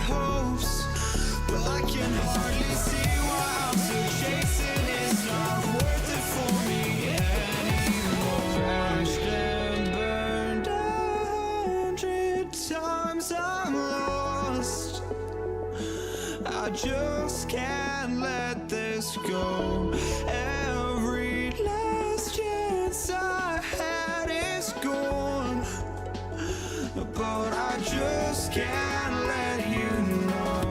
hopes, but I can hardly see why I'm still chasing. It's not worth it for me anymore. Crashed and burned 100 times, I'm lost. I just can't let this go. Every last chance I had is gone, but I just can't let you know.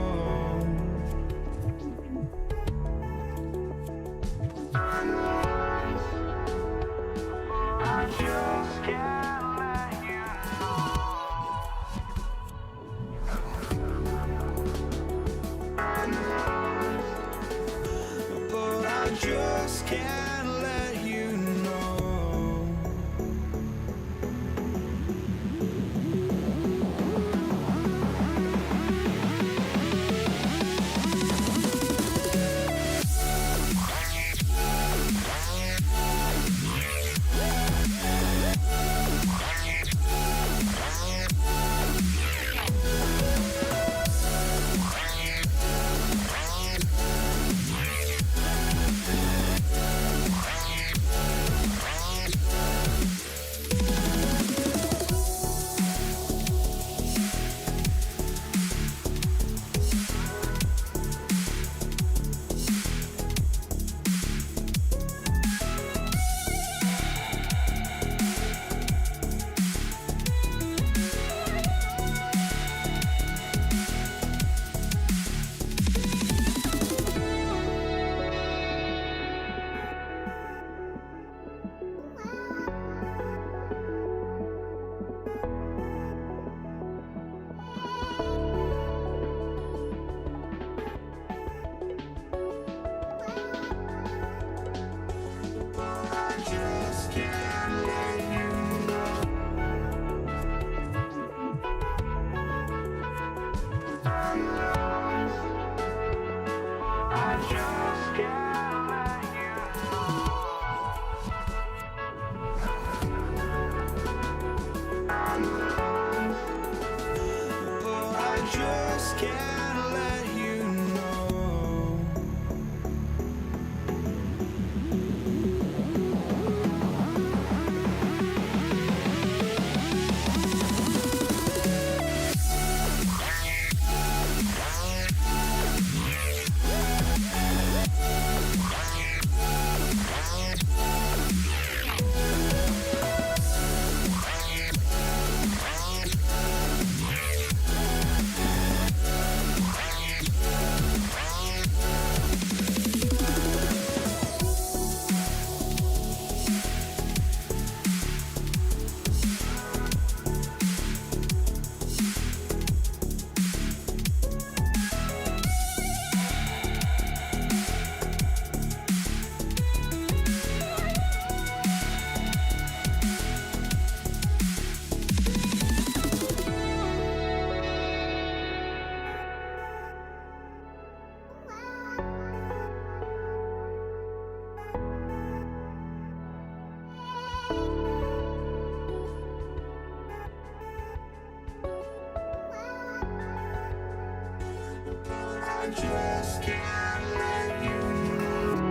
I just can't let you know. But I just can't let you know. just can't let you know.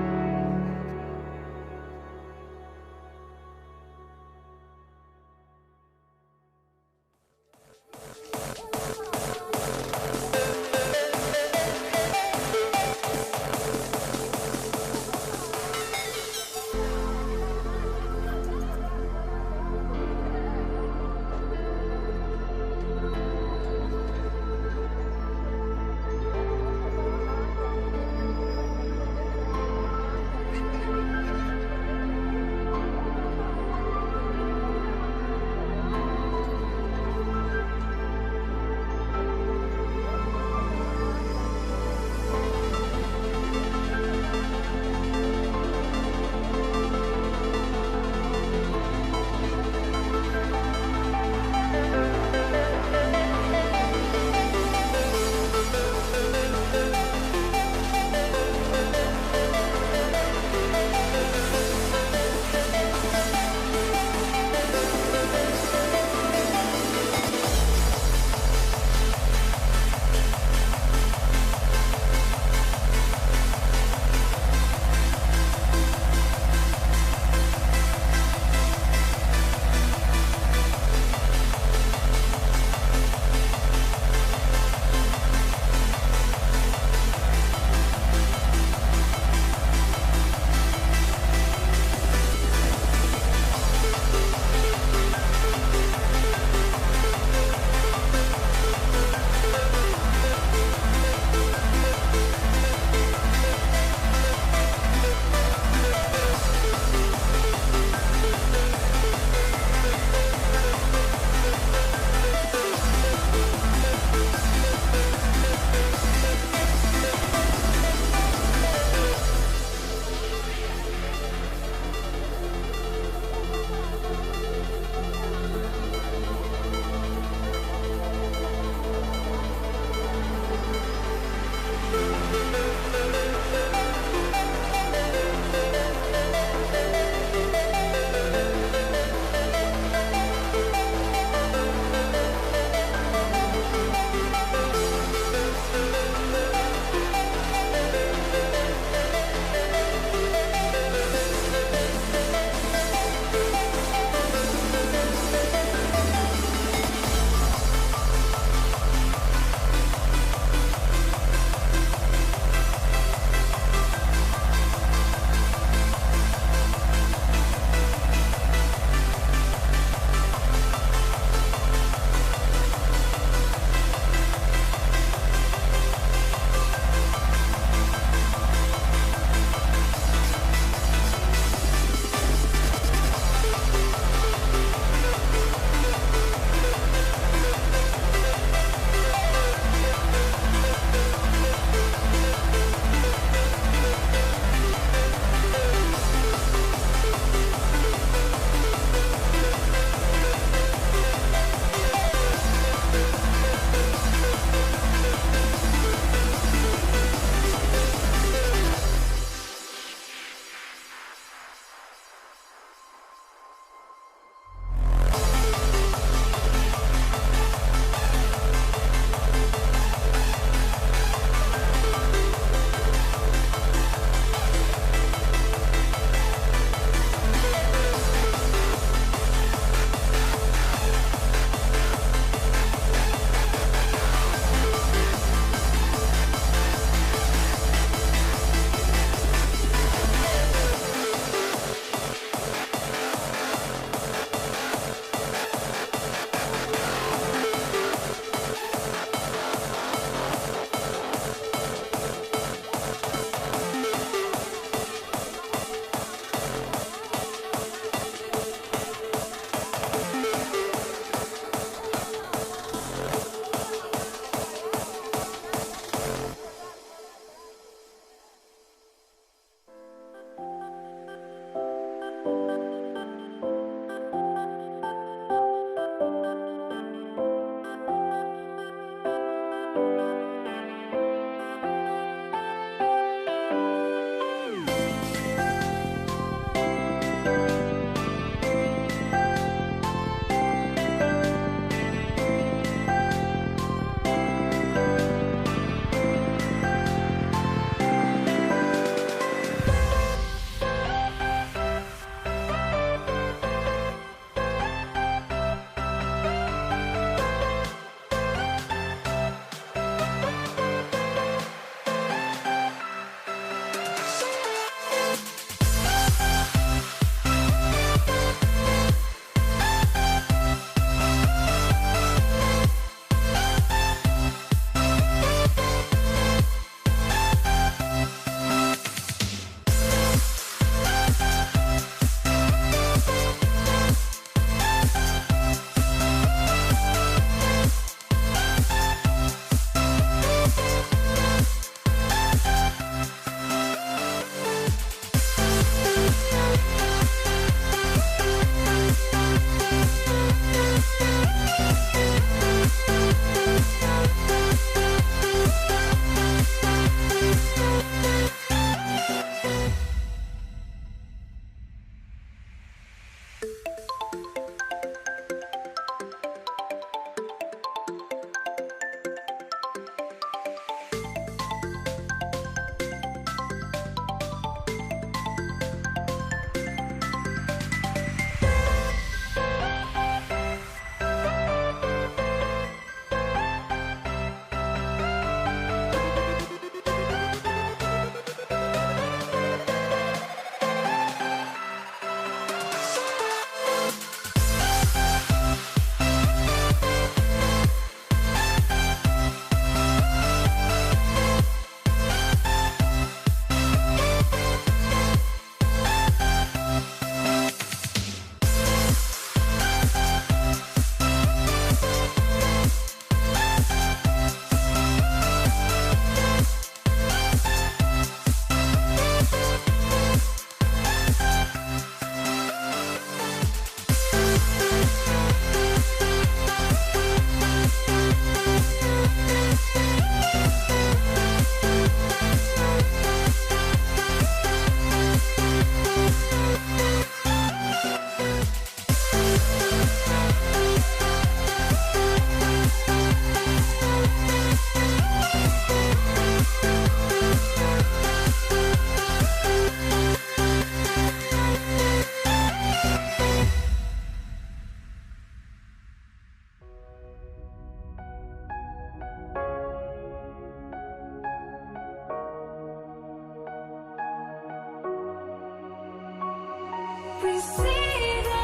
We see the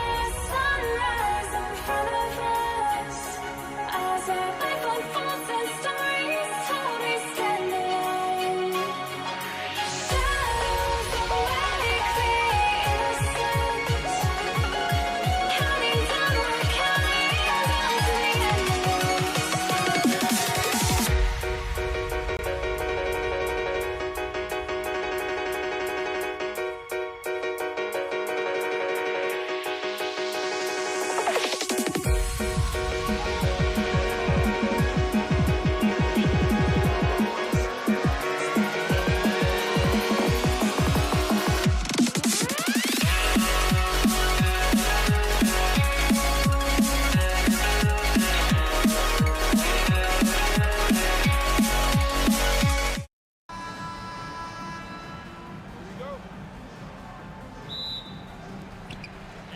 sunrise in front of us as our life unfolds and stories told. We stand alone. Shadows awake the innocence, counting down, we're counting down to the endless.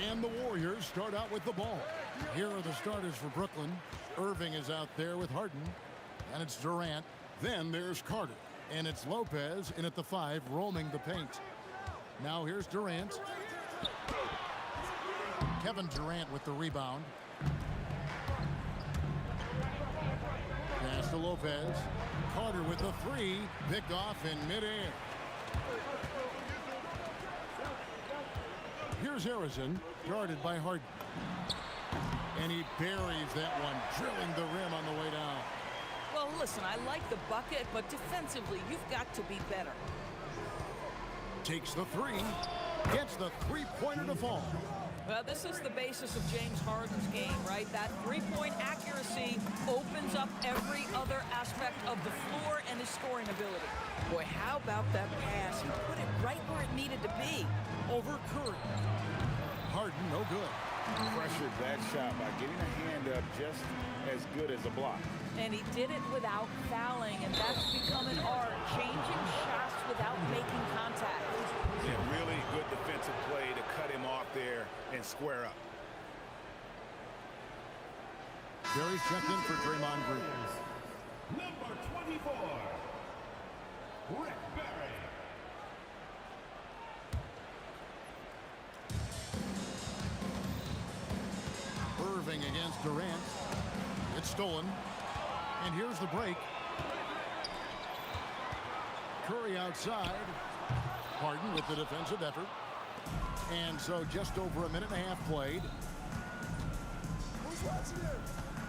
And the Warriors start out with the ball. Here are the starters for Brooklyn. Irving is out there with Harden. And it's Durant. Then there's Carter. And it's Lopez in at the 5, roaming the paint. Now here's Durant. Kevin Durant with the rebound. Pass to Lopez. Carter with the 3. Picked off in midair. Here's Harrison, guarded by Harden. And he buries that one, drilling the rim on the way down. Well, listen, I like the bucket, but defensively, you've got to be better. Takes the 3, gets the three-pointer to fall. Well, this is the basis of James Harden's game, right? That three-point accuracy opens up every other aspect of the floor and his scoring ability. Boy, how about that pass? He put it right where it needed to be, over Curry. Harden, no good. Pressured that shot by getting a hand up just as good as a block. And he did it without fouling, and that's become an art, changing shots without making contact. Yeah, really good defensive play to cut him off there and square up. Barry's checked in for Draymond Green. Number 24, Rick Barry. Irving against Durant. It's stolen. And here's the break. Curry outside. Harden with the defensive effort. And so just over a minute and a half played.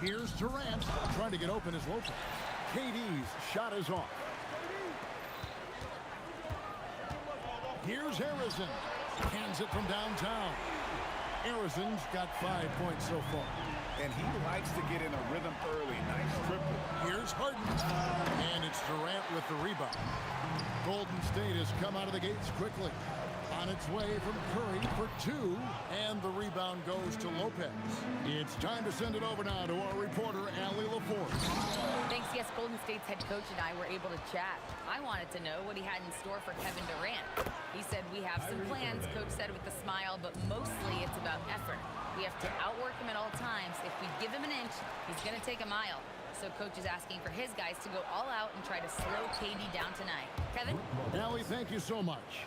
Here's Durant trying to get open as Lopez. KD's shot is off. Here's Harrison. Hands it from downtown. Harrison's got 5 points so far. And he likes to get in a rhythm early. Nice triple. Here's Harden. And it's Durant with the rebound. Golden State has come out of the gates quickly. On its way from Curry for 2. And the rebound goes to Lopez. It's time to send it over now to our reporter, Allie LaForce. Thanks. Yes, Golden State's head coach and I were able to chat. I wanted to know what he had in store for Kevin Durant. He said, we have some plans, Coach said with a smile, but mostly it's about effort. We have to outwork him at all times. If we give him an inch, he's going to take a mile. So Coach is asking for his guys to go all out and try to slow KD down tonight. Kevin? Allie, thank you so much.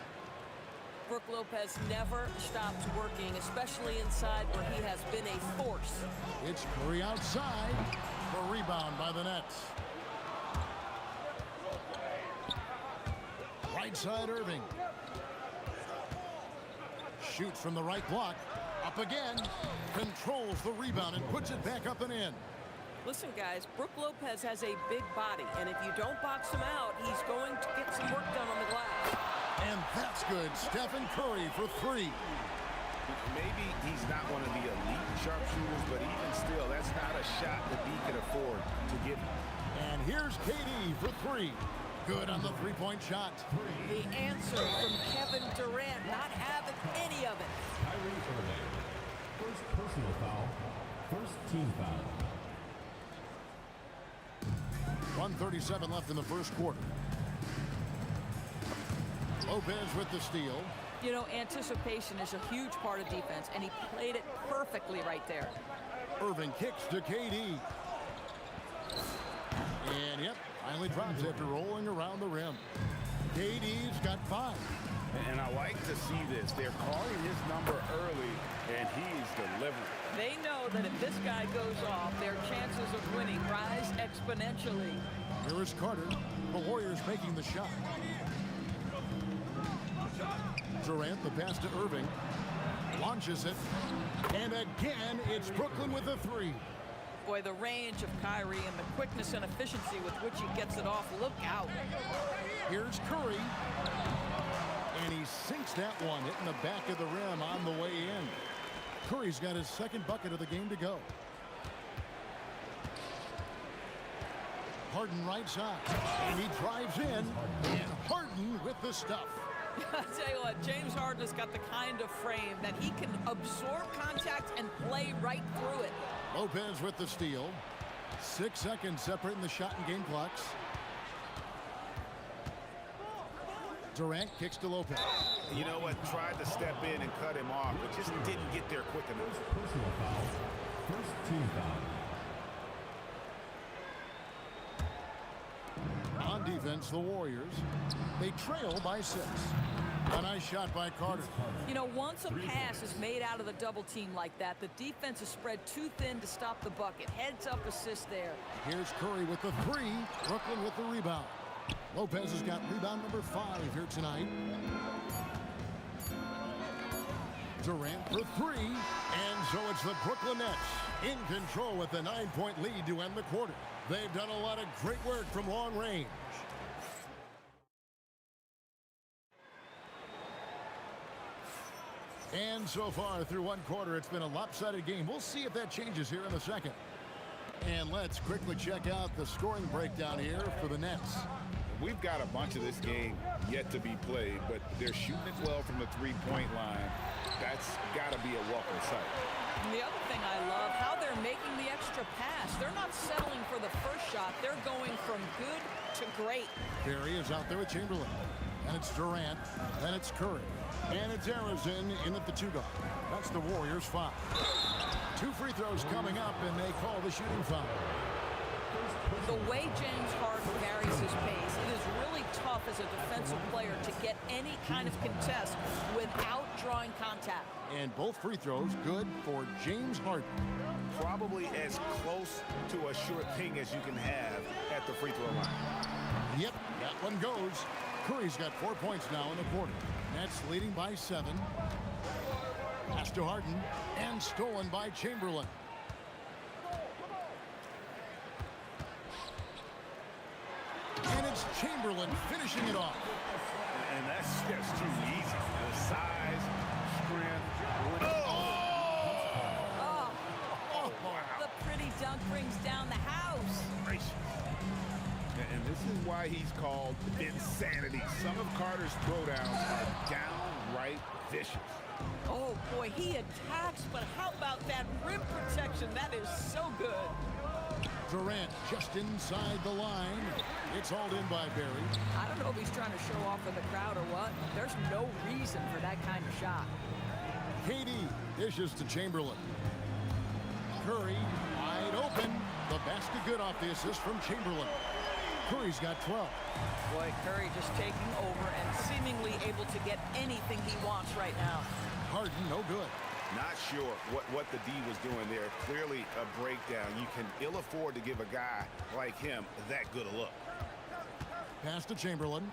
Brook Lopez never stops working, especially inside where he has been a force. It's Curry outside. The rebound by the Nets. Right side Irving. Shoots from the right block. Up again. Controls the rebound and puts it back up and in. Listen, guys, Brook Lopez has a big body, and if you don't box him out, he's going to get some work done on the glass. And that's good. Stephen Curry for 3. Maybe he's not one of the elite sharpshooters, but even still, that's not a shot that he can afford to give him. And here's KD for 3. Good on the three-point shot. The answer from Kevin Durant, not having any of it. First personal foul, first team foul. 1:37 left in the first quarter. Lopez with the steal. You know, anticipation is a huge part of defense, and he played it perfectly right there. Irving kicks to KD. And, yep, finally drops after rolling around the rim. KD's got 5. And I like to see this. They're calling his number early, and he's delivering. They know that if this guy goes off, their chances of winning rise exponentially. Here is Carter. The Warriors making the shot. Durant, the pass to Irving. Launches it. And again, it's Brooklyn with a three. Boy, the range of Kyrie and the quickness and efficiency with which he gets it off. Look out. Here's Curry. And he sinks that one, hitting the back of the rim on the way in. Curry's got his second bucket of the game to go. Harden right side. And he drives in. And Harden with the stuff. I'll tell you what, James Harden has got the kind of frame that he can absorb contact and play right through it. Lopez with the steal. 6 seconds separating the shot and game clocks. Durant kicks to Lopez. You know what? Tried to step in and cut him off, but just didn't get there quick enough. Personal foul. First team foul. On defense, the Warriors. They trail by 6. A nice shot by Carter. You know, once a pass is made out of the double team like that, the defense is spread too thin to stop the bucket. Heads up assist there. Here's Curry with the three. Brooklyn with the rebound. Lopez has got rebound number 5 here tonight. Durant for 3. And so it's the Brooklyn Nets in control with the 9-point lead to end the quarter. They've done a lot of great work from long range. And so far through one quarter, it's been a lopsided game. We'll see if that changes here in the second. And let's quickly check out the scoring breakdown here for the Nets. We've got a bunch of this game yet to be played, but they're shooting it well from the three-point line. That's got to be a welcome sight. And the other thing I love, how they're making the extra pass. They're not settling for the first shot. They're going from good to great. Barry is out there with Chamberlain. And it's Durant. And it's Curry. And it's Arizon in at the 2-guard. That's the Warriors' 5. 2 free throws coming up, and they call the shooting foul. The way James Harden carries his pace, it is really tough as a defensive player to get any kind of contest without drawing contact. And both free throws good for James Harden. Probably as close to a sure thing as you can have at the free throw line. Yep, that one goes. Curry's got 4 points now in the quarter. Nets leading by 7. Pass to Harden and stolen by Chamberlain. And it's Chamberlain finishing it off. And that's just too easy. The size, strength. Oh, the pretty dunk brings down the house. Gracious. And this is why he's called insanity. Some of Carter's throwdowns are downright vicious. Oh, boy, he attacks, but how about that rim protection? That is so good. Durant just inside the line. It's hauled in by Barry. I don't know if he's trying to show off for the crowd or what. There's no reason for that kind of shot. KD dishes to Chamberlain. Curry wide open. The basket good off the assist from Chamberlain. Curry's got 12. Boy, Curry just taking over and seemingly able to get anything he wants right now. Harden, no good. Not sure what the D was doing there. Clearly a breakdown. You can ill afford to give a guy like him that good a look. Pass to Chamberlain.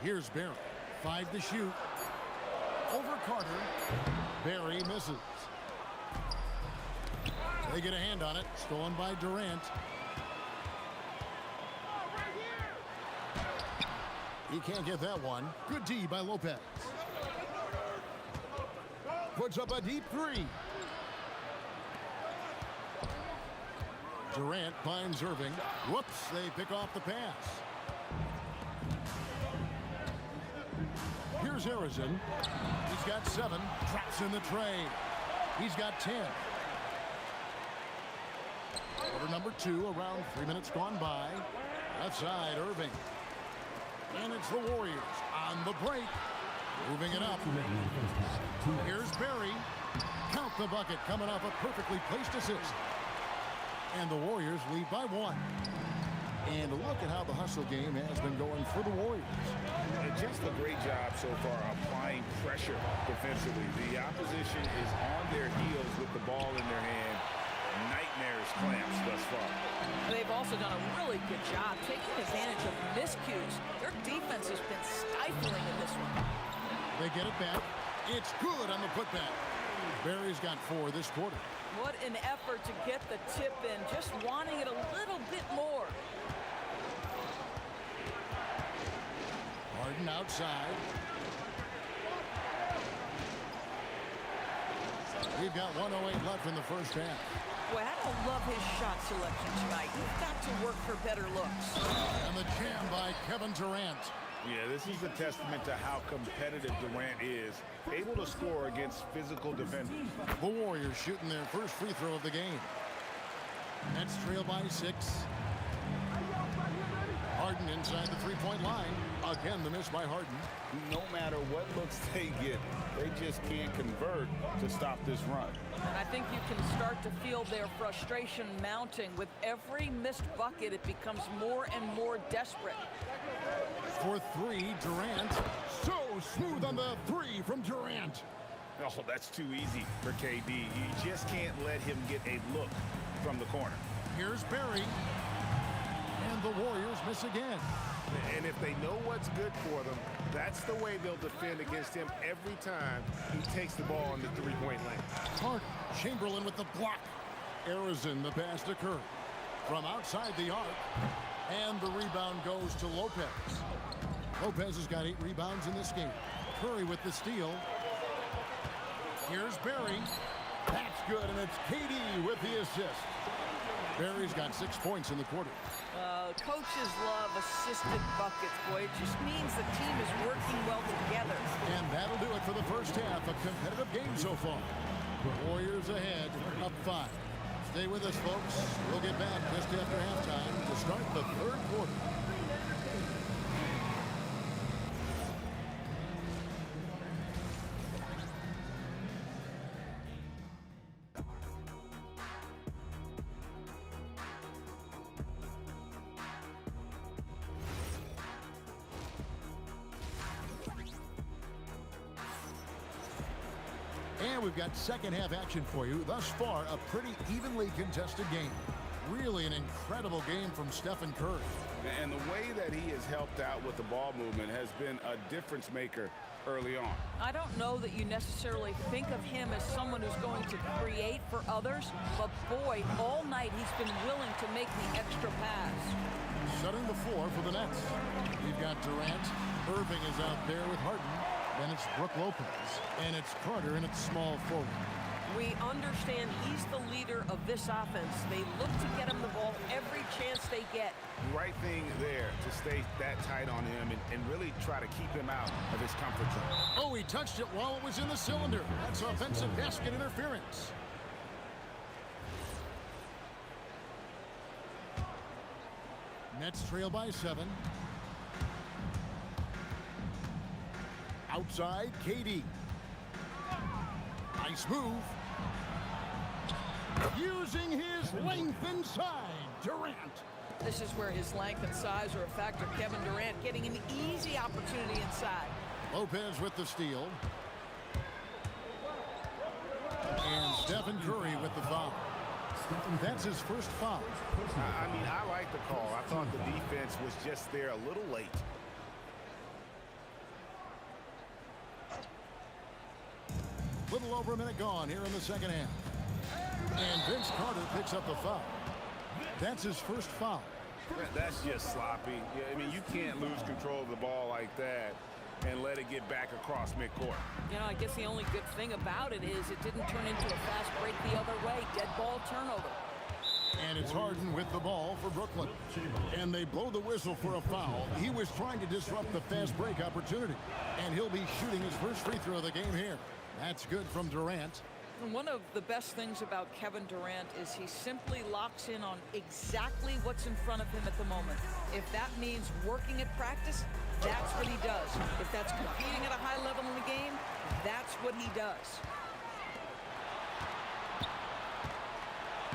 Here's Barry. 5 to shoot. Over Carter. Barry misses. They get a hand on it. Stolen by Durant. He can't get that one. Good D by Lopez. Puts up a deep 3. Durant finds Irving. Whoops, they pick off the pass. Here's Arizon. He's got 7. Traps in the tray. He's got 10. Quarter number 2, around 3 minutes gone by. Left side, Irving. And it's the Warriors on the break. Moving it up. Here's Barry. Count the bucket coming off a perfectly placed assist. And the Warriors lead by 1. And look at how the hustle game has been going for the Warriors. Just a great job so far applying pressure defensively. The opposition is on their heels with the ball in their hand. Nightmarish clamps thus far. They've also done a really good job taking advantage of miscues. Their defense has been stifling in this one. They get it back. It's good on the putback. Barry's got 4 this quarter. What an effort to get the tip in, just wanting it a little bit more. Harden outside. We've got 1:08 left in the first half. Boy, I don't love his shot selection tonight. You've got to work for better looks. And the jam by Kevin Durant. Yeah, this is a testament to how competitive Durant is. Able to score against physical defenders. The Warriors shooting their first free throw of the game. Nets trail by 6. Harden inside the three-point line. Again, the miss by Harden. No matter what looks they get, they just can't convert to stop this run. And I think you can start to feel their frustration mounting. With every missed bucket, it becomes more and more desperate. For 3, Durant. So smooth on the 3 from Durant. Oh, that's too easy for KD. You just can't let him get a look from the corner. Here's Barry. And the Warriors miss again. And if they know what's good for them, that's the way they'll defend against him every time he takes the ball in the three-point lane. Harden, Chamberlain with the block. Arizon, the pass to Curry. From outside the arc. And the rebound goes to Lopez. Lopez has got 8 rebounds in this game. Curry with the steal. Here's Barry. That's good, and it's KD with the assist. Barry's got 6 points in the quarter. Coaches love assisted buckets, boy. It just means the team is working well together. And that'll do it for the first half. A competitive game so far. Warriors ahead, up 5. Stay with us, folks. We'll get back just after halftime to start the third quarter. And we've got second half action for you. Thus far, a pretty evenly contested game. Really an incredible game from Stephen Curry. And the way that he has helped out with the ball movement has been a difference maker early on. I don't know that you necessarily think of him as someone who's going to create for others, but boy, all night he's been willing to make the extra pass. Setting the floor for the Nets. You've got Durant. Irving is out there with Harden. Then it's Brook Lopez. And it's Carter in its small forward. We understand he's the leader of this offense. They look to get him the ball every chance they get. Right thing there to stay that tight on him and really try to keep him out of his comfort zone. Oh, he touched it while it was in the cylinder. That's offensive basket interference. Nets trail by 7. Outside, KD. Nice move. Using his length inside, Durant. This is where his length and size are a factor. Kevin Durant getting an easy opportunity inside. Lopez with the steal. And Stephen Curry with the foul. That's his first foul. I mean, I like the call. I thought the defense was just there a little late. Little over a minute gone here in the second half. And Vince Carter picks up the foul. That's his first foul. That's just sloppy. Yeah, I mean, you can't lose control of the ball like that and let it get back across midcourt. You know, I guess the only good thing about it is it didn't turn into a fast break the other way. Dead ball turnover. And it's Harden with the ball for Brooklyn. And they blow the whistle for a foul. He was trying to disrupt the fast break opportunity. And he'll be shooting his first free throw of the game here. That's good from Durant. And one of the best things about Kevin Durant is he simply locks in on exactly what's in front of him at the moment. If that means working at practice, that's what he does. If that's competing at a high level in the game, that's what he does.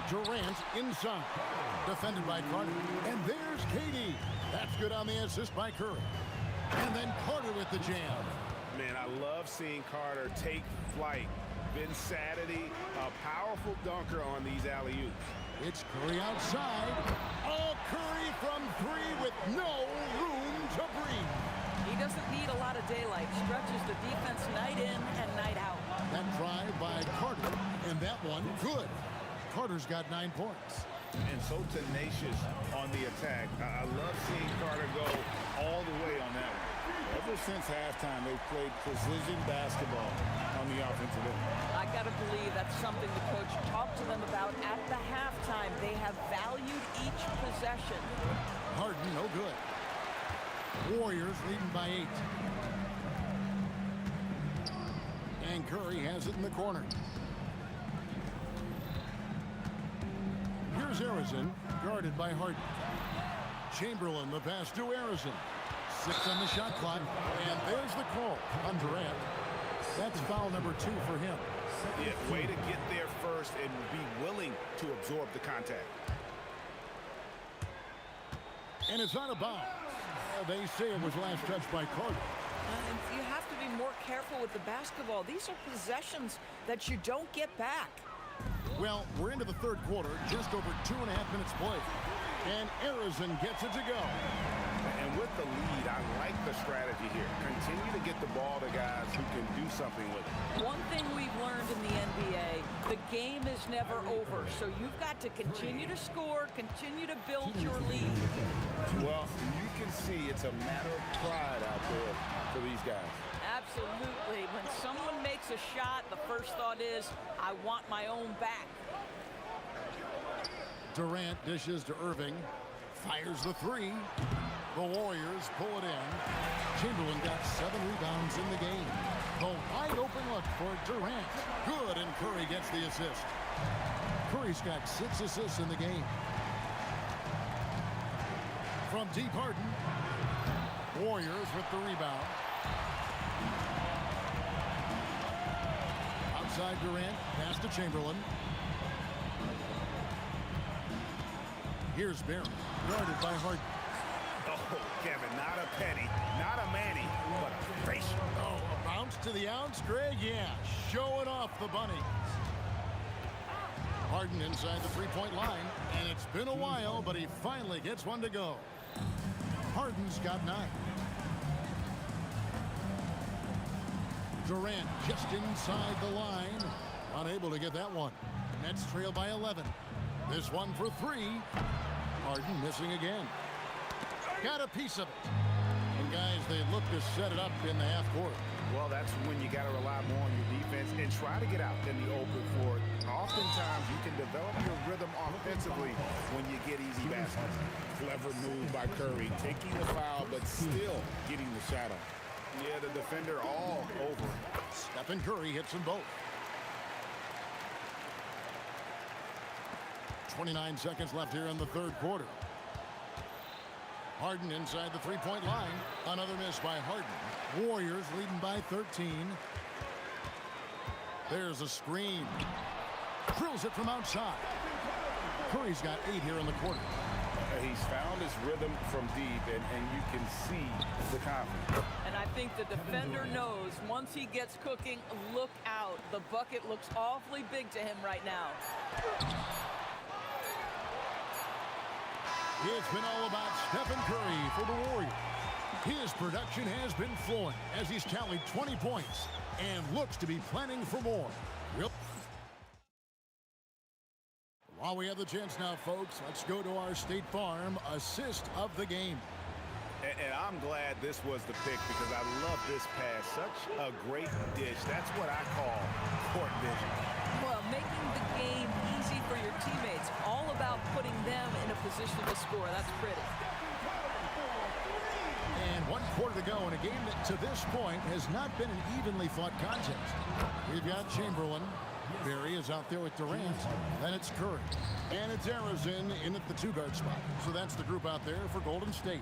Durant inside. Defended by Carter. And there's KD. That's good on the assist by Curry. And then Carter with the jam. Man, I love seeing Carter take flight. Insanity, a powerful dunker on these alley-oops. It's Curry outside. Oh, Curry from three with no room to breathe. He doesn't need a lot of daylight. Stretches the defense night in and night out. That drive by Carter, and that one good. Carter's got 9 points. And so tenacious on the attack. I love seeing Carter go all the way on that one. Ever since halftime, they've played precision basketball on the offensive end. I got to believe that's something the coach talked to them about at the halftime. They have valued each possession. Harden, no good. Warriors leading by 8. And Curry has it in the corner. Here's Arizon, guarded by Harden. Chamberlain, the pass to Arizon. 6 on the shot clock, and there's the call on Durant. That's foul number 2 for him. Yeah, way to get there first and be willing to absorb the contact. And it's out of bounds. They say it was last touched by Carter. And you have to be more careful with the basketball. These are possessions that you don't get back. Well, we're into the third quarter, just over 2.5 minutes played. And Arizon gets it to go. And with the lead, I like the strategy here. Continue to get the ball to guys who can do something with it. One thing we've learned in the NBA, the game is never over. So you've got to continue to score, continue to build your lead. Well, you can see it's a matter of pride out there for these guys. Absolutely. When someone makes a shot, the first thought is, I want my own back. Durant dishes to Irving. Fires the 3. The Warriors pull it in. Chamberlain got 7 rebounds in the game. The wide open look for Durant. Good, and Curry gets the assist. Curry's got 6 assists in the game. From deep, Harden. Warriors with the rebound. Outside Durant, pass to Chamberlain. Here's Barry, guarded by Harden. Oh, Kevin, not a penny, not a Manny, but a facial. Oh, a bounce to the ounce, Greg? Yeah, showing off the bunny. Harden inside the three-point line, and it's been a while, but he finally gets one to go. Harden's got 9. Durant just inside the line, unable to get that one. Nets trail by 11. This one for 3. Harden missing again. Got a piece of it. And guys, they look to set it up in the half court. Well, that's when you got to rely more on your defense and try to get out in the open floor. Oftentimes, you can develop your rhythm offensively when you get easy baskets. Clever move by Curry, taking the foul, but still getting the shot off. Yeah, the defender all over. Stephen Curry hits them both. 29 seconds left here in the third quarter. Harden inside the three-point line. Another miss by Harden. Warriors leading by 13. There's a screen. Drills it from outside. Curry's got 8 here in the quarter. He's found his rhythm from deep, and you can see the confidence. And I think the defender knows once he gets cooking, look out. The bucket looks awfully big to him right now. It's been all about Stephen Curry for the Warriors. His production has been flowing as he's tallied 20 points and looks to be planning for more. While we have the chance now, folks, let's go to our State Farm assist of the game. And I'm glad this was the pick because I love this pass. Such a great dish. That's what I call court vision. Well, making the game easy for your teammates. All about putting them in a position to score. That's pretty. And 1 quarter to go in a game that to this point has not been an evenly fought contest. We've got Chamberlain. Barry is out there with Durant. Then it's Curry. And it's Arizon in at the 2-guard spot. So that's the group out there for Golden State.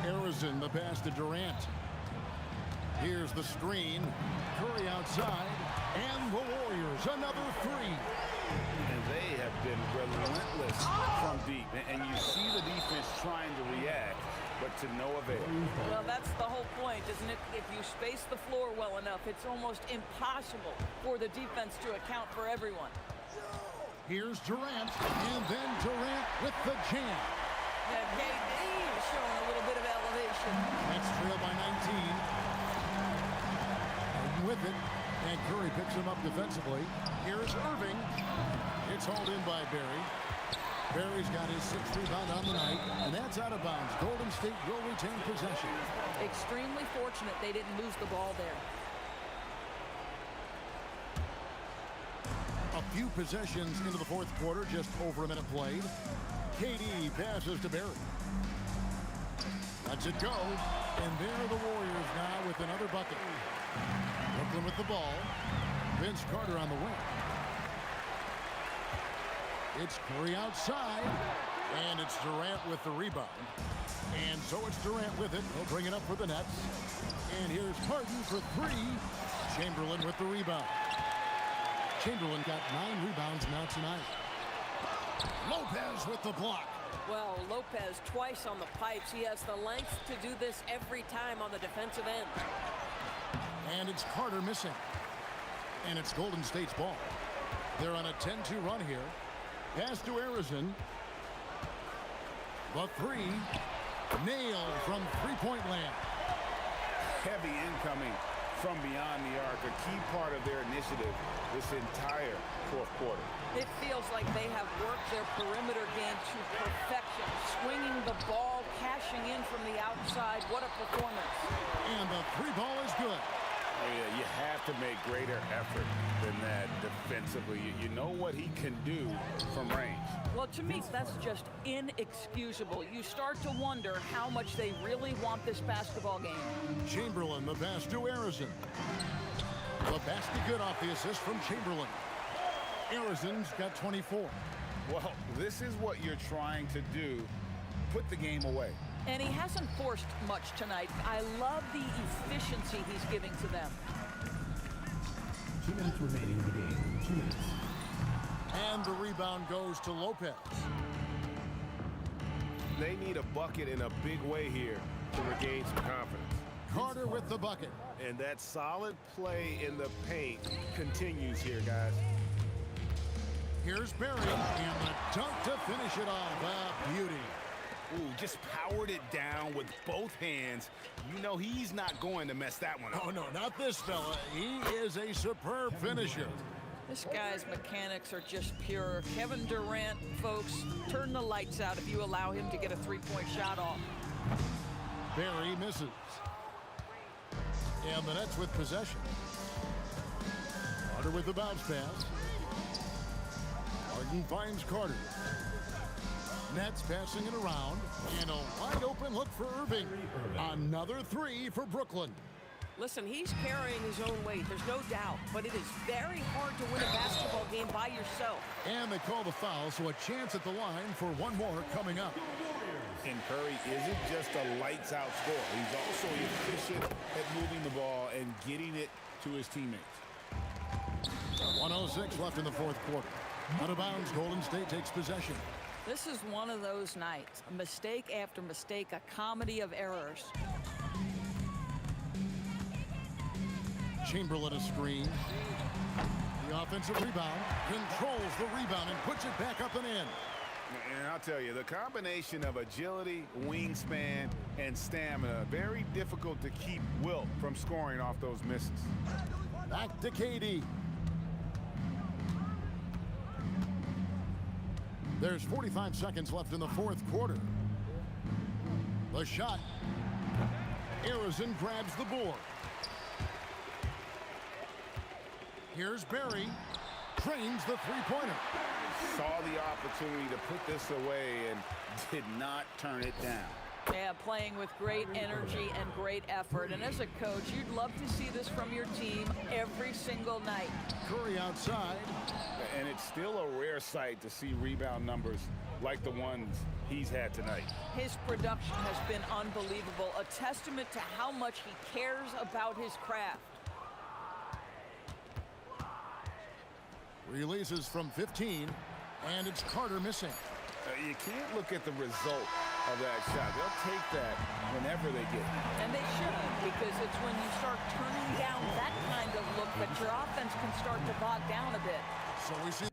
Arizon, the pass to Durant. Here's the screen. Curry outside. And the Warriors, another three. And they have been relentless from deep. And you see the defense trying to react, but to no avail. Well, that's the whole point, isn't it? If you space the floor well enough, it's almost impossible for the defense to account for everyone. Here's Durant, and then Durant with the jam. And KD is showing a little bit of elevation. Nets trail by 19. Harden with it, and Curry picks him up defensively. Here's Irving. It's hauled in by Barry. Barry's got his 6th rebound on the night, and that's out of bounds. Golden State will retain possession. Extremely fortunate they didn't lose the ball there. A few possessions into the fourth quarter, just over a minute played. KD passes to Barry. Lets it go, and there are the Warriors now with another bucket. Brooklyn with the ball. Vince Carter on the wing. It's Curry outside, and it's Durant with the rebound. And so it's Durant with it. He'll bring it up for the Nets. And here's Harden for three. Chamberlain with the rebound. Chamberlain got 9 rebounds now tonight. Lopez with the block. Well, Lopez twice on the pipes. He has the length to do this every time on the defensive end. And it's Carter missing. And it's Golden State's ball. They're on a 10-2 run here. Pass to Arizon. The three. Nailed from three-point land. Heavy incoming from beyond the arc, a key part of their initiative this entire fourth quarter. It feels like they have worked their perimeter game to perfection. Swinging the ball, cashing in from the outside. What a performance. And the three ball is good. Yeah, you have to make greater effort than that defensively. You know what he can do from range. Well, to me, that's just inexcusable. You start to wonder how much they really want this basketball game. Chamberlain, the pass to Arizon. The basket good off the assist from Chamberlain. Arizon's got 24. Well, this is what you're trying to do. Put the game away. And he hasn't forced much tonight. I love the efficiency he's giving to them. 2 minutes remaining in the game. 2 minutes. And the rebound goes to Lopez. They need a bucket in a big way here to regain some confidence. Carter with the bucket. And that solid play in the paint continues here, guys. Here's Barry, and the dunk to finish it off. A beauty. Ooh, just powered it down with both hands. You know he's not going to mess that one up. Oh, no, not this fella. He is a superb finisher. This guy's mechanics are just pure. Kevin Durant, folks, turn the lights out if you allow him to get a three-point shot off. Barry misses. And the Nets with possession. Carter with the bounce pass. Harden finds Carter. Nets passing it around. And a wide open look for Irving. Another three for Brooklyn. Listen, he's carrying his own weight, there's no doubt, but it is very hard to win a basketball game by yourself. And they call the foul, so a chance at the line for one more coming up. And Curry isn't just a lights-out scorer. He's also efficient at moving the ball and getting it to his teammates. 1:06 left in the fourth quarter. Out of bounds, Golden State takes possession. This is one of those nights. Mistake after mistake, a comedy of errors. Chamberlain a screen. The offensive rebound. Controls the rebound and puts it back up and in. And I'll tell you, the combination of agility, wingspan, and stamina, very difficult to keep Wilt from scoring off those misses. Back to KD. There's 45 seconds left in the fourth quarter. The shot. Arizon grabs the board. Here's Barry. Trains the three-pointer. Saw the opportunity to put this away and did not turn it down. Yeah, playing with great energy and great effort. And as a coach, you'd love to see this from your team every single night. Curry outside. And it's still a rare sight to see rebound numbers like the ones he's had tonight. His production has been unbelievable, a testament to how much he cares about his craft. Releases from 15, and it's Carter missing. You can't look at the result of that shot. They'll take that whenever they get it. And they should, because it's when you start turning down that kind of look that your offense can start to bog down a bit. So we see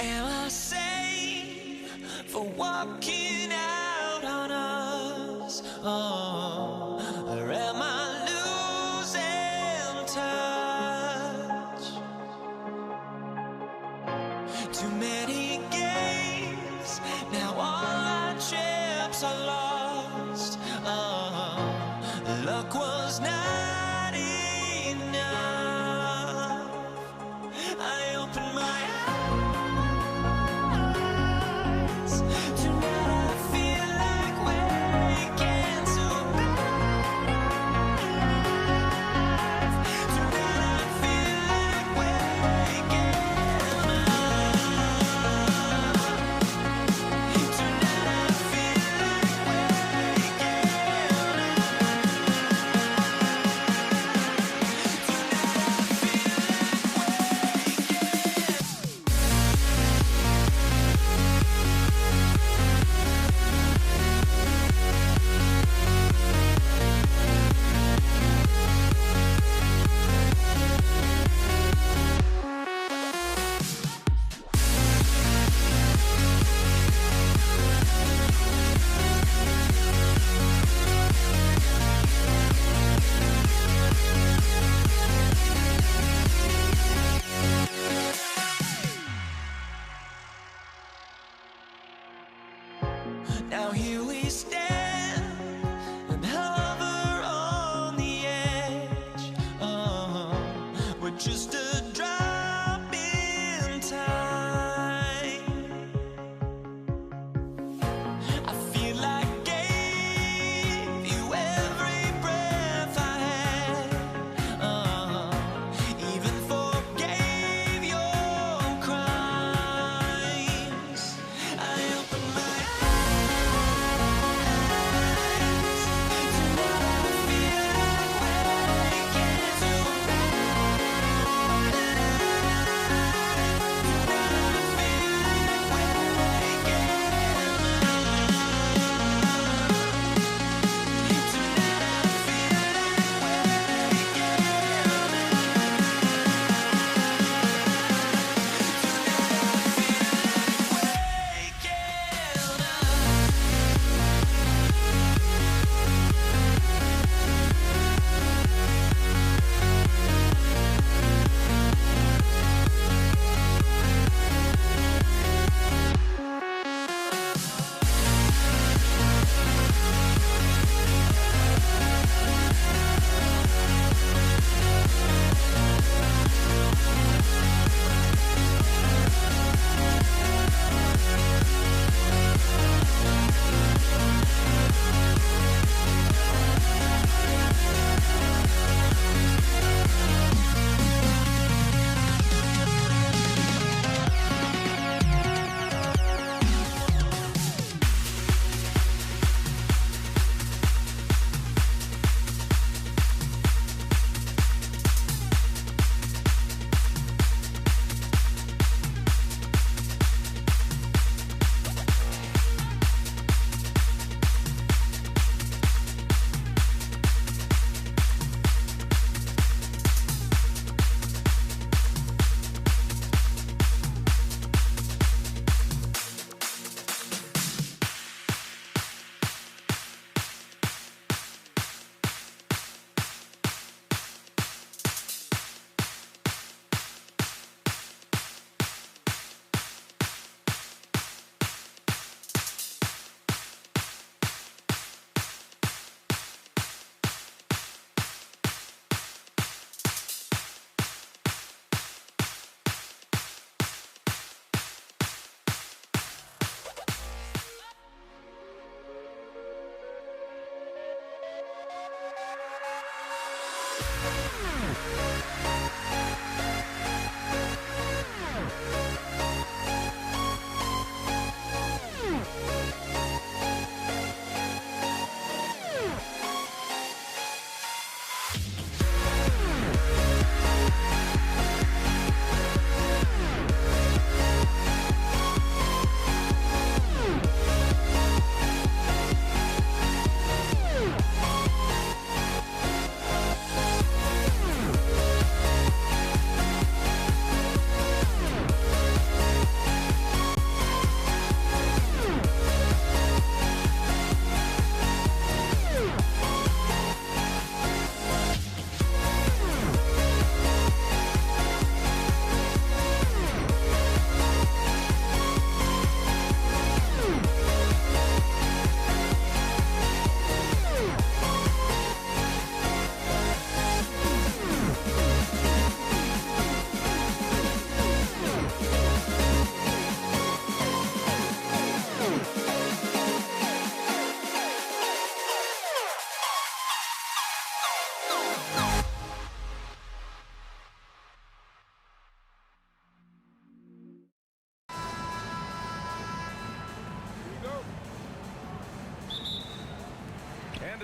Am I sane for walking out on us? Oh, or am I losing touch? Too many games, now all our chips are lost. Oh, luck was not enough. I opened my eyes. Now here we stand and hover on the edge. We're just a drop in time. I feel like I gave you every breath I had. Even forgave your crimes. I opened my eyes.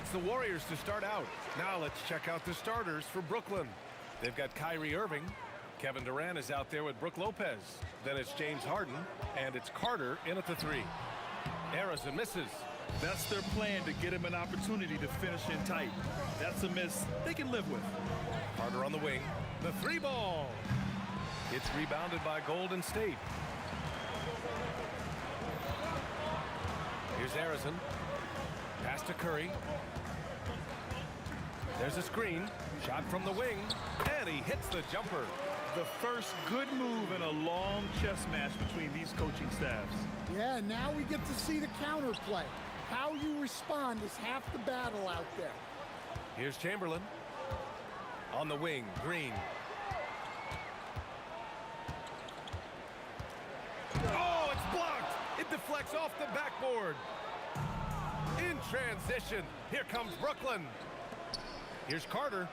it's the Warriors to start out. Now let's check out the starters for Brooklyn. They've got Kyrie Irving. Kevin Durant is out there with Brook Lopez. Then it's James Harden, and it's Carter in at the 3. Harrison misses. That's their plan, to get him an opportunity to finish in tight. That's a miss they can live with. Carter on the wing. The 3 ball. It's rebounded by Golden State. Here's Harrison. Pass to Curry. There's a screen. Shot from the wing. And he hits the jumper. The first good move in a long chess match between these coaching staffs. Yeah, now we get to see the counterplay. How you respond is half the battle out there. Here's Chamberlain. On the wing, Green. Oh, it's blocked. It deflects off the backboard. In transition, here comes Brooklyn. Here's Carter.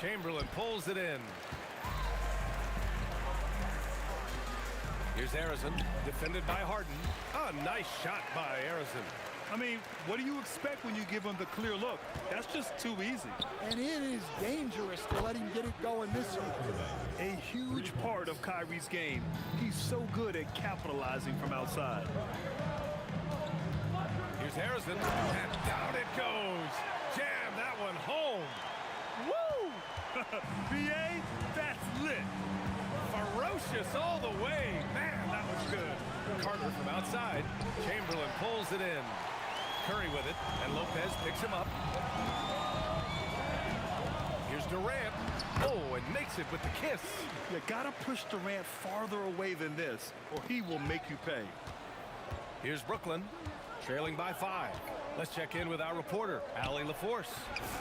Chamberlain pulls it in. Here's Harrison, defended by Harden. A nice shot by Harrison. I mean, what do you expect when you give him the clear look? That's just too easy. And it is dangerous to let him get it going this early. A huge part of Kyrie's game. He's so good at capitalizing from outside. Here's Harrison, and down it goes. Jam that one home. Woo! BA, that's lit. Ferocious all the way. Man, that was good. Carter from outside. Chamberlain pulls it in. Curry with it, and Lopez picks him up. Here's Durant. Oh, and makes it with the kiss. You gotta push Durant farther away than this, or he will make you pay. Here's Brooklyn, trailing by 5. Let's check in with our reporter, Allie LaForce.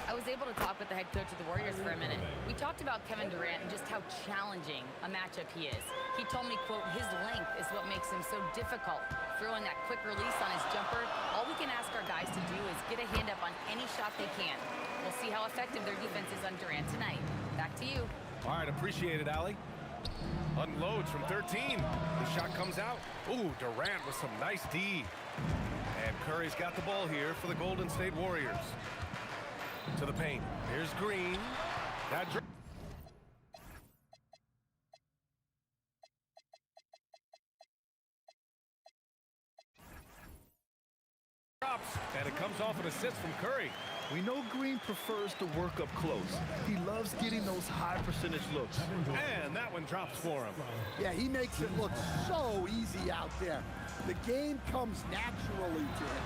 I was able to talk with the head coach of the Warriors for a minute. We talked about Kevin Durant and just how challenging a matchup he is. He told me, quote, his length is what makes him so difficult. Throwing that quick release on his jumper, all we can ask our guys to do is get a hand up on any shot they can. We'll see how effective their defense is on Durant tonight. Back to you. All right, appreciate it, Allie. Unloads from 13. The shot comes out. Ooh, Durant with some nice D. And Curry's got the ball here for the Golden State Warriors. To the paint. Here's Green. That drops, and it comes off an assist from Curry. We know Green prefers to work up close. He loves getting those high percentage looks. And that one drops for him. Yeah, he makes it look so easy out there. The game comes naturally to him.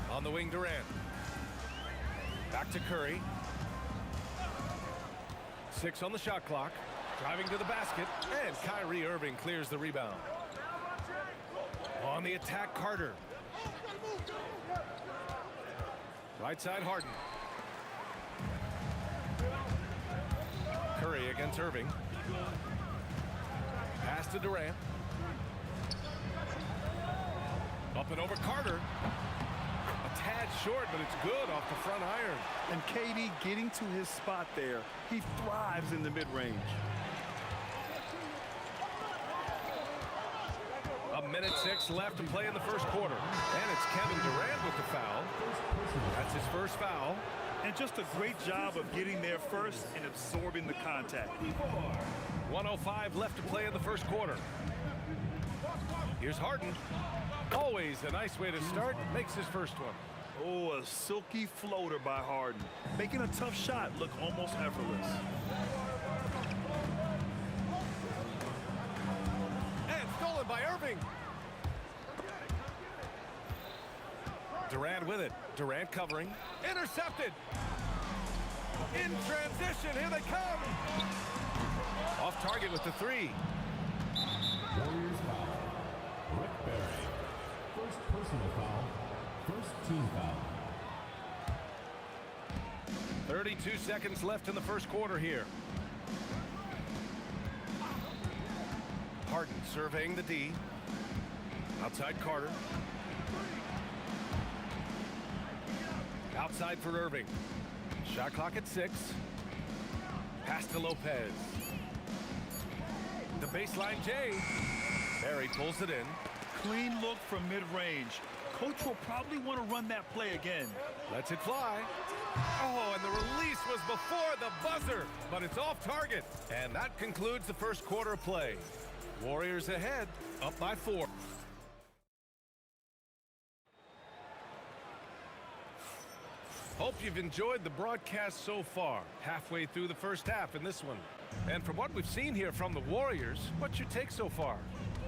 On the wing, Durant. Back to Curry. 6 on the shot clock. Driving to the basket. And Kyrie Irving clears the rebound. On the attack, Carter. Right side, Harden. Curry against Irving. Pass to Durant. Up and over Carter. A tad short, but it's good off the front iron. And KD getting to his spot there. He thrives in the mid-range. A minute 6 left to play in the first quarter. And it's Kevin Durant with the foul. That's his first foul. And just a great job of getting there first and absorbing the contact. 1:05 left to play in the first quarter. Here's Harden. Always a nice way to start. Makes his first one. Oh, a silky floater by Harden. Making a tough shot look almost effortless. And stolen by Irving. Durant with it. Durant covering. Intercepted. In transition. Here they come. Off target with the 3. Warriors foul. Rick Barry. First personal foul. First team foul. 32 seconds left in the first quarter here. Harden surveying the D. Outside Carter. Outside for Irving. Shot clock at 6. Pass to Lopez. The baseline J. Barry pulls it in. Clean look from mid-range. Coach will probably want to run that play again. Lets it fly. Oh, and the release was before the buzzer, but it's off target. And that concludes the first quarter of play. Warriors ahead, up by 4. Hope you've enjoyed the broadcast so far. Halfway through the first half in this one. And from what we've seen here from the Warriors, what's your take so far?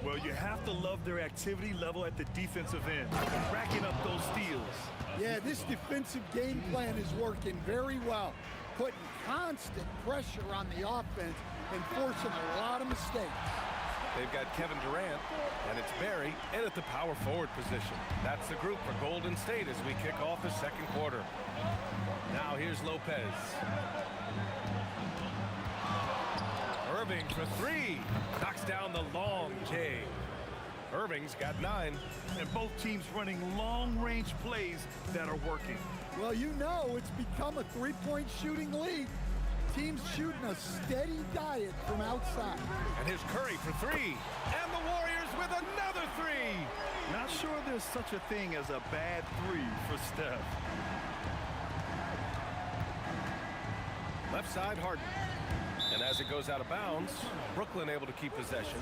Well, you have to love their activity level at the defensive end, racking up those steals. Yeah, this defensive game plan is working very well, putting constant pressure on the offense and forcing a lot of mistakes. They've got Kevin Durant, and it's Barry in at the power forward position. That's the group for Golden State as we kick off the second quarter. Now here's Lopez. Irving for 3. Knocks down the long J. Irving's got 9. And both teams running long-range plays that are working. Well, you know it's become a three-point shooting league. Teams shooting a steady diet from outside. And here's Curry for 3. And the Warriors with another 3. Not sure there's such a thing as a bad 3 for Steph. Left side, Harden. And as it goes out of bounds, Brooklyn able to keep possession.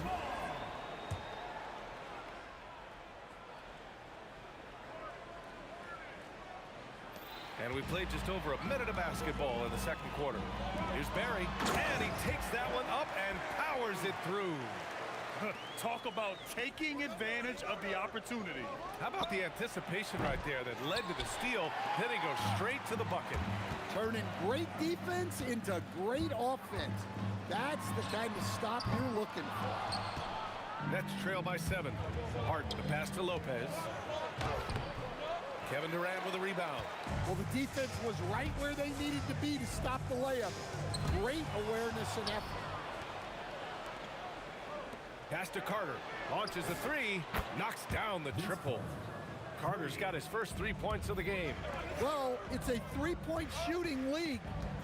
And we played just over a minute of basketball in the second quarter. Here's Barry, and he takes that one up and powers it through. Talk about taking advantage of the opportunity. How about the anticipation right there that led to the steal? Then he goes straight to the bucket. Turning great defense into great offense. That's the kind of stop you're looking for. Nets trail by 7. Harden, the pass to Lopez. Kevin Durant with a rebound. Well, the defense was right where they needed to be to stop the layup. Great awareness and effort. Pass to Carter. Launches a 3. Knocks down the triple. Carter's got his first 3 points of the game. Well, it's a three-point shooting league.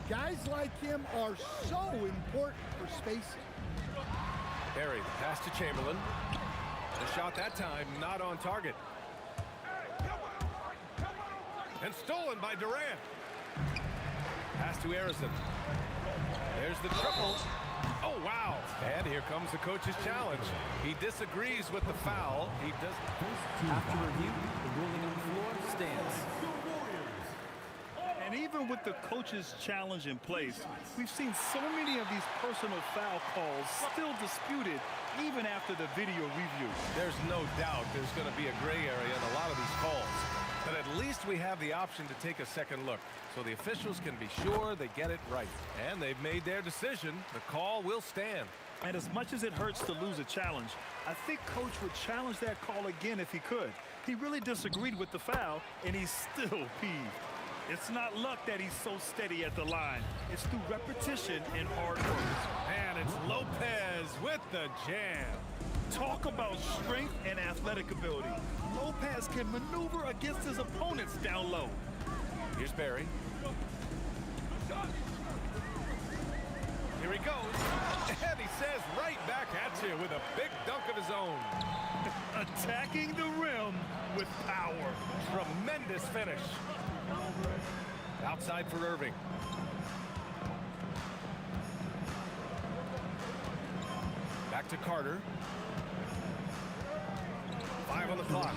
Guys like him are so important for spacing. Barry, the pass to Chamberlain. The shot that time not on target. And stolen by Durant. Pass to Harrison. There's the triple. Oh, wow. And here comes the coach's challenge. He disagrees with the foul. He doesn't. After review, the ruling on the floor stands. And even with the coach's challenge in place, we've seen so many of these personal foul calls still disputed even after the video review. There's no doubt there's going to be a gray area in a lot of these calls. But at least we have the option to take a second look, so the officials can be sure they get it right. And they've made their decision. The call will stand. And as much as it hurts to lose a challenge, I think Coach would challenge that call again if he could. He really disagreed with the foul, and he's still peeved. It's not luck that he's so steady at the line. It's through repetition and hard work. And it's Lopez with the jam. Talk about strength and athletic ability. Lopez can maneuver against his opponents down low. Here's Barry. Here he goes. And he says right back at you with a big dunk of his own. Attacking the rim with power. Tremendous finish. Outside for Irving. Back to Carter. 5 on the clock.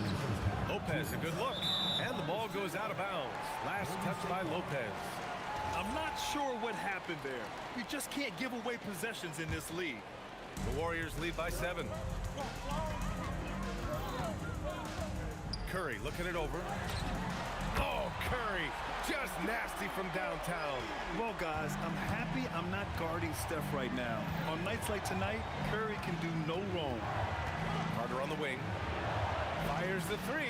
Lopez, a good look. And the ball goes out of bounds. Last touch by Lopez. I'm not sure what happened there. You just can't give away possessions in this league. The Warriors lead by 7. Curry looking it over. Oh, Curry, just nasty from downtown. Well, guys, I'm happy I'm not guarding Steph right now. On nights like tonight, Curry can do no wrong. Carter on the wing. Fires the 3.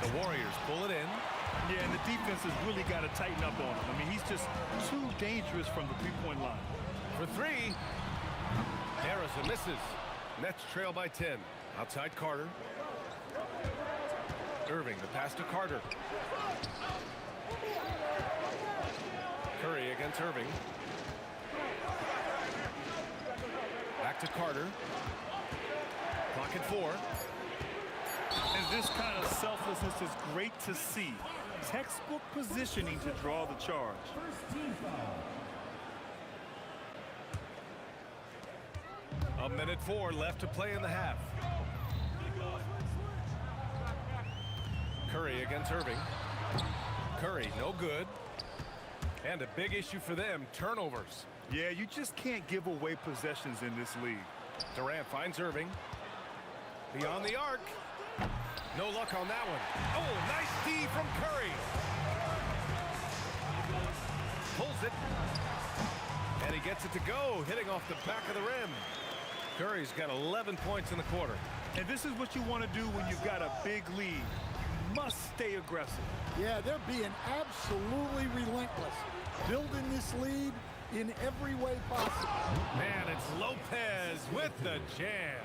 The Warriors pull it in. Yeah, and the defense has really got to tighten up on him. I mean, he's just too dangerous from the three-point line. For 3. Harrison misses. Nets trail by 10. Outside Carter. Irving, the pass to Carter. Curry against Irving. Back to Carter. Clock at 4. And this kind of selflessness is great to see. Textbook positioning to draw the charge. A minute 4 left to play in the half. Curry against Irving. Curry, no good. And a big issue for them, turnovers. Yeah, you just can't give away possessions in this league. Durant finds Irving. Beyond the arc. No luck on that one. Oh, nice D from Curry. Pulls it. And he gets it to go, hitting off the back of the rim. Curry's got 11 points in the quarter. And this is what you want to do when you've got a big lead. You must stay aggressive. Yeah, they're being absolutely relentless. Building this lead in every way possible. Man, it's Lopez with the jam.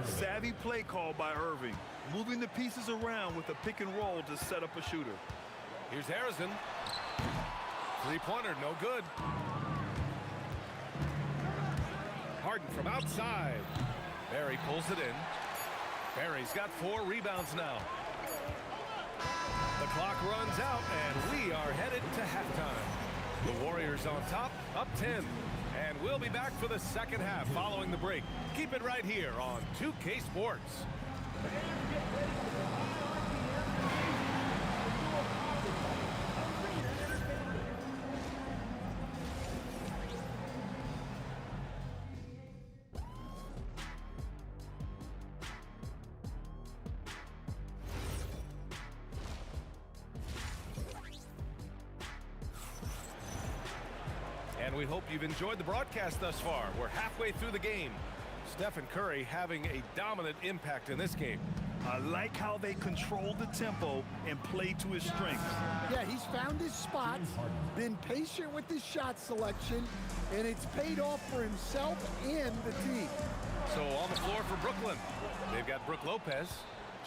Savvy play call by Irving. Moving the pieces around with a pick and roll to set up a shooter. Here's Harrison. Three-pointer, no good. Harden from outside. Barry pulls it in. Barry's got 4 rebounds now. The clock runs out, and we are headed to halftime. The Warriors on top, up 10. And we'll be back for the second half following the break. Keep it right here on 2K Sports. And we hope you've enjoyed the broadcast thus far. We're halfway through the game. Stephen Curry having a dominant impact in this game. I like how they control the tempo and play to his strengths. Yeah, he's found his spots, been patient with his shot selection, and it's paid off for himself and the team. So on the floor for Brooklyn, they've got Brook Lopez,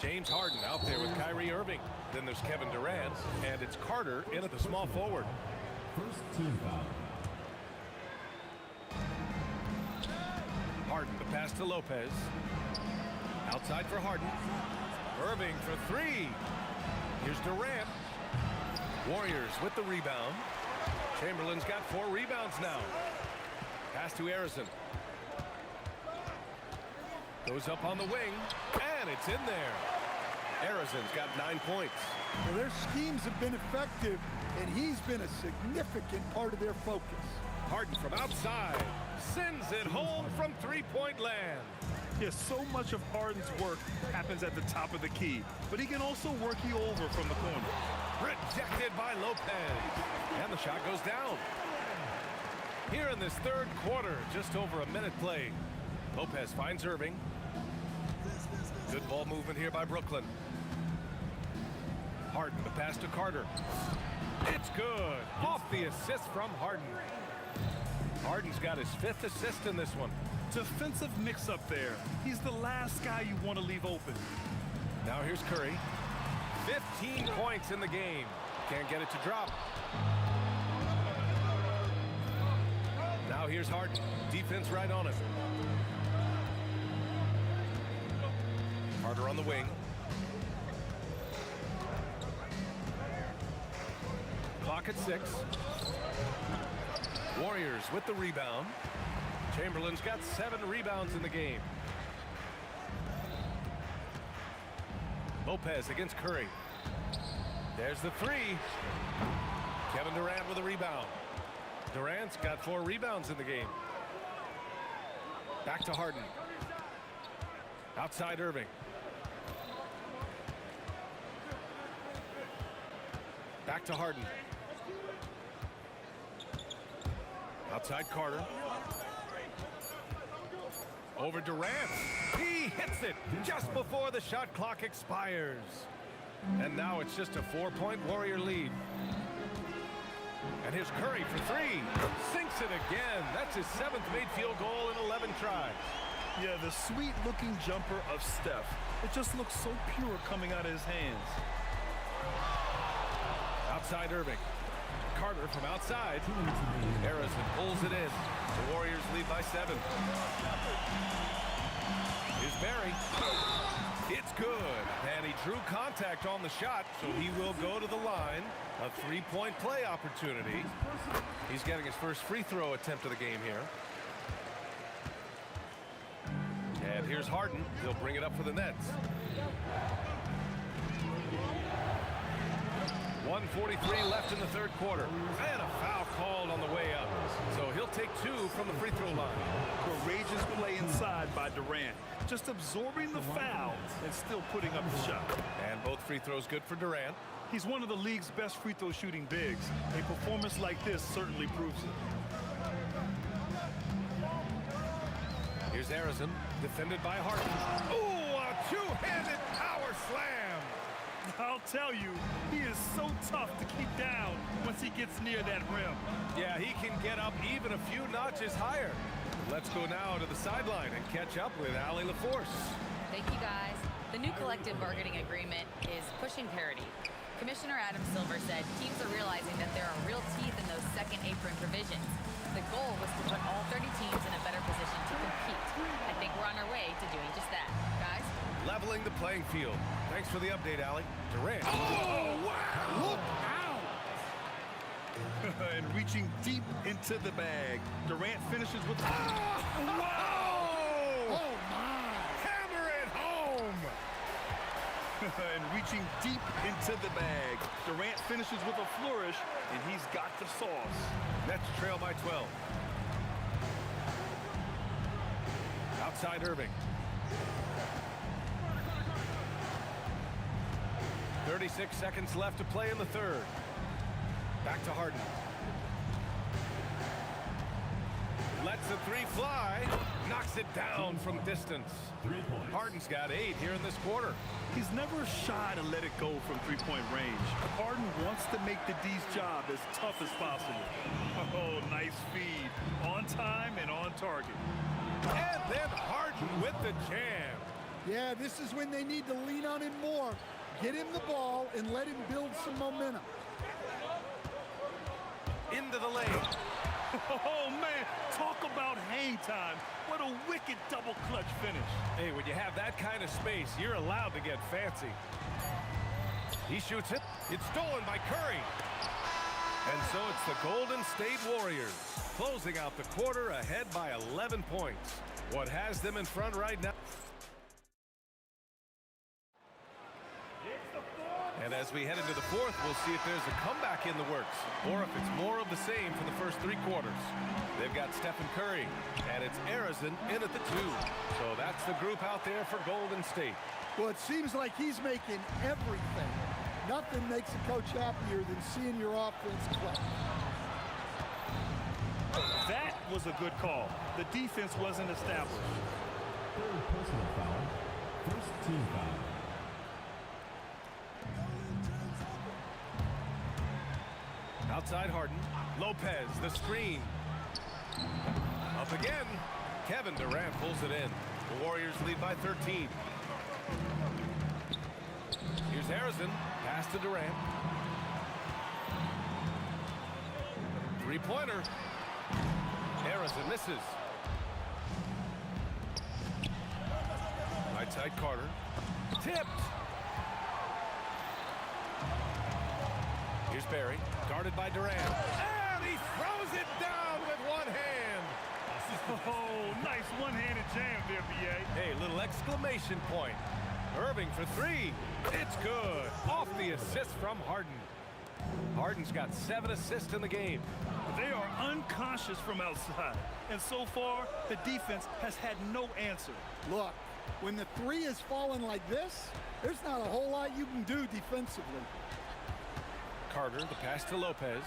James Harden out there with Kyrie Irving. Then there's Kevin Durant, and it's Carter in at the small forward. First team foul. Harden, the pass to Lopez. Outside for Harden. Irving for 3. Here's Durant. Warriors with the rebound. Chamberlain's got 4 rebounds now. Pass to Harrison. Goes up on the wing, and it's in there. Harrison's got 9 points. Well, their schemes have been effective, and he's been a significant part of their focus. Harden from outside. Sends it home from three-point land. Yeah, so much of Harden's work happens at the top of the key, but he can also work you over from the corner. Rejected by Lopez. And the shot goes down. Here in this third quarter, just over a minute played. Lopez finds Irving. Good ball movement here by Brooklyn. Harden, the pass to Carter. It's good. Off the assist from Harden. Harden's got his 5th assist in this one. Defensive mix-up there. He's the last guy you want to leave open. Now here's Curry. 15 points in the game. Can't get it to drop. Now here's Harden. Defense right on him. Carter on the wing. Clock at 6. Warriors with the rebound. Chamberlain's got 7 rebounds in the game. Lopez against Curry. There's the 3. Kevin Durant with a rebound. Durant's got 4 rebounds in the game. Back to Harden. Outside Irving. Back to Harden. Outside Carter. Over Durant. He hits it just before the shot clock expires. And now it's just a 4-point Warrior lead. And here's Curry for 3. Sinks it again. That's his 7th made field goal in 11 tries. Yeah, the sweet-looking jumper of Steph. It just looks so pure coming out of his hands. Outside Irving. Carter from outside. Harrison pulls it in. The Warriors lead by 7. Here's Barry. It's good. And he drew contact on the shot, so he will go to the line. A three-point play opportunity. He's getting his first free throw attempt of the game here. And here's Harden. He'll bring it up for the Nets. 1:43 left in the third quarter. And a foul called on the way up. So he'll take two from the free throw line. Courageous play inside by Durant. Just absorbing the foul and still putting up the shot. And both free throws good for Durant. He's one of the league's best free throw shooting bigs. A performance like this certainly proves it. Here's Harrison, defended by Harden. Ooh, a two-handed power slam. I'll tell you, he is so tough to keep down once he gets near that rim. Yeah, he can get up even a few notches higher. Let's go now to the sideline and catch up with Allie LaForce. Thank you, guys. The new collective bargaining agreement is pushing parity. Commissioner Adam Silver said teams are realizing that there are real teeth in those second apron provisions. The goal was to put all 30 teams in a better position to compete. I think we're on our way to doing just that. Guys? Leveling the playing field. Thanks for the update, Allie. Durant. Oh, wow! Look out! And reaching deep into the bag. Durant finishes with... Wow! Oh, my! Hammer it home! And reaching deep into the bag. Durant finishes with a flourish, and he's got the sauce. Nets trail by 12. Outside Irving. 36 seconds left to play in the third. Back to Harden. Lets the three fly. Knocks it down from distance. Harden's got 8 here in this quarter. He's never shy to let it go from three-point range. Harden wants to make the D's job as tough as possible. Oh, nice feed. On time and on target. And then Harden with the jam. Yeah, this is when they need to lean on him more. Get him the ball and let him build some momentum. Into the lane. Oh, man, talk about hang time. What a wicked double clutch finish. Hey, when you have that kind of space, you're allowed to get fancy. He shoots it. It's stolen by Curry. And so it's the Golden State Warriors closing out the quarter ahead by 11 points. What has them in front right now? And as we head into the fourth, we'll see if there's a comeback in the works or if it's more of the same for the first 3 quarters. They've got Stephen Curry, and it's Harrison in at the 2. So that's the group out there for Golden State. Well, it seems like he's making everything. Nothing makes a coach happier than seeing your offense play. That was a good call. The defense wasn't established. Third personal foul. First team foul. Outside Harden. Lopez, the screen. Up again. Kevin Durant pulls it in. The Warriors lead by 13. Here's Harrison. Pass to Durant. Three-pointer. Harrison misses. Right side Carter. Tipped. Here's Barry. Guarded by Durant. And he throws it down with one hand. Oh, nice one-handed jam there, B.A. Hey, little exclamation point. Irving for 3. It's good. Off the assist from Harden. Harden's got 7 assists in the game. They are unconscious from outside. And so far, the defense has had no answer. Look, when the 3 is falling like this, there's not a whole lot you can do defensively. Carter, the pass to Lopez.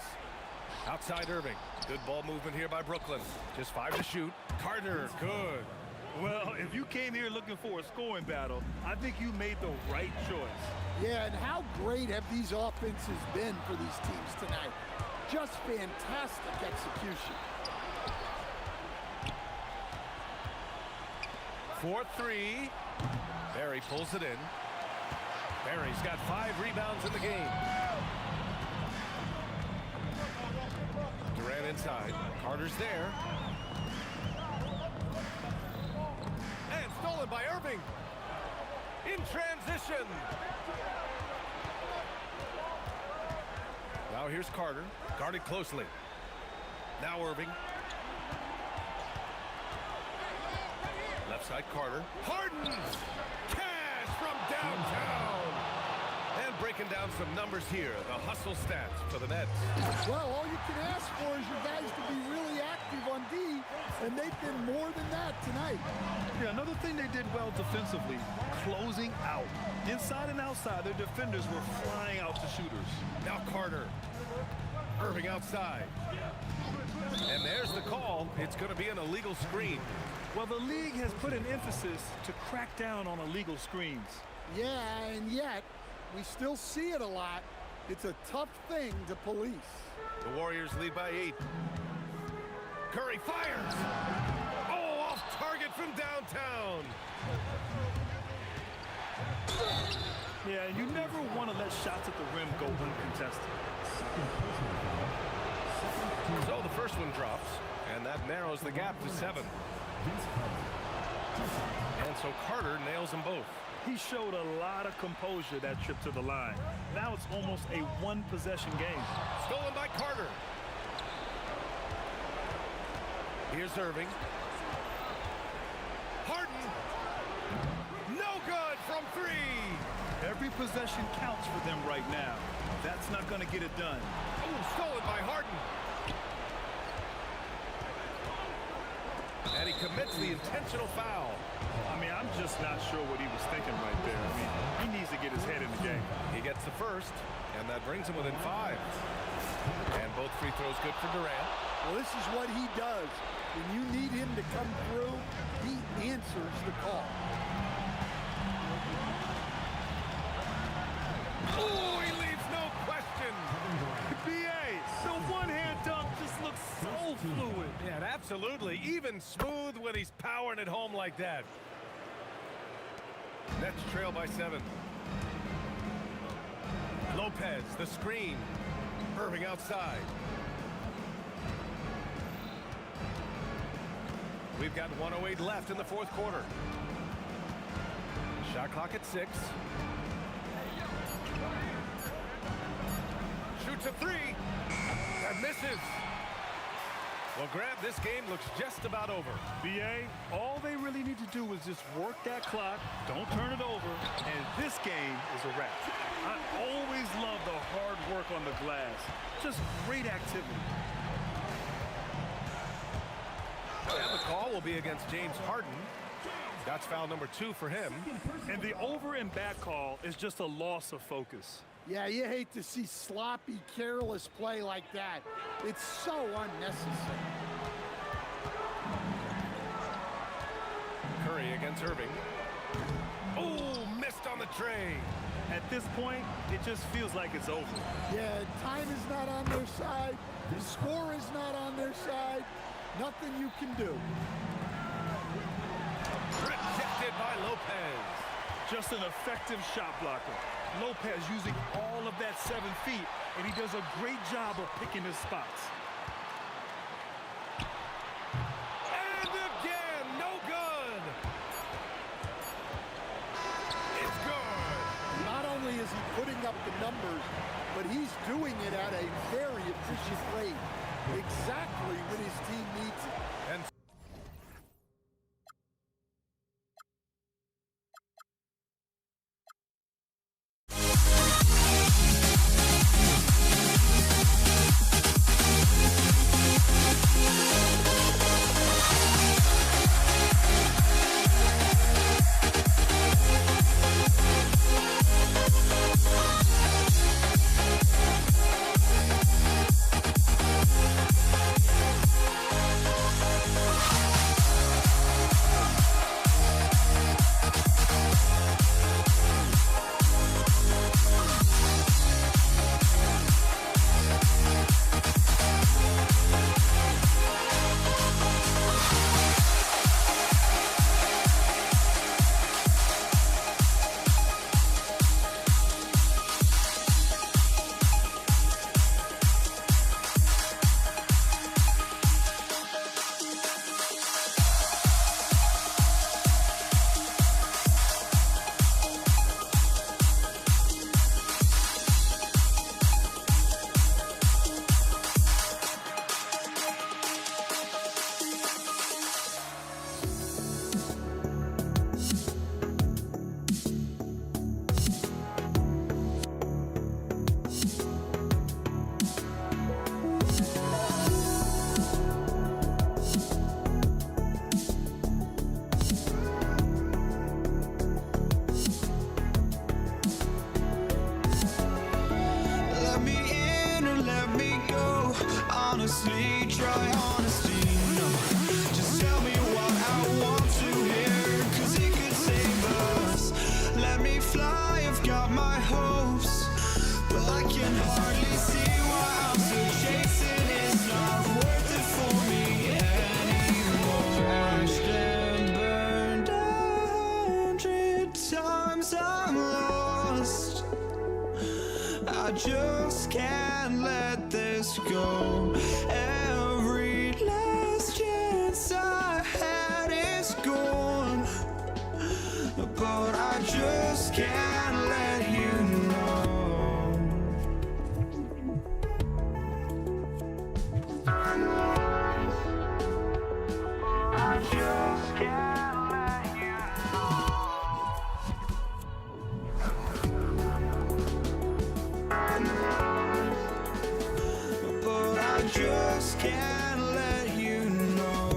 Outside Irving. Good ball movement here by Brooklyn. Just 5 to shoot. Carter, good. Well, if you came here looking for a scoring battle, I think you made the right choice. Yeah, and how great have these offenses been for these teams tonight? Just fantastic execution. 4-3. Barry pulls it in. Barry's got 5 rebounds in the game. Durant inside. Carter's there. And stolen by Irving. in transition. Now here's Carter, guarded closely. Now Irving. Left side Carter. Harden! Cash from downtown! And breaking down some numbers here, the hustle stats for the Nets. Well, all you can ask for is your guys to be really active on D, and they've been more than that tonight. Yeah, another thing they did well defensively, closing out. Inside and outside, their defenders were flying out to shooters. Now Carter. Irving outside. And there's the call. It's going to be an illegal screen. Well, the league has put an emphasis to crack down on illegal screens. Yeah, and yet, we still see it a lot. It's a tough thing to police. The Warriors lead by 8. Curry fires. Oh, off target from downtown. Yeah, you never want to let shots at the rim go uncontested. So the first one drops, and that narrows the gap to 7. And so Carter nails them both. He showed a lot of composure that trip to the line. Now it's almost a one-possession game. Stolen by Carter. Here's Irving. Harden. No good from 3. Every possession counts for them right now. That's not going to get it done. Oh, stolen by Harden. And he commits the intentional foul. I mean, I'm just not sure what he was thinking right there. I mean, he needs to get his head in the game. He gets the first, and that brings him within 5. And both free throws good for Durant. Well, this is what he does. When you need him to come through, he answers the call. Oh, he leaves no question. BA, the one-hand dunk just looks so fluid. Yeah, and absolutely. Even smooth when he's powering it home like that. Nets trail by 7. Lopez, the screen. Irving outside. We've got 1:08 left in the fourth quarter. Shot clock at 6. Shoots a 3. That misses. Well, Grab, this game looks just about over. BA, all they really need to do is just work that clock, don't turn it over, and this game is a wrap. I always love the hard work on the glass. Just great activity. And the call will be against James Harden. That's foul number 2 for him. And the over and back call is just a loss of focus. Yeah, you hate to see sloppy, careless play like that. It's so unnecessary. Curry against Irving. Oh, missed on the tray. At this point, it just feels like it's over. Yeah, time is not on their side. The score is not on their side. Nothing you can do. Rejected by Lopez. Just an effective shot blocker. Lopez using all of that 7 feet, and he does a great job of picking his spots. And again, no good. It's good. Not only is he putting up the numbers, but he's doing it at a very efficient rate. Exactly when his team needs it. And I just can't let this go. Every last chance I had is gone, but I just can't let you know. I just can't let you know. But I just can't let you know.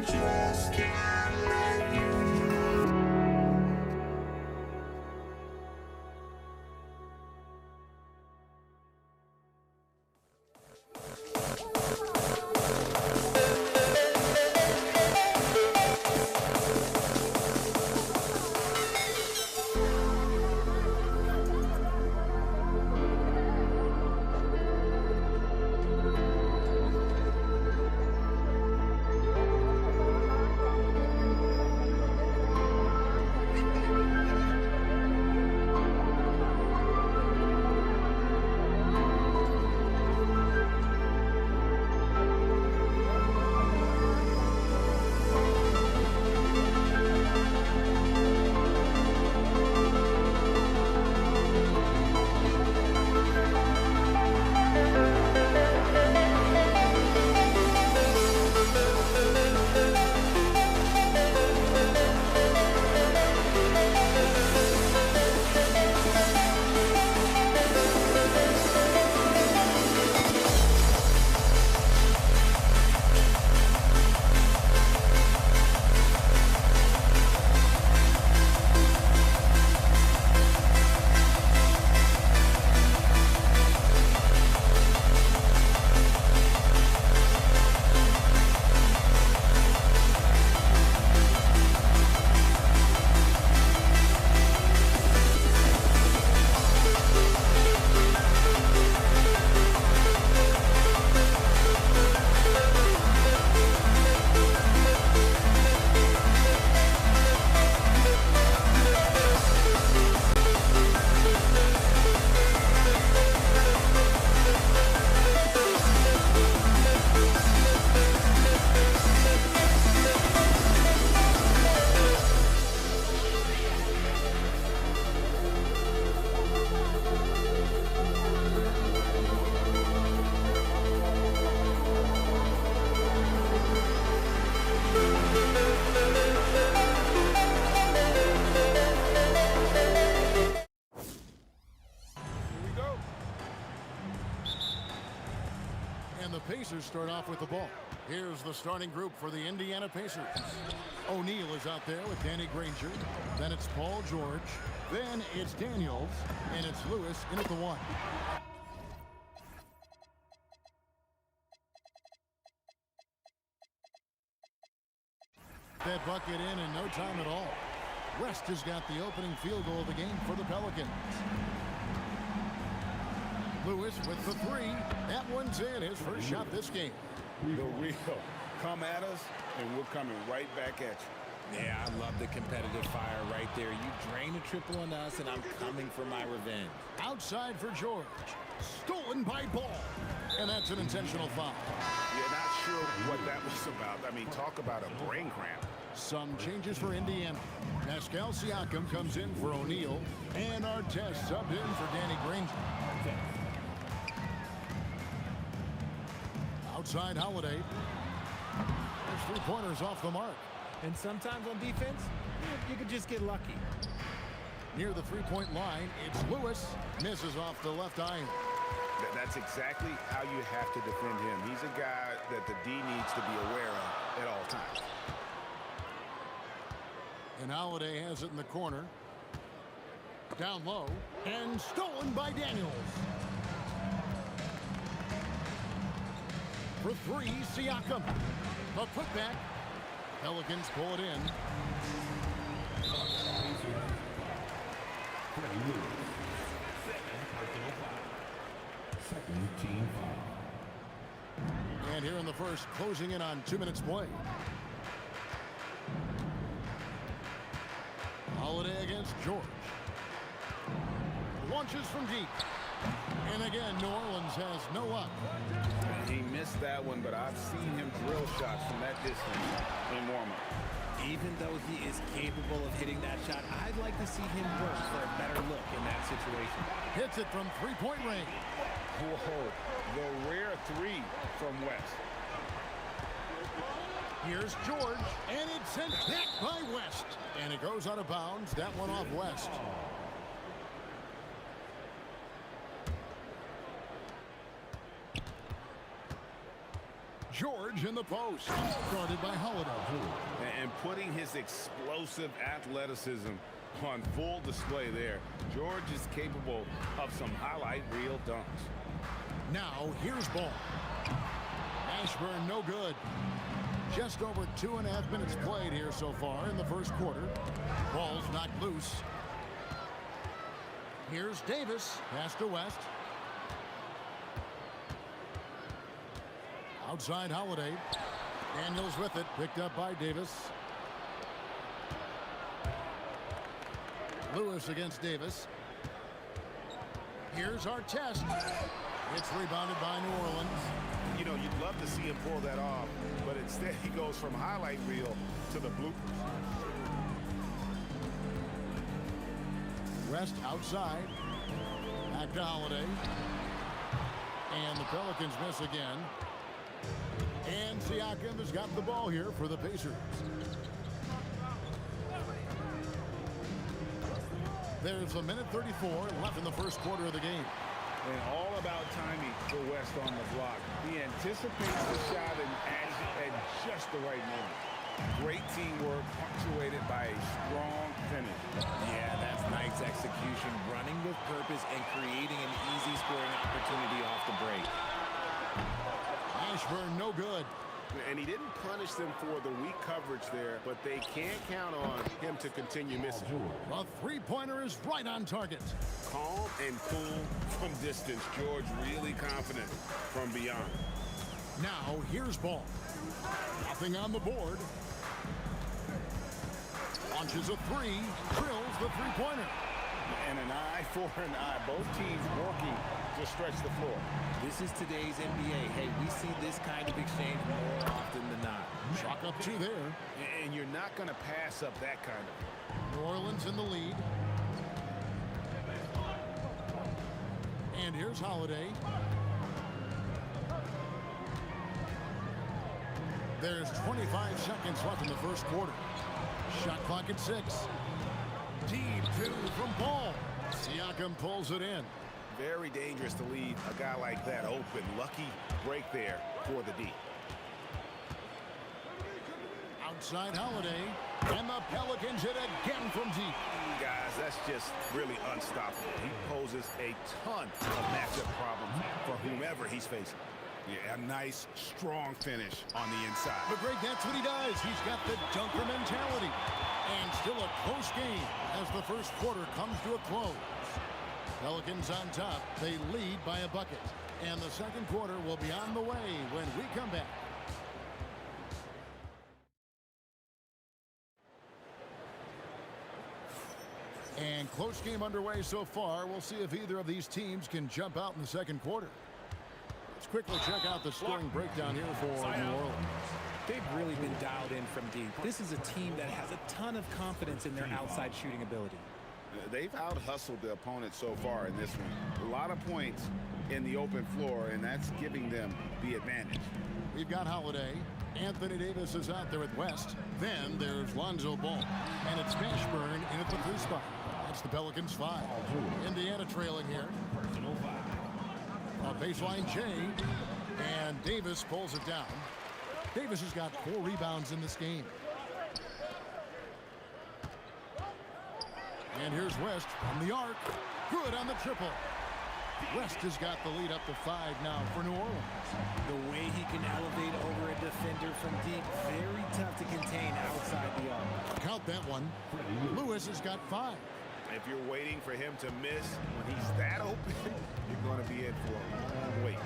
Just can't let you know. And the Pacers start off with the ball. Here's the starting group for the Indiana Pacers. O'Neal is out there with Danny Granger. Then it's Paul George. Then it's Daniels. And it's Lewis in at the 1. That bucket in no time at all. West has got the opening field goal of the game for the Pelicans. Lewis with the 3. That one's in. His first shot this game. The real. Come at us, and we're coming right back at you. Yeah, I love the competitive fire right there. You drain a triple on us, and I'm coming for my revenge. Outside for George. Stolen by Ball. And that's an intentional foul. You're not sure what that was about. I mean, talk about a brain cramp. Some changes for Indiana. Pascal Siakam comes in for O'Neal. And Artest subbed in for Danny Granger. Outside Holiday. There's 3-pointers off the mark. And sometimes on defense, you could just get lucky. Near the 3-point line, it's Lewis. Misses off the left iron. That's exactly how you have to defend him. He's a guy that the D needs to be aware of at all times. And Holiday has it in the corner. Down low. And stolen by Daniels. For 3, Siakam. The putback. Pelicans pull it in. Second team foul. And here in the first, closing in on 2 minutes play. Holiday against George. Launches from deep. And again, New Orleans has no luck. He missed that one, but I've seen him drill shots from that distance in warm-up. Even though he is capable of hitting that shot, I'd like to see him work for a better look in that situation. Hits it from 3-point range. Whoa, the rare 3 from West. Here's George, and it's sent back by West. And it goes out of bounds. That one off West. George in the post. Guarded by Holiday. And putting his explosive athleticism on full display there. George is capable of some highlight reel dunks. Now, here's Ball. Ashburn, no good. Just over 2.5 minutes played here so far in the first quarter. Ball's knocked loose. Here's Davis. Pass to West. Outside Holiday. Daniels with it. Picked up by Davis. Lewis against Davis. Here's Artest. It's rebounded by New Orleans. You know, you'd love to see him pull that off, but instead he goes from highlight reel to the bloopers. West outside. Back to Holiday. And the Pelicans miss again. And Siakam has got the ball here for the Pacers. There's a minute 34 left in the first quarter of the game. And all about timing for West on the block. He anticipates the shot and acts at just the right moment. Great teamwork punctuated by a strong finish. Yeah, that's nice execution. Running with purpose and creating an easy scoring opportunity off the break. Ashburn, no good. And he didn't punish them for the weak coverage there, but they can't count on him to continue missing. The three-pointer is right on target. Calm and cool from distance. George really confident from beyond. Now, here's Ball. Nothing on the board. Launches a 3, drills the three-pointer. And an eye for an eye. Both teams working to stretch the floor. This is today's NBA. Hey, we see this kind of exchange more often than not. Chalk up 2 there. And you're not going to pass up that kind of. New Orleans in the lead. And here's Holiday. There's 25 seconds left in the first quarter. Shot clock at 6. Deep 2 from Ball. Siakam pulls it in. Very dangerous to leave a guy like that open. Lucky break there for the D. Outside Holiday, and the Pelicans hit again from deep. Guys, that's just really unstoppable. He poses a ton of matchup problems for whomever he's facing. Yeah, a nice, strong finish on the inside. But Greg, that's what he does. He's got the dunker mentality. And still a close game as the first quarter comes to a close. Pelicans on top. They lead by a bucket. And the second quarter will be on the way when we come back. And close game underway so far. We'll see if either of these teams can jump out in the second quarter. Let's quickly check out the scoring breakdown here for New Orleans. They've really been dialed in from deep. This is a team that has a ton of confidence in their outside shooting ability. They've out-hustled the opponent so far in this one. A lot of points in the open floor, and that's giving them the advantage. We've got Holiday. Anthony Davis is out there with West. Then there's Lonzo Ball. And it's Mashburn in at the 3 spot. That's the Pelicans 5. Indiana trailing here. A baseline J. And Davis pulls it down. Davis has got 4 rebounds in this game. And here's West from the arc. Good on the triple. West has got the lead up to 5 now for New Orleans. The way he can elevate over a defender from deep, very tough to contain outside the arc. Count that one. Lewis has got 5. If you're waiting for him to miss when he's that open, you're going to be in for a long wait.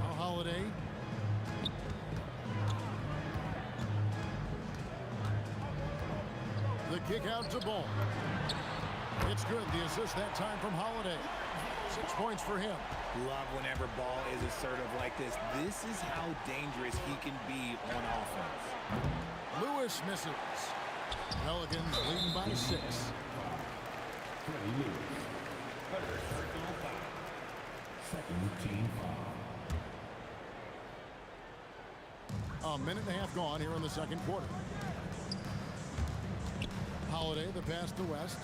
Now Holiday. The kick out to Ball. It's good. The assist that time from Holiday. 6 points for him. Love whenever Ball is assertive like this. This is how dangerous he can be on offense. Lewis misses. Pelicans leading by 6. A minute and a half gone here in the second quarter. Holiday, the pass to West.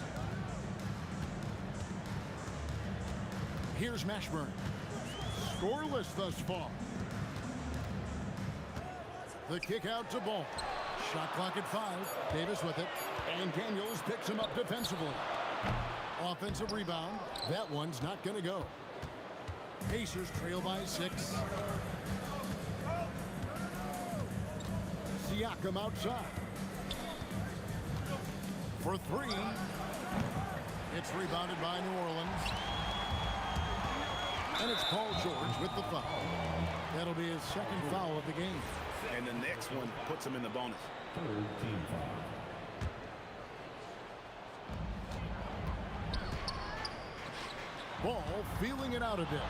Here's Mashburn. Scoreless thus far. The kick out to Ball. Shot clock at 5. Davis with it. And Daniels picks him up defensively. Offensive rebound. That one's not going to go. Pacers trail by 6. Siakam outside. For 3. It's rebounded by New Orleans. And it's Paul George with the foul. That'll be his second foul of the game. And the next one puts him in the bonus. Ball feeling it out a bit.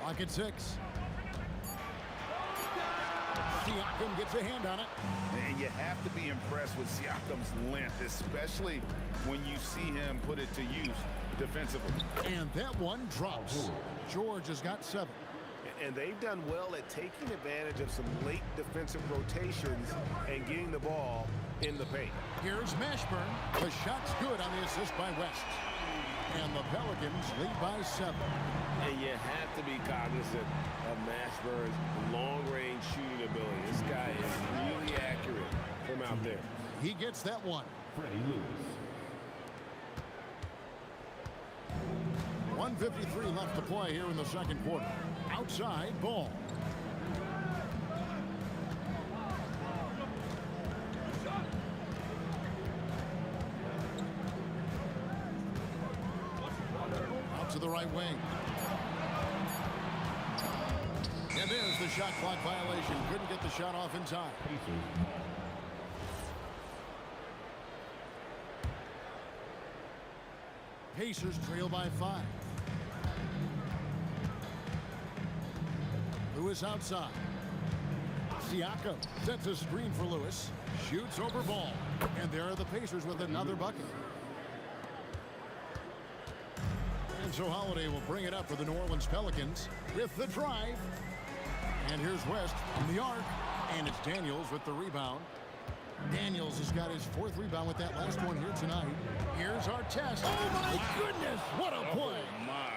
Clock at 6. Siakam gets a hand on it. And you have to be impressed with Siakam's length, especially when you see him put it to use defensively. And that one drops. George has got 7. And they've done well at taking advantage of some late defensive rotations and getting the ball in the paint. Here's Mashburn. The shot's good on the assist by West. And the Pelicans lead by 7. And you have to be cognizant of Mashburn's long-range shooting ability. This guy is really accurate from out there. He gets that one. 1:53 left to play here in the second quarter. Outside, Ball. Out to the right wing. And there's the shot clock violation. Couldn't get the shot off in time. Pacers trail by 5. Lewis outside. Siakam sets a screen for Lewis. Shoots over Ball. And there are the Pacers with another bucket. And so Holiday will bring it up for the New Orleans Pelicans with the drive. And here's West from the arc. And it's Daniels with the rebound. Daniels has got his 4th rebound with that last one here tonight. Here's our test. Oh, my goodness. What a play. Oh, my.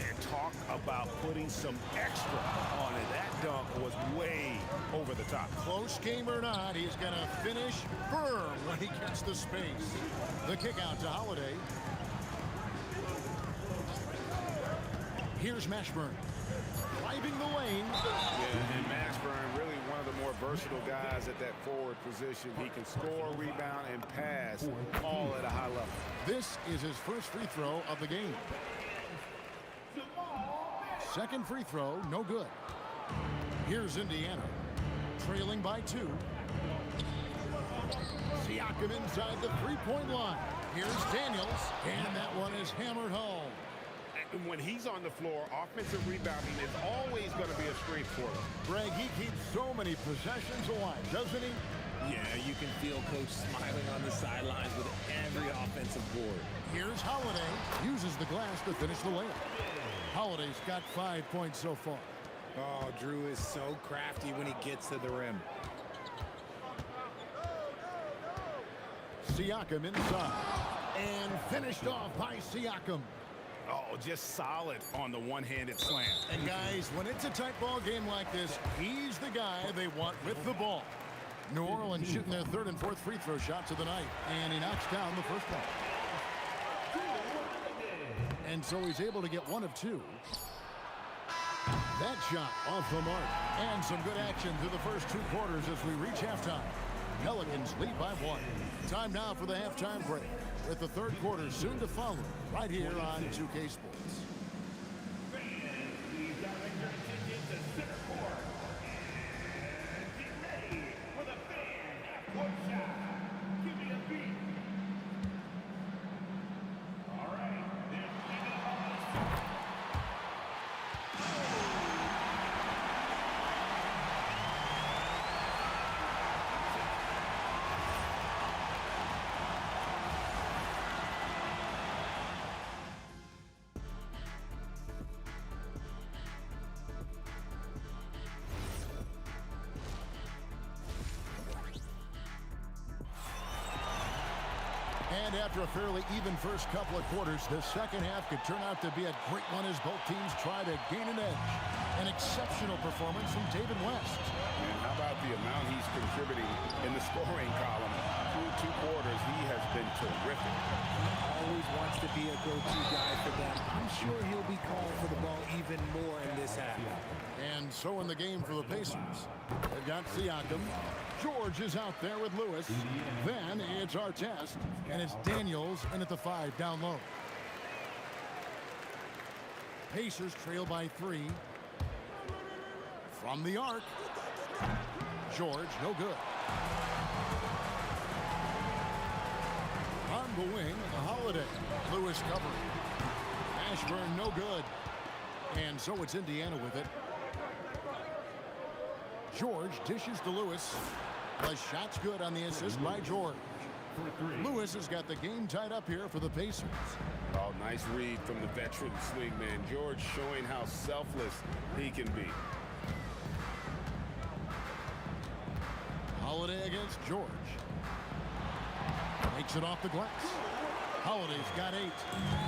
And talk about putting some extra on it. That dunk was way over the top. Close game or not, he's going to finish firm when he gets the space. The kick out to Holiday. Here's Mashburn. Driving the lane. Yeah, and Mashburn, really one of the more versatile guys at that forward position. He can score, rebound, and pass all at a high level. This is his first free throw of the game. Second free throw, no good. Here's Indiana, trailing by 2. Siakam inside the three-point line. Here's Daniels, and that one is hammered home. And when he's on the floor, offensive rebounding is always going to be a strength for him. Greg, he keeps so many possessions alive, doesn't he? Yeah, you can feel Coach smiling on the sidelines with every offensive board. Here's Holiday, uses the glass to finish the layup. Holiday's got 5 points so far. Oh, Drew is so crafty when he gets to the rim. Siakam inside, and finished off by Siakam. Oh, just solid on the one-handed slam. And guys, when it's a tight ball game like this, he's the guy they want with the ball. New Orleans shooting their 3rd and 4th free throw shots of the night, and he knocks down the first one. And so he's able to get 1 of 2. That shot off the mark, and some good action through the first 2 quarters as we reach halftime. Pelicans lead by 1. Time now for the halftime break, with the 3rd quarter soon to follow, right here on 2K Sports. And after a fairly even first couple of quarters, the second half could turn out to be a great one as both teams try to gain an edge. An exceptional performance from David West. And how about the amount he's contributing in the scoring column? Through 2 quarters, he has been terrific. Always wants to be a go-to guy for them. I'm sure he'll be calling for the ball even more in this half. And so in the game for the Pacers, they've got Siakam. George is out there with Lewis. Then it's Artest, and it's Daniels in at the 5 down low. Pacers trail by 3. From the arc. George, no good. On the wing, Holiday. Lewis covering. Ashburn, no good. And so it's Indiana with it. George dishes to Lewis. The shot's good on the assist by George. Lewis has got the game tied up here for the Pacers. Oh, nice read from the veteran swingman. George showing how selfless he can be. Holiday against George. Makes it off the glass. Holiday's got 8.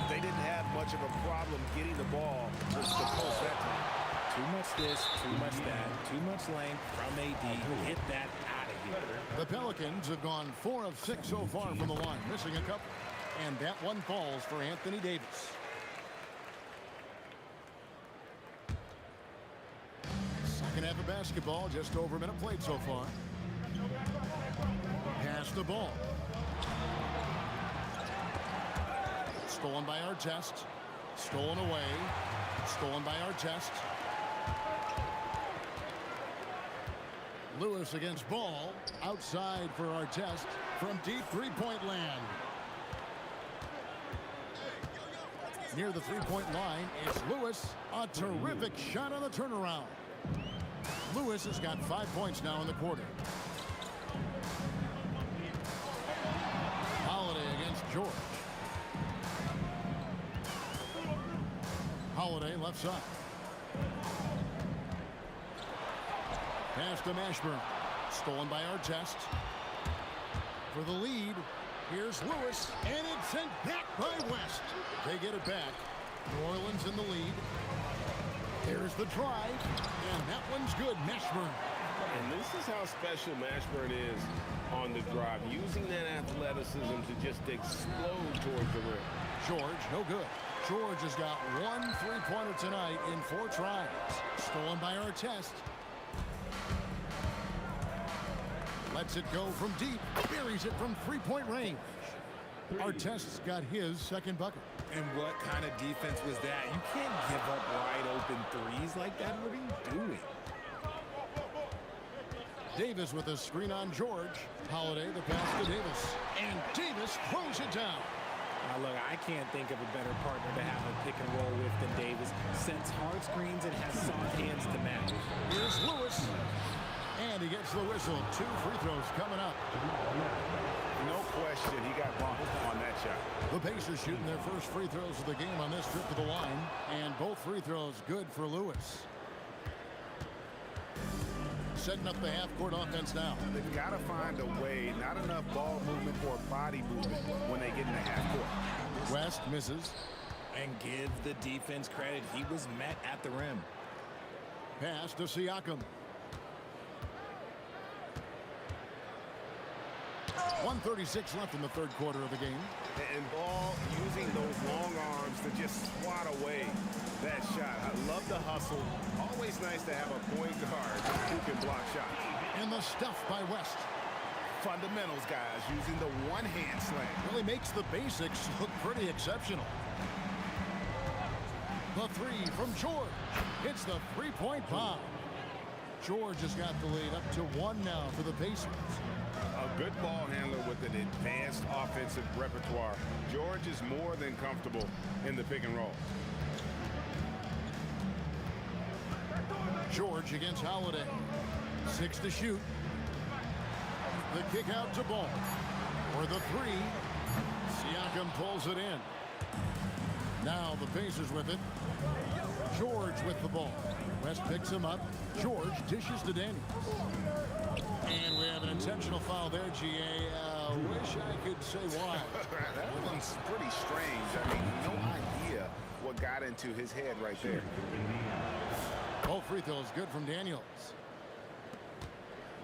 They didn't have much of a problem getting the ball to the post that time. Too much this, too much that, too much length from AD. Hit that out of here. The Pelicans have gone 4 of 6 so far from the line, missing a couple. And that one falls for Anthony Davis. Second half of basketball, just over a minute played so far. Pass the ball. Stolen by Artest. Stolen away. Stolen by Artest. Lewis against Ball. Outside for Artest from deep three-point land. Near the three-point line, it's Lewis. A terrific shot on the turnaround. Lewis has got 5 points now in the quarter. Holiday against George. Holiday left side. Pass to Mashburn. Stolen by Artest. For the lead, here's Lewis, and it's sent back by West. They get it back. New Orleans in the lead. Here's the drive, and that one's good. Mashburn. And this is how special Mashburn is on the drive, using that athleticism to just explode towards the rim. George, no good. George has got 1 3-pointer tonight in 4 tries. Stolen by Artest. Lets it go from deep. Buries it from 3-point range. Artest's got his second bucket. And what kind of defense was that? You can't give up wide open threes like that. What are you doing? Davis with a screen on George. Holiday the pass to Davis. And Davis throws it down. Now look, I can't think of a better partner to have a pick and roll with than Davis. Sends hard screens and has soft hands to match. Here's Lewis. And he gets the whistle. 2 free throws coming up. No question, he got bumped on that shot. The Pacers shooting their first free throws of the game on this trip to the line. And both free throws good for Lewis. Setting up the half-court offense now. They've got to find a way, not enough ball movement or body movement when they get in the half-court. West misses. And give the defense credit. He was met at the rim. Pass to Siakam. 1:36 left in the third quarter of the game. And Ball using those long arms to just swat away that shot. I love the hustle. Always nice to have a point guard who can block shots. And the stuff by West. Fundamentals, guys, using the one-hand slam. Really makes the basics look pretty exceptional. The 3 from George. Hits the 3-point bomb. George has got the lead up to 1 now for the Pacers. A good ball handler with an advanced offensive repertoire. George is more than comfortable in the pick and roll. George against Holiday. 6 to shoot. The kick out to Ball. For the 3. Siakam pulls it in. Now the Pacers with it. George with the ball. West picks him up. George dishes to Daniels. And we have an intentional foul there, GA. Wish I could say why. That one's pretty strange. I mean, no idea what got into his head right there. Both free throws good from Daniels.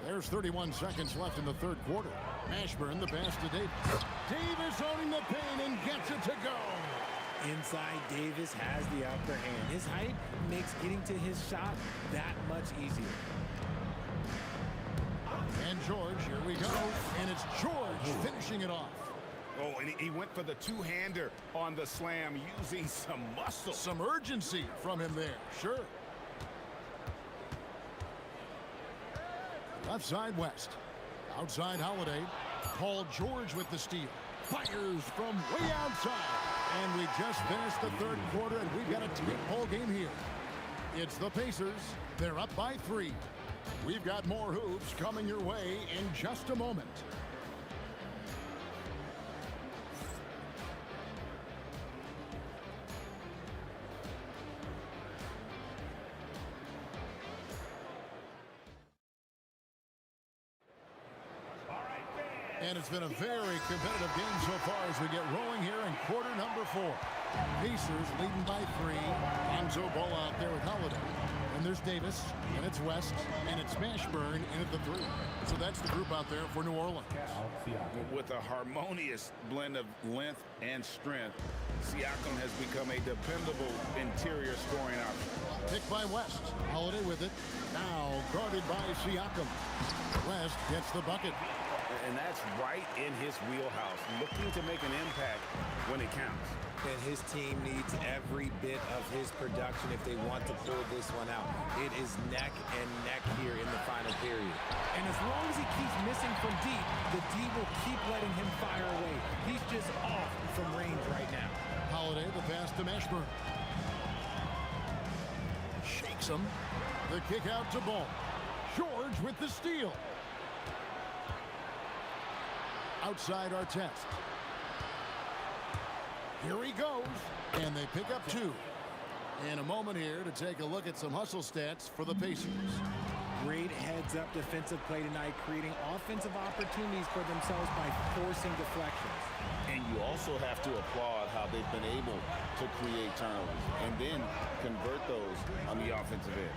There's 31 seconds left in the third quarter. Mashburn the pass to Davis. Davis owning the paint and gets it to go. Inside, Davis has the upper hand. His height makes getting to his shot that much easier. And George, here we go. And it's George finishing it off. Oh, and he went for the two-hander on the slam using some muscle. Some urgency from him there, sure. Left side West. Outside Holiday. Paul George with the steal. Fires from way outside. And we just finished the third quarter, and we've got a tight ball game here. It's the Pacers. They're up by 3. We've got more hoops coming your way in just a moment. And it's been a very competitive game so far as we get rolling here in quarter number 4. Pacers leading by 3. Lonzo Ball out there with Holiday. And there's Davis, and it's West, and it's Mashburn in at the 3. So that's the group out there for New Orleans. With a harmonious blend of length and strength, Siakam has become a dependable interior scoring option. Picked by West. Holiday with it. Now guarded by Siakam. West gets the bucket. And that's right in his wheelhouse, looking to make an impact when it counts. And his team needs every bit of his production if they want to pull this one out. It is neck and neck here in the final period. And as long as he keeps missing from deep, the D will keep letting him fire away. He's just off from range right now. Holiday, the pass to Mashburn. Shakes him. The kick out to Ball. George with the steal. Outside Artest. Here he goes. And they pick up 2. In a moment here to take a look at some hustle stats for the Pacers. great heads-up defensive play tonight, creating offensive opportunities for themselves by forcing deflections. And you also have to applaud how they've been able to create turnovers and then convert those on the offensive end.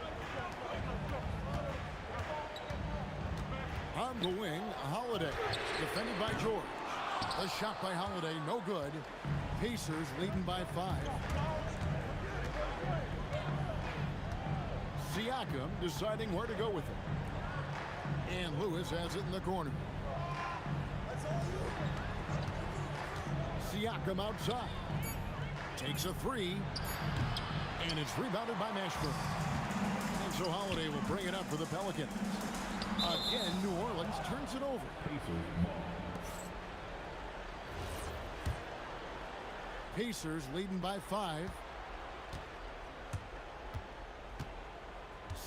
On the wing, Holiday. Defended by George. The shot by Holiday, no good. Pacers leading by 5. Siakam deciding where to go with it. And Lewis has it in the corner. Siakam outside. Takes a 3. And it's rebounded by Nashville. And so Holiday will bring it up for the Pelicans. Again, New Orleans turns it over. Pacers leading by 5.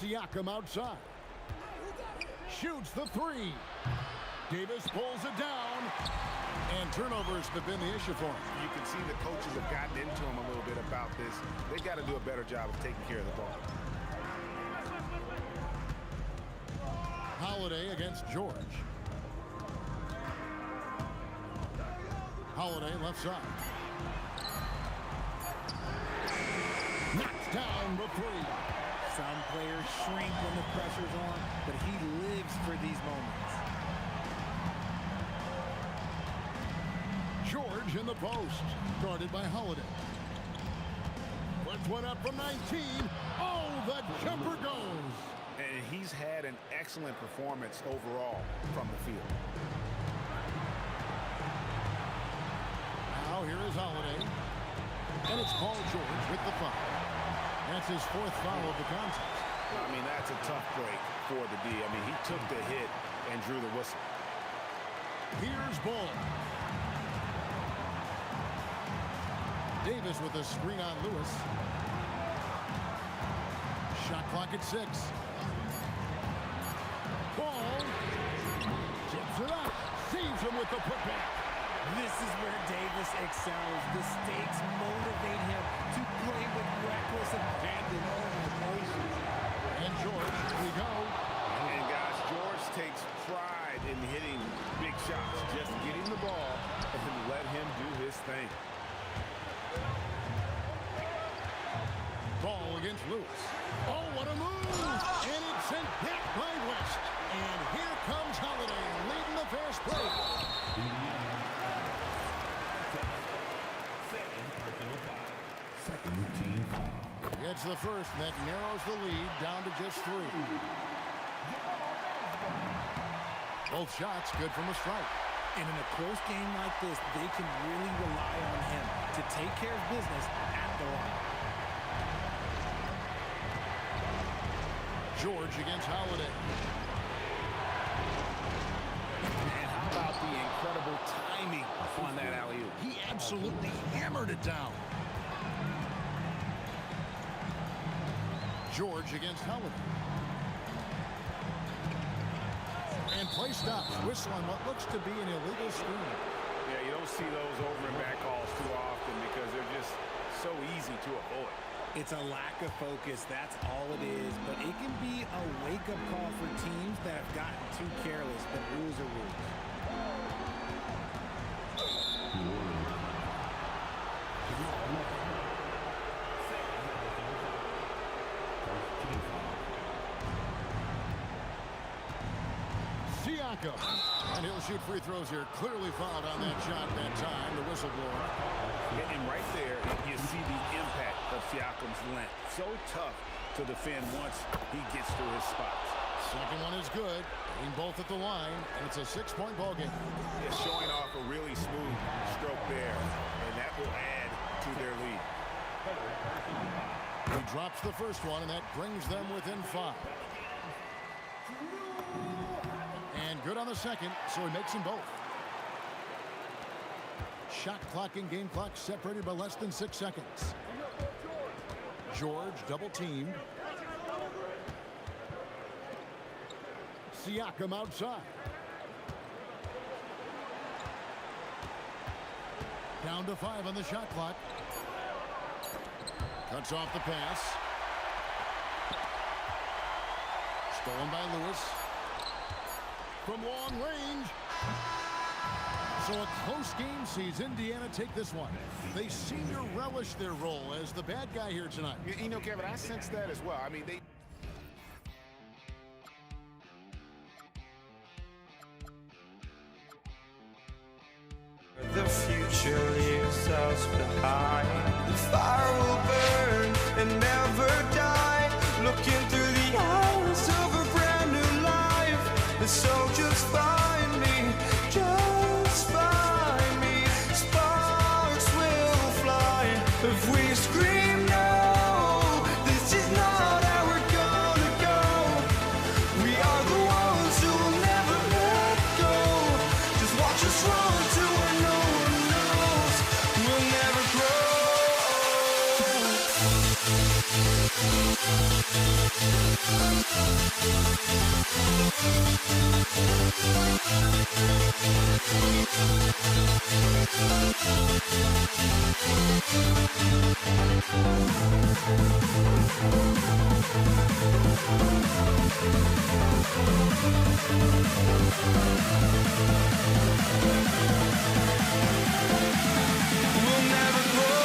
Siakam outside. Shoots the 3. Davis pulls it down. And turnovers have been the issue for him. You can see the coaches have gotten into him a little bit about this. They got to do a better job of taking care of the ball. Holiday against George. Holiday left side. Knocks down the 3. Some players shrink when the pressure's on, but he lives for these moments. George in the post, guarded by Holiday. Puts one up from 19. Oh, the jumper goes. And he's had an excellent performance overall from the field. Now here is Holiday. And it's Paul George with the foul. That's his 4th foul of the contest. I mean, that's a tough break for the D. I mean, he took the hit and drew the whistle. Here's Ball. Davis with a screen on Lewis. Shot clock at 6. Ball. Tips it up. Saves him with the putback. This is where Davis excels. The stakes motivate him to play with reckless abandon. And George, here we go. And guys, George takes pride in hitting big shots. Just get him the ball and let him do his thing. Ball against Lewis. Oh, what a move! And it's sent back by West. And here comes Holiday leading the fast break. Gets the first, and that narrows the lead down to just 3. Both shots good from the strike. And in a close game like this, they can really rely on him to take care of business at the line. George against Holiday. And how about the incredible timing on that alley-oop? He absolutely hammered it down. George against Holiday. And play stops. Whistle on what looks to be an illegal screen. Yeah, you don't see those over and back calls too often because they're just so easy to avoid. It's a lack of focus, that's all it is. But it can be a wake-up call for teams that have gotten too careless, but rules are rules. Siakam. And he'll shoot free throws here. Clearly fouled on that shot that time. The whistleblower. And right there, you see the impact of Siakam's length. So tough to defend once he gets to his spots. Second one is good. Aim both at the line, and it's a 6-point ball game. Yeah, showing off a really smooth stroke there, and that will add to their lead. He drops the first one, and that brings them within 5. And good on the second, so he makes them both. Shot clock and game clock separated by less than 6 seconds. George double-teamed. Siakam outside. Down to 5 on the shot clock. Cuts off the pass. Stolen by Lewis. From long range. So a close game sees Indiana take this one. They seem to relish their role as the bad guy here tonight. You know, Kevin, I sense that as well. I mean, they... The future leaves us behind. The fire will burn and never die. Looking through the eyes of a brand new life. And so just find me, just find me. Sparks will fly if we scream no. This is not how we're gonna go. We are the ones who will never let go. Just watch us run to where no one knows. We'll never grow. We'll never grow. We'll never grow.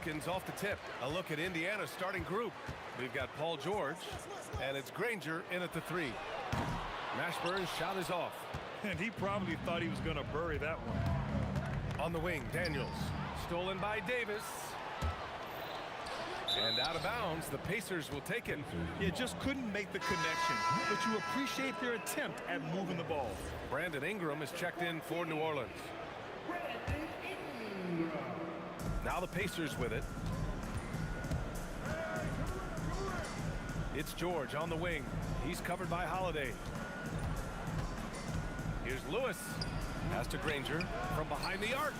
Hawkins off the tip. A look at Indiana's starting group. We've got Paul George, and it's Granger in at the 3. Mashburn's shot is off. And he probably thought he was going to bury that one. On the wing, Daniels. Stolen by Davis. And out of bounds, the Pacers will take it. You just couldn't make the connection, but you appreciate their attempt at moving the ball. Brandon Ingram is checked in for New Orleans. Now the Pacers with it. It's George on the wing. He's covered by Holiday. Here's Lewis. Pass to Granger from behind the arc.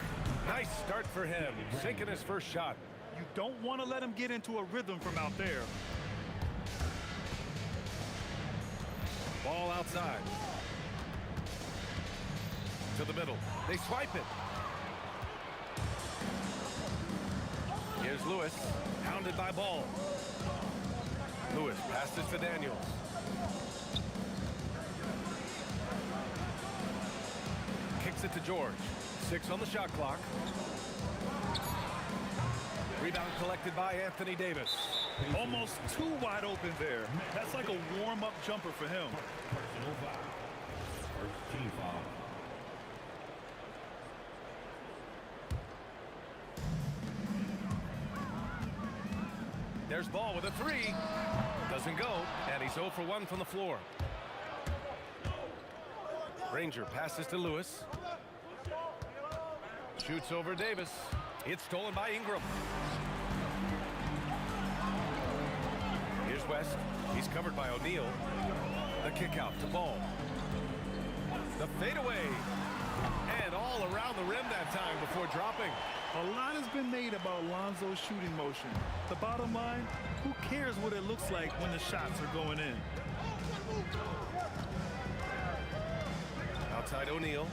Nice start for him. Sinking his first shot. You don't want to let him get into a rhythm from out there. Ball outside. To the middle. They swipe it. Here's Lewis. Hounded by Ball. Lewis passes to Daniels. Kicks it to George. 6 on the shot clock. Rebound collected by Anthony Davis. Almost too wide open there. That's like a warm-up jumper for him. Personal foul. First team foul. There's Ball with a 3. Doesn't go, and he's 0 for 1 from the floor. Granger passes to Lewis. Shoots over Davis. It's stolen by Ingram. Here's West. He's covered by O'Neal. The kick out to Ball. The fadeaway. And all around the rim that time before dropping. A lot has been made about Lonzo's shooting motion. The bottom line, who cares what it looks like when the shots are going in? Outside O'Neal.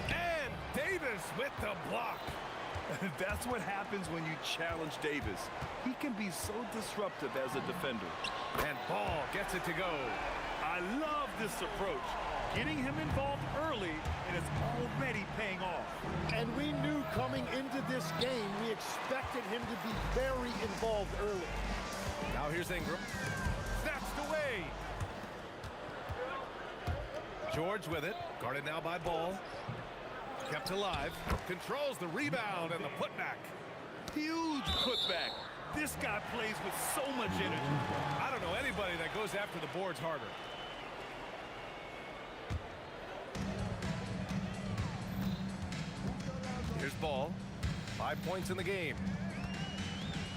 And Davis with the block. That's what happens when you challenge Davis. He can be so disruptive as a defender. And Ball gets it to go. I love this approach. Getting him involved early, and it's already paying off. And we knew coming into this game, we expected him to be very involved early. Now here's Ingram. Snatched away. George with it. Guarded now by Ball. Kept alive. Controls the rebound and the putback. Huge putback. This guy plays with so much energy. I don't know anybody that goes after the boards harder. Here's Ball. 5 points in the game.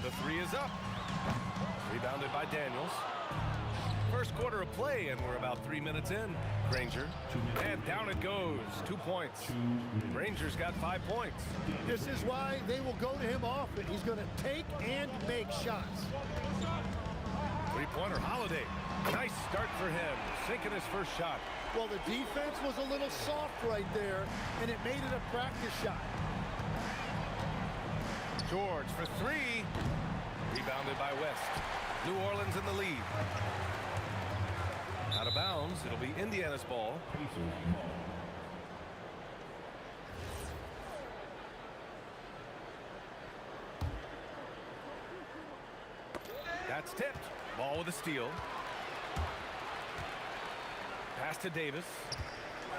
The 3 is up. Rebounded by Daniels. First quarter of play, and we're about 3 minutes in. Granger. And down it goes. 2 points. Granger's got 5 points. This is why they will go to him often. He's going to take and make shots. Three-pointer Holiday. Nice start for him. Sinking his first shot. Well, the defense was a little soft right there, and it made it a practice shot. George for 3. Rebounded by West. New Orleans in the lead. Out of bounds. It'll be Indiana's ball. That's tipped. Ball with a steal. Pass to Davis.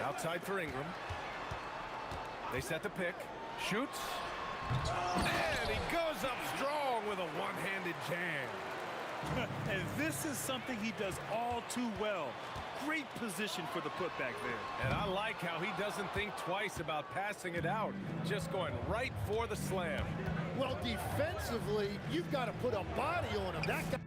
Outside for Ingram. They set the pick. Shoots. And he goes up strong with a one-handed jam. And this is something he does all too well. Great position for the putback there. And I like how he doesn't think twice about passing it out. Just going right for the slam. Well, defensively, you've got to put a body on him. That guy...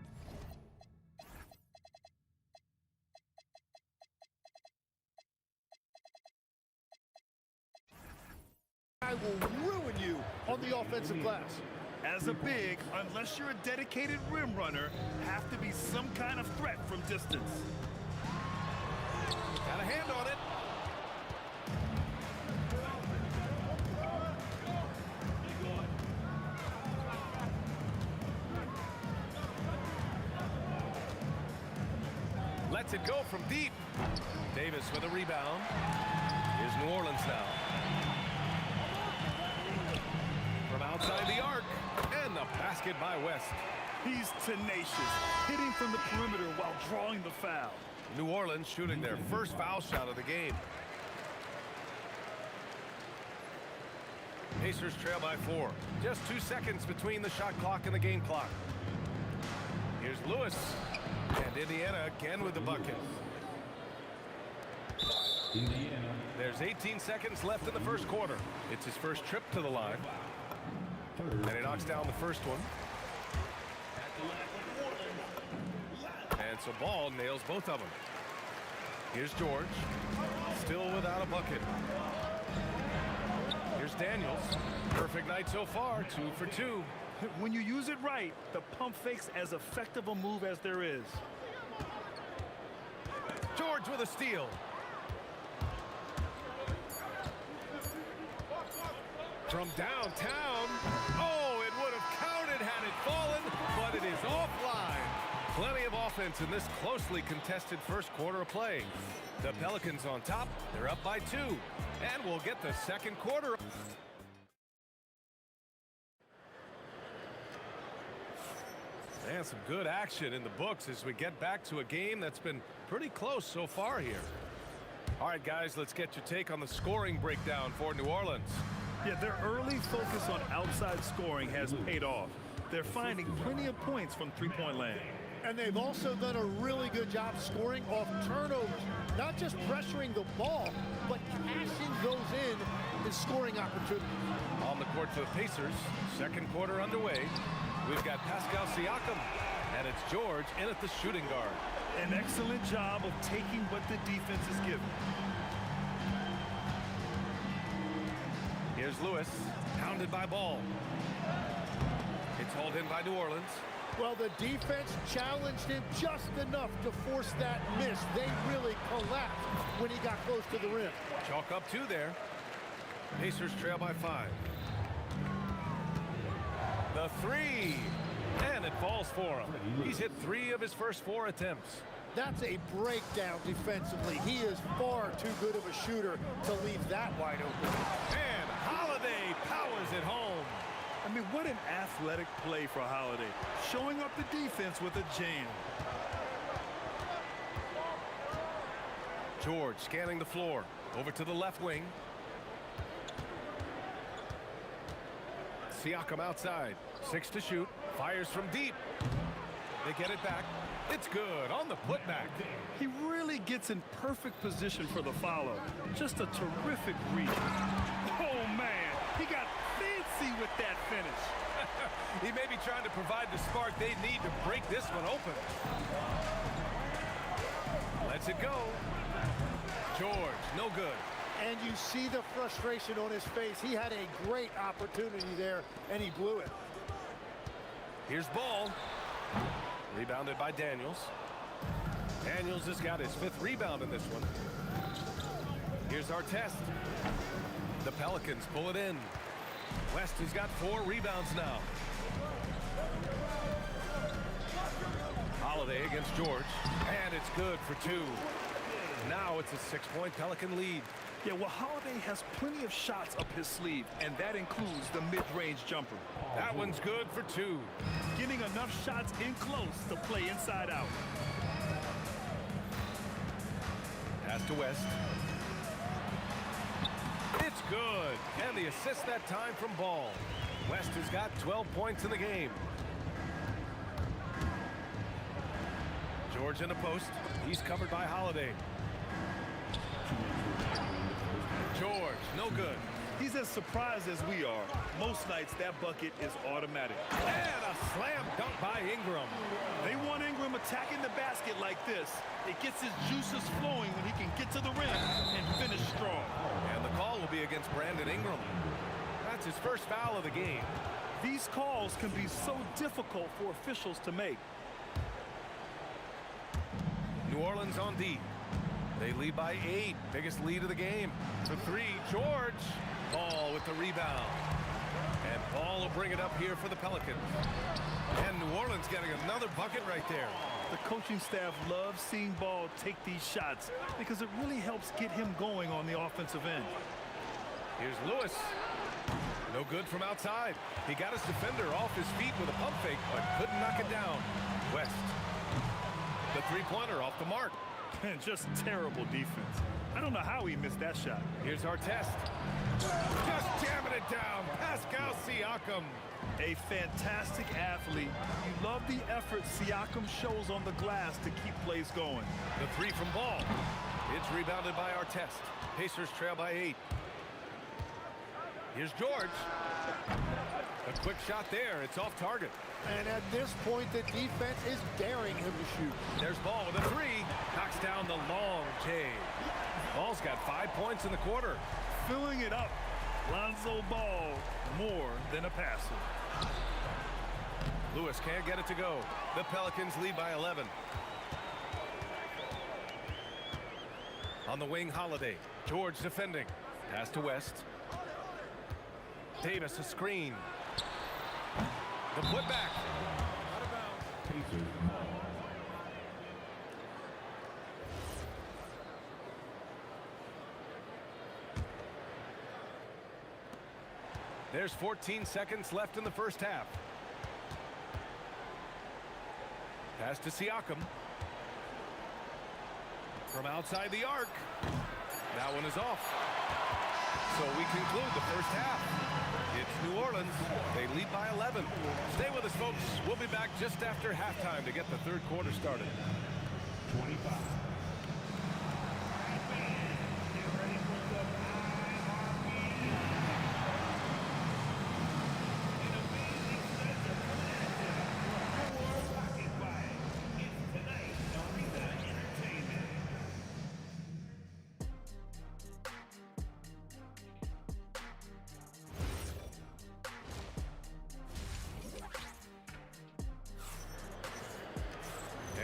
will ruin you on the offensive glass. As a big, unless you're a dedicated rim runner, have to be some kind of threat from distance. Got a hand on it. Lets it go from deep. Davis with a rebound. Here's New Orleans now. From outside the arc, and the basket by West. He's tenacious, hitting from the perimeter while drawing the foul. New Orleans shooting their first foul shot of the game. Pacers trail by 4. Just 2 seconds between the shot clock and the game clock. Here's Lewis. And Indiana again with the bucket. Indiana. There's 18 seconds left in the first quarter. It's his first trip to the line. And he knocks down the first one. And so Ball nails both of them. Here's George. Still without a bucket. Here's Daniels. Perfect night so far, 2 for 2. When you use it right, the pump fake's as effective a move as there is. George with a steal. From downtown. Oh, it would have counted had it fallen, but it is offline. Plenty of offense in this closely contested first quarter of play. The Pelicans on top. They're up by 2. And we'll get the second quarter. And some good action in the books as we get back to a game that's been pretty close so far here. All right, guys, let's get your take on the scoring breakdown for New Orleans. Yeah, their early focus on outside scoring has paid off. They're finding plenty of points from three-point land. And they've also done a really good job scoring off turnovers. Not just pressuring the ball, but cashing those in scoring opportunities. On the court for the Pacers, second quarter underway. We've got Pascal Siakam, and it's George in at the shooting guard. An excellent job of taking what the defense is given. Here's Lewis, pounded by Ball. It's hauled in by New Orleans. Well, the defense challenged him just enough to force that miss. They really collapsed when he got close to the rim. Chalk up 2 there. Pacers trail by 5. The 3, and it falls for him. He's hit 3 of his first 4 attempts. That's a breakdown defensively. He is far too good of a shooter to leave that wide open. And Holiday powers it home. I mean, what an athletic play for Holiday. Showing up the defense with a jam. George scanning the floor. Over to the left wing. Siakam outside. 6 to shoot. Fires from deep. They get it back. It's good on the putback. He really gets in perfect position for the follow. Just a terrific read. Oh, man. He got fancy with that finish. He may be trying to provide the spark they need to break this one open. Lets it go. George, no good. And you see the frustration on his face. He had a great opportunity there, and he blew it. Here's Ball. Rebounded by Daniels. Daniels has got his 5th rebound in this one. Here's our test. The Pelicans pull it in. West has got 4 rebounds now. Holiday against George. And it's good for 2. Now it's a 6-point Pelican lead. Yeah, well, Holiday has plenty of shots up his sleeve, and that includes the mid-range jumper. That one's good for 2. Getting enough shots in close to play inside out. Pass to West. It's good. And the assist that time from Ball. West has got 12 points in the game. George in the post. He's covered by Holiday. George, no good. He's as surprised as we are. Most nights, that bucket is automatic. And a slam dunk by Ingram. They want Ingram attacking the basket like this. It gets his juices flowing when he can get to the rim and finish strong. And the call will be against Brandon Ingram. That's his first foul of the game. These calls can be so difficult for officials to make. New Orleans on D. They lead by 8. Biggest lead of the game. For 3, George. Ball with the rebound. And Ball will bring it up here for the Pelicans. And New Orleans getting another bucket right there. The coaching staff loves seeing Ball take these shots because it really helps get him going on the offensive end. Here's Lewis. No good from outside. He got his defender off his feet with a pump fake, but couldn't knock it down. West. The three-pointer off the mark. Just terrible defense. I don't know how he missed that shot. Here's our test. Just jamming it down. Pascal Siakam. A fantastic athlete. You love the effort Siakam shows on the glass to keep plays going. The three from Ball. It's rebounded by our test. Pacers trail by 8. Here's George. A quick shot there. It's off target. And at this point, the defense is daring him to shoot. There's Ball with a three. Knocks down the long J. Ball's got 5 points in the quarter. Filling it up. Lonzo Ball, more than a passer. Lewis can't get it to go. The Pelicans lead by 11. On the wing, Holiday. George defending. Pass to West. Davis a screen. The putback. Out of bounds. There's 14 seconds left in the first half. Pass to Siakam. From outside the arc. That one is off. So we conclude the first half. It's New Orleans. They lead by 11. Stay with us, folks. We'll be back just after halftime to get the third quarter started. 25.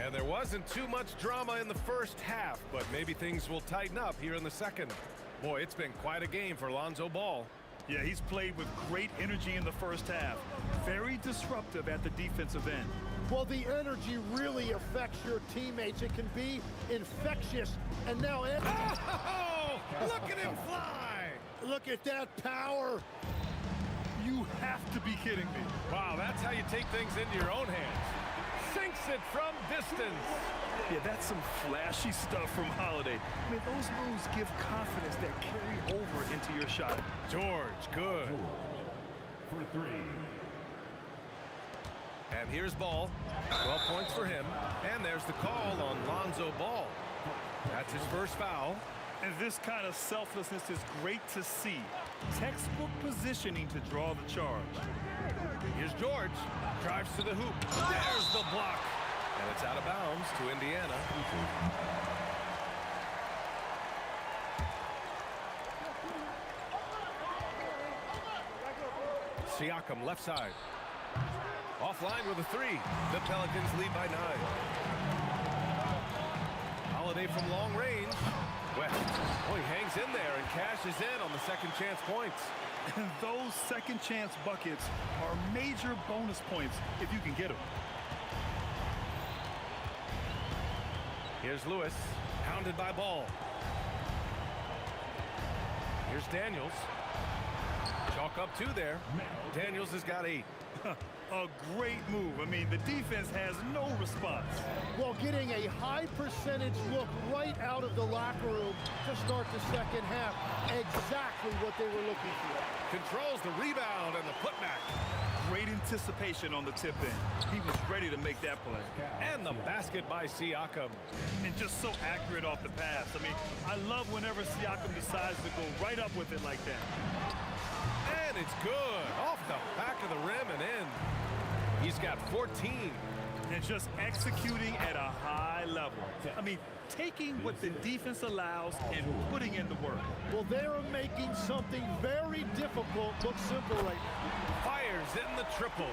And there wasn't too much drama in the first half, but maybe things will tighten up here in the second. Boy, it's been quite a game for Lonzo Ball. Yeah, he's played with great energy in the first half. Very disruptive at the defensive end. Well, the energy really affects your teammates. It can be infectious. And now... Oh! Look at him fly! Look at that power! You have to be kidding me. Wow, that's how you take things into your own hands. Sinks it from distance. Yeah, that's some flashy stuff from Holiday. I mean, those moves give confidence that carry over into your shot. George, good. For 3. And here's Ball. 12 points for him. And there's the call on Lonzo Ball. That's his first foul. And this kind of selflessness is great to see. Textbook positioning to draw the charge. Here's George. Drives to the hoop. There's the block. And it's out of bounds to Indiana. Siakam left side. Offline with a three. The Pelicans lead by 9. Holiday from long range. West. Oh, he hangs in there and cashes in on the second chance points. And those second chance buckets are major bonus points if you can get them. Here's Lewis, pounded by Ball. Here's Daniels. Chalk up 2 there. Daniels has got 8. A great move. I mean, the defense has no response. Well, getting a high percentage look right out of the locker room to start the second half. Exactly what they were looking for. Controls the rebound and the putback. Great anticipation on the tip in. He was ready to make that play. And the basket by Siakam. And just so accurate off the pass. I mean, I love whenever Siakam decides to go right up with it like that. And it's good. Off the back of the rim and in. He's got 14. And just executing at a high level. I mean, taking what the defense allows and putting in the work. Well, they're making something very difficult look simple right now. Fires in the triple.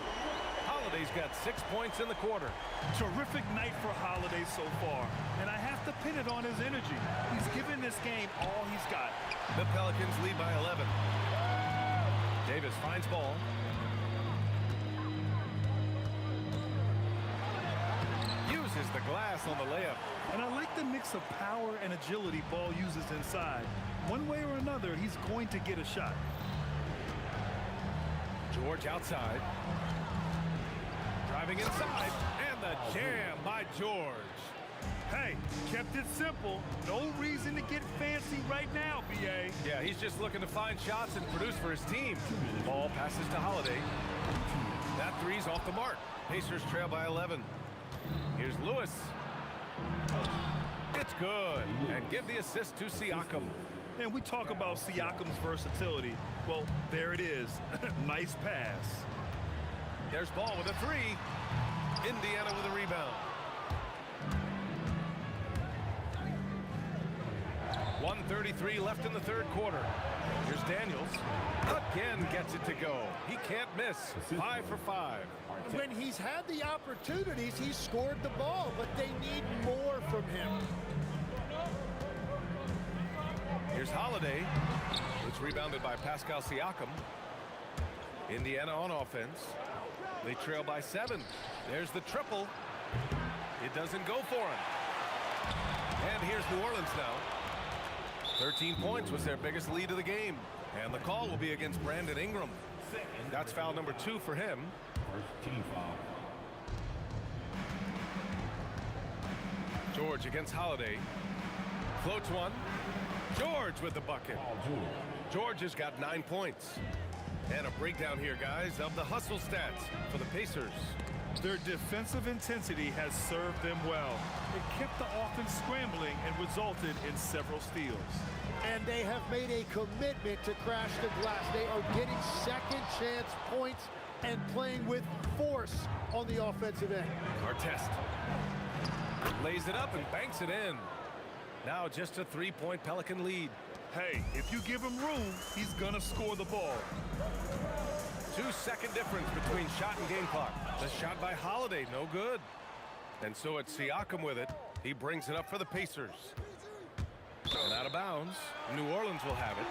Holiday's got 6 points in the quarter. Terrific night for Holiday so far. And I have to pin it on his energy. He's given this game all he's got. The Pelicans lead by 11. Davis finds ball. Uses the glass on the layup. And I like the mix of power and agility Ball uses inside. One way or another, he's going to get a shot. George outside. Driving inside. And the jam by George. Hey, kept it simple. No reason to get fancy right now, B.A. Yeah, he's just looking to find shots and produce for his team. Ball passes to Holiday. That three's off the mark. Pacers trail by 11. Here's Lewis. It's good. And give the assist to Siakam. And we talk about Siakam's versatility. Well, there it is. Nice pass. There's Ball with a three. Indiana with a rebound. 1:33 left in the third quarter. Here's Daniels. Again gets it to go. He can't miss. 5 for 5. When he's had the opportunities, he's scored the ball, but they need more from him. Here's Holiday. It's rebounded by Pascal Siakam. Indiana on offense. They trail by 7. There's the triple. It doesn't go for him. And here's New Orleans now. 13 points was their biggest lead of the game. And the call will be against Brandon Ingram. That's foul number 2 for him. First team foul. George against Holiday. Floats one. George with the bucket. George has got 9 points. And a breakdown here, guys, of the hustle stats for the Pacers. Their defensive intensity has served them well. It kept the offense scrambling and resulted in several steals. And they have made a commitment to crash the glass. They are getting second chance points and playing with force on the offensive end. Artest lays it up and banks it in. Now just a 3-point Pelican lead. Hey, if you give him room, he's gonna score the ball. 2-second difference between shot and game clock. The shot by Holiday, no good. And so it's Siakam with it. He brings it up for the Pacers. And out of bounds. New Orleans will have it.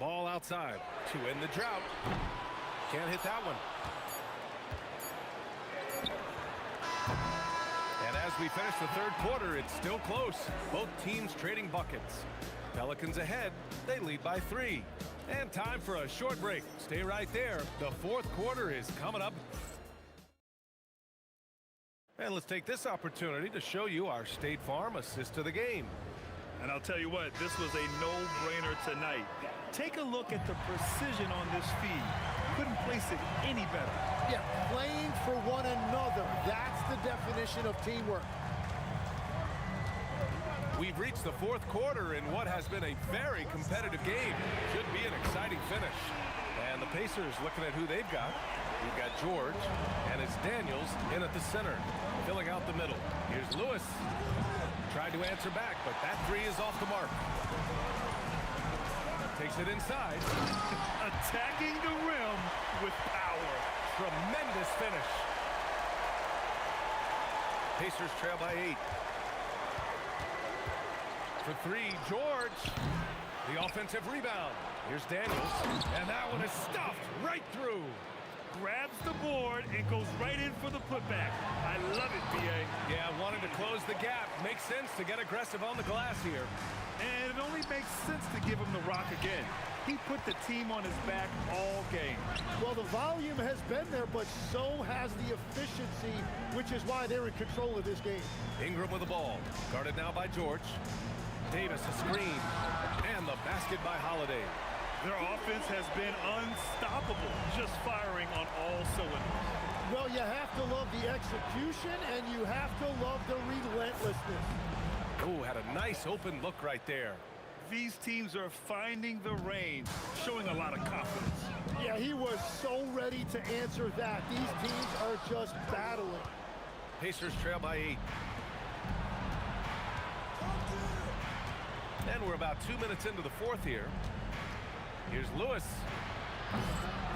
Ball outside to end the drought. Can't hit that one. And as we finish the third quarter, it's still close. Both teams trading buckets. Pelicans ahead. They lead by 3. And time for a short break. Stay right there. The fourth quarter is coming up. And let's take this opportunity to show you our State Farm assist to the game. And I'll tell you what, this was a no-brainer tonight. Take a look at the precision on this feed. Couldn't place it any better. Yeah, playing for one another. That's the definition of teamwork. We've reached the fourth quarter in what has been a very competitive game. Should be an exciting finish. And the Pacers looking at who they've got. We've got George, and it's Daniels in at the center, filling out the middle. Here's Lewis. Tried to answer back, but that three is off the mark. Takes it inside. Attacking the rim with power. Tremendous finish. Pacers trail by 8. For 3, George. The offensive rebound. Here's Daniels. And that one is stuffed right through. Grabs the board and goes right in for the putback. I love it, B.A. Yeah, wanted to close the gap. Makes sense to get aggressive on the glass here. And it only makes sense to give him the rock again. He put the team on his back all game. Well, the volume has been there, but so has the efficiency, which is why they're in control of this game. Ingram with the ball. Guarded now by George. Davis a screen. And the basket by Holiday. Their offense has been unstoppable, just firing on all cylinders. Well, you have to love the execution, and you have to love the relentlessness. Ooh, had a nice open look right there. These teams are finding the range, showing a lot of confidence. Yeah, he was so ready to answer that. These teams are just battling. Pacers trail by 8. And we're about 2 minutes into the fourth here. Here's Lewis.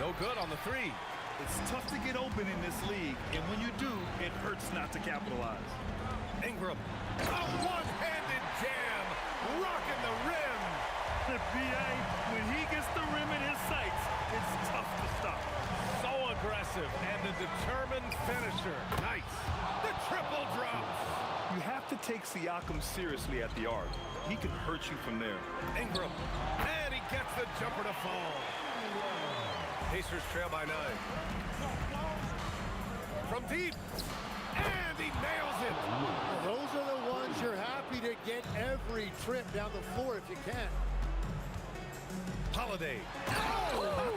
No good on the 3. It's tough to get open in this league, and when you do, it hurts not to capitalize. Ingram, a one-handed jam, rocking the rim. The BA, when he gets the rim in his sights, it's tough to stop. So aggressive and a determined finisher. Nice. The triple drops. You have to take Siakam seriously at the arc. He can hurt you from there. Ingram, and he gets the jumper to fall. Pacers trail by 9. From deep, and he nails it. Well, those are the ones you're happy to get every trip down the floor if you can. Holiday. Oh!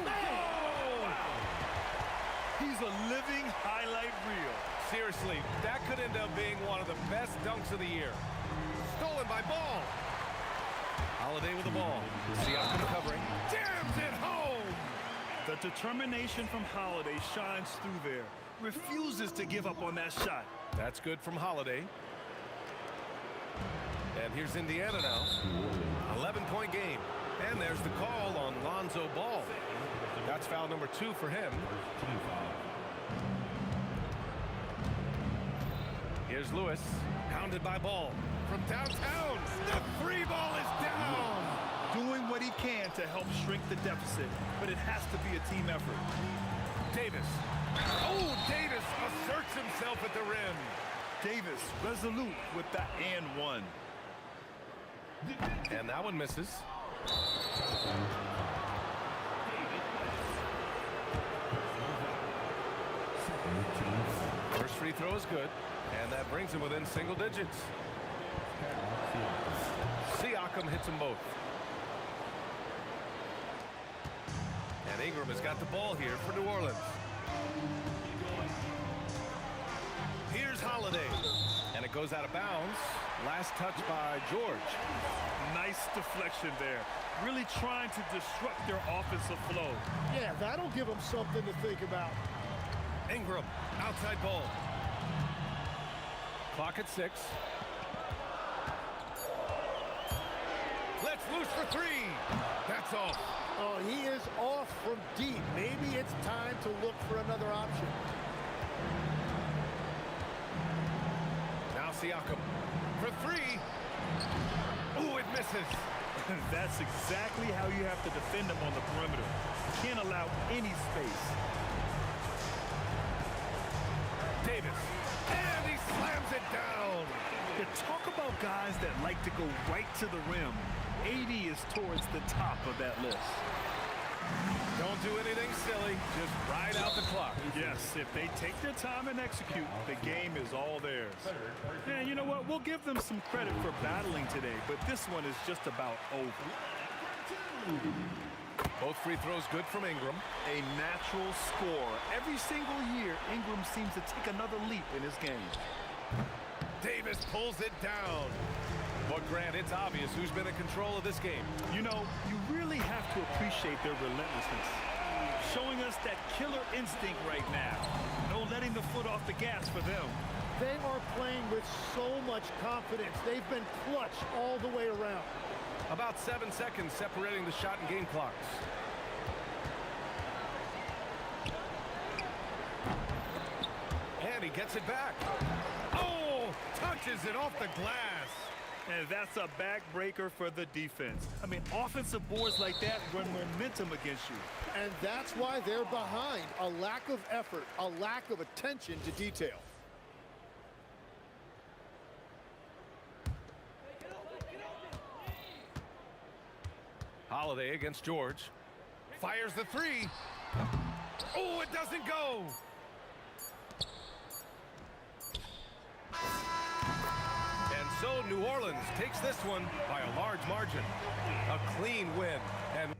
He's a living highlight reel. Seriously, that could end up being one of the best dunks of the year. Stolen by Ball. Holiday with the ball. Siakam covering. Jams it home. The determination from Holiday shines through there. Refuses to give up on that shot. That's good from Holiday. And here's Indiana now. 11-point game. And there's the call on Lonzo Ball. That's foul number 2 for him. Here's Lewis, hounded by Ball. From downtown, the 3 ball is down. Doing what he can to help shrink the deficit, but it has to be a team effort. Davis. Oh, Davis asserts himself at the rim. Davis resolute with the and one. And that one misses. First free throw is good, and that brings him within single digits. Siakam hits them both. And Ingram has got the ball here for New Orleans. Here's Holiday, and it goes out of bounds. Last touch by George. Nice deflection there. Really trying to disrupt their offensive flow. Yeah, that'll give them something to think about. Ingram, outside ball. Clock at 6. Let's loose for 3. That's off. Oh, he is off from deep. Maybe it's time to look for another option. Now Siakam for 3. Ooh, it misses. That's exactly how you have to defend him on the perimeter. You can't allow any space. Davis, and he slams it down. You talk about guys that like to go right to the rim. 80 is towards the top of that list. Don't do anything silly. Just ride out the clock. Yes, if they take their time and execute, the game is all theirs. And you know what? We'll give them some credit for battling today, but this one is just about over. Both free throws good from Ingram. A natural scorer. Every single year, Ingram seems to take another leap in his game. Davis pulls it down. But Grant, it's obvious who's been in control of this game. You know, you really have to appreciate their relentlessness. Showing us that killer instinct right now. No letting the foot off the gas for them. They are playing with so much confidence. They've been clutch all the way around. About 7 seconds separating the shot and game clocks. And he gets it back. Oh, touches it off the glass. And that's a backbreaker for the defense. I mean, offensive boards like that run momentum against you. And that's why they're behind. A lack of effort, a lack of attention to detail. Holiday against George. Fires the 3. Oh, it doesn't go. And so New Orleans takes this one by a large margin. A clean win. And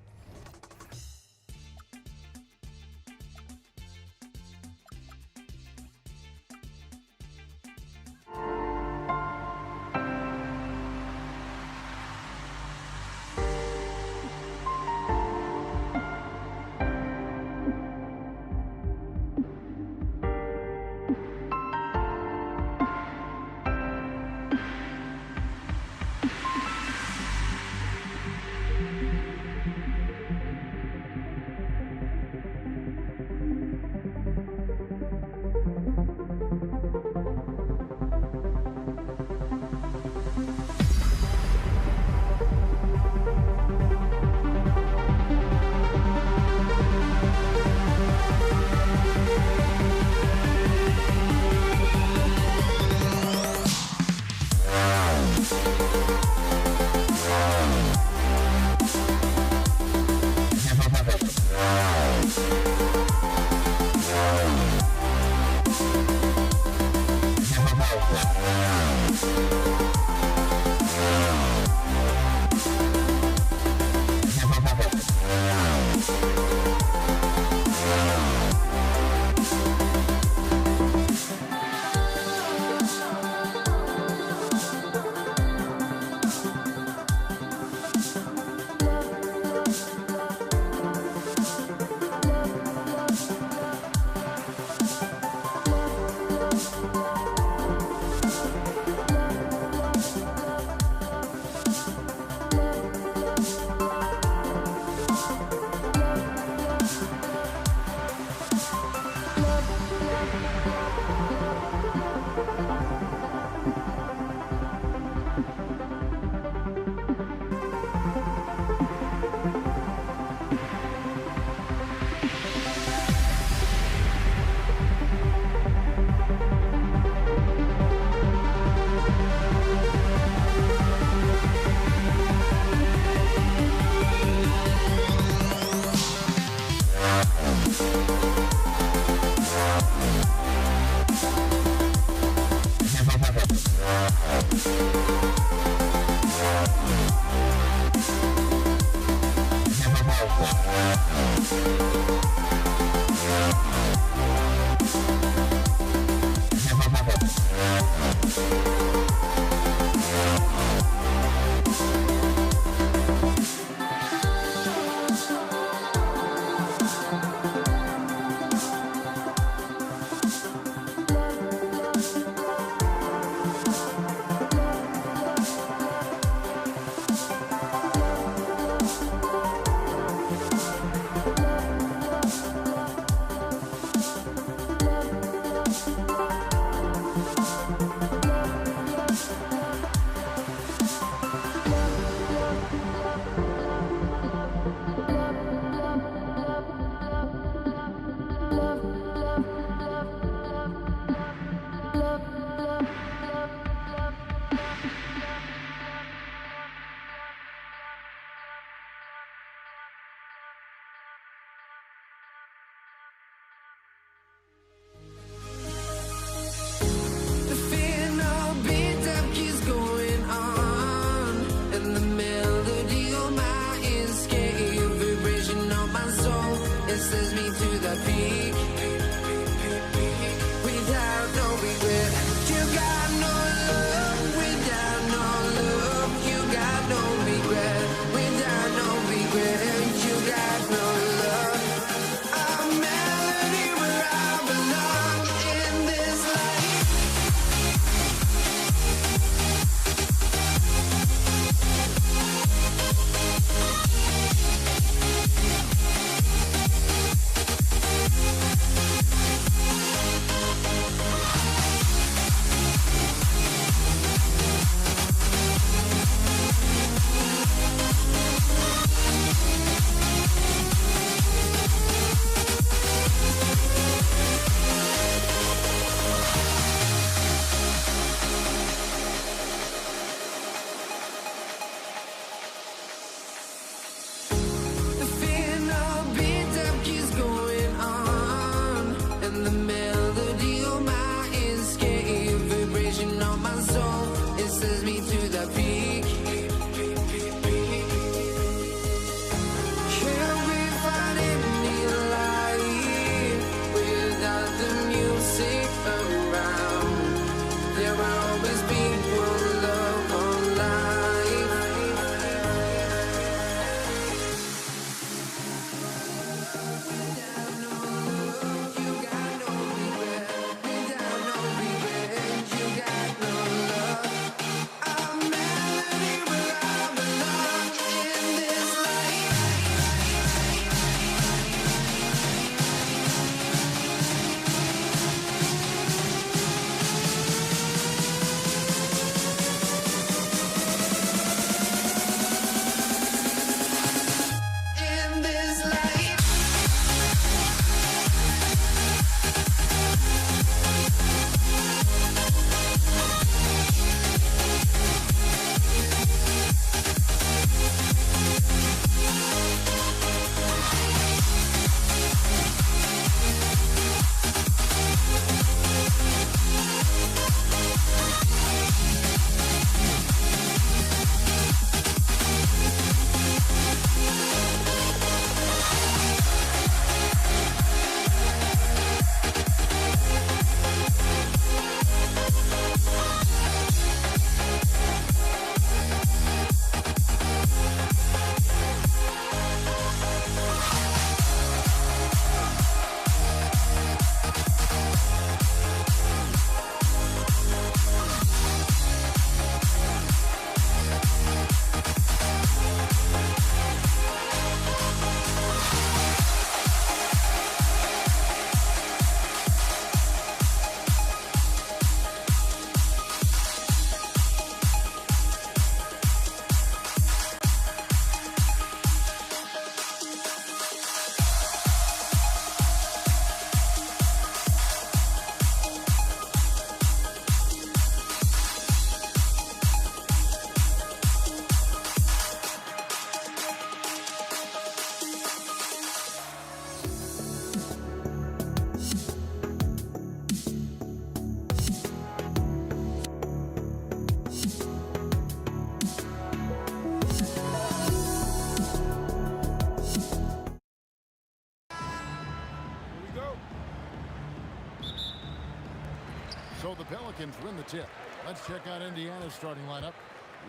the Pelicans win the tip. Let's check out Indiana's starting lineup.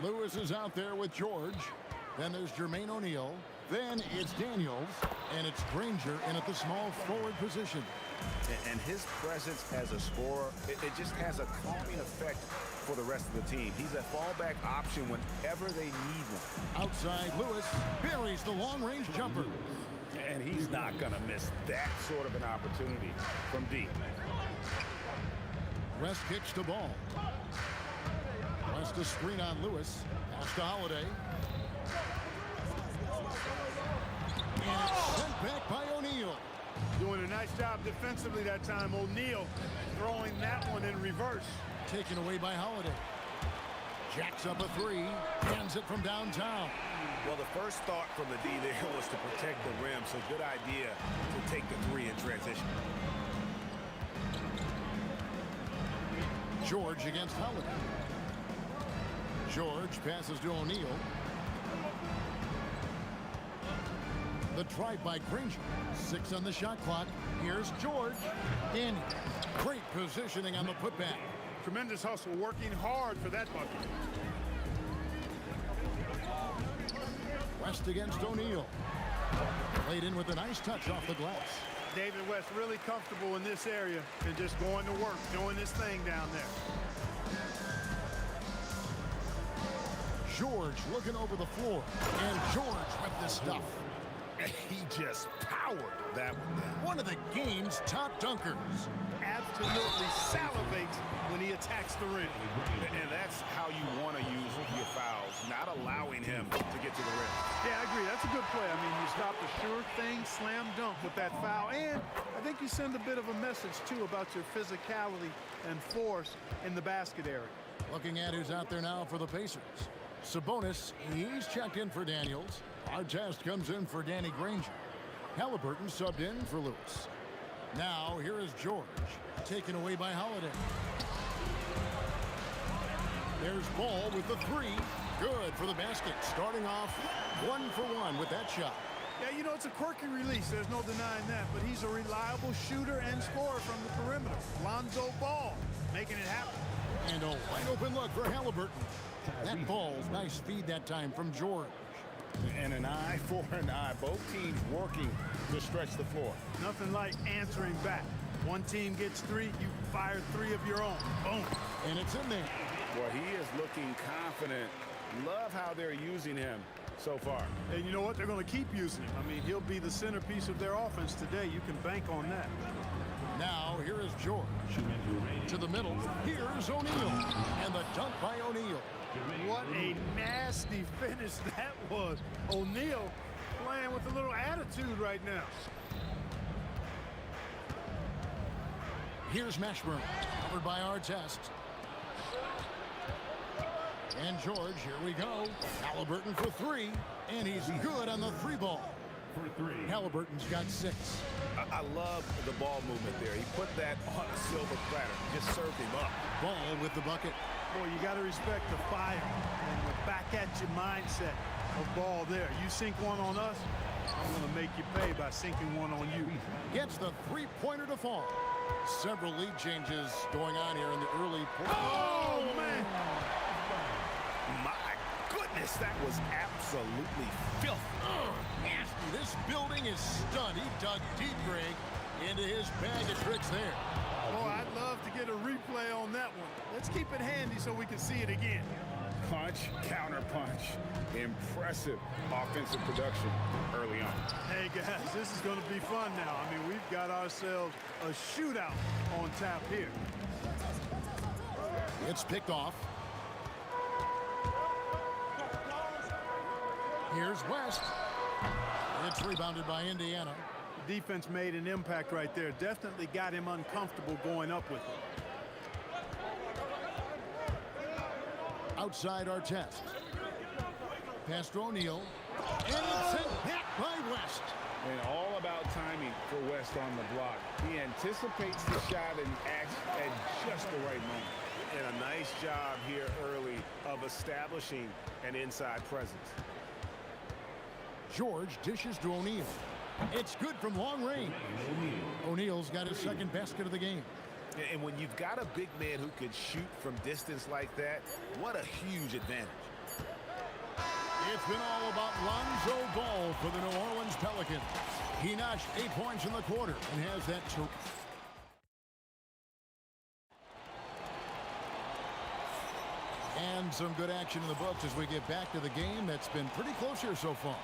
Lewis is out there with George. Then there's Jermaine O'Neal. Then it's Daniels. And it's Granger in at the small forward position. And his presence as a scorer, it just has a calming effect for the rest of the team. He's a fallback option whenever they need one. Outside, Lewis buries the long-range jumper. And he's not going to miss that sort of an opportunity from deep. West kicks the ball. West a screen on Lewis. Pass to Holiday. And it's sent back by O'Neal. Doing a nice job defensively that time. O'Neal throwing that one in reverse. Taken away by Holiday. Jacks up a three. Hands it from downtown. Well, the first thought from the D there was to protect the rim, so good idea to take the three in transition. George against Holiday. George passes to O'Neal. The drive by Granger. 6 on the shot clock. Here's George. In. Great positioning on the putback. Tremendous hustle, working hard for that bucket. West against O'Neal. Played in with a nice touch off the glass. David West really comfortable in this area and just going to work, doing his thing down there. George looking over the floor. And George with the stuff. He just powered that one down. One of the game's top dunkers. Absolutely salivates when he attacks the rim. And that's how you want to use your fouls, not allowing him to get to the rim. Yeah, I agree. That's a good play. I mean, you stop the sure thing, slam dunk with that foul. And I think you send a bit of a message, too, about your physicality and force in the basket area. Looking at who's out there now for the Pacers. Sabonis, he's checked in for Daniels. Artest comes in for Danny Granger. Halliburton subbed in for Lewis. Now, here is George, taken away by Holiday. There's Ball with the three. Good for the basket. Starting off 1 for 1 with that shot. Yeah, you know, it's a quirky release. There's no denying that. But he's a reliable shooter and scorer from the perimeter. Lonzo Ball making it happen. And a wide open look for Halliburton. That ball's nice feed that time from George. And an eye for an eye. Both teams working to stretch the floor. Nothing like answering back. One team gets 3, you fire 3 of your own. Boom. And it's in there. Well, he is looking confident. Love how they're using him so far. And you know what? They're going to keep using him. I mean, he'll be the centerpiece of their offense today. You can bank on that. Now, here is George. To the middle. Here's O'Neal. And the dunk by O'Neal. What a nasty finish that was. O'Neal playing with a little attitude right now. Here's Mashburn, covered by Artest. And George, here we go. Halliburton for 3, and he's good on the 3 ball. Halliburton's got 6. I love the ball movement there. He put that on a silver platter. Just served him up. Ball with the bucket. Boy, you got to respect the fire and the back-at-you mindset of Ball there. You sink one on us, I'm going to make you pay by sinking one on you. Gets the 3-pointer to fall. Several lead changes going on here in the early portion. Oh, man! My goodness, that was absolutely filthy. Nasty. This building is stunned. He dug deep, Greg, into his bag of tricks there. Boy, I'd love to get a replay on that one. Let's keep it handy so we can see it again. Punch, counter punch. Impressive offensive production early on. Hey, guys, this is going to be fun now. I mean, we've got ourselves a shootout on tap here. It's picked off. Here's West. It's rebounded by Indiana. Defense made an impact right there. Definitely got him uncomfortable going up with it. Outside Artest. Pass to O'Neal. And it's sent back by West. And all about timing for West on the block. He anticipates the shot and acts at just the right moment. And a nice job here early of establishing an inside presence. George dishes to O'Neal. It's good from long range. O'Neal's got his second basket of the game. And when you've got a big man who can shoot from distance like that, what a huge advantage. It's been all about Lonzo Ball for the New Orleans Pelicans. He notched 8 points in the quarter and has that. And some good action in the books as we get back to the game that's been pretty close here so far.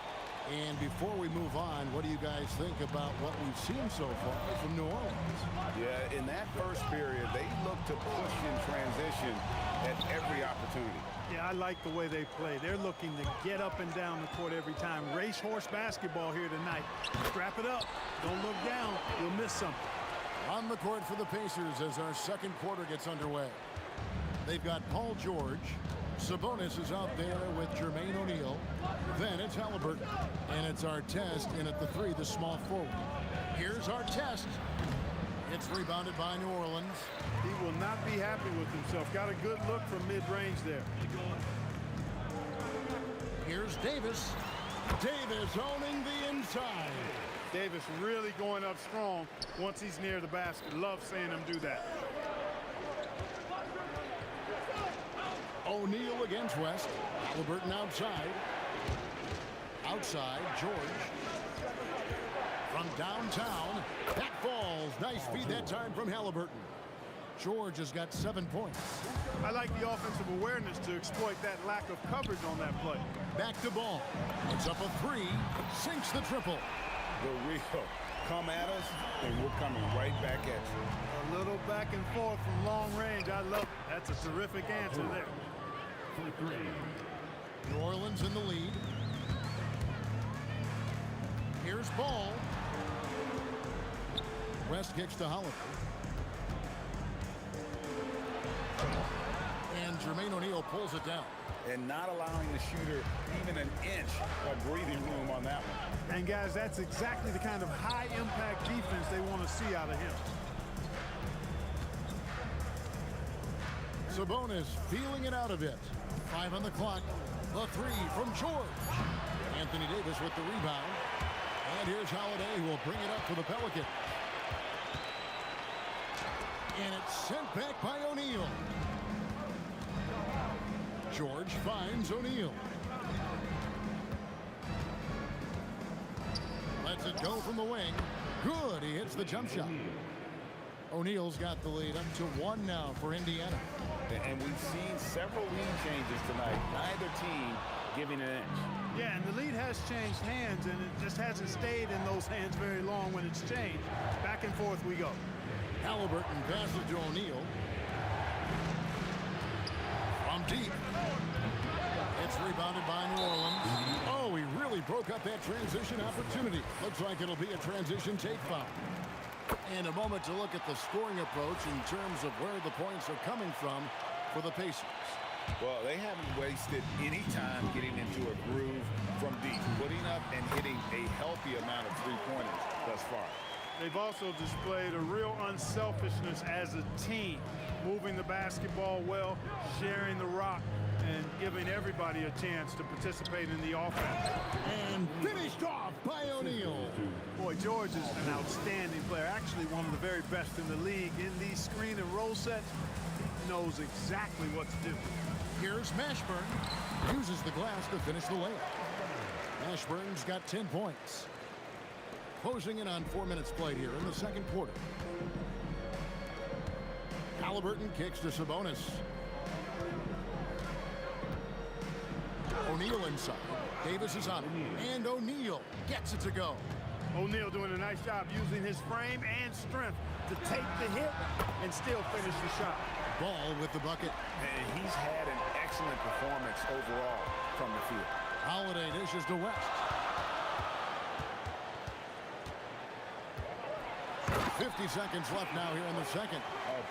And before we move on, what do you guys think about what we've seen so far from New Orleans? Yeah, in that first period, they looked to push in transition at every opportunity. Yeah, I like the way they play. They're looking to get up and down the court every time. Racehorse basketball here tonight. Strap it up. Don't look down. You'll miss something. On the court for the Pacers as our second quarter gets underway. They've got Paul George. Sabonis is out there with Jermaine O'Neal. Then it's Halliburton. And it's Artest in at the 3, the small forward. Here's Artest. It's rebounded by New Orleans. He will not be happy with himself. Got a good look from mid-range there. Here's Davis. Davis owning the inside. Davis really going up strong once he's near the basket. Love seeing him do that. O'Neal against West. Halliburton outside. Outside, George. From downtown, that falls. Nice feed that time from Halliburton. George has got 7 points. I like the offensive awareness to exploit that lack of coverage on that play. Back to Ball. It's up a 3. Sinks the triple. The Rio, come at us, and we're coming right back at you. A little back and forth from long range. I love it. That's a terrific answer there. New Orleans in the lead. Here's Ball. West kicks to Holiday. And Jermaine O'Neal pulls it down. And not allowing the shooter even an inch of breathing room on that one. And guys, that's exactly the kind of high-impact defense they want to see out of him. Sabonis feeling it out a bit. 5 on the clock. The 3 from George. Anthony Davis with the rebound. And here's Holiday who will bring it up for the Pelicans. And it's sent back by O'Neal. George finds O'Neal. Lets it go from the wing. Good, he hits the jump shot. O'Neal's got the lead up to 1 now for Indiana. And we've seen several lead changes tonight. Neither team giving an inch. Yeah, and the lead has changed hands, and it just hasn't stayed in those hands very long when it's changed. Back and forth we go. Halliburton passes to O'Neal. From deep. It's rebounded by New Orleans. Oh, he really broke up that transition opportunity. Looks like it'll be a transition take foul. And a moment to look at the scoring approach in terms of where the points are coming from for the Pacers. Well, they haven't wasted any time getting into a groove from deep, putting up and hitting a healthy amount of three-pointers thus far. They've also displayed a real unselfishness as a team, moving the basketball well, sharing the rock, and giving everybody a chance to participate in the offense. And finished off by O'Neal. Boy, George is an outstanding player, actually one of the very best in the league. In these screen and roll sets, he knows exactly what to do. Here's Mashburn. Uses the glass to finish the layup. Mashburn's got 10 points. Closing in on 4 minutes played here in the second quarter. Halliburton kicks to Sabonis. O'Neal inside. Davis is on it. And O'Neal gets it to go. O'Neal doing a nice job using his frame and strength to take the hit and still finish the shot. Ball with the bucket. And he's had an excellent performance overall from the field. Holiday dishes to West. 50 seconds left now here in the second.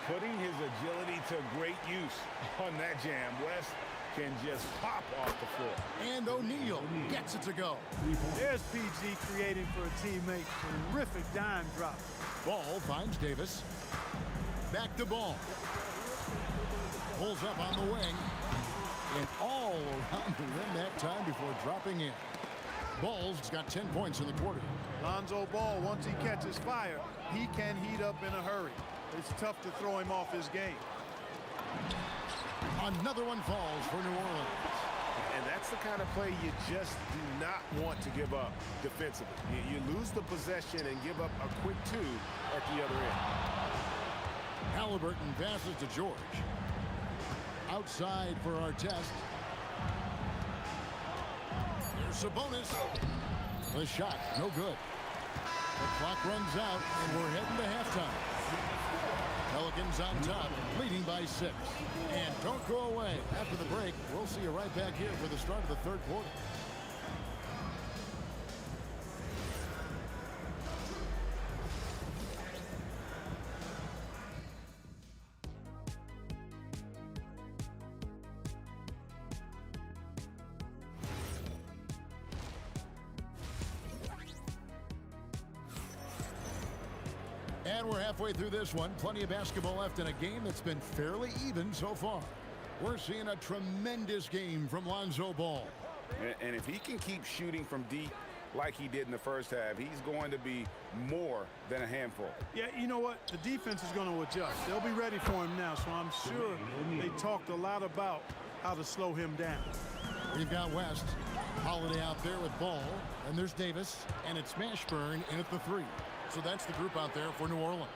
Putting his agility to great use on that jam. West can just pop off the floor. And O'Neal gets it to go. There's PG creating for a teammate. Terrific dime drop. Ball finds Davis. Back to Ball. Pulls up on the wing. And all around the rim that time before dropping in. Ball's got 10 points in the quarter. Lonzo Ball, once he catches fire, he can heat up in a hurry. it's tough to throw him off his game. Another one falls for New Orleans. And that's the kind of play you just do not want to give up defensively. You lose the possession and give up a quick 2 at the other end. Halliburton passes to George. Outside for our test. Here's Sabonis. The shot, no good. The clock runs out, and we're heading to halftime. Pelicans on top, leading by 6. And don't go away. After the break, we'll see you right back here for the start of the third quarter. And we're halfway through this one. Plenty of basketball left in a game that's been fairly even so far. We're seeing a tremendous game from Lonzo Ball. And if he can keep shooting from deep like he did in the first half, he's going to be more than a handful. Yeah, you know what? The defense is going to adjust. They'll be ready for him now, so I'm sure they talked a lot about how to slow him down. We've got West. Holiday out there with Ball. And there's Davis. And it's Mashburn in at the 3. So that's the group out there for New Orleans.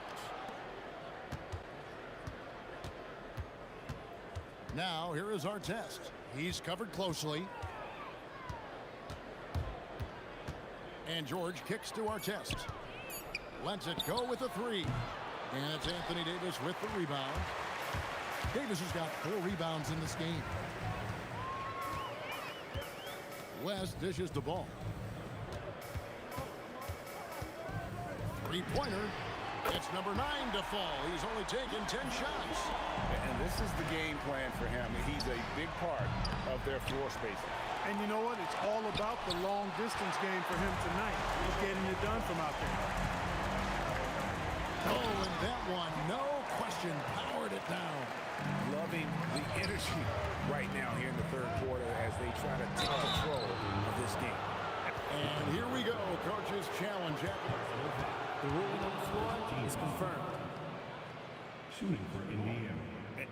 Now, here is our test. He's covered closely. And George kicks to our test. Lets it go with a 3. And it's Anthony Davis with the rebound. Davis has got 4 rebounds in this game. West dishes the ball. Three-pointer. It's number 9 to fall. He's only taken 10 shots. And this is the game plan for him. He's a big part of their floor spacing. And you know what? It's all about the long-distance game for him tonight. He's getting it done from out there. Oh, and that one, no question, powered it down. Loving the energy right now here in the third quarter as they try to take control of this game. And here we go, coach's challenge. The ruling on the floor is confirmed. Shooting for Indiana.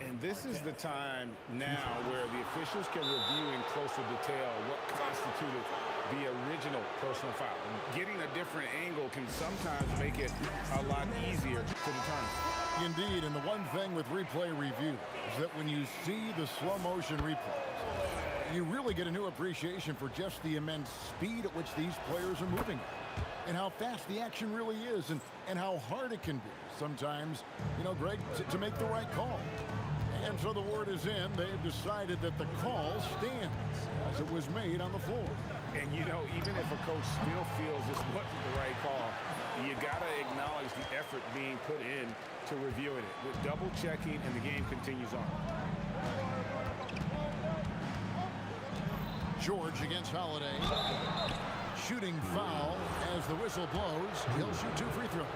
And this is the time now where the officials can review in closer detail what constituted the original personal foul. Getting a different angle can sometimes make it a lot easier to determine. Indeed, and the one thing with replay review is that when you see the slow motion replays, you really get a new appreciation for just the immense speed at which these players are moving and how fast the action really is and how hard it can be sometimes, you know, Greg, to make the right call. And so the word is in. They've decided that the call stands as it was made on the floor. And, you know, even if a coach still feels this wasn't the right call, you got to acknowledge the effort being put in to reviewing it with double checking, and the game continues on. George against Holiday. Shooting foul as the whistle blows. He'll shoot 2 free throws.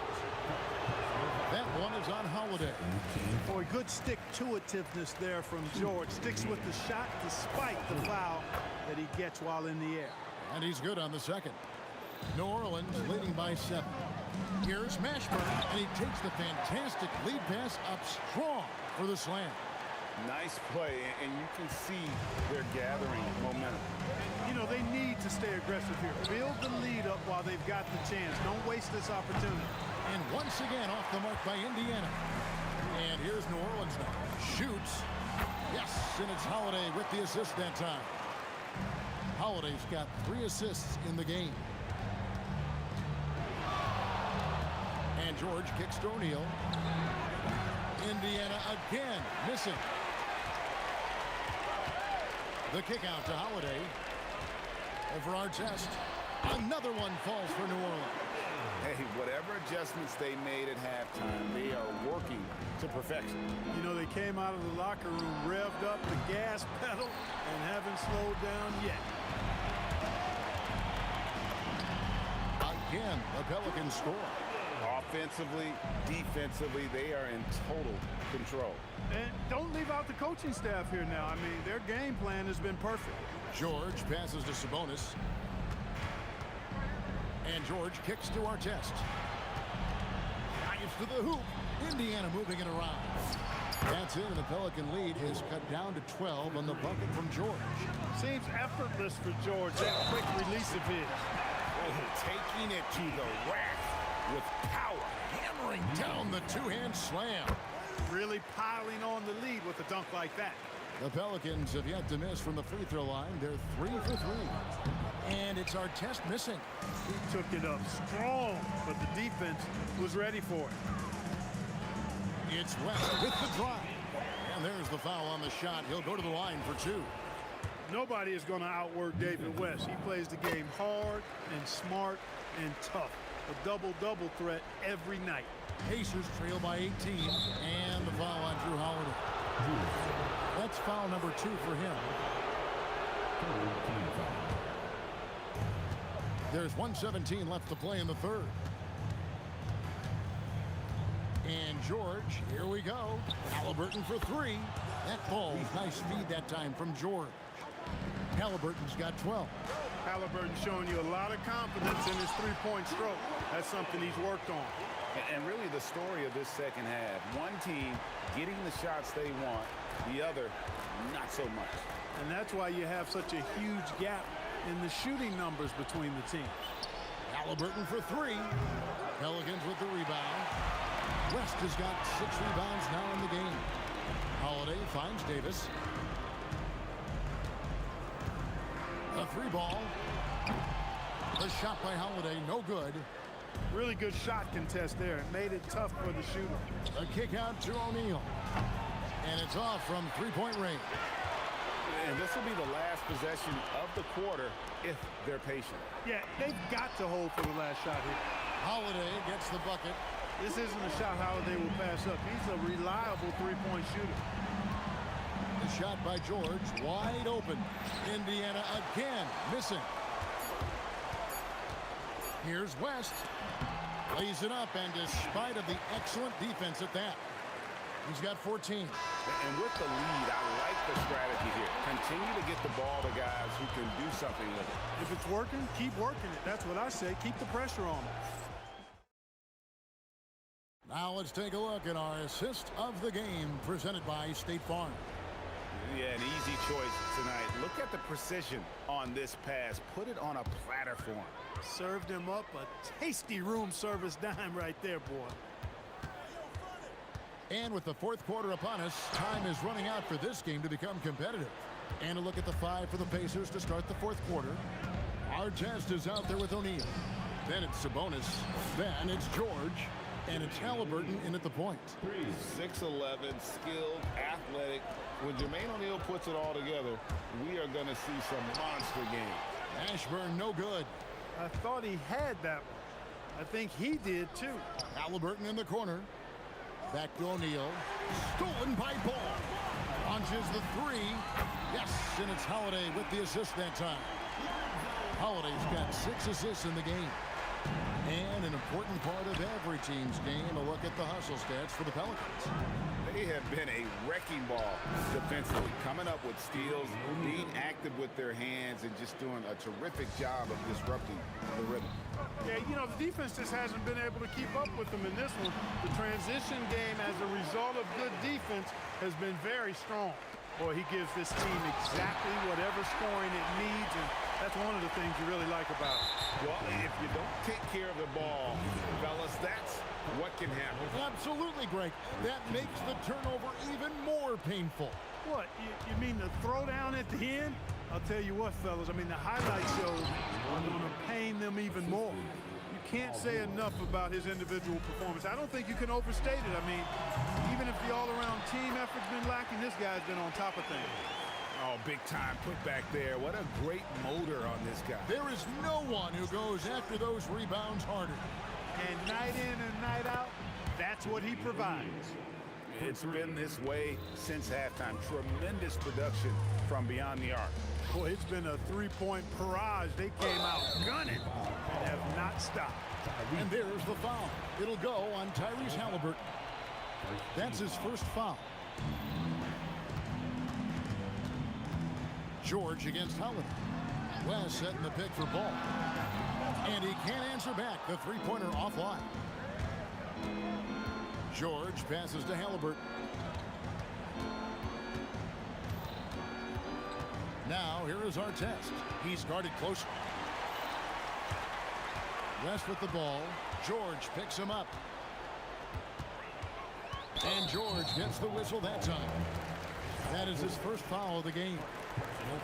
That one is on Holiday. Boy, good stick-to-itiveness there from George. Sticks with the shot despite the foul that he gets while in the air. And he's good on the second. New Orleans leading by 7. Here's Mashburn, and he takes the fantastic lead pass up strong for the slam. Nice play, and you can see they're gathering momentum. You know, they need to stay aggressive here. Build the lead up while they've got the chance. Don't waste this opportunity. And once again off the mark by Indiana. And here's New Orleans now. Shoots. Yes, and it's Holiday with the assist that time. Holiday's got 3 assists in the game. And George kicks to O'Neal. Indiana again missing. The kick out to Holiday. And for our test, another one falls for New Orleans. Hey, whatever adjustments they made at halftime, they are working to perfection. You know, they came out of the locker room, revved up the gas pedal, and haven't slowed down yet. Again, the Pelicans score. Offensively, defensively, they are in total control. And don't leave out the coaching staff here now. I mean, their game plan has been perfect. George passes to Sabonis. And George kicks to our test. Dives to the hoop. Indiana moving it around. That's it, and the Pelican lead is cut down to 12 on the bucket from George. Seems effortless for George, that quick release of his. Oh, taking it to the rack with power. Hammering down the two-hand slam. Really piling on the lead with a dunk like that. The Pelicans have yet to miss from the free throw line. They're 3 for 3. And it's Artest missing. He took it up strong, but the defense was ready for it. It's West with the drive. And there's the foul on the shot. He'll go to the line for 2. Nobody is going to outwork David West. He plays the game hard and smart and tough. A double-double threat every night. Pacers trail by 18. And the foul on Drew Holiday. That's foul number 2 for him. There's 1:17 left to play in the third. And George, here we go. Halliburton for 3. That falls. Nice feed that time from George. Halliburton's got 12. Halliburton showing you a lot of confidence in his three-point stroke. That's something he's worked on. And really the story of this second half, one team getting the shots they want, the other not so much. And that's why you have such a huge gap in the shooting numbers between the teams. Halliburton for 3. Pelicans with the rebound. West has got 6 rebounds now in the game. Holiday finds Davis. A 3 ball. The shot by Holiday, no good. Really good shot contest there. It made it tough for the shooter. A kick out to O'Neal. And it's off from 3-point range. And this will be the last possession of the quarter if they're patient. Yeah, they've got to hold for the last shot here. Holiday gets the bucket. This isn't a shot Holiday will pass up. He's a reliable three-point shooter. The shot by George, wide open. Indiana again missing. Here's West. Lays it up, and despite of the excellent defense at that, he's got 14. And with the lead, I like the strategy here. Continue to get the ball to guys who can do something with it. If it's working, keep working it. That's what I say. Keep the pressure on it. Now let's take a look at our assist of the game presented by State Farm. Yeah, an easy choice tonight. Look at the precision on this pass. Put it on a platter for him. Served him up a tasty room service dime right there, boy. And with the fourth quarter upon us, time is running out for this game to become competitive. And a look at the 5 for the Pacers to start the fourth quarter. Artest is out there with O'Neal. Then it's Sabonis. Then it's George. And it's Halliburton in at the point. 6'11", skilled, athletic. When Jermaine O'Neal puts it all together, we are going to see some monster games. Ashburn, no good. I thought he had that one. I think he did, too. Halliburton in the corner. Back to O'Neal. Stolen by Ball. Launches the 3. Yes, and it's Holiday with the assist that time. Holiday's got 6 assists in the game. And an important part of every team's game, a look at the hustle stats for the Pelicans. They have been a wrecking ball defensively, coming up with steals, being active with their hands, and just doing a terrific job of disrupting the rhythm. Yeah, you know, the defense just hasn't been able to keep up with them in this one. The transition game, as a result of good defense, has been very strong. Boy, he gives this team exactly whatever scoring it needs, and that's one of the things you really like about it. Well, if you don't take care of the ball, fellas, that's what can happen. Absolutely, Greg. That makes the turnover even more painful. What, you mean the throwdown at the end? I'll tell you what, fellas, I mean, the highlight shows are going to pain them even more. You can't say enough about his individual performance. I don't think you can overstate it. I mean, even if the all-around team effort's been lacking, this guy's been on top of things. Oh, big time put back there. What a great motor on this guy. There is no one who goes after those rebounds harder. And night in and night out, that's what he provides. It's been this way since halftime. Tremendous production from beyond the arc. Boy, it's been a three-point barrage. They came out gunning and have not stopped. And there's the foul. It'll go on Tyrese Halliburton. That's his first foul. George against Holiday. West setting the pick for Ball. And he can't answer back. The three-pointer offline. George passes to Halliburton. Now, here is Artest. He's guarded closely. West with the ball. George picks him up. And George gets the whistle that time. That is his first foul of the game.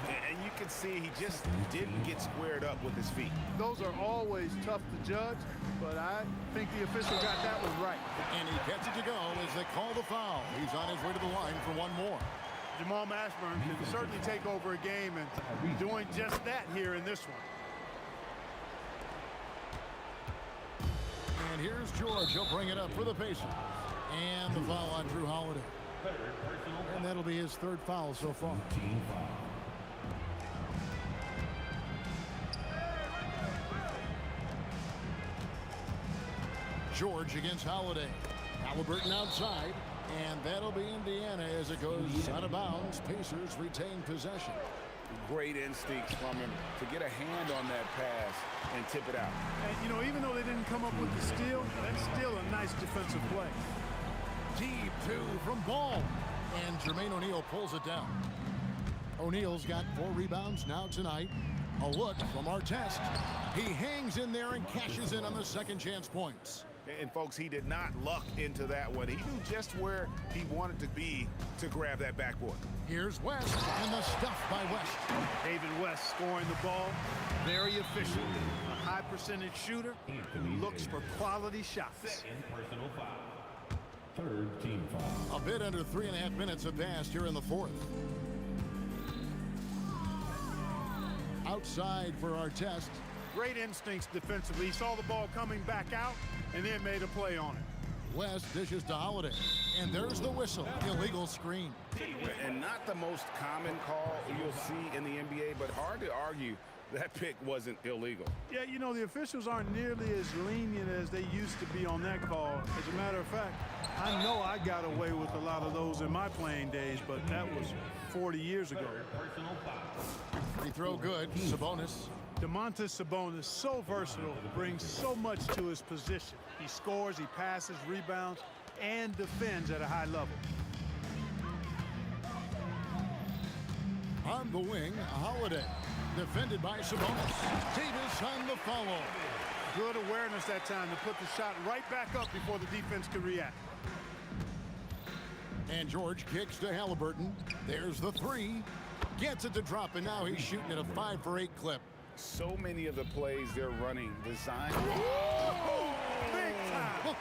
And you can see he just didn't get squared up with his feet. Those are always tough to judge, but I think the official got that one right. And he gets it to go as they call the foul. He's on his way to the line for one more. Jamal Mashburn can certainly take over a game and doing just that here in this one. And here's George. He'll bring it up for the Pacers. And the foul on Drew Holiday. And that'll be his third foul so far. George against Holiday. Halliburton outside. And that'll be Indiana as it goes out of bounds. Pacers retain possession. Great instincts from him to get a hand on that pass and tip it out. And, you know, even though they didn't come up with the steal, that's still a nice defensive play. Deep two from Ball. And Jermaine O'Neal pulls it down. O'Neal's got 4 rebounds now tonight. A look from Artest. He hangs in there and cashes in on the second chance points. And folks, he did not luck into that one. He knew just where he wanted to be to grab that backboard. Here's West, and the stuff by West. David West scoring the ball, very efficient. A high percentage shooter who looks for quality shots. Second personal foul. Third team foul. A bit under 3.5 minutes have passed here in the fourth. Outside for Artest. Great instincts defensively. He saw the ball coming back out and then made a play on it. West dishes to Holiday. And there's the whistle. Illegal screen. And not the most common call you'll see in the NBA, but hard to argue that pick wasn't illegal. Yeah, you know, the officials aren't nearly as lenient as they used to be on that call. As a matter of fact, I know I got away with a lot of those in my playing days, but that was 40 years ago. Free throw good. Sabonis. Domantas Sabonis, so versatile, brings so much to his position. He scores, he passes, rebounds, and defends at a high level. On the wing, Holiday. Defended by Sabonis. Davis on the follow. Good awareness that time to put the shot right back up before the defense could react. And George kicks to Halliburton. There's the three. Gets it to drop, and now he's shooting at a 5 for 8 clip. So many of the plays they're running designed. Big time.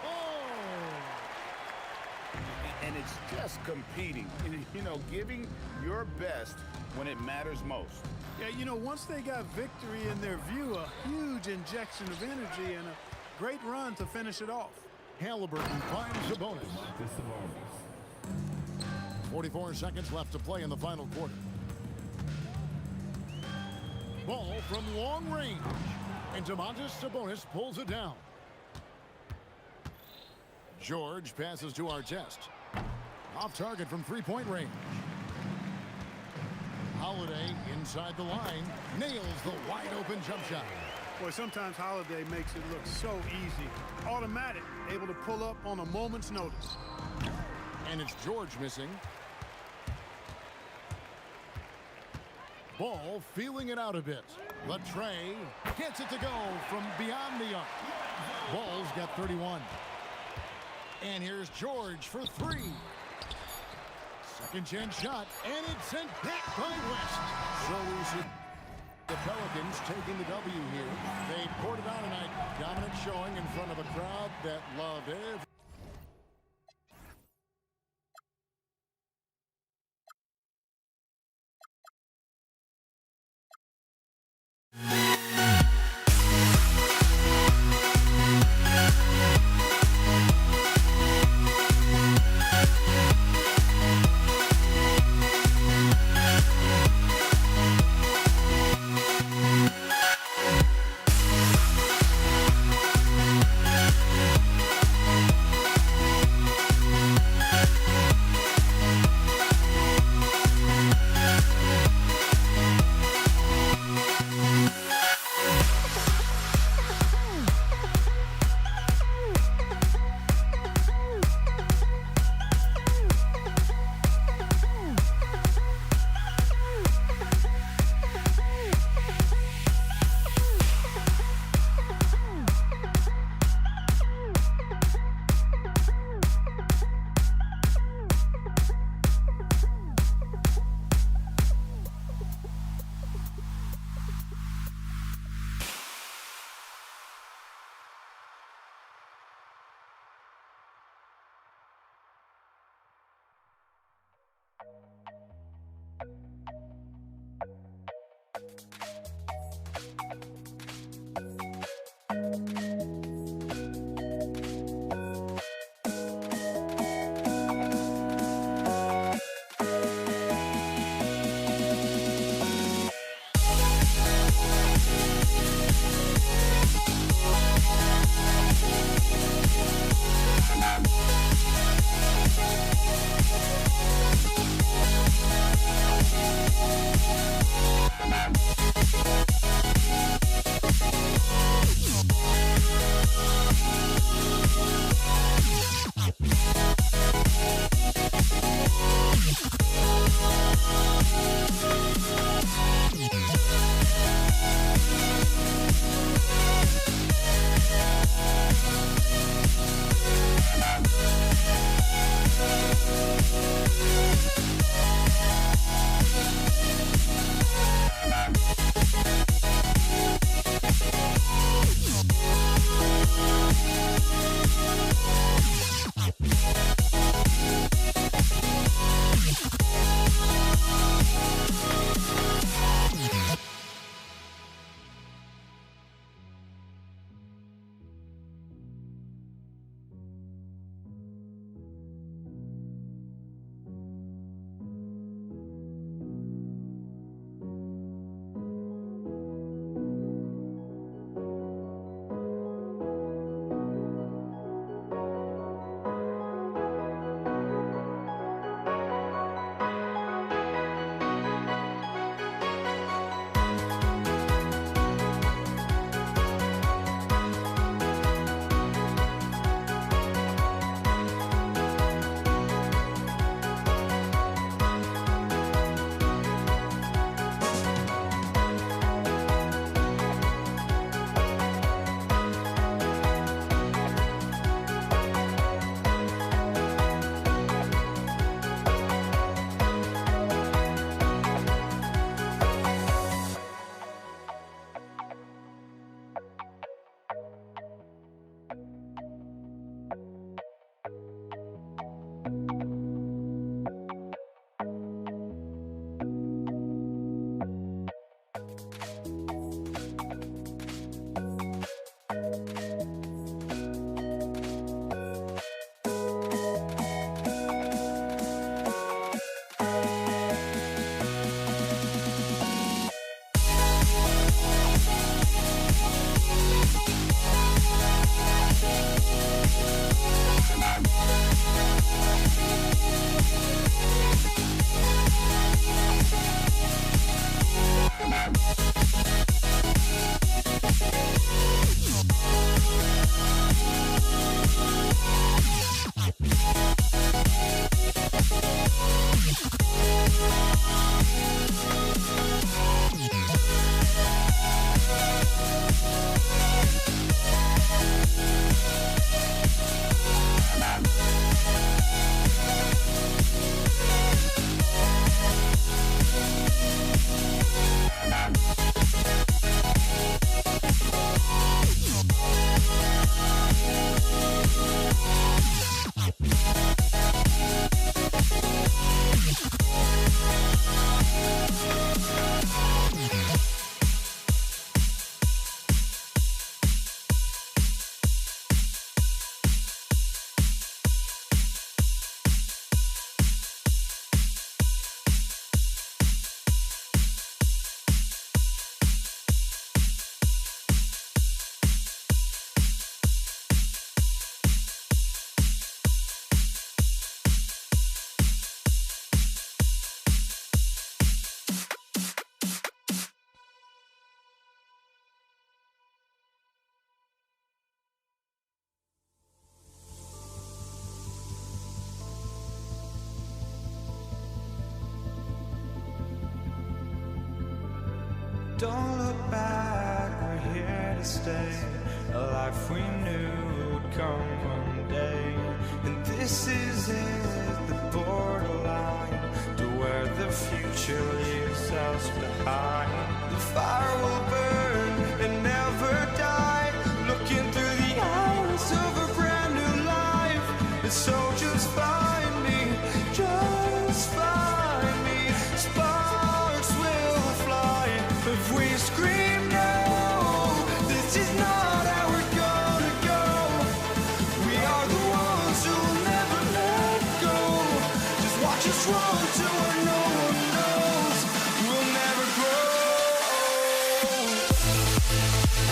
And it's just competing, you know, giving your best when it matters most. Yeah, you know, once they got victory in their view, a huge injection of energy and a great run to finish it off. Halliburton finds Sabonis. 44 seconds left to play in the final quarter. Ball from long range. And Domantas Sabonis pulls it down. George passes to Artest. Off target from 3-point range. Holiday inside the line. Nails the wide open jump shot. Boy, sometimes Holiday makes it look so easy. Automatic, able to pull up on a moment's notice. And it's George missing. Ball feeling it out a bit. Latrey gets it to go from beyond the arc. Ball's got 31. And here's George for 3. Second chance shot, and it's sent back by West. So we see the Pelicans taking the W here. They poured it on tonight. Dominant showing in front of a crowd that loved every Don't look back, we're here to stay. A life we knew would come one day. And this is it, the borderline to where the future leaves us behind. The fire will burn and never die, looking through the eyes of a brand new life. And so just find me, just find me. Sparks will fly if we scream no. This is not how we're gonna go. We are the ones who'll never let go. Just watch us run to where no one knows. We'll never grow. We'll never grow.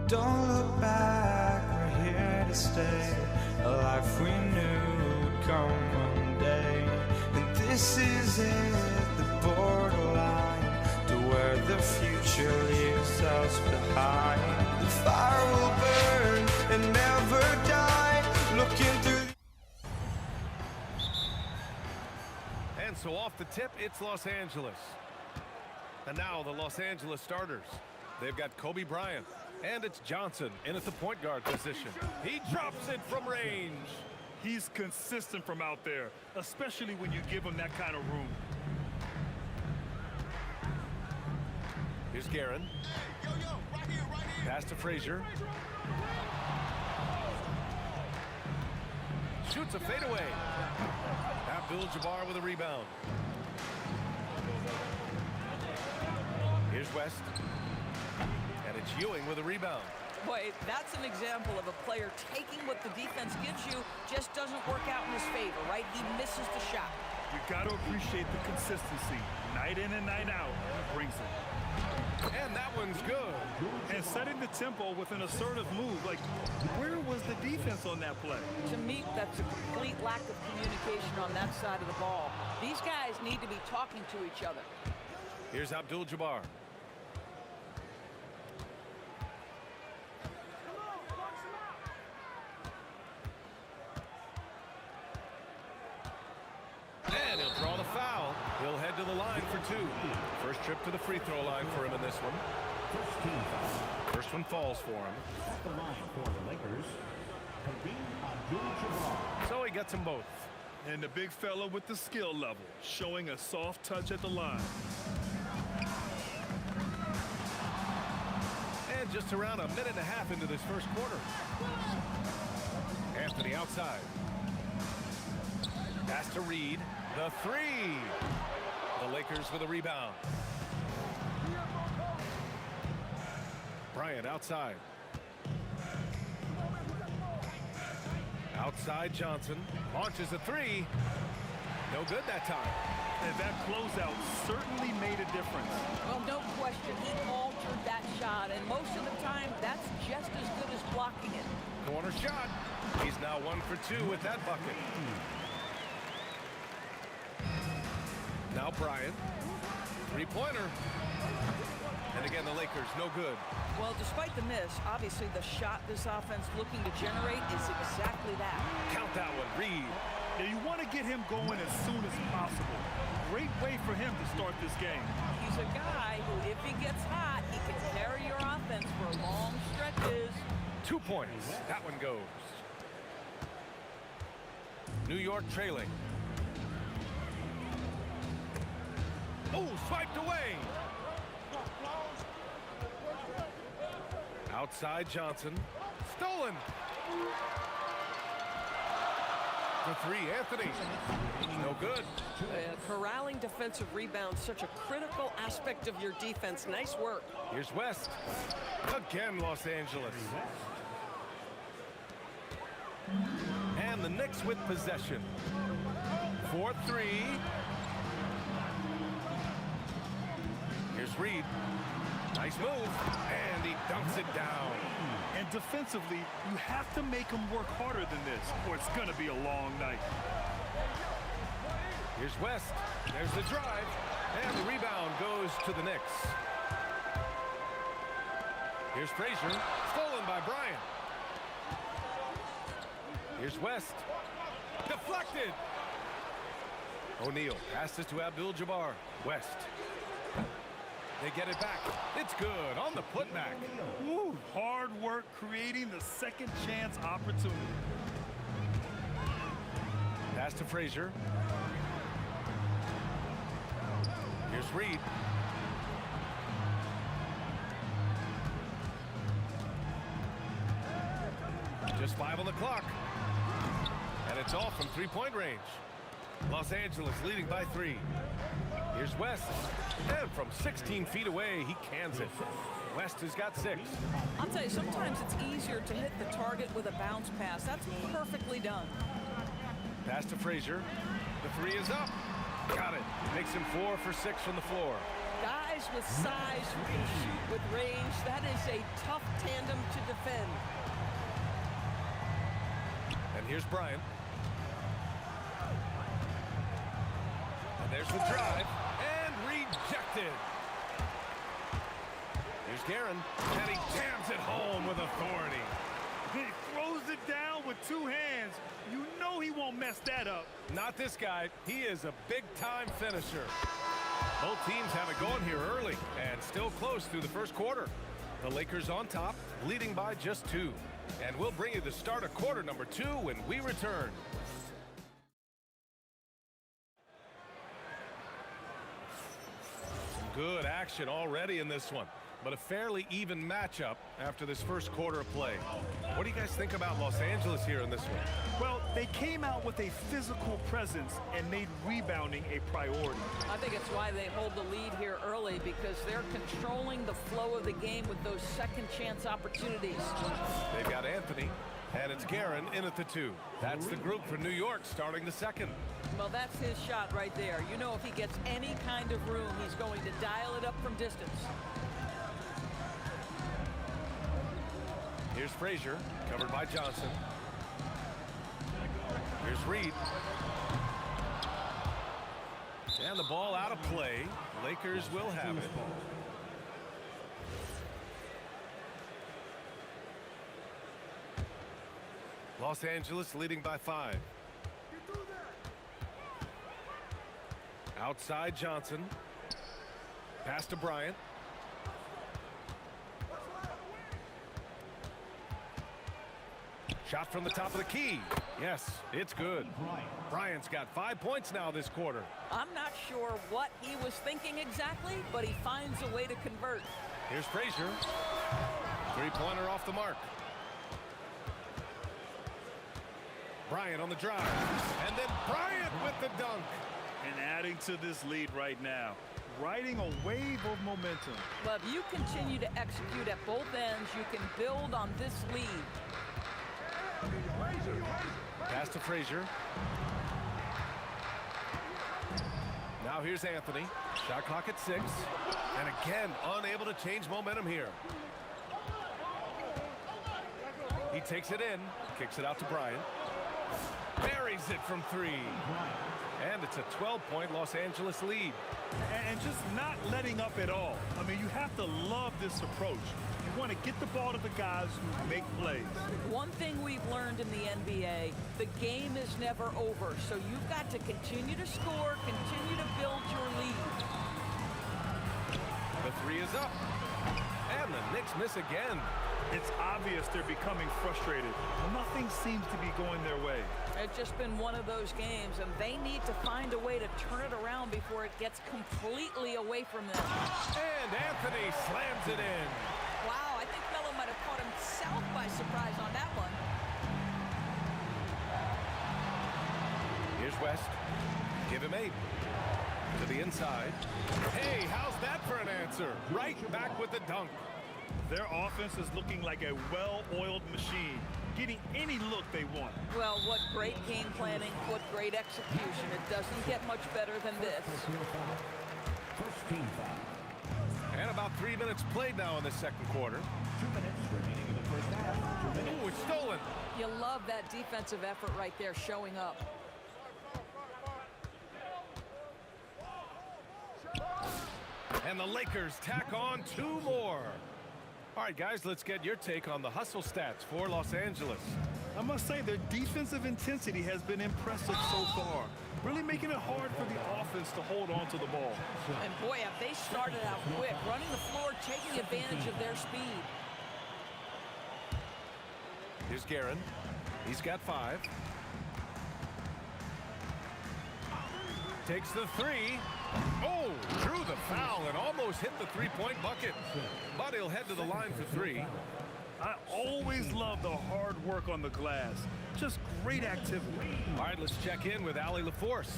Don't look back, we're here to stay. A life we knew would come one day. And this is it, the borderline to where the future leaves us behind. The fire will burn and never die, looking through And so off the tip, it's Los Angeles. And now the Los Angeles starters. They've got Kobe Bryant. And it's Johnson in at the point guard position. He drops it from range. He's consistent from out there, especially when you give him that kind of room. Here's Guerin. Pass to Frazier. Shoots a fadeaway. Abdul-Jabbar with a rebound. Here's West. And it's Ewing with a rebound. Boy, that's an example of a player taking what the defense gives you, just doesn't work out in his favor, right? He misses the shot. You got to appreciate the consistency. Night in and night out, he brings it. And that one's good. And setting the tempo with an assertive move. Like, where was the defense on that play? To me, that's a complete lack of communication on that side of the ball. These guys need to be talking to each other. Here's Abdul-Jabbar. And he'll draw the foul. He'll head to the line for two. First trip to the free throw line for him in this one. First one falls for him. At the line for the Lakers, Abdul-Jabbar. So he gets them both. And the big fella with the skill level, showing a soft touch at the line. And just around a minute and a half into this first quarter. Anthony outside. Pass to Reed. The three. The Lakers with a rebound. Bryant outside. Outside Johnson. Launches a three. No good that time. And that closeout certainly made a difference. Well, no question. He altered that shot, and most of the time, that's just as good as blocking it. Corner shot. He's now 1 for 2 with that bucket. Now Bryant. Three-pointer. And again, the Lakers, no good. Well, despite the miss, obviously the shot this offense looking to generate is exactly that. Count that one, Reed. Yeah, you want to get him going as soon as possible. Great way for him to start this game. He's a guy who, if he gets hot, he can carry your offense for long stretches. 2 points. That one goes. New York trailing. Oh, swiped away. Outside Johnson. Stolen. For three, Anthony. No good. Corralling defensive rebounds, such a critical aspect of your defense. Nice work. Here's West. Again, Los Angeles. And the Knicks with possession. 4-3. Here's Reed. Nice move. And he dunks it down. And defensively, you have to make them work harder than this, or it's going to be a long night. Here's West. There's the drive. And the rebound goes to the Knicks. Here's Frazier. Stolen by Bryant. Here's West. Deflected. O'Neal passes to Abdul-Jabbar. West. They get it back. It's good on the putback. Woo, hard work creating the second chance opportunity. Pass to Frazier. Here's Reed. Just 5 on the clock. And it's off from three-point range. Los Angeles leading by 3. Here's West. And from 16 feet away, he cans it. West has got 6. I'll tell you, sometimes it's easier to hit the target with a bounce pass. That's perfectly done. Pass to Frazier. The 3 is up. Got it. Makes him 4 for 6 from the floor. Guys with size who can shoot with range, that is a tough tandem to defend. And here's Bryant. And there's the drive. And rejected. Here's Guerin. And he jams it home with authority. He throws it down with 2 hands. You know he won't mess that up. Not this guy. He is a big-time finisher. Both teams have it going here early and still close through the first quarter. The Lakers on top, leading by just 2. And we'll bring you the start of quarter number 2 when we return. Some good action already in this one, but a fairly even matchup after this first quarter of play. What do you guys think about Los Angeles here in this one? Well, they came out with a physical presence and made rebounding a priority. I think it's why they hold the lead here early, because they're controlling the flow of the game with those second chance opportunities. They've got Anthony, and it's Guerin in at the 2. That's the group for New York starting the second. Well, that's his shot right there. You know, if he gets any kind of room, he's going to dial it up from distance. Here's Frazier, covered by Johnson. Here's Reed. And the ball out of play. Lakers will have it. Los Angeles leading by 5. Outside Johnson. Pass to Bryant. Shot from the top of the key. Yes, it's good. Bryant's got 5 points now this quarter. I'm not sure what he was thinking exactly, but he finds a way to convert. Here's Frazier. Three-pointer off the mark. Bryant on the drive. And then Bryant with the dunk. And adding to this lead right now, riding a wave of momentum. Well, if you continue to execute at both ends, you can build on this lead. Pass to Frazier. Now here's Anthony. Shot clock at 6. And again, unable to change momentum here. He takes it in. Kicks it out to Bryant. Buries it from 3. And it's a 12-point Los Angeles lead. And just not letting up at all. I mean, you have to love this approach. You want to get the ball to the guys who make plays. One thing we've learned in the NBA, the game is never over. So you've got to continue to score, continue to build your lead. The 3 is up. And the Knicks miss again. It's obvious they're becoming frustrated. Nothing seems to be going their way. It's just been one of those games, and they need to find a way to turn it around before it gets completely away from them. And Anthony slams it in. Wow, I think Melo might have caught himself by surprise on that one. Here's West. Give him 8. To the inside. Hey, how's that for an answer? Right back with the dunk. Their offense is looking like a well-oiled machine, getting any look they want. Well, what great game planning, what great execution. It doesn't get much better than this. First team foul. And about 3 minutes played now in the second quarter. 2 minutes remaining in the first half. 2 minutes. Ooh, it's stolen. You love that defensive effort right there showing up. And the Lakers tack on 2 more. All right, guys, let's get your take on the hustle stats for Los Angeles. I must say their defensive intensity has been impressive so far, really making it hard for the offense to hold on to the ball. And boy, have they started out quick, running the floor, taking advantage of their speed. Here's Guerin. He's got 5. Takes the 3. Oh, drew the foul and almost hit the 3-point bucket. But he'll head to the line for 3. I always love the hard work on the glass. Just great activity. All right, let's check in with Allie LaForce.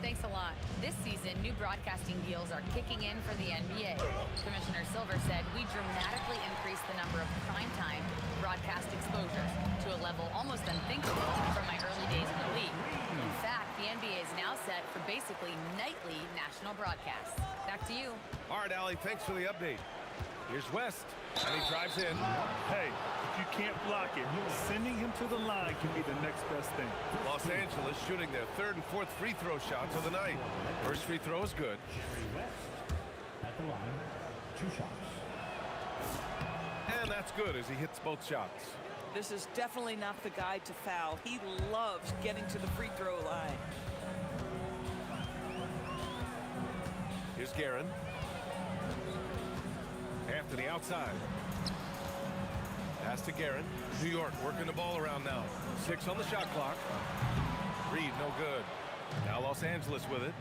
Thanks a lot. This season, new broadcasting deals are kicking in for the NBA. Commissioner Silver said we dramatically increased the number of primetime broadcast exposures to a level almost unthinkable from my early days in the league. In fact, the NBA is now set for basically nightly national broadcasts. Back to you. All right, Allie, thanks for the update. Here's West, and he drives in. Hey, if you can't block it, sending him to the line can be the next best thing. Los Angeles shooting their 3rd and 4th free throw shots of the night. First free throw is good. Jerry West at the line. 2 shots. And that's good as he hits both shots. This is definitely not the guy to foul. He loves getting to the free throw line. Here's Guerin. Anthony outside. Pass to Guerin. New York working the ball around now. 6 on the shot clock. Reed, no good. Now Los Angeles with it.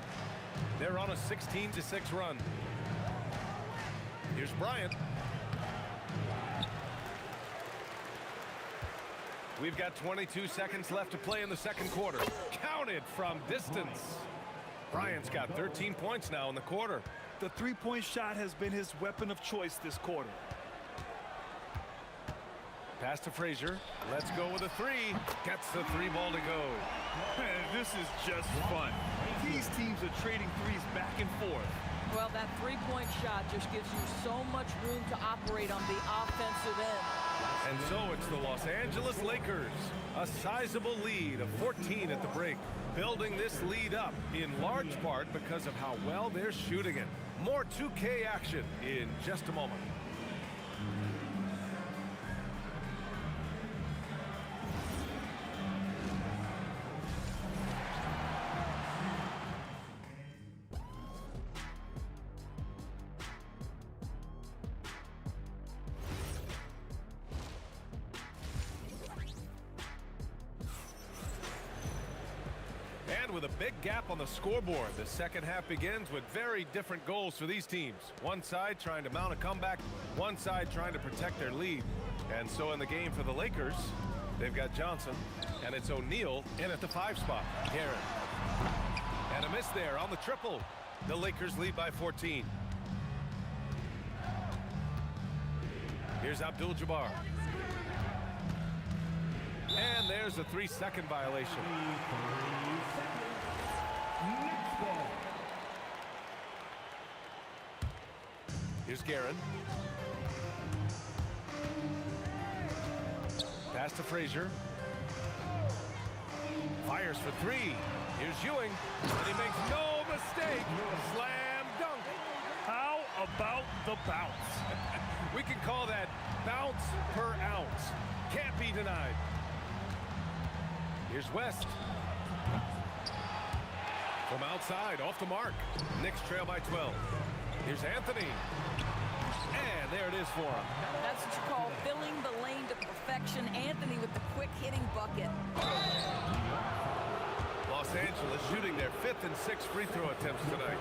They're on a 16-6 run. Here's Bryant. We've got 22 seconds left to play in the second quarter. Counted from distance. Bryant's got 13 points now in the quarter. The 3-point shot has been his weapon of choice this quarter. Pass to Frazier. Let's go with a 3. Gets the 3 ball to go. Man, this is just fun. These teams are trading threes back and forth. Well, that 3-point shot just gives you so much room to operate on the offensive end. And so it's the Los Angeles Lakers. A sizable lead of 14 at the break. Building this lead up in large part because of how well they're shooting it. More 2K action in just a moment. With a big gap on the scoreboard, the second half begins with very different goals for these teams. One side trying to mount a comeback, one side trying to protect their lead. And so in the game for the Lakers, they've got Johnson, and it's O'Neal in at the 5 spot. Guerin. And a miss there on the triple. The Lakers lead by 14. Here's Abdul-Jabbar. And there's a 3-second violation. Here's Guerin. Pass to Frazier. Fires for 3. Here's Ewing. And he makes no mistake. Slam dunk. How about the bounce? We can call that bounce per ounce. Can't be denied. Here's West. From outside, off the mark. Knicks trail by 12. Here's Anthony. And there it is for him. That's what you call filling the lane to perfection. Anthony with the quick hitting bucket. Los Angeles shooting their 5th and 6th free throw attempts tonight.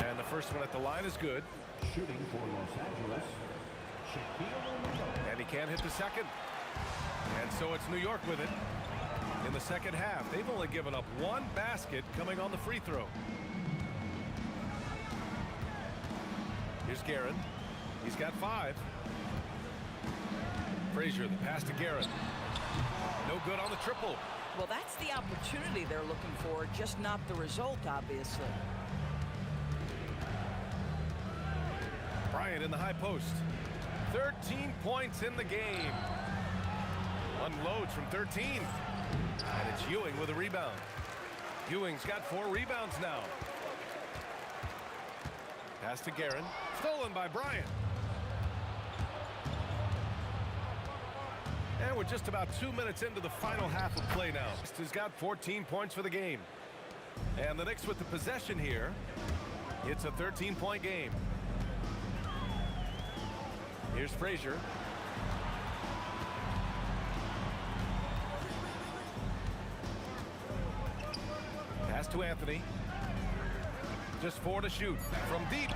And the first one at the line is good. Shooting for Los Angeles. And he can't hit the second. And so it's New York with it. in the second half. They've only given up one basket coming on the free throw. Here's Guerin. He's got 5. Frazier, the pass to Guerin. No good on the triple. Well, that's the opportunity they're looking for, just not the result, obviously. Bryant in the high post. 13 points in the game. Unloads from 13. And it's Ewing with a rebound. Ewing's got 4 rebounds now. Pass to Guerin. Stolen by Bryant. And we're just about 2 minutes into the final half of play now. He's got 14 points for the game. And the Knicks with the possession here. It's a 13-point game. Here's Frazier. Pass to Anthony. Just 4 to shoot from deep.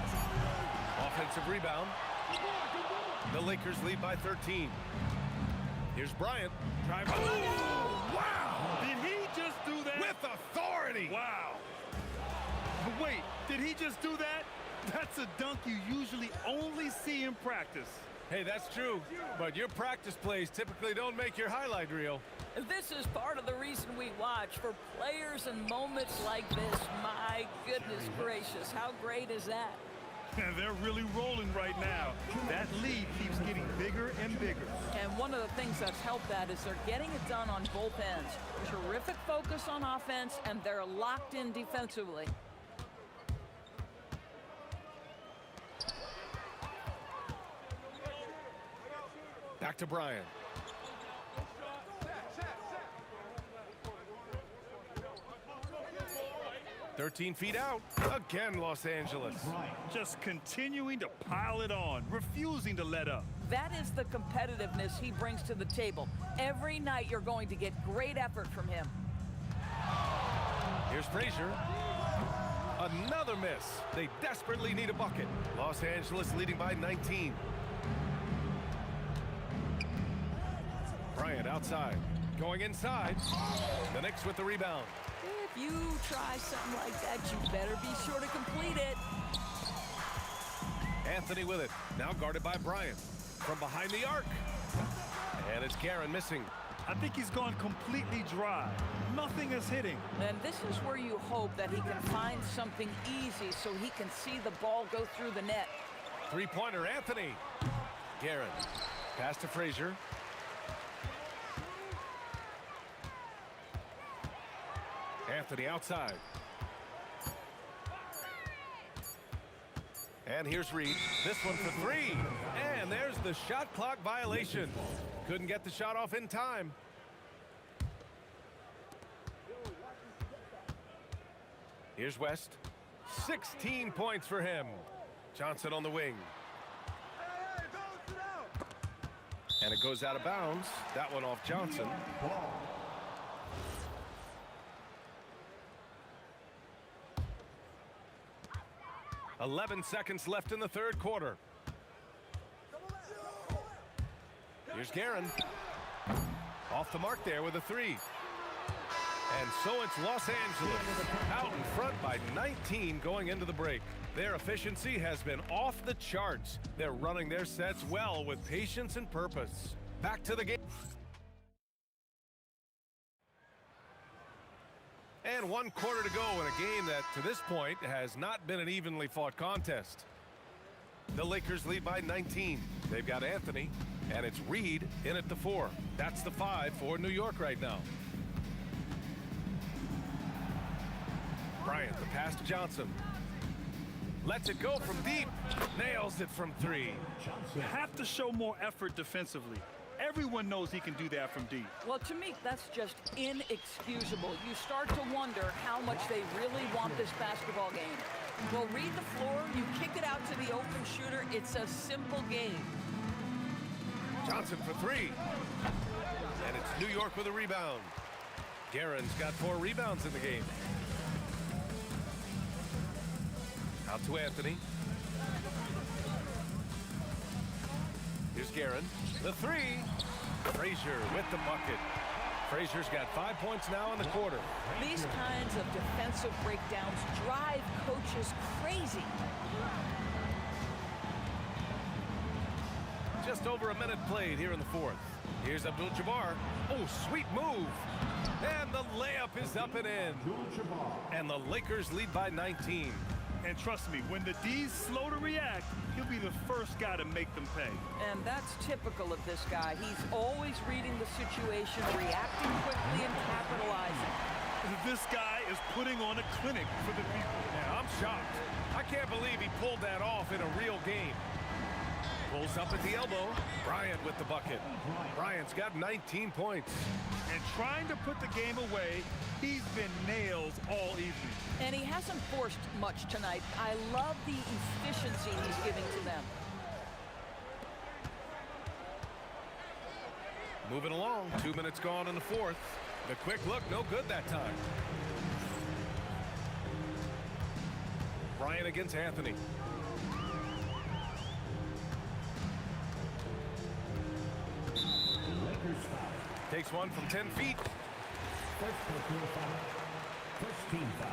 Offensive rebound. The Lakers lead by 13. Here's Bryant. Oh, wow! Did he just do that? With authority! Wow. But wait, did he just do that? That's a dunk you usually only see in practice. Hey, that's true, but your practice plays typically don't make your highlight reel. This is part of the reason we watch, for players and moments like this. My goodness gracious, how great is that? And they're really rolling right now. That lead keeps getting bigger and bigger. And one of the things that's helped that is they're getting it done on both ends. Terrific focus on offense, and they're locked in defensively. Back to Bryant. "13 feet out." Again, Los Angeles. Just continuing to pile it on, refusing to let up. That is the competitiveness he brings to the table. Every night you're going to get great effort from him. Here's Frazier. Another miss. They desperately need a bucket. Los Angeles leading by 19. Bryant outside. Going inside. The Knicks with the rebound. If you try something like that, you better be sure to complete it. Anthony with it. Now guarded by Bryant. From behind the arc. And it's Guerin missing. I think he's gone completely dry. Nothing is hitting. And this is where you hope that he can find something easy so he can see the ball go through the net. Three-pointer, Anthony. Guerin. Pass to Frazier. Anthony outside. And here's Reed. This one for 3. And there's the shot clock violation. Couldn't get the shot off in time. Here's West. 16 points for him. Johnson on the wing. And it goes out of bounds. That one off Johnson. 11 seconds left in the third quarter. Here's Guerin. Off the mark there with a 3. And so it's Los Angeles out in front by 19 going into the break. Their efficiency has been off the charts. They're running their sets well with patience and purpose. Back to the game. And 1 quarter to go in a game that, to this point, has not been an evenly fought contest. The Lakers lead by 19. They've got Anthony, and it's Reed in at the 4. That's the 5 for New York right now. Bryant, the pass to Johnson. Lets it go from deep. Nails it from 3. You have to show more effort defensively. Everyone knows he can do that from deep. Well, to me, that's just inexcusable. You start to wonder how much they really want this basketball game. Well, read the floor, you kick it out to the open shooter. It's a simple game. Johnson for 3. And it's New York with a rebound. Guerin's got 4 rebounds in the game. Out to Anthony. Here's Guerin. The 3. Frazier with the bucket. Frazier's got 5 points now in the quarter. These kinds of defensive breakdowns drive coaches crazy. Just over a minute played here in the fourth. Here's Abdul-Jabbar. Oh, sweet move. And the layup is up and in. And the Lakers lead by 19. And trust me, when the D's slow to react, he'll be the first guy to make them pay. And that's typical of this guy. He's always reading the situation, reacting quickly, and capitalizing. This guy is putting on a clinic for the people. Yeah, I'm shocked. I can't believe he pulled that off in a real game. Pulls up at the elbow. Bryant with the bucket. Bryant's got 19 points. And trying to put the game away, he's been nails all evening. And he hasn't forced much tonight. I love the efficiency he's giving to them. Moving along, 2 minutes gone in the fourth. The quick look, no good that time. Bryant against Anthony. Takes one from 10 feet. First team foul.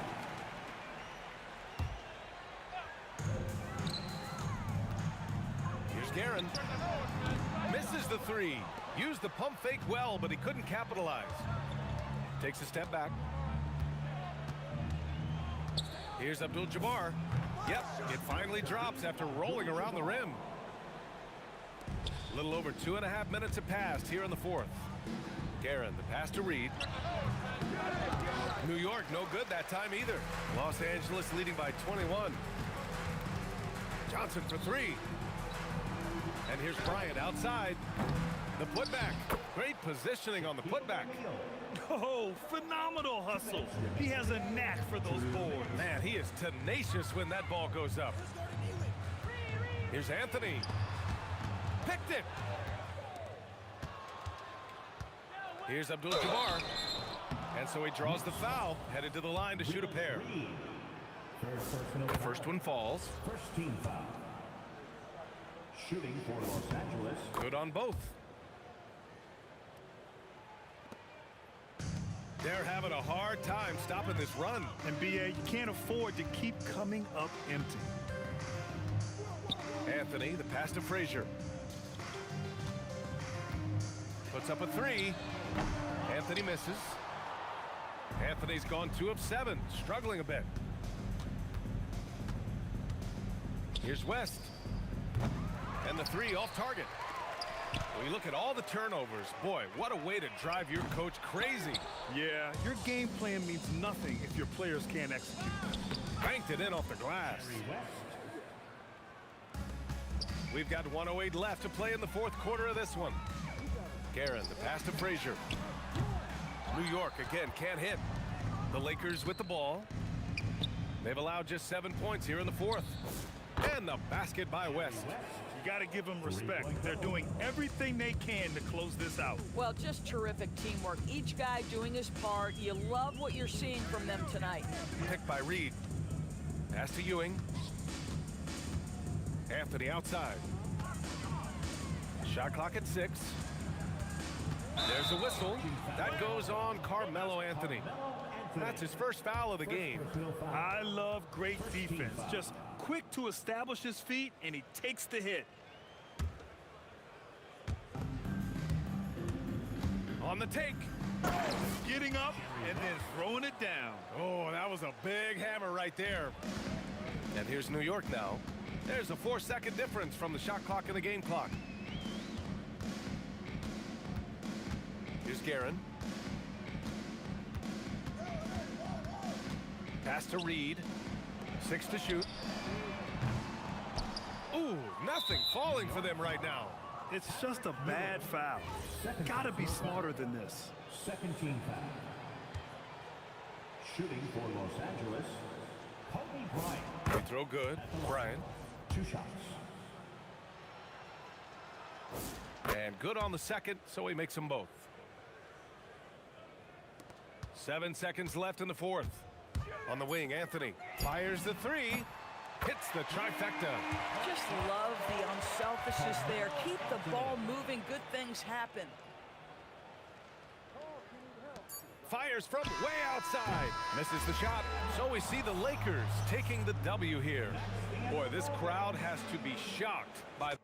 Here's Guerin. Misses the three. Used the pump fake well, but he couldn't capitalize. Takes a step back. Here's Abdul-Jabbar. Yep, it finally drops after rolling around the rim. A little over 2.5 minutes have passed here in the fourth. Guerin, the pass to Reed. New York, no good that time either. Los Angeles leading by 21. Johnson for three. And here's Bryant outside. The putback. Great positioning on the putback. Oh, phenomenal hustle. He has a knack for those boards. Man, he is tenacious when that ball goes up. Here's Anthony. Picked it. Here's Abdul-Jabbar. And so he draws the foul, headed to the line to shoot a pair. The first one falls. First team foul. Shooting for Los Angeles. Good on both. They're having a hard time stopping this run. And B.A., you can't afford to keep coming up empty. Anthony, the pass to Frazier. Puts up a three. Anthony misses. Anthony's gone 2 of 7, struggling a bit. Here's West. And the three off target. When you look at all the turnovers, boy, what a way to drive your coach crazy. Yeah, your game plan means nothing if your players can't execute. Banked it in off the glass. We've got 1:08 left to play in the fourth quarter of this one. Guerin, the pass to Frazier. New York, again, can't hit. The Lakers with the ball. They've allowed just 7 points here in the fourth. And the basket by West. You got to give them respect. They're doing everything they can to close this out. Well, just terrific teamwork. Each guy doing his part. You love what you're seeing from them tonight. Picked by Reed. Pass to Ewing. Anthony outside. Shot clock at 6. There's a whistle. That goes on Carmelo Anthony. That's his first foul of the game. I love great defense. Just quick to establish his feet, and he takes the hit. On the take. Getting up and then throwing it down. Oh, that was a big hammer right there. And here's New York now. There's a 4-second difference from the shot clock and the game clock. Here's Guerin. Pass to Reed. 6 to shoot. Ooh, nothing falling for them right now. It's just a bad foul. Gotta be smarter than this. Second team foul. Shooting for Los Angeles. Kobe Bryant. Free throw good. Bryant. 2 shots. And good on the second, so he makes them both. 7 seconds left in the fourth. On the wing, Anthony fires the three. Hits the trifecta. Just love the unselfishness there. Keep the ball moving. Good things happen. Fires from way outside. Misses the shot. So we see the Lakers taking the W here. Boy, this crowd has to be shocked by...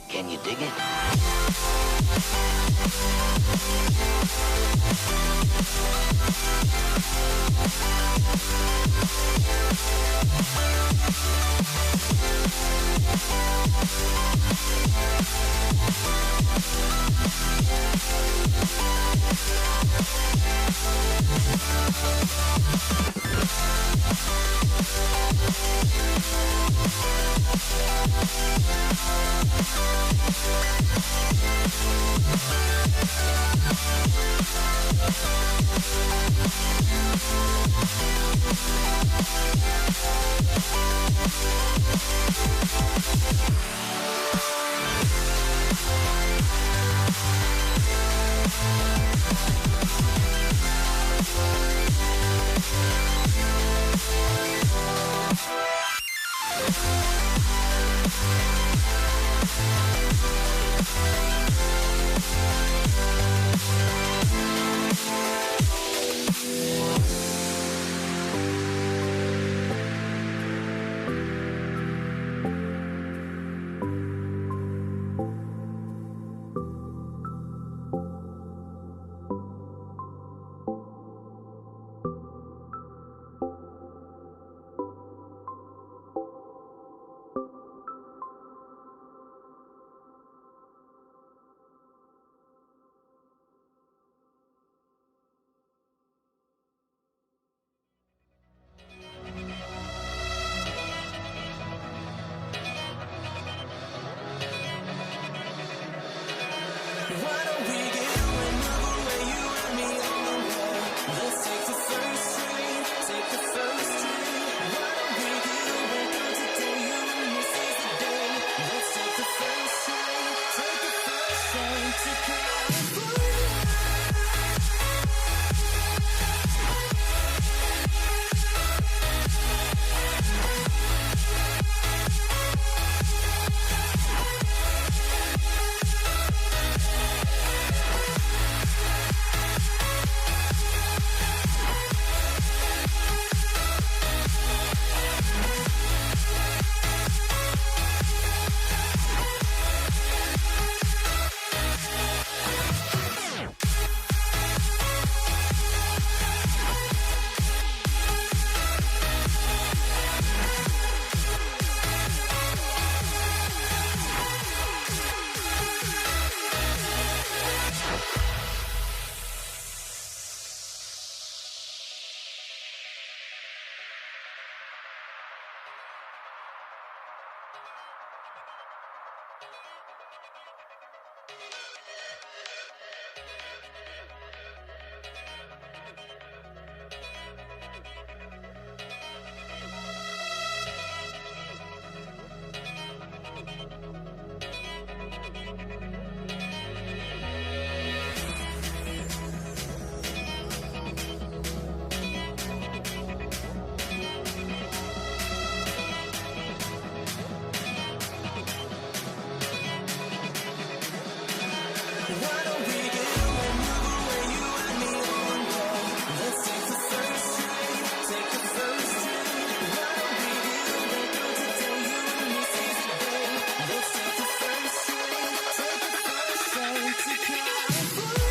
Can you dig it? Why don't we get away, move away, you and me on the way? Let's take the first train, take the first train. Why don't we get away, girl, today you and me seize the day. Let's take the first train, take the first train to California. Why don't we get away, move away, you and me on home? Let's take the first train, take the first train. Why don't we get away, go today, you and me seize the day. Let's take the first train, take the first train to California.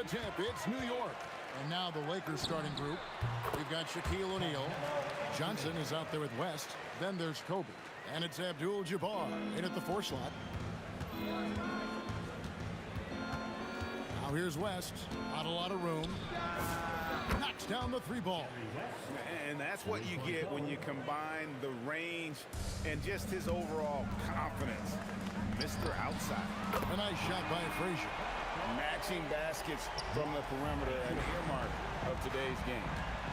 tip, it's New York. And now the Lakers starting group. We've got Shaquille O'Neal. Johnson is out there with West. Then there's Kobe. And it's Abdul-Jabbar in at the 4 slot. Now here's West. Not a lot of room. Knocks down the 3 ball. And that's what you get when you combine the range and just his overall confidence. Mr. Outside. A nice shot by Frazier. Matching baskets from the perimeter, an earmark of today's game.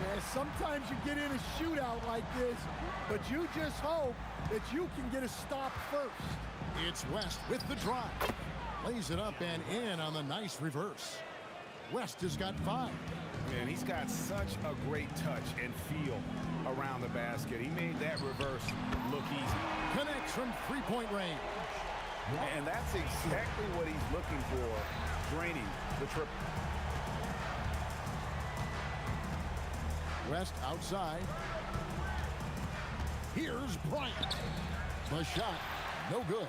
Yeah, sometimes you get in a shootout like this, but you just hope that you can get a stop first. It's West with the drive. Lays it up and in on the nice reverse. West has got 5. Man, he's got such a great touch and feel around the basket. He made that reverse look easy. Connects from 3-point range. And that's exactly what he's looking for, draining the triple. West outside. Here's Bryant. The shot, no good.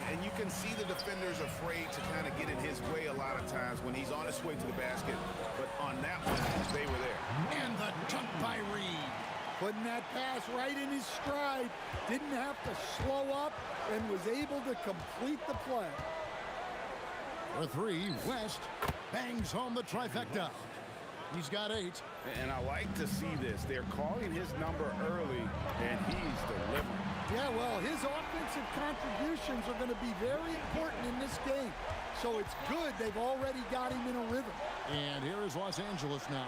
And you can see the defenders afraid to kind of get in his way a lot of times when he's on his way to the basket. But on that one, they were there. And that pass right in his stride. Didn't have to slow up and was able to complete the play. For three, West bangs home the trifecta. He's got 8. And I like to see this. They're calling his number early, and he's delivering. Yeah, well, his offensive contributions are going to be very important in this game. So it's good they've already got him in a rhythm. And here is Los Angeles now,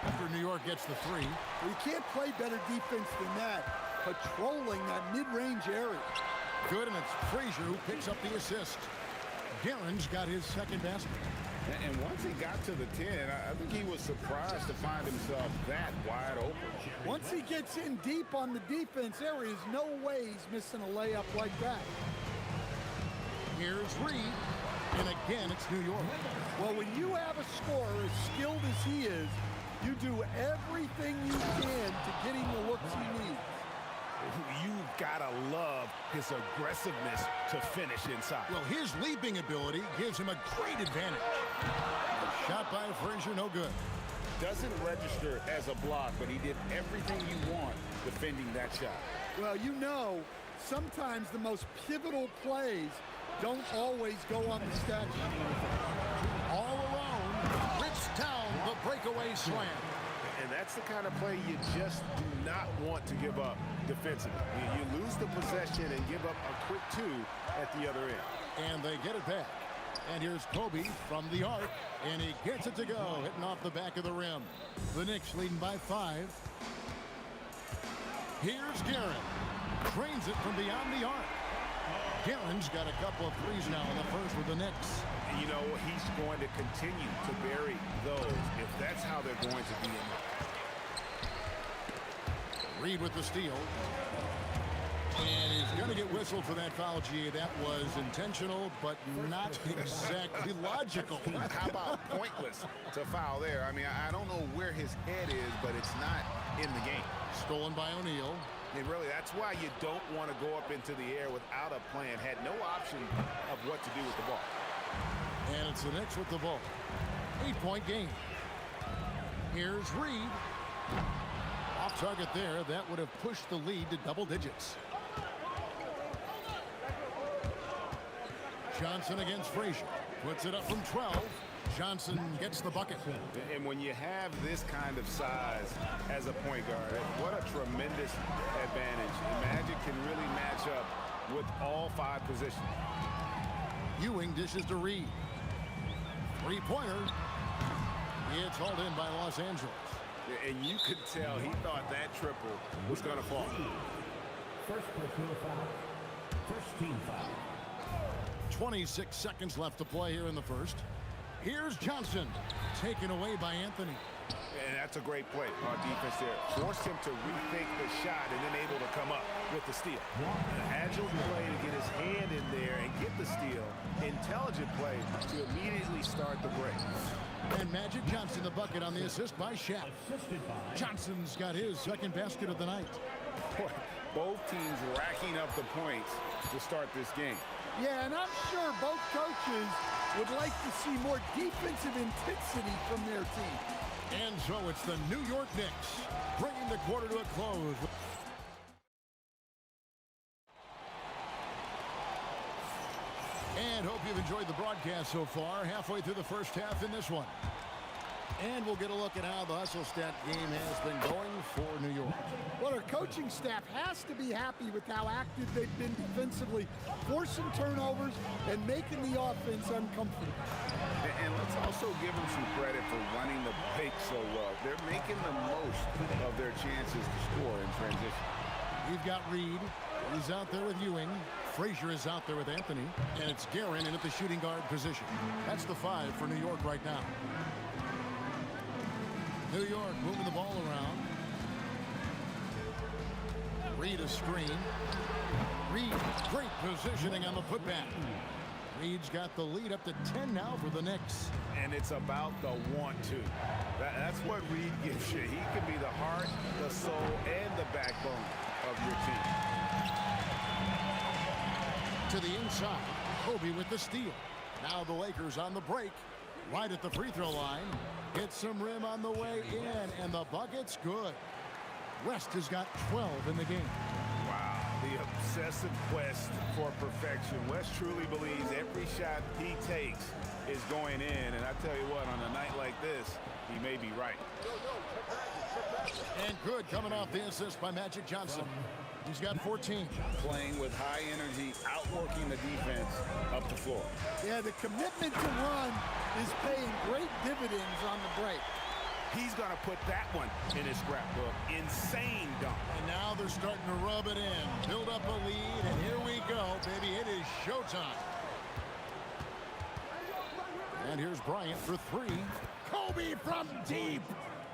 after New York gets the 3. You can't play better defense than that, patrolling that mid-range area. Good, and it's Frazier who picks up the assist. Guerin's got his second basket. And once he got to the 10, I think he was surprised to find himself that wide open. Once he gets in deep on the defense, there is no way he's missing a layup like that. Here's Reed, and again it's New York. Well, when you have a scorer as skilled as he is, you do everything you can to get him the looks he needs. You've got to love his aggressiveness to finish inside. Well, his leaping ability gives him a great advantage. Shot by Frazier, no good. Doesn't register as a block, but he did everything you want defending that shot. Well, you know, sometimes the most pivotal plays don't always go on the stat sheet. All alone, rips down the breakaway slam. And that's the kind of play you just do not want to give up defensively. You lose the possession and give up a quick 2 at the other end. And they get it back. And here's Kobe from the arc, and he gets it to go, hitting off the back of the rim. The Knicks leading by 5. Here's Guerin. Trains it from beyond the arc. Guerin's got a couple of threes now in the first with the Knicks. You know, he's going to continue to bury those if that's how they're going to be in. Reed with the steal. And he's going to get whistled for that foul, G. That was intentional, but not exactly logical. How about pointless to foul there? I mean, I don't know where his head is, but it's not in the game. Stolen by O'Neal. And really, that's why you don't want to go up into the air without a plan. Had no option of what to do with the ball. And it's the Knicks with the ball. 8-point game. Here's Reed. Off target there. That would have pushed the lead to double digits. Johnson against Frazier. Puts it up from 12. Johnson gets the bucket. And when you have this kind of size as a point guard, what a tremendous advantage. Magic can really match up with all 5 positions. Ewing dishes to Reed. Three-pointer. It's hauled in by Los Angeles. And you could tell he thought that triple was going to fall. First personal foul. First team foul. 26 seconds left to play here in the first. Here's Johnson, taken away by Anthony. And that's a great play on defense there. Forced him to rethink the shot and then able to come up with the steal. An agile play to get his hand in there and get the steal. Intelligent play to immediately start the break. And Magic Johnson the bucket on the assist by Shaq. Johnson's got his second basket of the night. Boy, both teams racking up the points to start this game. Yeah, and I'm sure both coaches would like to see more defensive intensity from their team. And so it's the New York Knicks bringing the quarter to a close. And hope you've enjoyed the broadcast so far. Halfway through the first half in this one. And we'll get a look at how the hustle stat game has been going for New York. Well, our coaching staff has to be happy with how active they've been defensively, forcing turnovers and making the offense uncomfortable. And let's also give them some credit for running the break so well. They're making the most of their chances to score in transition. We've got Reed. He's out there with Ewing. Frazier is out there with Anthony. And it's Guerin in at the shooting guard position. That's the 5 for New York right now. New York moving the ball around. Reed a screen. Reed, great positioning on the putback. Reed's got the lead up to 10 now for the Knicks. And it's about the want-to. That's what Reed gives you. He can be the heart, the soul, and the backbone of your team. To the inside, Kobe with the steal. Now the Lakers on the break, right at the free throw line. Hit some rim on the way in, and the bucket's good. West has got 12 in the game. Wow, the obsessive quest for perfection. West truly believes every shot he takes is going in, and I tell you what, on a night like this, he may be right. And good coming off the assist by Magic Johnson. He's got 14. Playing with high energy, outworking the defense up the floor. Yeah, the commitment to run is paying great dividends on the break. He's going to put that one in his scrapbook. Insane dunk. And now they're starting to rub it in. Build up a lead, and here we go, baby. It is showtime. And here's Bryant for three. Kobe from deep.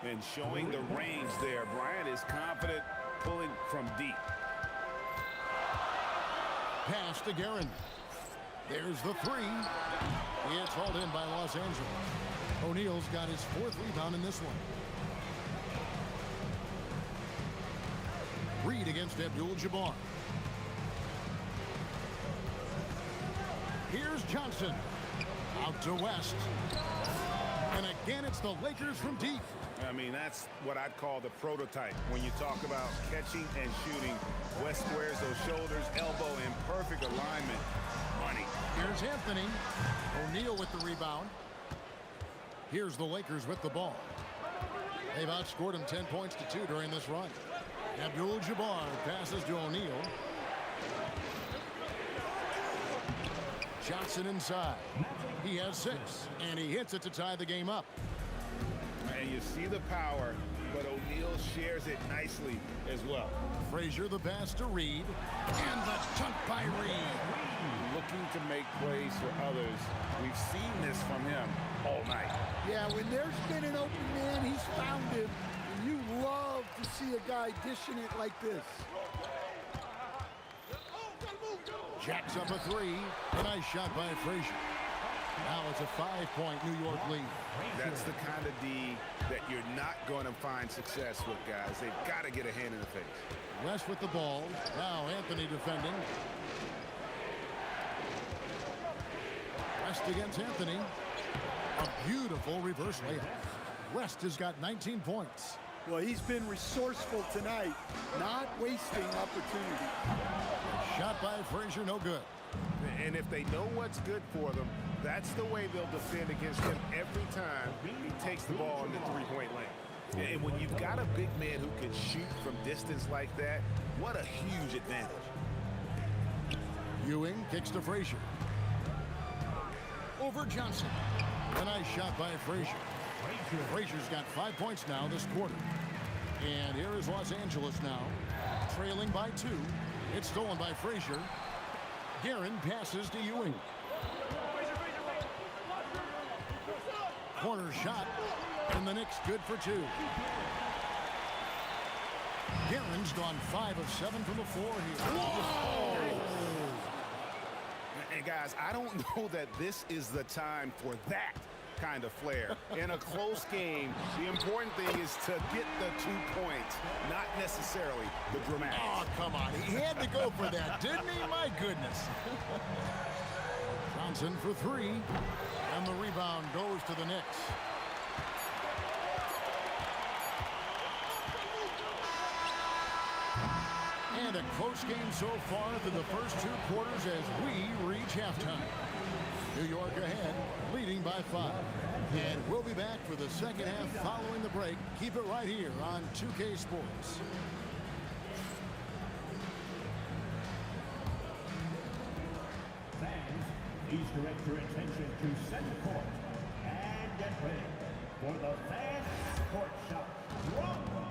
And showing the range there. Bryant is confident pulling from deep. Pass to Guerin. There's the three. It's hauled in by Los Angeles. O'Neal's got his fourth rebound in this one. Reed against Abdul-Jabbar. Here's Johnson. Out to West. And again, it's the Lakers from deep. I mean, that's what I'd call the prototype. When you talk about catching and shooting, West squares those shoulders, elbow in perfect alignment. Money. Here's Anthony. O'Neal with the rebound. Here's the Lakers with the ball. They've outscored him 10 points to 2 during this run. Abdul-Jabbar passes to O'Neal. Johnson inside. He has 6, and he hits it to tie the game up. And you see the power, but O'Neal shares it nicely as well. Frazier the pass to Reed, and the dunk by Reed. Looking to make plays for others. We've seen this from him all night. Yeah, when there's been an open man, he's found him. And you love to see a guy dishing it like this. Jacks up a three. A nice shot by Frazier. Now it's a 5-point New York lead. That's the kind of D that you're not going to find success with, guys. They've got to get a hand in the face. West with the ball. Now Anthony defending. West against Anthony. A beautiful reverse layup. West has got 19 points. Well, he's been resourceful tonight, not wasting opportunity. Shot by Frazier, no good. And if they know what's good for them, that's the way they'll defend against him every time he takes the ball in the three-point lane. And when you've got a big man who can shoot from distance like that, what a huge advantage. Ewing kicks to Frazier. Over Johnson. A nice shot by Frazier. Frazier's got 5 points now this quarter. And here is Los Angeles now, trailing by 2. It's stolen by Frazier. Guerin passes to Ewing. Corner shot, and the Knicks good for 2. Guerin's gone 5 of 7 from the floor here. Whoa! And guys, I don't know that this is the time for that kind of flair. In a close game, the important thing is to get the 2 points, not necessarily the dramatic. Oh, come on. He had to go for that, didn't he? My goodness. Johnson for 3, and the rebound goes to the Knicks. And a close game so far through the first 2 quarters as we reach halftime. New York ahead, leading by 5. And we'll be back for the second half following the break. Keep it right here on 2K Sports. Fans, please direct your attention to center court and get ready for the Fan Sports Shop Rumble.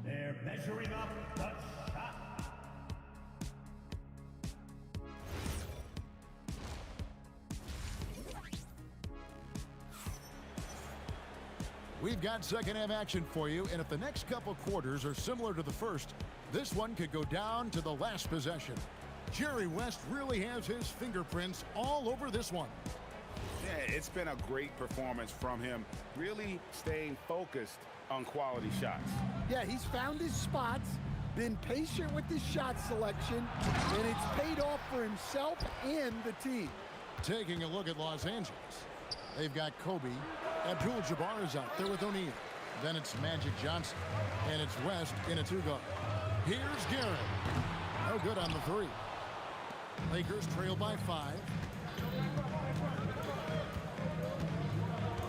They're measuring up the shot. We've got second half action for you, and if the next couple quarters are similar to the first, this one could go down to the last possession. Jerry West really has his fingerprints all over this one. Yeah, it's been a great performance from him, really staying focused on quality shots. Yeah, he's found his spots, been patient with his shot selection, and it's paid off for himself and the team. Taking a look at Los Angeles, they've got Kobe. Abdul-Jabbar is out there with O'Neal. Then it's Magic Johnson. And it's West in a two-guard. Here's Garrett. No good on the three. Lakers trail by 5.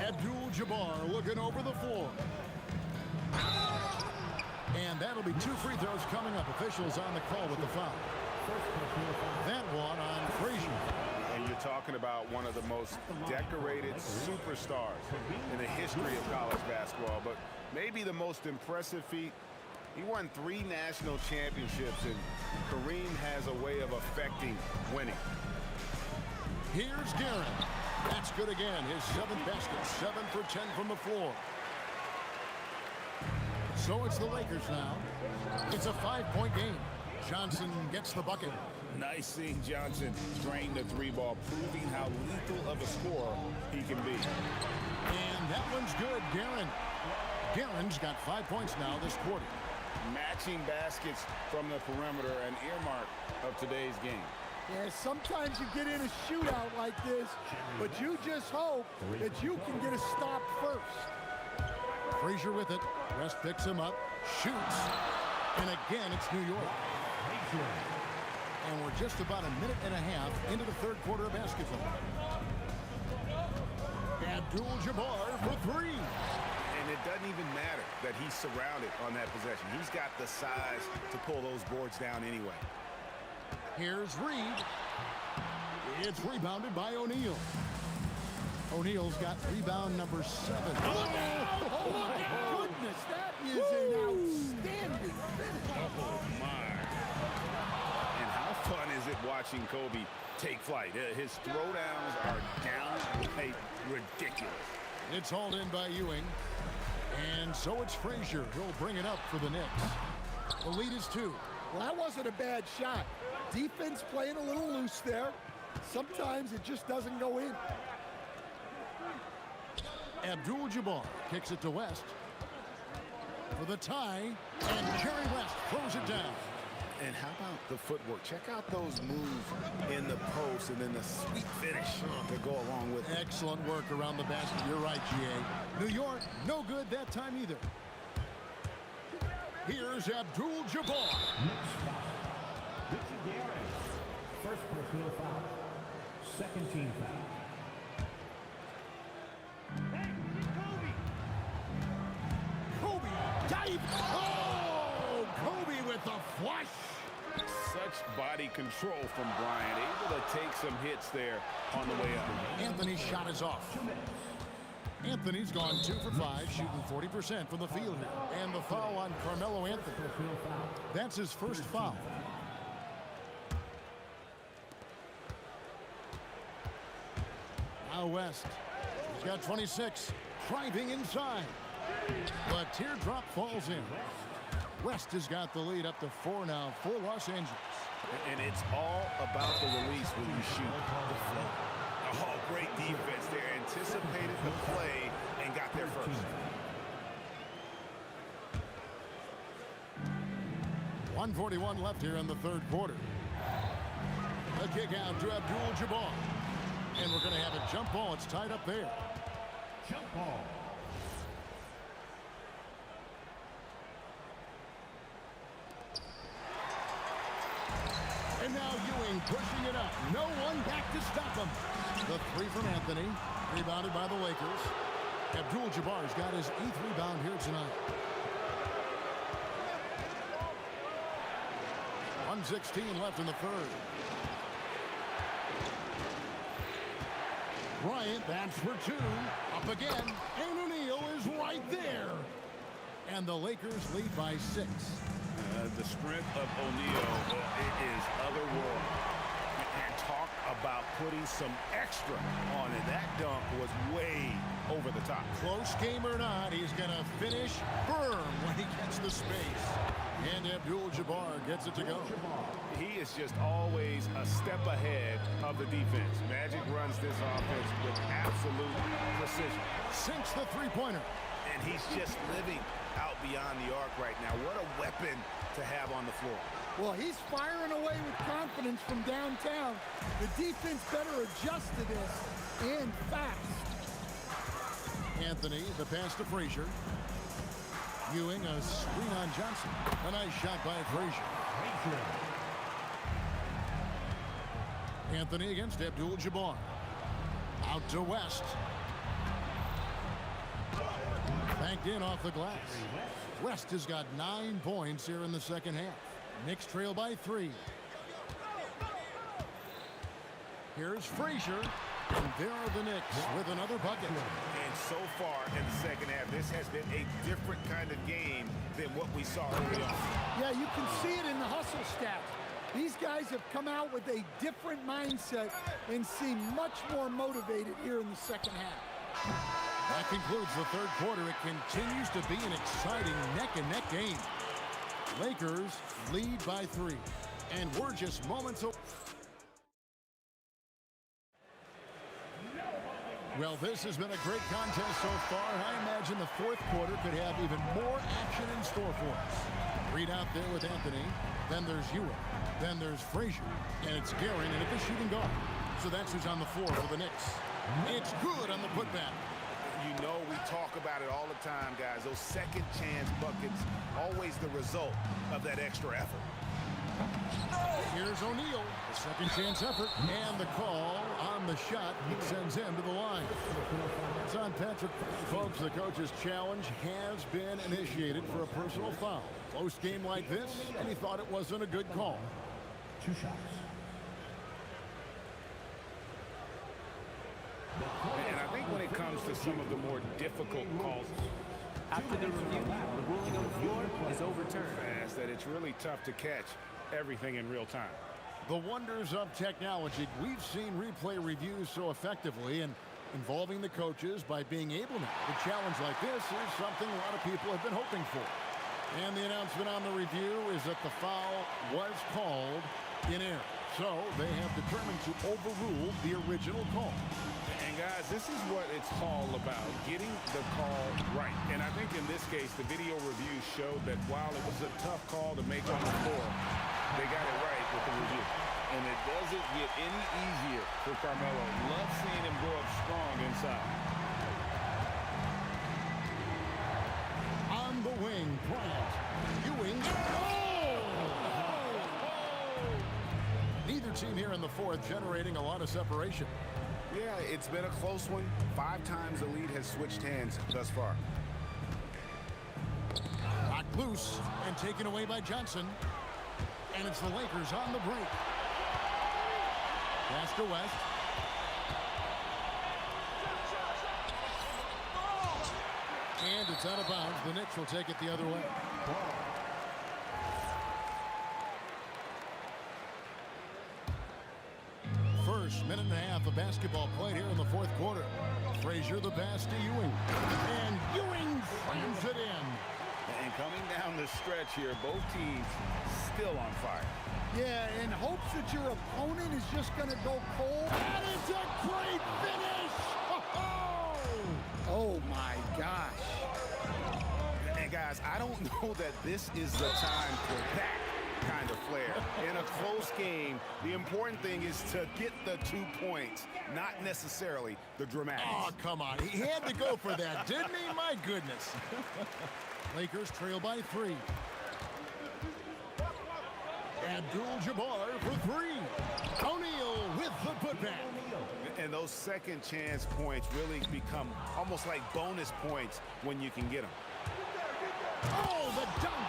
Abdul-Jabbar looking over the floor. And that'll be 2 free throws coming up. Officials on the call with the foul. That one on Frazier. And you're talking about one of the most decorated superstars in the history of college basketball, but maybe the most impressive feat. He won 3 national championships, and Kareem has a way of affecting winning. Here's Garrett. That's good again. His 7th basket. 7 for 10 from the floor. So it's the Lakers now. It's a 5-point game. Johnson gets the bucket. Nice seeing Johnson drain the 3-ball, proving how lethal of a scorer he can be. And that one's good, Guerin. Guerin's got 5 points now this quarter. Matching baskets from the perimeter, an earmark of today's game. Yeah, sometimes you get in a shootout like this, but you just hope that you can get a stop first. Frazier with it. West picks him up, shoots, and again it's New York. And we're just about a minute and a half into the third quarter of basketball. Abdul-Jabbar for 3. And it doesn't even matter that he's surrounded on that possession. He's got the size to pull those boards down anyway. Here's Reed. It's rebounded by O'Neal. O'Neal's got rebound number 7. Oh my goodness, that is an outstanding finish. Oh my. And how fun is it watching Kobe take flight? His throwdowns are downright ridiculous. It's hauled in by Ewing. And so it's Frazier. He'll bring it up for the Knicks. The lead is 2. Well, that wasn't a bad shot. Defense playing a little loose there. Sometimes it just doesn't go in. Abdul-Jabbar kicks it to West for the tie, and Jerry West throws it down. And how about the footwork? Check out those moves in the post and then the sweet finish that go along with it. Excellent work around the basket. You're right, G.A. New York, no good that time either. Here's Abdul-Jabbar. First personal foul. Second team foul. Kobe, dive! Oh, Kobe with the flush. Such body control from Bryant, able to take some hits there on the way up. Anthony's shot is off. Anthony's gone 2 for 5, shooting 40% from the field here. And the foul on Carmelo Anthony. That's his first foul. Now West. He's got 26. Driving inside. The teardrop falls in. West has got the lead up to 4 now for Los Angeles. And it's all about the release when you shoot the flow. Oh, great defense. They anticipated the play and got there first. 1:41 left here in the third quarter. A kick out to Abdul-Jabbar. And we're going to have a jump ball. It's tied up there. Jump ball. And now Ewing pushing it up. No one back to stop him. The 3 from Anthony. Rebounded by the Lakers. Abdul-Jabbar's got his 8th rebound here tonight. 1:16 left in the third. Bryant, that's for 2. Up again. And O'Neal is right there. And the Lakers lead by 6. The strength of O'Neal, it is otherworldly. And talk about putting some extra on it. That dunk was way over the top. Close game or not, he's going to finish firm when he gets the space. And Abdul-Jabbar gets it to go. He is just always a step ahead of the defense. Magic runs this offense with absolute precision. Sinks the three-pointer. And he's just living out beyond the arc right now. What a weapon to have on the floor. Well, he's firing away with confidence from downtown. The defense better adjust to this, and fast. Anthony, the pass to Frazier. Ewing, a screen on Johnson. A nice shot by Frazier. Anthony against Abdul-Jabbar. Out to West. Banked in off the glass. West has got 9 points here in the second half. Knicks trail by 3. Here's Frazier. And there are the Knicks with another bucket. And so far in the second half, this has been a different kind of game than what we saw early on. Yeah, you can see it in the hustle stats. These guys have come out with a different mindset and seem much more motivated here in the second half. That concludes the third quarter. It continues to be an exciting neck-and-neck game. Lakers lead by 3. And we're just moments away. Well, this has been a great contest so far. I imagine the fourth quarter could have even more action in store for us. Reed out there with Anthony. Then there's Ewing. Then there's Frazier. And it's Guerin and at the shooting guard. So that's who's on the floor for the Knicks. It's good on the putback. You know we talk about it all the time, guys. Those second chance buckets, always the result of that extra effort. Here's O'Neal, the second chance effort, and the call on the shot that sends him to the line. It's on Patrick. Folks, the coach's challenge has been initiated for a personal foul. Close game like this, and he thought it wasn't a good call. 2 shots. And I think when it comes to some of the more difficult calls, after the review, the ruling on the floor is overturned. Fast that it's really tough to catch everything in real time. The wonders of technology. We've seen replay reviews so effectively, and involving the coaches by being able to. A challenge like this is something a lot of people have been hoping for. And the announcement on the review is that the foul was called in error. So they have determined to overrule the original call. And guys, this is what it's all about, getting the call right. And I think in this case, the video review showed that while it was a tough call to make on the floor, they got it right with the review. And it doesn't get any easier for Carmelo. Love seeing him go up strong inside. On the wing, Bryant. Ewing. Neither team here in the fourth generating a lot of separation. Yeah, it's been a close one. 5 times the lead has switched hands thus far. Knocked loose and taken away by Johnson. And it's the Lakers on the break. Pass to West. And it's out of bounds. The Knicks will take it the other way. First minute and a half of basketball played here in the fourth quarter. Frazier the pass to Ewing. And Ewing slams it in. And coming down the stretch here, both teams still on fire. Yeah, in hopes that your opponent is just going to go cold. And it's a great finish! Oh, my gosh. And guys, I don't know that this is the time for that kind of flair. In a close game, the important thing is to get the 2 points, not necessarily the dramatics. Oh, come on. He had to go for that, didn't he? My goodness. Lakers trail by 3. Abdul-Jabbar for 3. O'Neal with the putback. And those second chance points really become almost like bonus points when you can get them. Oh, the dunk.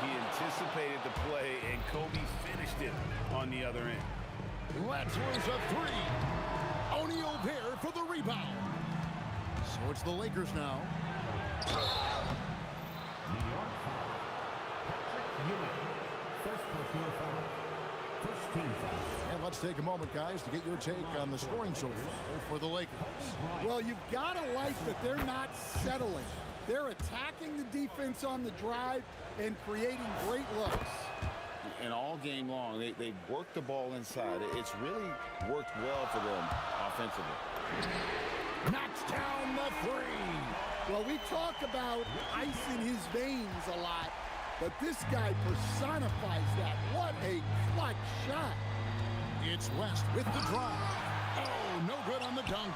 He anticipated the play, and Kobe finished it on the other end. Let's lose a 3. O'Neal there for the rebound. So it's the Lakers now. And let's take a moment, guys, to get your take on the scoring so far for the Lakers. Well, you've got to like that they're not settling. They're attacking the defense on the drive and creating great looks. And all game long, they worked the ball inside. It's really worked well for them offensively. Knocks down the 3. Well, we talk about ice in his veins a lot, but this guy personifies that. What a clutch shot. It's West with the drive. Oh, no good on the dunk.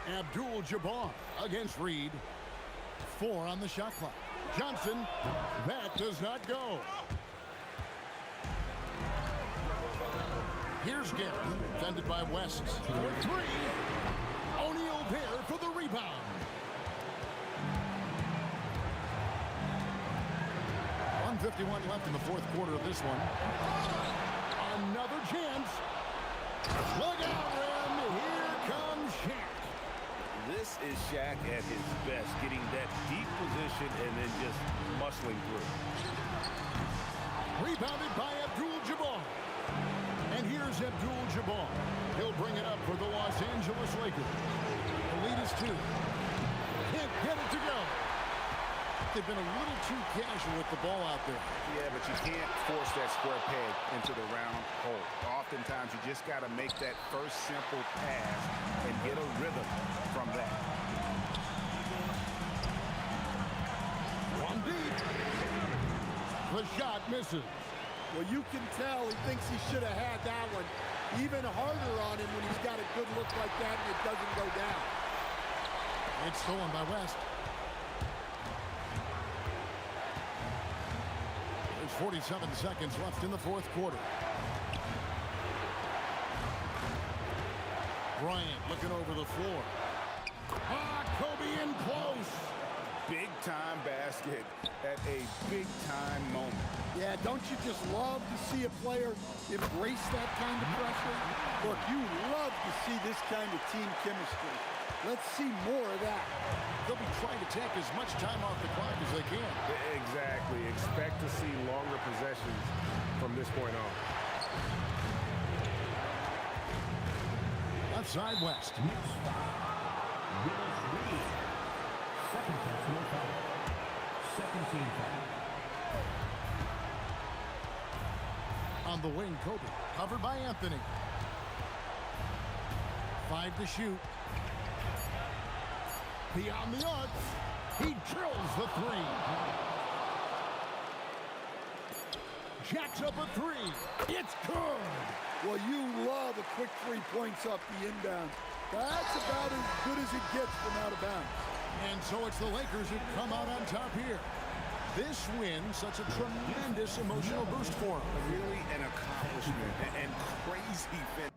Abdul-Jabbar against Reed. 4 on the shot clock. Johnson, that does not go. Here's Gary, defended by West. For 3. O'Neal there for the rebound. 1:51 left in the fourth quarter of this one. Another chance. Look out, Ren. Here comes Shaq. This is Shaq at his best, getting that deep position and then just muscling through. Rebounded by Abdul-Jabbar. And here's Abdul-Jabbar. He'll bring it up for the Los Angeles Lakers. The lead is 2. Can't get it to go. They've been a little too casual with the ball out there. Yeah, but you can't force that square peg into the round hole. Oftentimes, you just got to make that first simple pass and get a rhythm from that. One deep. The shot misses. Well, you can tell he thinks he should have had that one. Even harder on him when he's got a good look like that and it doesn't go down. It's stolen by West. There's 47 seconds left in the fourth quarter. Bryant looking over the floor. Kobe in close. Big-time basket at a big-time moment. Yeah, don't you just love to see a player embrace that kind of pressure? Look, you love to see this kind of team chemistry. Let's see more of that. They'll be trying to take as much time off the clock as they can. Exactly. Expect to see longer possessions from this point on. Left side, West. Second personal foul. Second team foul. On the wing, Kobe. Covered by Anthony. 5 to shoot. Beyond the arc. He drills the 3. Jacks up a 3. It's good. Well, you love a quick 3 points off the inbound. That's about as good as it gets from out of bounds. And so it's the Lakers who come out on top here. This win, such a tremendous emotional boost for them. Really an accomplishment and crazy finish.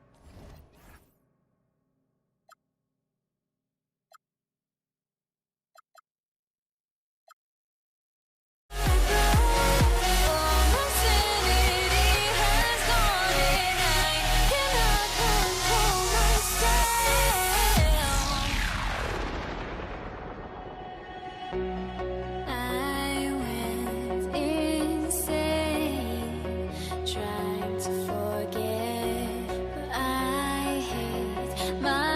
Trying to forget, but I hate my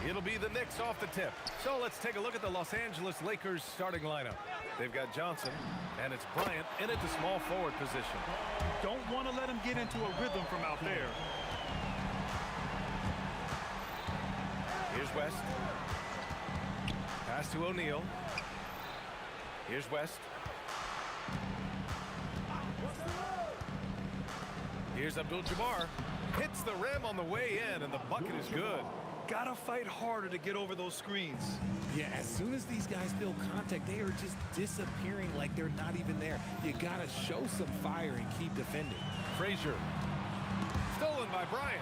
It'll be the Knicks off the tip. So let's take a look at the Los Angeles Lakers starting lineup. They've got Johnson, and it's Bryant in at the small forward position. Don't want to let him get into a rhythm from out there. Here's West. Pass to O'Neal. Here's West. Here's Abdul-Jabbar. Hits the rim on the way in, and the bucket is good. Gotta fight harder to get over those screens. Yeah, as soon as these guys feel contact, they are just disappearing like they're not even there. You gotta show some fire and keep defending. Frazier. Stolen by Bryant.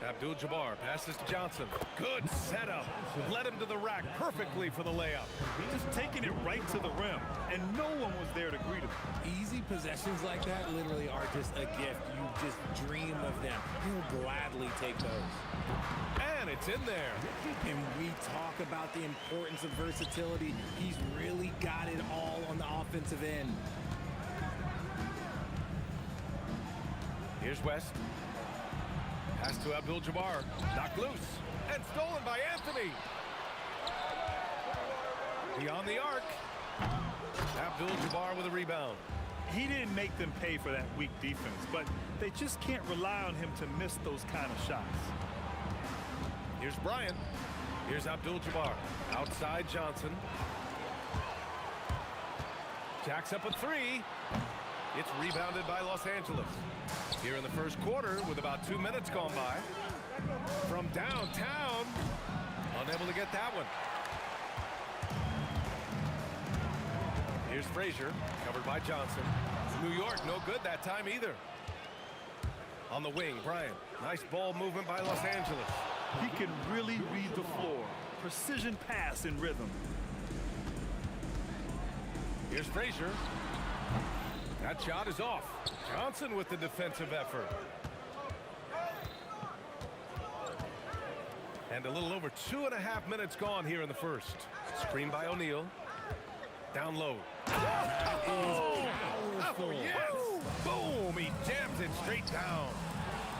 Abdul-Jabbar passes to Johnson. Good setup. Led him to the rack perfectly for the layup. Just taking it right to the rim, and no one was there to greet him. Easy possessions like that literally are just a gift. You just dream of them. He'll gladly take those. And it's in there. And we talk about the importance of versatility. He's really got it all on the offensive end. Here's West. Pass to Abdul-Jabbar. Knocked loose. And stolen by Anthony. Beyond the arc. Abdul-Jabbar with a rebound. He didn't make them pay for that weak defense, but they just can't rely on him to miss those kind of shots. Here's Bryant. Here's Abdul-Jabbar. Outside Johnson. Jacks up a three. It's rebounded by Los Angeles. Here in the first quarter with about 2 minutes gone by. From downtown. Unable to get that one. Here's Frazier, covered by Johnson. New York, no good that time either. On the wing, Bryant. Nice ball movement by Los Angeles. He can really read the floor. Precision pass in rhythm. Here's Frazier. That shot is off. Johnson with the defensive effort. And a little over 2.5 minutes gone here in the first. Screen by O'Neal. Down low. Oh, yes! Boom! He jams it straight down.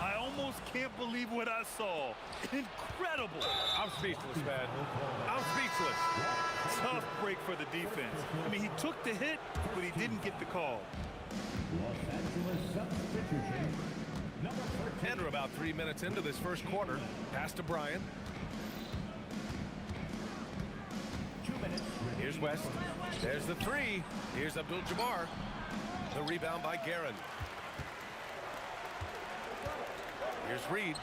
I almost can't believe what I saw. Incredible. I'm speechless, man. I'm speechless. Tough break for the defense. I mean, he took the hit, but he didn't get the call. Los Angeles substitution, number 13. And we're about 3 minutes into this first quarter. Pass to Bryant. 2 minutes. Here's West. There's the three. Here's Abdul-Jabbar. The rebound by Guerin. Here's Reed.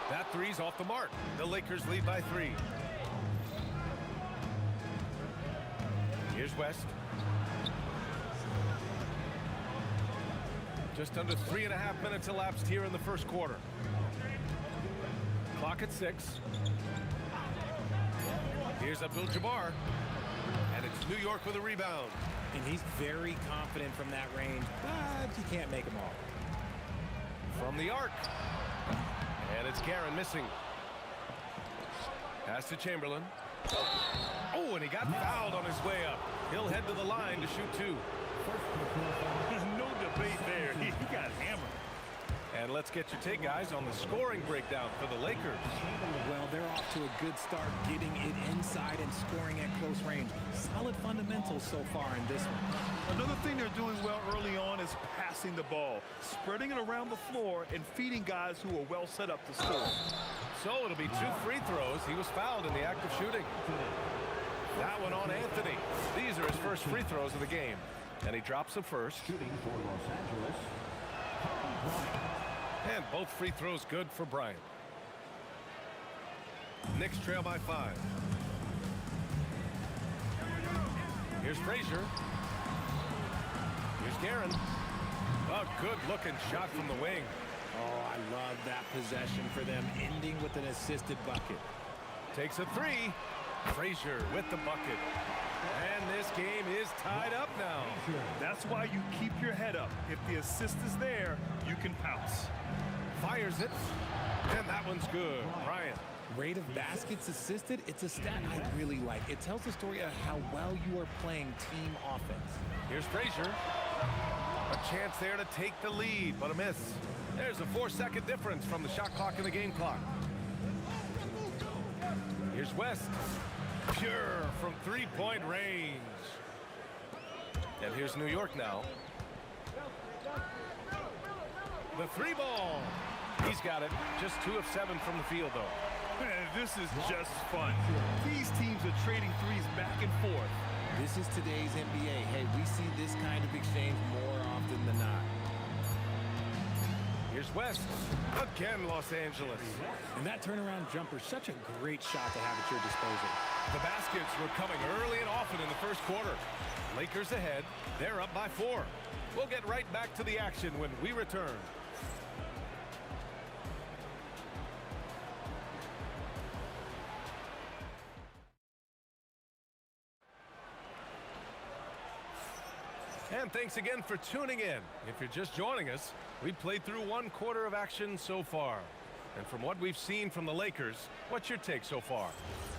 That three's off the mark. The Lakers lead by 3. Here's West. Just under 3.5 minutes elapsed here in the first quarter. Clock at 6. Here's Abdul-Jabbar. And it's New York with a rebound. And he's very confident from that range, but you can't make them all. From the arc. And it's Guerin missing. Pass to Chamberlain. Oh, and he got fouled on his way up. He'll head to the line to shoot 2. There's no debate there. He got hammered. And let's get your take, guys, on the scoring breakdown for the Lakers. Well, they're off to a good start, getting it inside and scoring at close range. Solid fundamentals so far in this one. Another thing they're doing well early on is passing the ball, spreading it around the floor and feeding guys who are well set up to score. So it'll be 2 free throws. He was fouled in the act of shooting. That one on Anthony. These are his first free throws of the game. And he drops the first. Shooting for Los Angeles. And both free throws good for Bryant. Knicks trail by 5. Here's Frazier. Here's Guerin. A good-looking shot from the wing. Oh, I love that possession for them, ending with an assisted bucket. Takes a 3. Frazier with the bucket. And this game is tied up now. That's why you keep your head up. If the assist is there, you can pounce. Fires it. And that one's good. Bryant. Rate of baskets assisted, it's a stat I really like. It tells the story of how well you are playing team offense. Here's Frazier. A chance there to take the lead, but a miss. There's a 4-second difference from the shot clock and the game clock. Here's West. Pure from three-point range. And here's New York now. The three ball. He's got it. Just 2 of 7 from the field, though. Man, this is just fun. These teams are trading threes back and forth. This is today's NBA. Hey, we see this kind of exchange more often than not. Here's West. Again, Los Angeles. And that turnaround jumper, such a great shot to have at your disposal. The baskets were coming early and often in the first quarter. Lakers ahead. They're up by 4. We'll get right back to the action when we return. And thanks again for tuning in. If you're just joining us, we've played through 1 quarter of action so far. And from what we've seen from the Lakers, what's your take so far?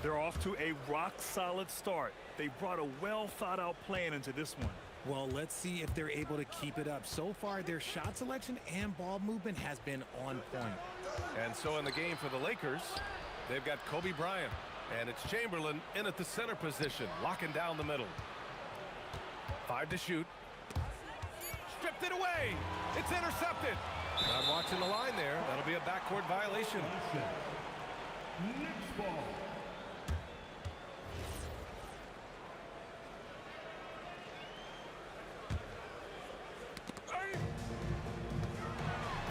They're off to a rock-solid start. They brought a well-thought-out plan into this one. Well, let's see if they're able to keep it up. So far, their shot selection and ball movement has been on point. And so in the game for the Lakers, they've got Kobe Bryant. And it's Chamberlain in at the center position, locking down the middle. 5 to shoot. Stripped it away. It's intercepted. Not watching the line there. That'll be a backcourt violation. Next ball.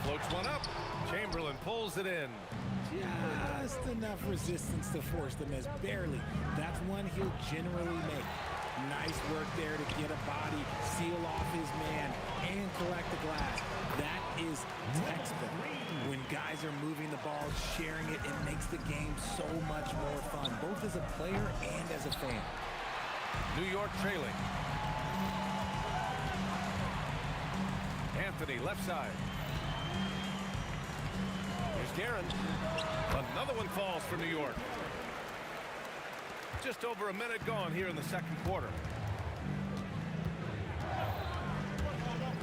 Floats one up. Chamberlain pulls it in. Just enough resistance to force the miss. Barely. That's one he'll generally make. Nice work there to get a body, seal off his man, and collect the glass. That is textbook. When guys are moving the ball, sharing it, it makes the game so much more fun, both as a player and as a fan. New York trailing. Anthony, left side. Here's Guerin. Another one falls for New York. Just over a minute gone here in the second quarter.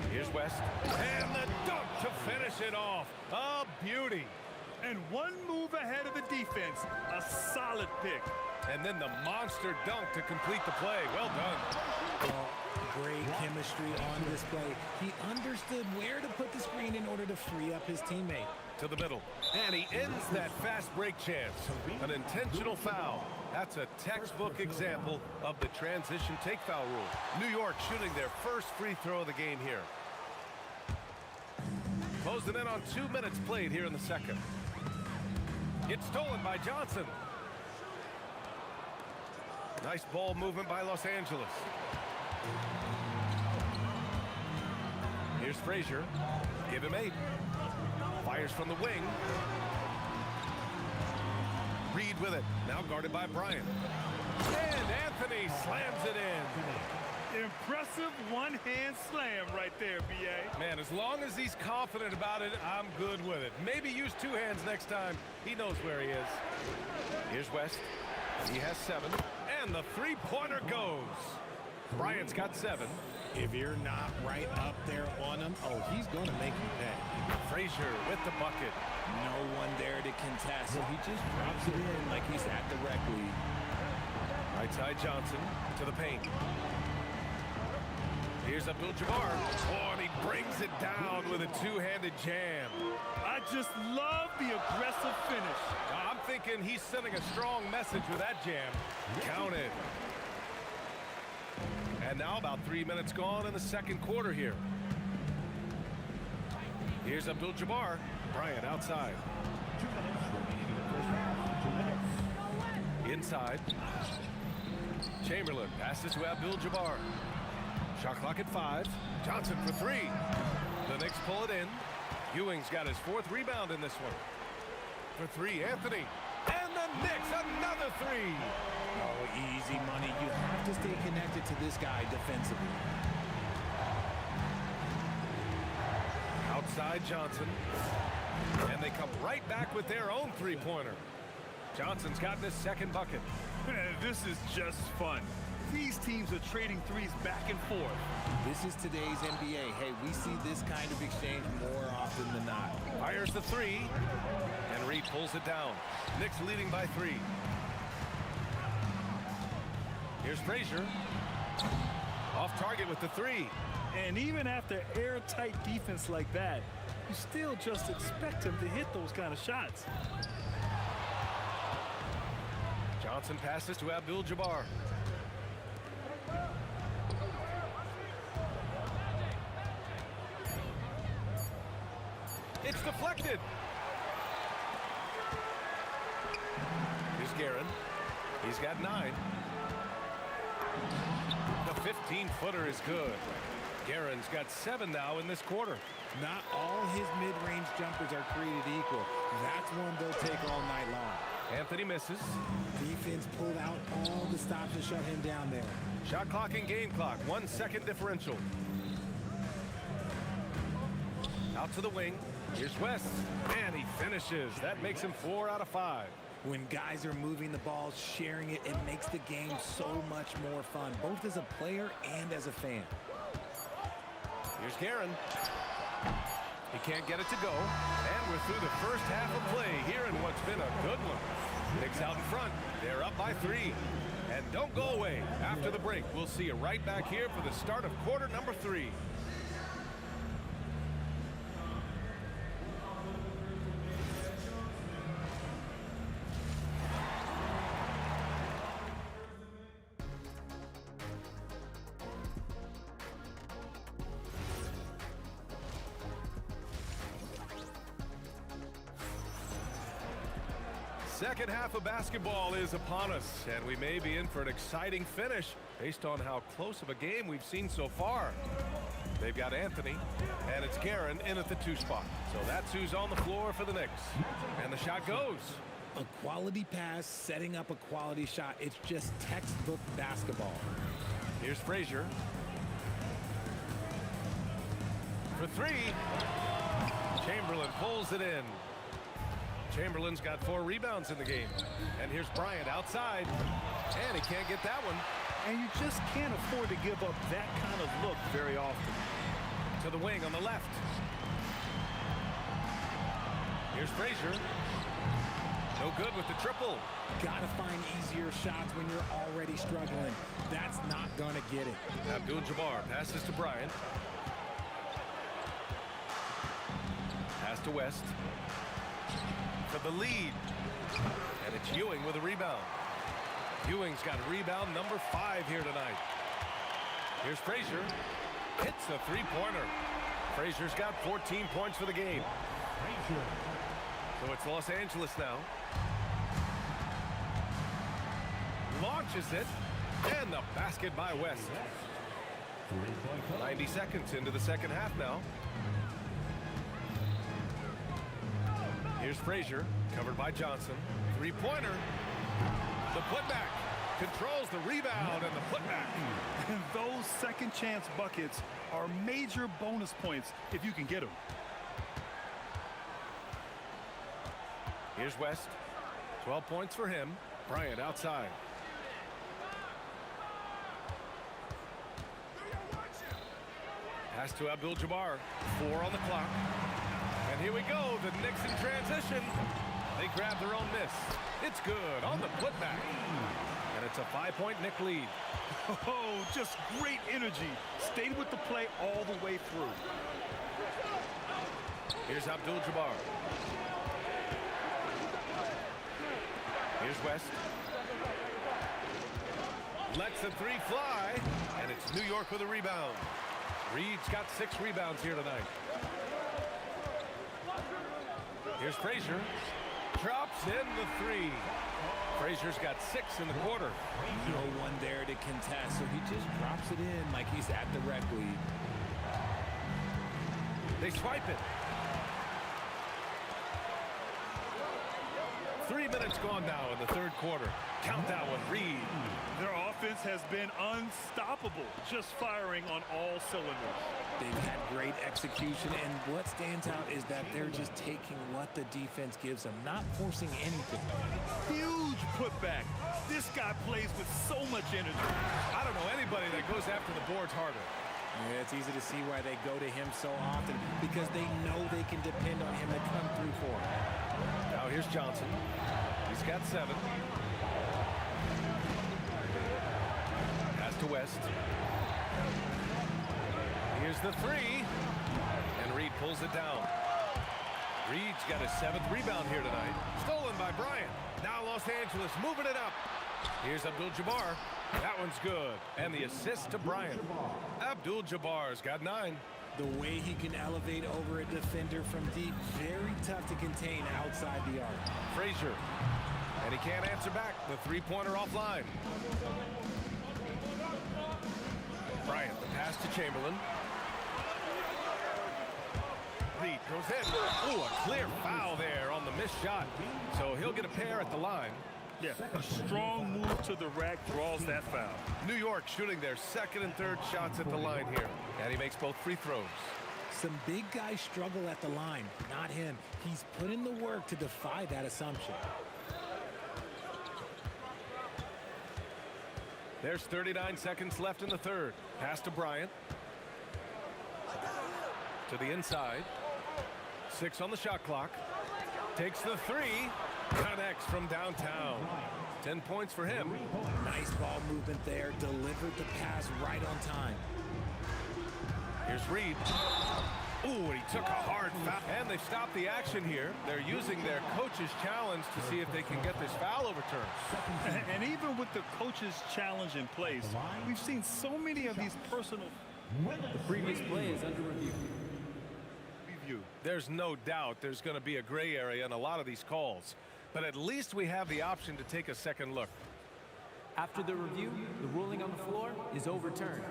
Here's West. And the dunk to finish it off. A beauty. And one move ahead of the defense. A solid pick. And then the monster dunk to complete the play. Well done. Well, great chemistry on display. He understood where to put the screen in order to free up his teammate. To the middle. And he ends that fast break chance. An intentional foul. That's a textbook example of the transition take foul rule. New York shooting their first free throw of the game here. Closing in on 2 minutes played here in the second. It's stolen by Johnson. Nice ball movement by Los Angeles. Here's Frazier. Give him 8. Fires from the wing. Reed with it. Now guarded by Bryant. And Anthony slams it in. Impressive one-hand slam right there, B.A. Man, as long as he's confident about it, I'm good with it. Maybe use 2 hands next time. He knows where he is. Here's West. He has 7. And the three-pointer goes. Bryant's got 7. If you're not right up there on him, oh, he's going to make you pay. Frazier with the bucket. No one there to contest, so he just drops it in like he's at the rec league. Right side Johnson to the paint. Here's Abdul-Jabbar. Oh, and he brings it down with a 2-handed jam. I just love the aggressive finish. I'm thinking he's sending a strong message with that jam. Count it. And now about 3 minutes gone in the second quarter here. Here's Abdul-Jabbar. Bryant outside. 2 minutes remaining in the first half. 2 minutes. Inside. Chamberlain passes to Abdul-Jabbar. Shot clock at 5. Johnson for 3. The Knicks pull it in. Ewing's got his 4th rebound in this one. For 3, Anthony. And the Knicks, another 3. Oh, easy money. You have to stay connected to this guy defensively. Outside Johnson. And they come right back with their own three-pointer. Johnson's gotten his 2nd bucket. This is just fun. These teams are trading threes back and forth. This is today's NBA. Hey, we see this kind of exchange more often than not. Fires the three, and Reed pulls it down. Knicks leading by 3. Here's Frazier. Off target with the 3. And even after airtight defense like that, you still just expect him to hit those kind of shots. Johnson passes to Abdul-Jabbar. It's deflected. Here's Guerin. He's got 9. The 15-footer is good. Guerin's got 7 now in this quarter. Not all his mid-range jumpers are created equal. That's one they'll take all night long. Anthony misses. Defense pulled out all the stops to shut him down there. Shot clock and game clock, 1 second differential. Out to the wing. Here's West, and he finishes. That makes him 4 out of 5. When guys are moving the ball, sharing it, it makes the game so much more fun, both as a player and as a fan. Here's Guerin. He can't get it to go, and we're through the first half of play here in what's been a good one. Knicks out in front. They're up by 3. And don't go away. After the break, we'll see you right back here for the start of quarter number 3. Second half of basketball is upon us, and we may be in for an exciting finish based on how close of a game we've seen so far. They've got Anthony, and it's Guerin in at the 2 spot. So that's who's on the floor for the Knicks. And the shot goes. A quality pass, setting up a quality shot. It's just textbook basketball. Here's Frazier. For 3. Chamberlain pulls it in. Chamberlain's got 4 rebounds in the game. And here's Bryant outside. And he can't get that one. And you just can't afford to give up that kind of look very often. To the wing on the left. Here's Frazier. No good with the triple. Gotta find easier shots when you're already struggling. That's not gonna get it. Abdul-Jabbar passes to Bryant. Pass to West. For the lead. And it's Ewing with a rebound. Ewing's got rebound number 5 here tonight. Here's Frazier. Hits a 3-pointer. Frazier's got 14 points for the game. So it's Los Angeles now. Launches it. And the basket by West. 90 seconds into the second half now. Here's Frazier, covered by Johnson. 3-pointer. The putback. Controls the rebound and the putback. And those second chance buckets are major bonus points if you can get them. Here's West. 12 points for him. Bryant outside. Pass to Abdul-Jabbar. 4 on the clock. And here we go, the Knicks in transition. They grab their own miss. It's good on the putback. And it's a 5-point Knick lead. Oh, just great energy. Stayed with the play all the way through. Here's Abdul-Jabbar. Here's West. Lets the 3 fly. And it's New York with a rebound. Reed's got 6 rebounds here tonight. Here's Frazier. Drops in the 3. Frazier's got 6 in the quarter. No one there to contest, so he just drops it in like he's at the rec league. They swipe it. 3 3 minutes gone now in the third quarter. Count that one, Reed. Their offense has been unstoppable, just firing on all cylinders. They've had great execution, and what stands out is that they're just taking what the defense gives them, not forcing anything. Huge putback. This guy plays with so much energy. I don't know anybody that goes after the boards harder. Yeah, it's easy to see why they go to him so often, because they know they can depend on him to come through for them. Now here's Johnson. He's got 7. Pass to West. Here's the 3. And Reed pulls it down. Reed's got his 7th rebound here tonight. Stolen by Bryant. Now Los Angeles moving it up. Here's Abdul-Jabbar. That one's good. And the assist to Bryant. Abdul-Jabbar's got 9. The way he can elevate over a defender from deep, very tough to contain outside the arc. Frazier. And he can't answer back. The three-pointer offline. Bryant, the pass to Chamberlain. Reed goes in. Ooh, a clear foul there on the missed shot. So he'll get a pair at the line. Yeah, a strong move to the rack draws that foul. New York shooting their 2nd and 3rd shots at the line here. And he makes both free throws. Some big guys struggle at the line, not him. He's put in the work to defy that assumption. There's 39 seconds left in the third. Pass to Bryant. To the inside. 6 on the shot clock. Takes the 3. Connects from downtown. 10 points for him. Nice ball movement there. Delivered the pass right on time. Here's Reed. Ooh, and he took a hard foul. And they stopped the action here. They're using their coach's challenge to see if they can get this foul overturned. And even with the coach's challenge in place, we've seen so many of these personal... The previous play is under review. There's no doubt there's going to be a gray area in a lot of these calls. But at least we have the option to take a second look. After the review, the ruling on the floor is overturned.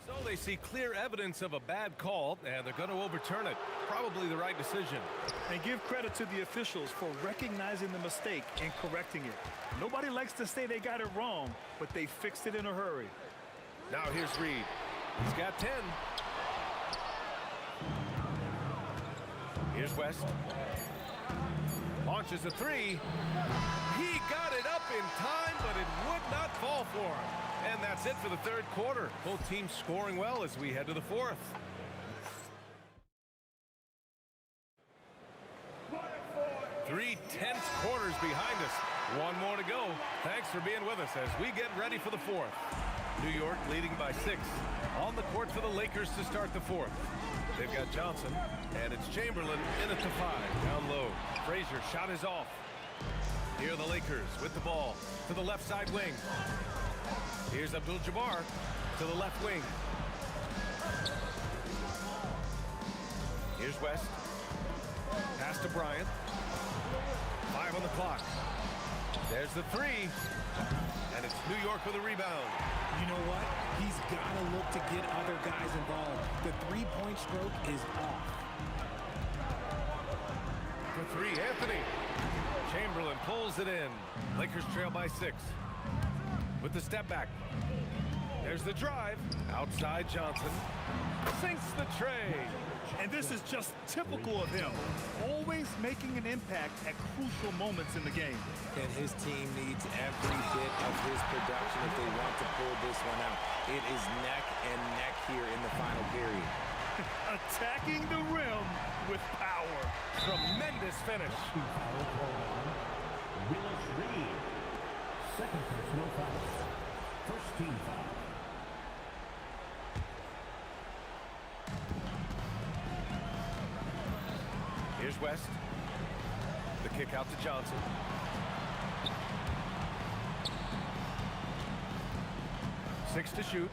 So they see clear evidence of a bad call, and they're going to overturn it. Probably the right decision. And give credit to the officials for recognizing the mistake and correcting it. Nobody likes to say they got it wrong, but they fixed it in a hurry. Now here's Reed. He's got 10. Here's West. Launches a 3. He got it up in time, but it would not fall for him. And that's it for the third quarter. Both teams scoring well as we head to the fourth. Three tense quarters behind us. One more to go. Thanks for being with us as we get ready for the fourth. New York leading by 6. On the court for the Lakers to start the fourth. They've got Johnson, and it's Chamberlain in at the 5. Down low. Frazier shot is off. Here are the Lakers with the ball to the left side wing. Here's Abdul-Jabbar to the left wing. Here's West. Pass to Bryant. 5 on the clock. There's the 3. And it's New York with a rebound. You know what? He's got to look to get other guys involved. The three-point stroke is off. For 3, Anthony. Chamberlain pulls it in. Lakers trail by 6. With the step back. There's the drive. Outside Johnson. Sinks the tray. And this is just typical of him. Always making an impact at crucial moments in the game. And his team needs every bit of his production if they want to pull this one out. It is neck and neck here in the final period. Attacking the rim with power. Tremendous finish. Willis Reed. Second personal foul. First team foul. Here's West. The kick out to Johnson. Six to shoot.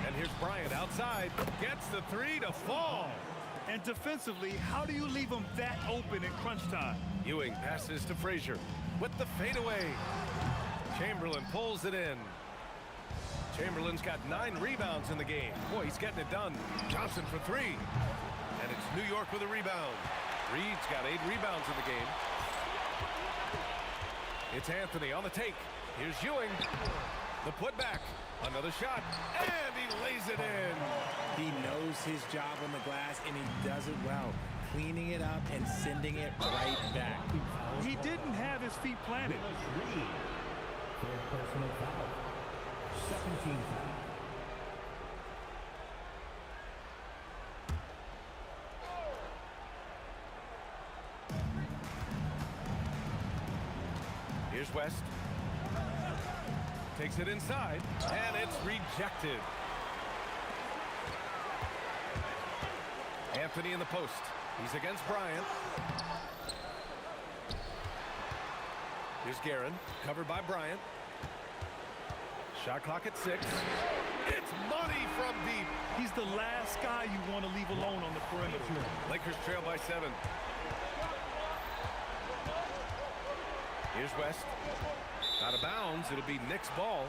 And here's Bryant outside. Gets the 3 to fall. And defensively, how do you leave him that open in crunch time? Ewing passes to Frazier with the fadeaway. Chamberlain pulls it in. Chamberlain's got 9 rebounds in the game. Boy, he's getting it done. Johnson for 3. And it's New York with a rebound. Reed's got 8 rebounds in the game. It's Anthony on the take. Here's Ewing. The putback. Another shot. And he lays it in. He knows his job on the glass, and he does it well. Cleaning it up and sending it right back. He didn't have his feet planted. For personal foul. 17 foul. Here's West. Takes it inside, and it's rejected. Anthony in the post. He's against Bryant. Here's Guerin, covered by Bryant. Shot clock at 6. It's money from deep. He's the last guy you want to leave alone on the perimeter. Lakers trail by 7. Here's West. Out of bounds. It'll be Knicks ball.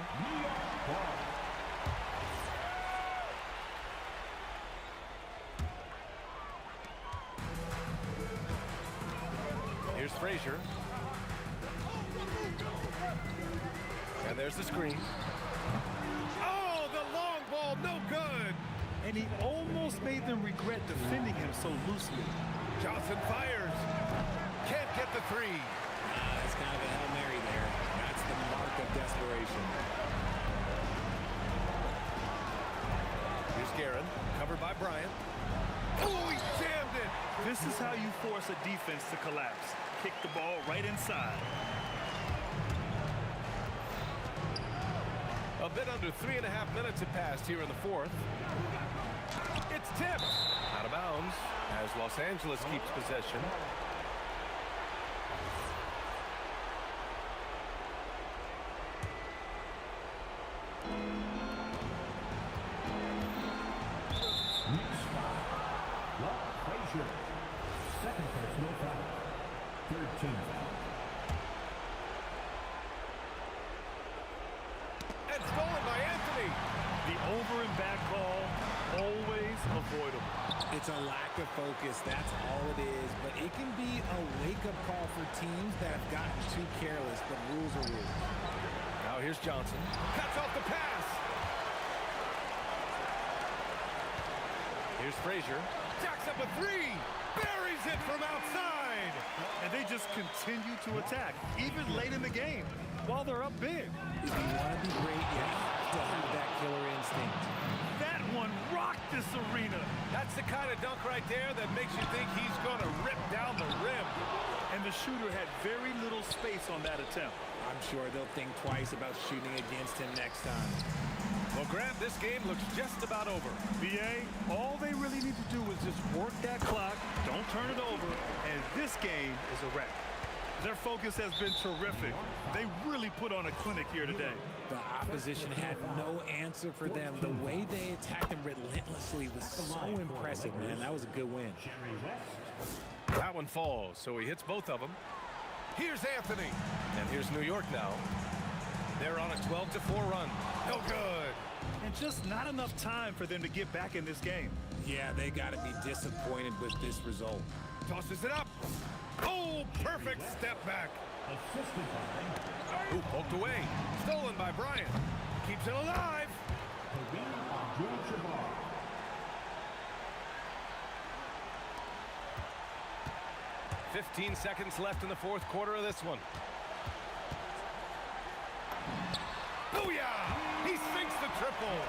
Here's Frazier. And there's the screen. Oh, the long ball, no good. And he almost made them regret defending him so loosely. Johnson fires. Can't get the 3. That's kind of a Hail Mary there. That's the mark of desperation. Here's Guerin, covered by Bryant. Oh, he jammed it. This is how you force a defense to collapse. Kick the ball right inside. A bit under 3.5 minutes have passed here in the 4th. It's tipped. Out of bounds as Los Angeles keeps possession. Second personal foul. 13 foul. And stolen by Anthony. The over and back call, always avoidable. It's a lack of focus, that's all it is. But it can be a wake-up call for teams that have gotten too careless, but rules are rules. Now here's Johnson. Cuts off the pass. Here's Frazier. Jacks up a 3. Buries it from outside. And they just continue to attack, even late in the game, while they're up big. If you want to be great, you have to have that killer instinct. That one rocked this arena. That's the kind of dunk right there that makes you think he's going to rip down the rim. And the shooter had very little space on that attempt. I'm sure they'll think twice about shooting against him next time. Well, Grant, this game looks just about over. BA, all they really need to do is just work that clock, don't turn it over, and this game is a wrap. Their focus has been terrific. They really put on a clinic here today. The opposition had no answer for them. The way they attacked them relentlessly was so impressive, man. That was a good win. That one falls, so he hits both of them. Here's Anthony. And here's New York now. They're on a 12-4 run. No good. And just not enough time for them to get back in this game. Yeah, they got to be disappointed with this result. Tosses it up. Oh, perfect step back. Ooh, poked away. Stolen by Bryant. Keeps it alive. 15 seconds left in the 4th quarter of this one. Booyah! He sinks the triple.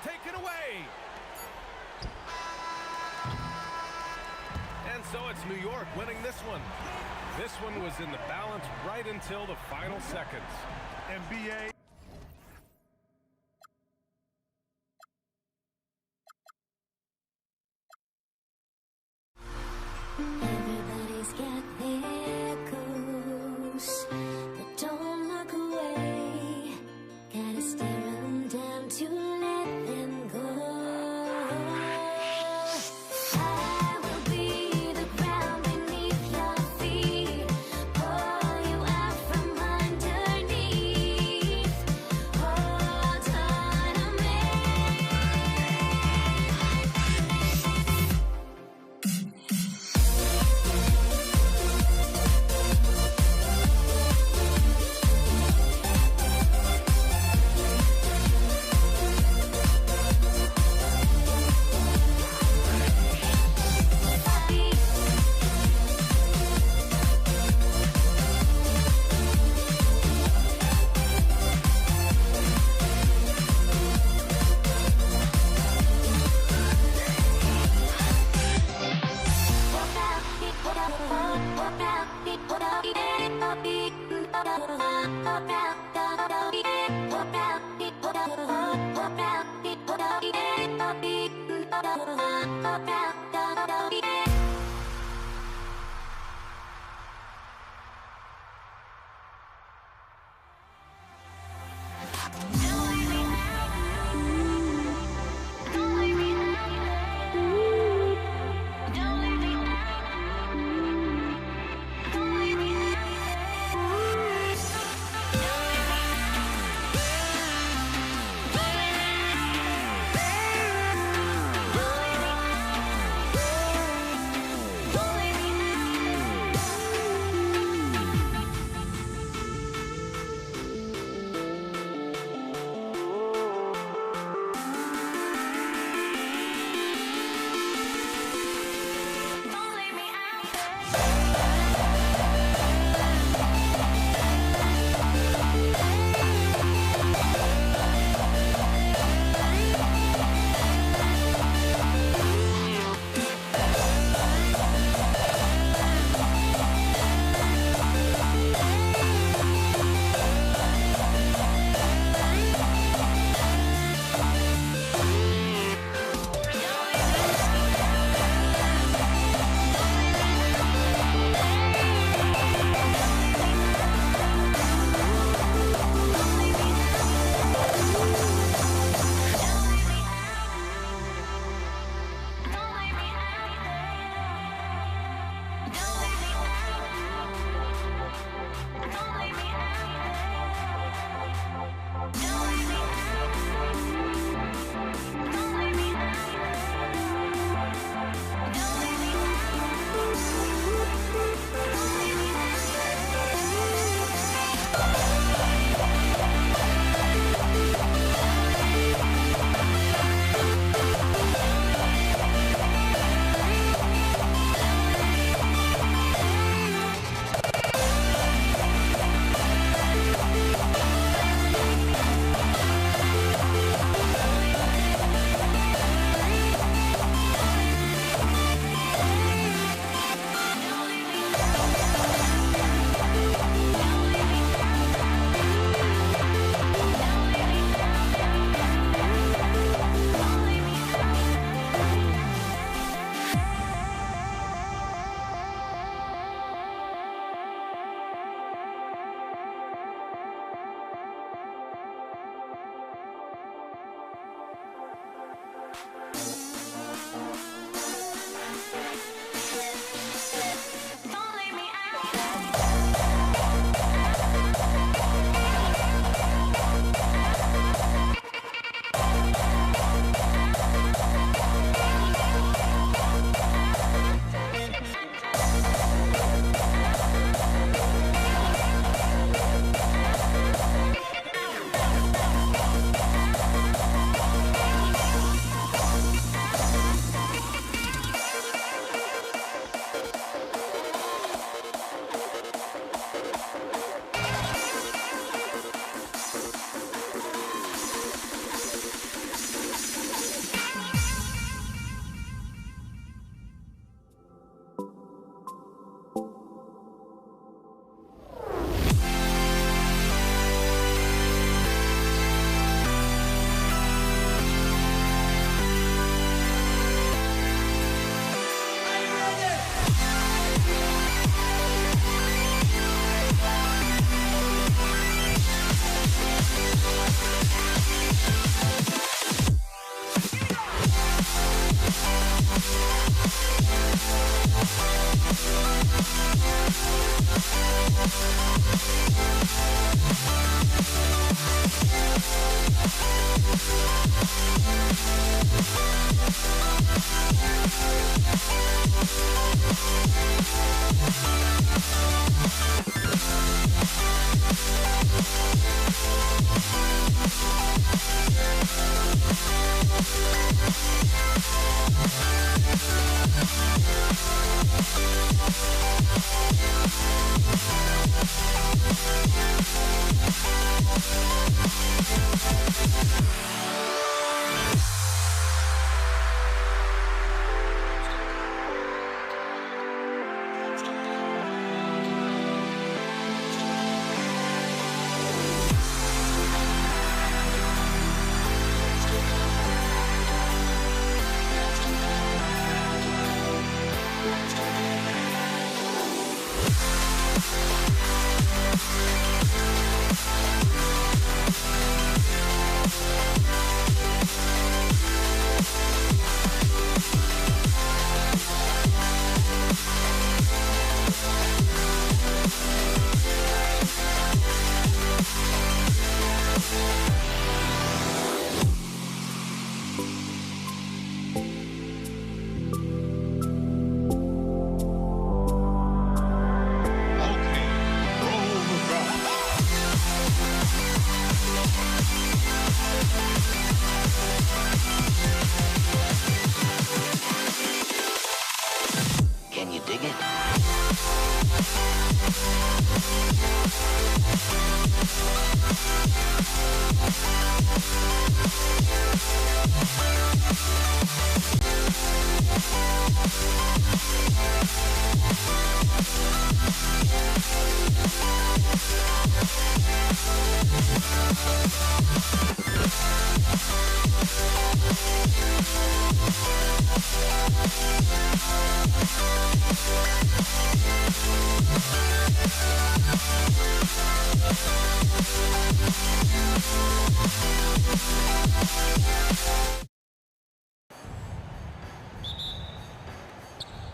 Take it away. And so it's New York winning this one. This one was in the balance right until the final seconds. NBA. Everybody's got their ghosts, but don't look away. Gotta stare 'em down to let them go. I will be the ground beneath your feet, pull you out from underneath.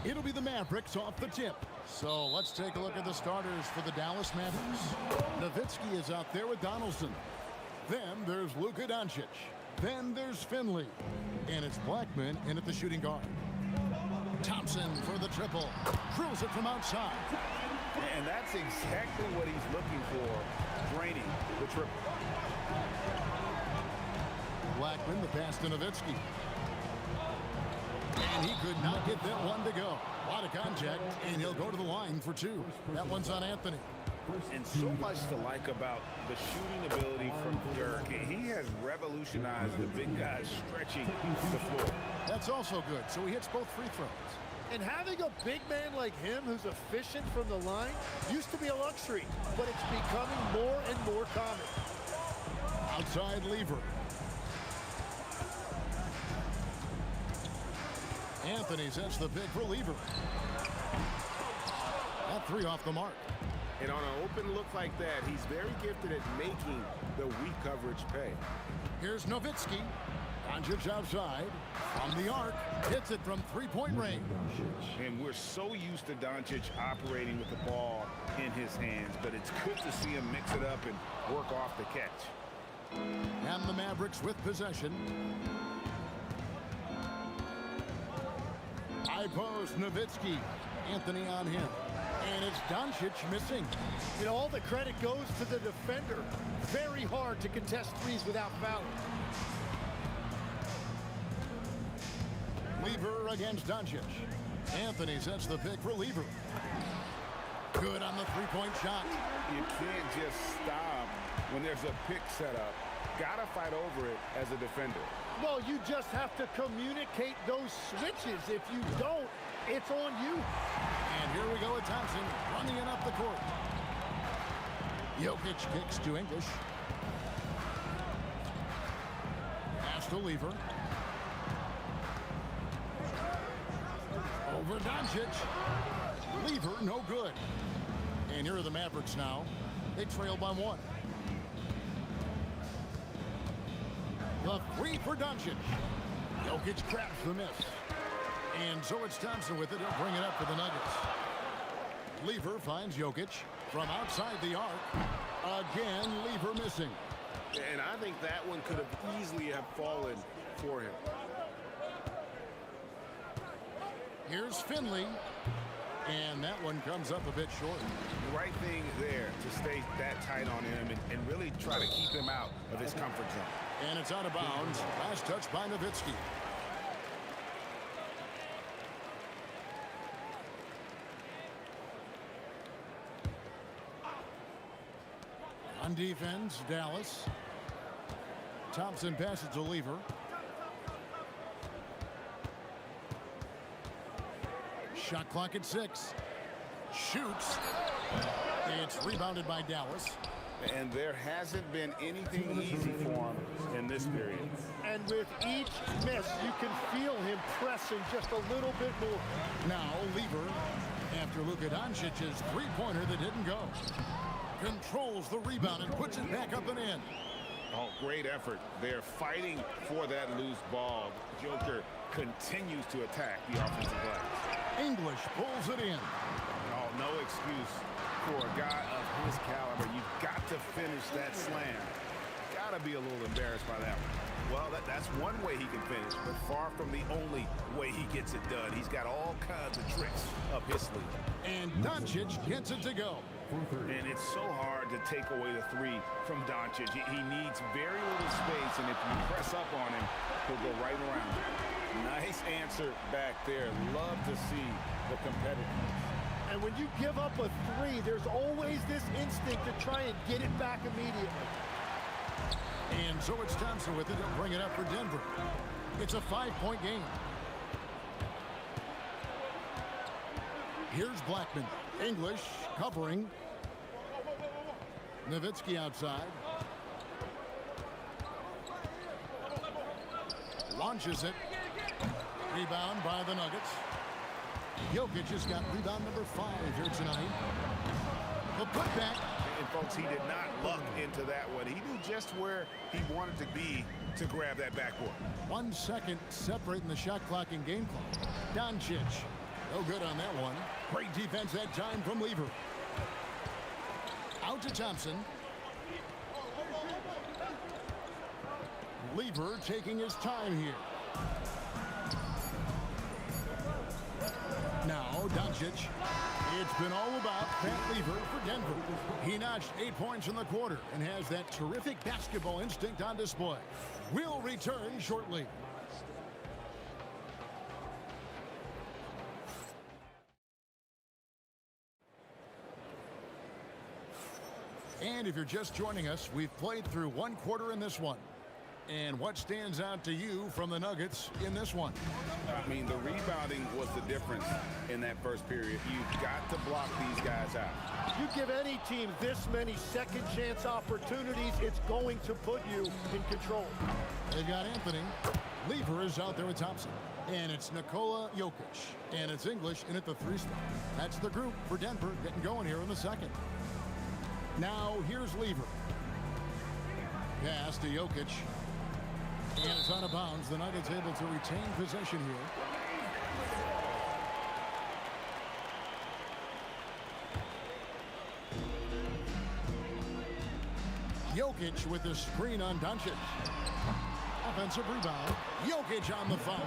It'll be the Mavericks off the tip. So let's take a look at the starters for the Dallas Mavericks. Nowitzki is out there with Donaldson. Then there's Luka Doncic. Then there's Finley. And it's Blackman in at the shooting guard. Thompson for the triple. Drills it from outside. And that's exactly what he's looking for, draining the triple. Blackman, the pass to Nowitzki. And he could not get that one to go. A lot of contact, and he'll go to the line for two. That one's on Anthony. And so much to like about the shooting ability from Dirk. He has revolutionized the big guys stretching the floor. That's also good. So he hits both free throws. And having a big man like him who's efficient from the line used to be a luxury, but it's becoming more and more common. Outside Lever. Anthony sets the pick for Lever. That three off the mark. And on an open look like that, he's very gifted at making the weak coverage pay. Here's Nowitzki. Doncic outside. From the arc. Hits it from three-point range. And we're so used to Doncic operating with the ball in his hands, but it's good to see him mix it up and work off the catch. And the Mavericks with possession. High post, Nowitzki. Anthony on him. And it's Doncic missing. You know, all the credit goes to the defender. Very hard to contest threes without fouling. Lever against Doncic. Anthony sets the pick for Lever. Good on the three-point shot. You can't just stop when there's a pick set up. Gotta fight over it as a defender. Well, you just have to communicate those switches. If you don't, it's on you. And here we go with Thompson running it up the court. Jokic kicks to English. Pass to Lever. Over Doncic. Lever, no good. And here are the Mavericks now. They trail by one. The three for Doncic. Jokic grabs the miss. And so it's Thompson with it. He'll bring it up for the Nuggets. Lever finds Jokic from outside the arc. Again, Lever missing. And I think that one could have easily have fallen for him. Here's Finley. And that one comes up a bit short. The right thing there to stay that tight on him and really try to keep him out of his comfort zone. And it's out of bounds. Last touch by Nowitzki. On defense, Dallas. Thompson passes to Lever. Shot clock at 6. Shoots. It's rebounded by Dallas. And there hasn't been anything easy for him in this period. And with each miss, you can feel him pressing just a little bit more. Now Lever, after Luka Doncic's three-pointer that didn't go, controls the rebound and puts it back up and in. Oh, great effort. They're fighting for that loose ball. Joker continues to attack the offensive glass. English pulls it in. Oh, no excuse for a guy of his caliber. You've got to finish that slam. Got to be a little embarrassed by that one. Well, that's one way he can finish, but far from the only way he gets it done. He's got all kinds of tricks up his sleeve. And Doncic gets it to go. And it's so hard to take away the three from Doncic. He needs very little space, and if you press up on him, he'll go right around. Nice answer back there. Love to see the competitiveness. And when you give up a three, there's always this instinct to try and get it back immediately. And so it's Thompson with it. He'll bring it up for Denver. It's a 5-point game. Here's Blackman. English covering. Nowitzki outside. Launches it. Rebound by the Nuggets. Jokic has got rebound number 5 here tonight. The putback. And folks, he did not luck into that one. He knew just where he wanted to be to grab that backboard. 1 second separating the shot clock and game clock. Doncic. No good on that one. Great defense that time from Lever. Out to Thompson. Lever taking his time here. Now Doncic. It's been all about Pat Lever for Denver. He notched 8 points in the quarter and has that terrific basketball instinct on display. We'll return shortly. And if you're just joining us, we've played through 1 quarter in this one. And what stands out to you from the Nuggets in this one? I mean, the rebounding was the difference in that first period. You've got to block these guys out. You give any team this many second chance opportunities, it's going to put you in control. They've got Anthony. Lever is out there with Thompson. And it's Nikola Jokic. And it's English in at the 3 spot. That's the group for Denver getting going here in the second. Now here's Lever. Pass to Jokic. And it's out of bounds. The Nuggets able to retain possession here. Jokic with the screen on Doncic. Offensive rebound. Jokic on the foul.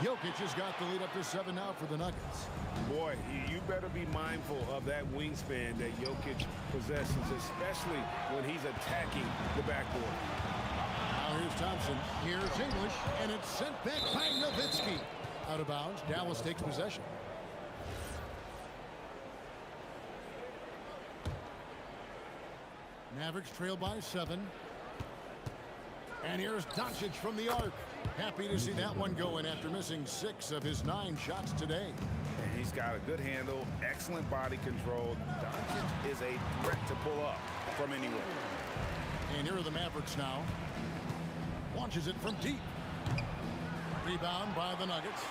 Jokic has got the lead up to 7 now for the Nuggets. Boy, you better be mindful of that wingspan that Jokic possesses, especially when he's attacking the backboard. Now here's Thompson. Here's English, and it's sent back by Nowitzki. Out of bounds. Dallas takes possession. Mavericks trail by 7. And here's Doncic from the arc. Happy to see that one going after missing 6 of his 9 shots today. And he's got a good handle, excellent body control. Doncic is a threat to pull up from anywhere. And here are the Mavericks now. Launches it from deep. Rebound by the Nuggets.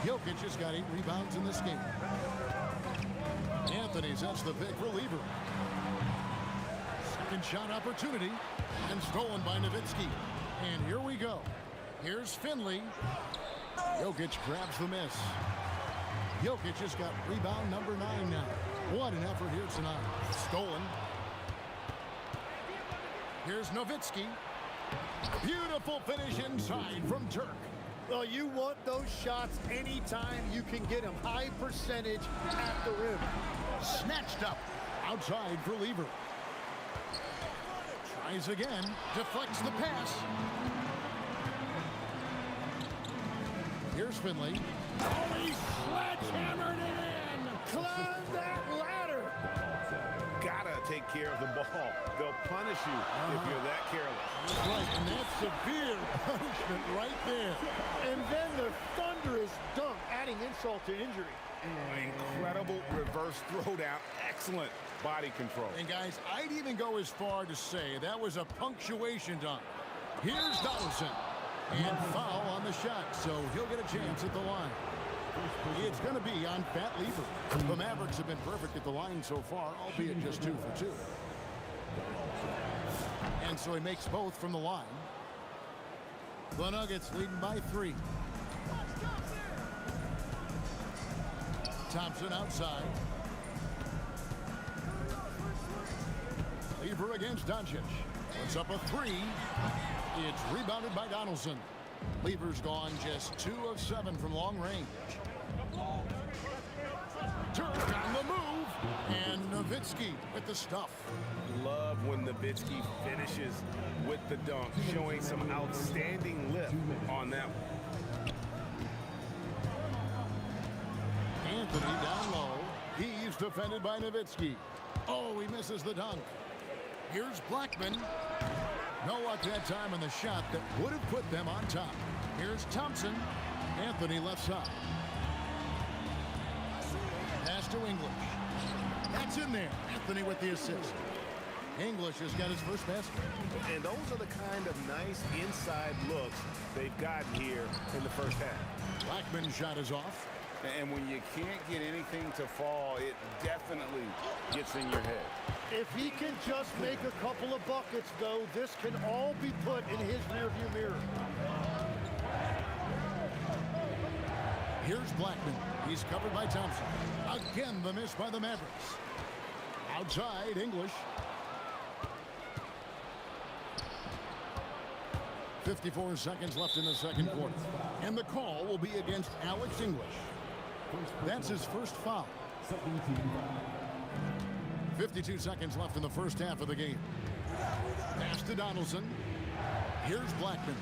Jokic has got 8 rebounds in this game. Anthony sets the pick for Lever. Second shot opportunity. And stolen by Nowitzki. And here we go. Here's Finley. Jokic grabs the miss. Jokic has got rebound number 9 now. What an effort here tonight. Stolen. Here's Nowitzki. Beautiful finish inside from Turk. Well, you want those shots anytime you can get them. High percentage at the rim. Snatched up. Outside for Lever. Tries again. Deflects the pass. Here's Finley. Oh, he sledgehammered it in. Climb that ladder. Gotta take care of the ball. They'll punish you if you're that careless. Right, and that's severe punishment right there. And then the thunderous dunk, adding insult to injury. Incredible reverse throwdown. Excellent body control. And guys, I'd even go as far to say that was a punctuation dunk. Here's Donaldson. And foul on the shot, so he'll get a chance at the line. It's going to be on Pat Lever. The Mavericks have been perfect at the line so far, albeit just 2 for 2. And so he makes both from the line. The Nuggets leading by 3. Thompson outside. Lever against Doncic. Puts up a 3. It's rebounded by Donaldson. Lever's gone just 2 of 7 from long range. Turk on the move. And Nowitzki with the stuff. Love when Nowitzki finishes with the dunk, showing some outstanding lift on that one. Anthony down low. He's defended by Nowitzki. Oh, he misses the dunk. Here's Blackman. No luck that time on the shot that would have put them on top. Here's Thompson. Anthony left side. Pass to English. That's in there. Anthony with the assist. English has got his first basket. And those are the kind of nice inside looks they've gotten here in the first half. Blackman's shot is off. And when you can't get anything to fall, it definitely gets in your head. If he can just make a couple of buckets, though, this can all be put in his rearview mirror. Here's Blackman. He's covered by Thompson. Again, the miss by the Mavericks. Outside, English. 54 seconds left in the second quarter. And the call will be against Alex English. That's his first foul. 52 seconds left in the first half of the game. Pass to Donaldson. Here's Blackman.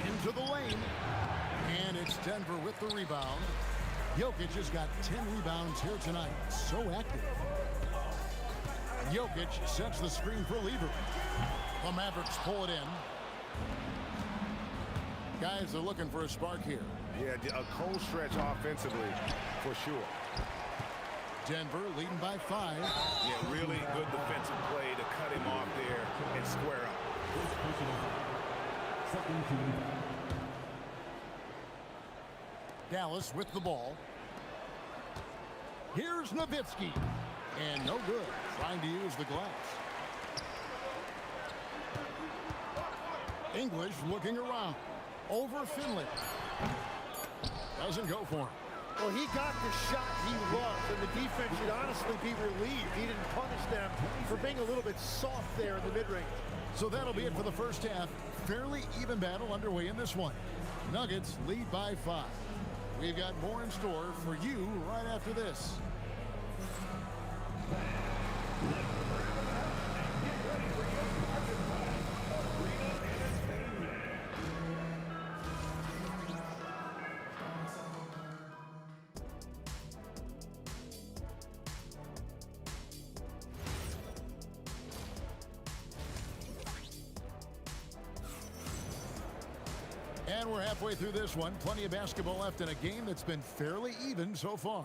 Into the lane. And it's Denver with the rebound. Jokic has got 10 rebounds here tonight. So active. Jokic sets the screen for Lever. The Mavericks pull it in. Guys are looking for a spark here. Yeah, a cold stretch offensively, for sure. Denver leading by 5. Yeah, really good defensive play to cut him off there and square up. Dallas with the ball. Here's Nowitzki. And no good. Trying to use the glass. English looking around. Over Finley. Doesn't go for him. Well, he got the shot he loves, and the defense should honestly be relieved. He didn't punish them for being a little bit soft there in the mid-range. So that'll be it for the first half. Fairly even battle underway in this one. Nuggets lead by 5. We've got more in store for you right after this. And we're halfway through this one. Plenty of basketball left in a game that's been fairly even so far.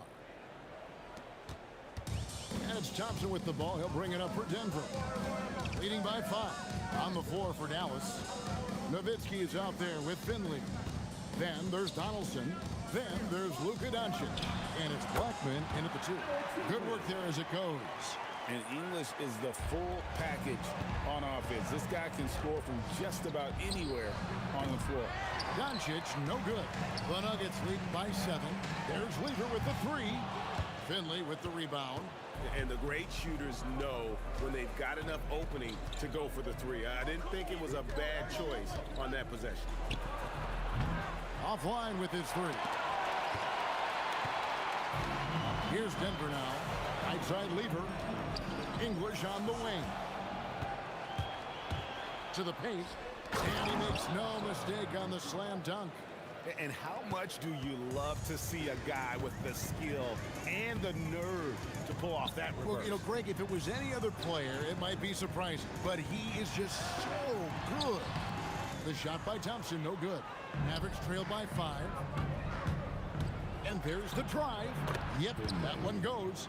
And it's Thompson with the ball. He'll bring it up for Denver. Leading by 5. On the floor for Dallas. Nowitzki is out there with Finley. Then there's Donaldson. Then there's Luka Doncic. And it's Blackman in at the 2. Good work there as it goes. And English is the full package on offense. This guy can score from just about anywhere on the floor. Doncic, no good. The Nuggets lead by 7. There's Lever with the 3. Finley with the rebound. And the great shooters know when they've got enough opening to go for the 3. I didn't think it was a bad choice on that possession. Offline with his 3. Here's Denver now. Outside Lever. English on the wing. To the paint. And he makes no mistake on the slam dunk. And how much do you love to see a guy with the skill and the nerve to pull off that reverse? Well, you know, Greg, if it was any other player, it might be surprising. But he is just so good. The shot by Thompson, no good. Mavericks trail by 5. And there's the drive. Yep, that one goes.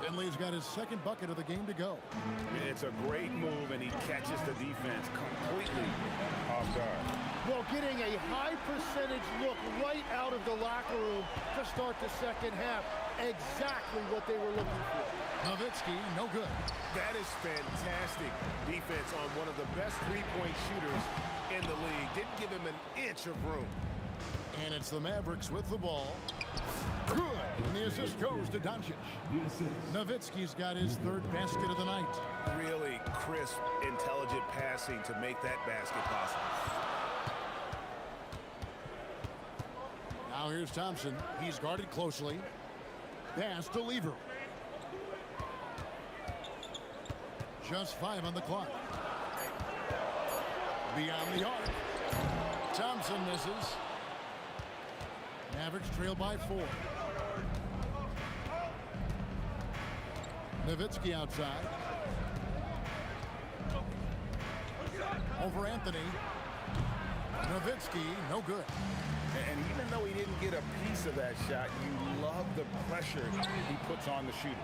Finley's got his second bucket of the game to go. It's a great move, and he catches the defense completely off guard. Well, getting a high percentage look right out of the locker room to start the second half. Exactly what they were looking for. Nowitzki, no good. That is fantastic defense on one of the best three-point shooters in the league. Didn't give him an inch of room. And it's the Mavericks with the ball. Good. And the assist goes to Doncic. Nowitzki's got his 3rd basket of the night. Really crisp, intelligent passing to make that basket possible. Now here's Thompson. He's guarded closely. Pass to Lever. Just 5 on the clock. Beyond the arc. Thompson misses. Mavericks trail by 4. Nowitzki outside. over Anthony. Nowitzki, no good. And even though he didn't get a piece of that shot, you love the pressure he puts on the shooter.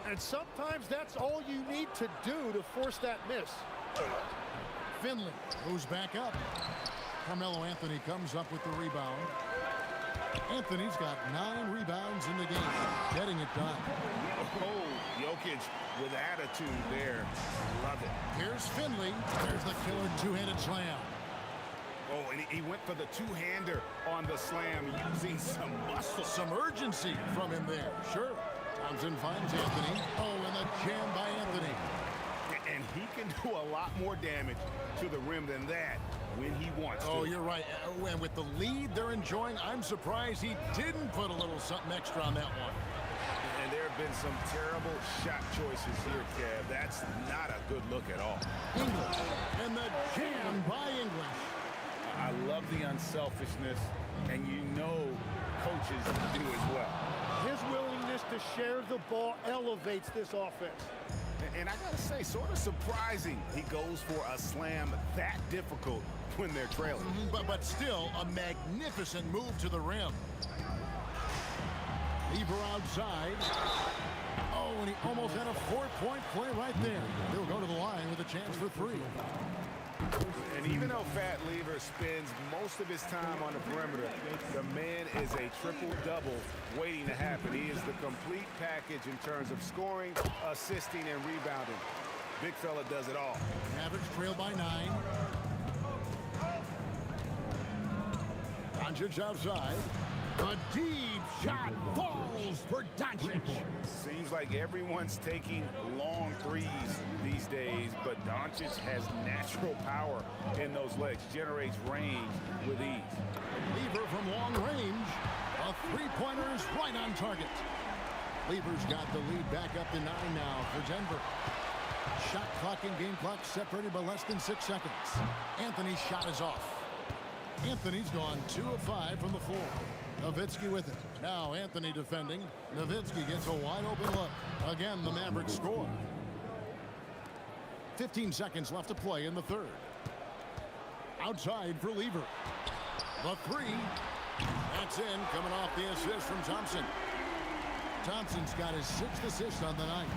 And sometimes that's all you need to do to force that miss. Finley moves back up. Carmelo Anthony comes up with the rebound. Anthony's got 9 rebounds in the game, getting it done. Oh, Jokic with attitude there. Love it. Here's Finley. There's the killer two-handed slam. Oh, and he went for the two-hander on the slam using some muscle. Some urgency from him there. Sure. Thompson finds Anthony. Oh, and the jam by Anthony. And he can do a lot more damage to the rim than that when he wants to. Oh, you're right. And with the lead they're enjoying, I'm surprised he didn't put a little something extra on that one. And there have been some terrible shot choices here, Kev. That's not a good look at all. English. And the jam by English. I love the unselfishness, and you know coaches do as well. His willingness to share the ball elevates this offense. And I gotta say, sort of surprising he goes for a slam that difficult when they're trailing. But still, a magnificent move to the rim. Lever outside. Oh, and he almost had a 4-point play right there. He'll go to the line with a chance for 3. And even though Fat Lever spends most of his time on the perimeter, the man is a triple-double waiting to happen. He is the complete package in terms of scoring, assisting, and rebounding. Big fella does it all. Mavericks trail by 9. Doncic outside. A deep shot falls for Doncic. Seems like everyone's taking long threes these days, but Doncic has natural power in those legs, generates range with ease. Lever from long range. A three-pointer is right on target. Lever's got the lead back up to 9 now for Denver. Shot clock and game clock separated by less than 6 seconds. Anthony's shot is off. Anthony's gone 2 of 5 from the floor. Nowitzki with it. Now Anthony defending. Nowitzki gets a wide open look. Again, the Mavericks score. 15 seconds left to play in the third. Outside for Lever. The 3. That's in, coming off the assist from Thompson. Thompson's got his 6th assist on the night.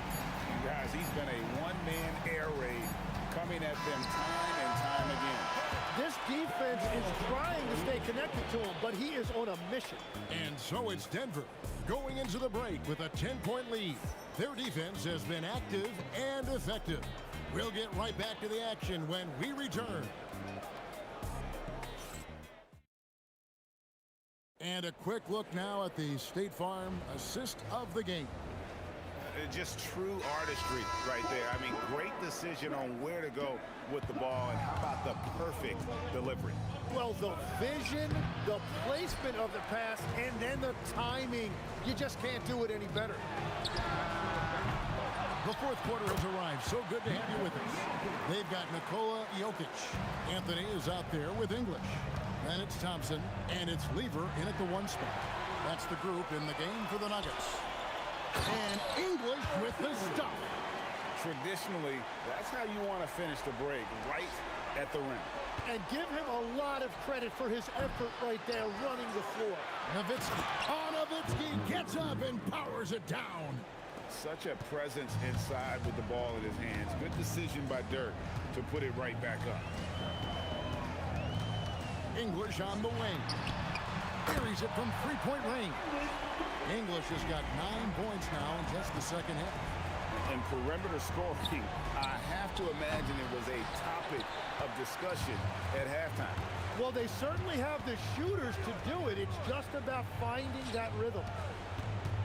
Guys, he's been a one-man air raid coming at them time and time again. This defense is trying to stay connected to him, but he is on a mission. And so it's Denver going into the break with a 10-point lead. Their defense has been active and effective. We'll get right back to the action when we return. And a quick look now at the State Farm assist of the game. Just true artistry right there. I mean, great decision on where to go with the ball, and how about the perfect delivery? Well, the vision, the placement of the pass, and then the timing. You just can't do it any better. The fourth quarter has arrived. So good to have you with us. They've got Nikola Jokic. Anthony is out there with English. Then it's Thompson, and it's Lever in at the 1 spot. That's the group in the game for the Nuggets. And English with the stuff. Traditionally, that's how you want to finish the break, right at the rim. And give him a lot of credit for his effort right there running the floor. Nowitzki. Oh, Nowitzki gets up and powers it down. Such a presence inside with the ball in his hands. Good decision by Dirk to put it right back up. English on the wing. Carries it from 3-point range. English has got 9 points now in just the second half. And perimeter scoring, I have to imagine it was a topic of discussion at halftime. Well, they certainly have the shooters to do it. It's just about finding that rhythm.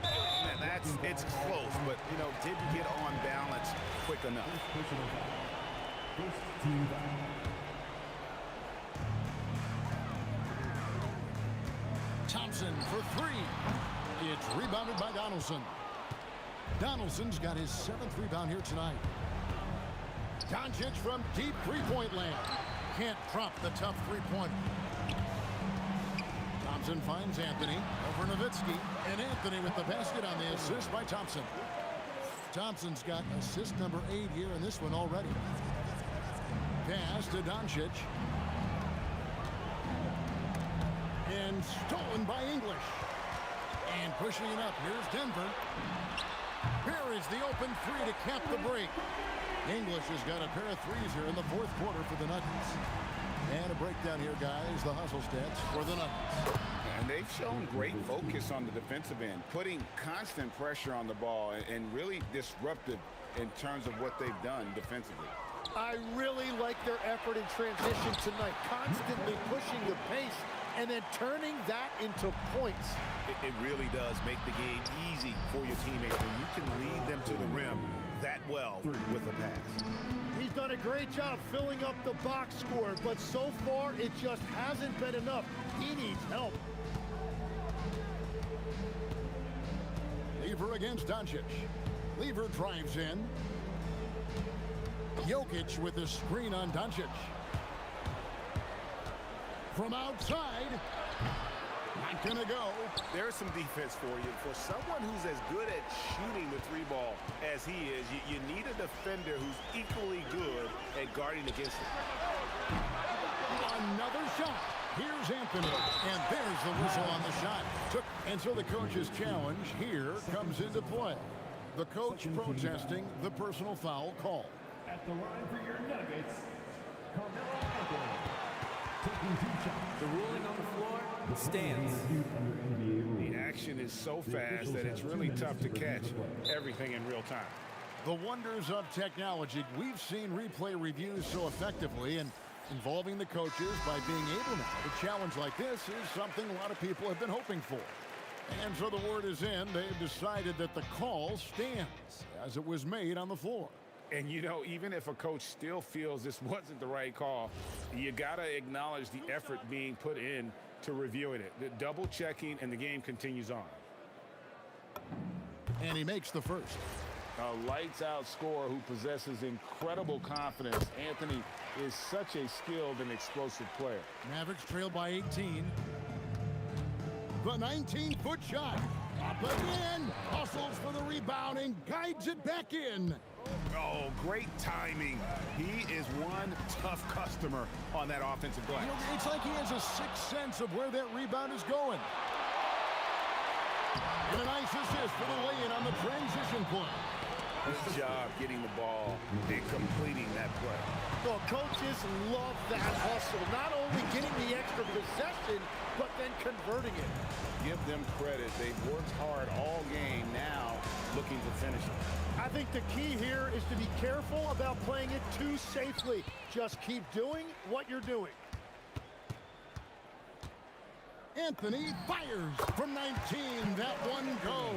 And it's close, but, you know, didn't get on balance quick enough. Thompson for 3. It's rebounded by Donaldson. Donaldson's got his 7th rebound here tonight. Doncic from deep 3-point land. Can't drop the tough 3-pointer. Thompson finds Anthony over Nowitzki. And Anthony with the basket on the assist by Thompson. Thompson's got assist number 8 here in this one already. pass to Doncic. And stolen by English. And pushing it up. Here's Denver. Here is the open three to cap the break. English has got a pair of threes here in the fourth quarter for the Nuggets. And a breakdown here, guys. The hustle stats for the Nuggets. And they've shown great focus on the defensive end, putting constant pressure on the ball and really disruptive in terms of what they've done defensively. I really like their effort in transition tonight, constantly pushing the pace and then turning that into points. It really does make the game easy for your teammates when you can lead them to the rim that well with a pass. He's done a great job filling up the box score, but so far it just hasn't been enough. He needs help. Lever against Doncic. Lever drives in. Jokic with the screen on Doncic. From outside. Not gonna go. There's some defense for you. For someone who's as good at shooting the three ball as he is, you need a defender who's equally good at guarding against him. Another shot. Here's Anthony. And there's the whistle on the shot. And so the coach's challenge here comes into play. The coach protesting the personal foul call. At the line for your Nuggets, Carmelo Anthony. Taking 2 shots. The ruling on the floor stands. The action is so fast that it's really tough to catch everything in real time. The wonders of technology. We've seen replay reviews so effectively, and involving the coaches by being able now to challenge like this is something a lot of people have been hoping for. And so the word is in. They've decided that the call stands as it was made on the floor. And, you know, even if a coach still feels this wasn't the right call, you got to acknowledge the effort being put in to reviewing it. The double checking, and the game continues on. And he makes the first. A lights-out scorer who possesses incredible confidence. Anthony is such a skilled and explosive player. Mavericks trail by 18. The 19-foot shot. Up again. Hustles for the rebound and guides it back in. Oh, great timing. He is one tough customer on that offensive glass. You know, it's like he has a sixth sense of where that rebound is going. And a nice assist for the lay-in on the transition point. Good job getting the ball and completing that play. Well, coaches love that hustle. Not only getting the extra possession, but then converting it. Give them credit. They've worked hard all game, now looking to finish it. I think the key here is to be careful about playing it too safely. Just keep doing what you're doing. Anthony fires from 19. That one goes.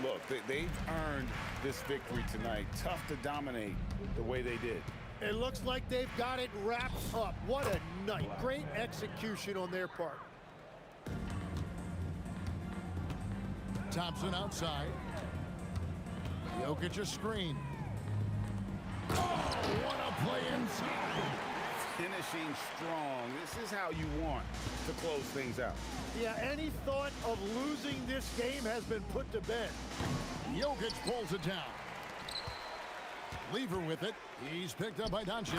Look, they've earned this victory tonight. Tough to dominate the way they did. It looks like they've got it wrapped up. What a night. Great execution on their part. Thompson outside. Jokic a screen. Oh, what a play inside. Finishing strong. This is how you want to close things out. Yeah, any thought of losing this game has been put to bed. Jokic pulls it down. Lever with it. He's picked up by Doncic.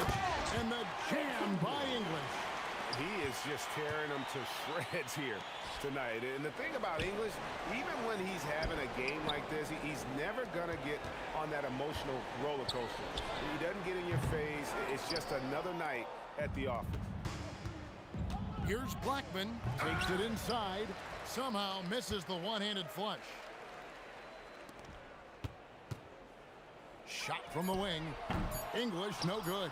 And the jam by English. He is just tearing them to shreds here tonight. And the thing about English, even when he's having a game like this, he's never going to get on that emotional roller coaster. He doesn't get in your face. It's just another night at the office. Here's Blackman. Takes it inside. Somehow misses the one-handed flush. Shot from the wing. English, no good.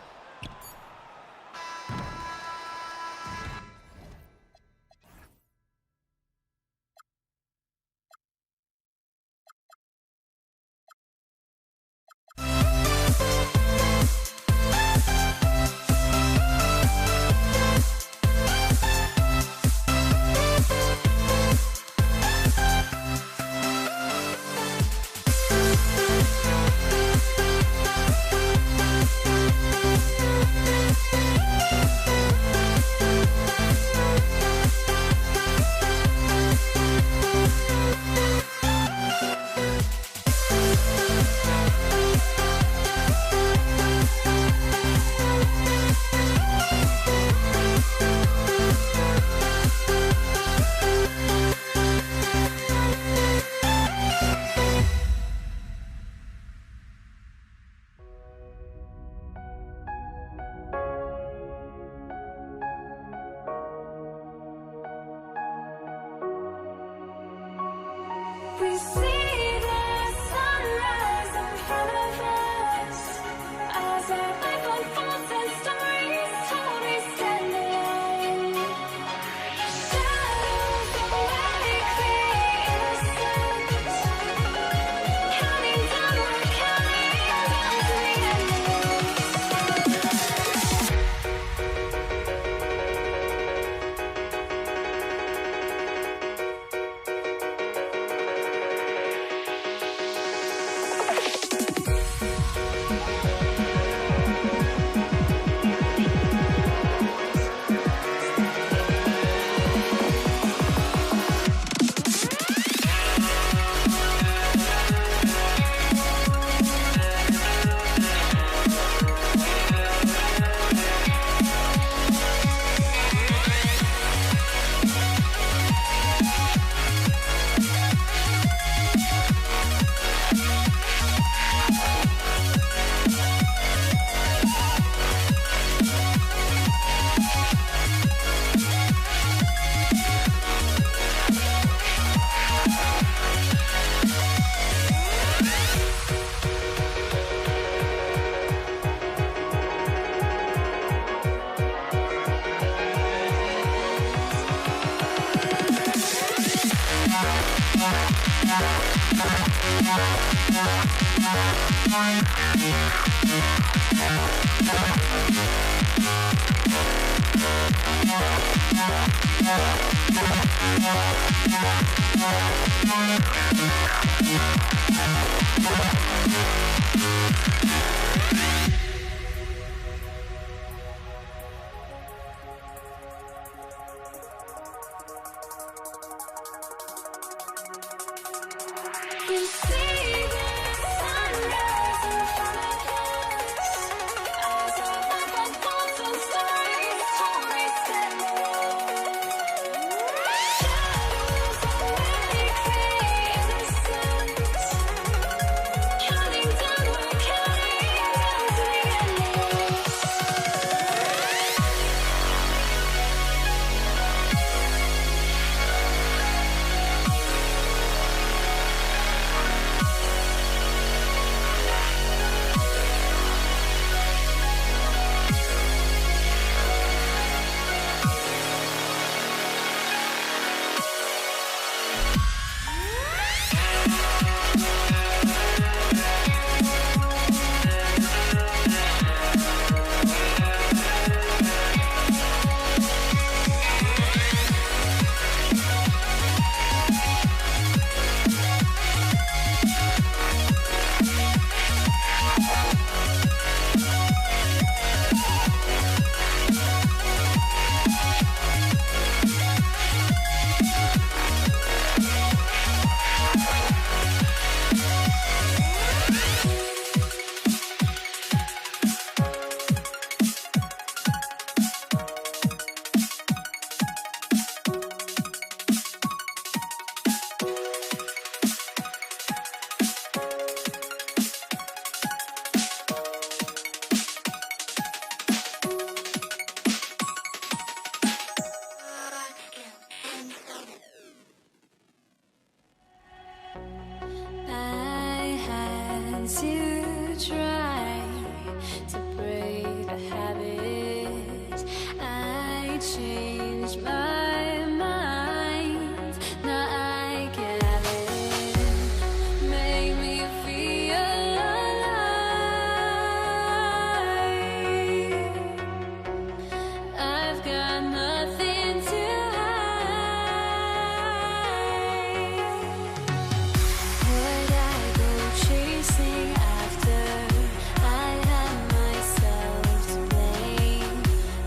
I had myself to blame.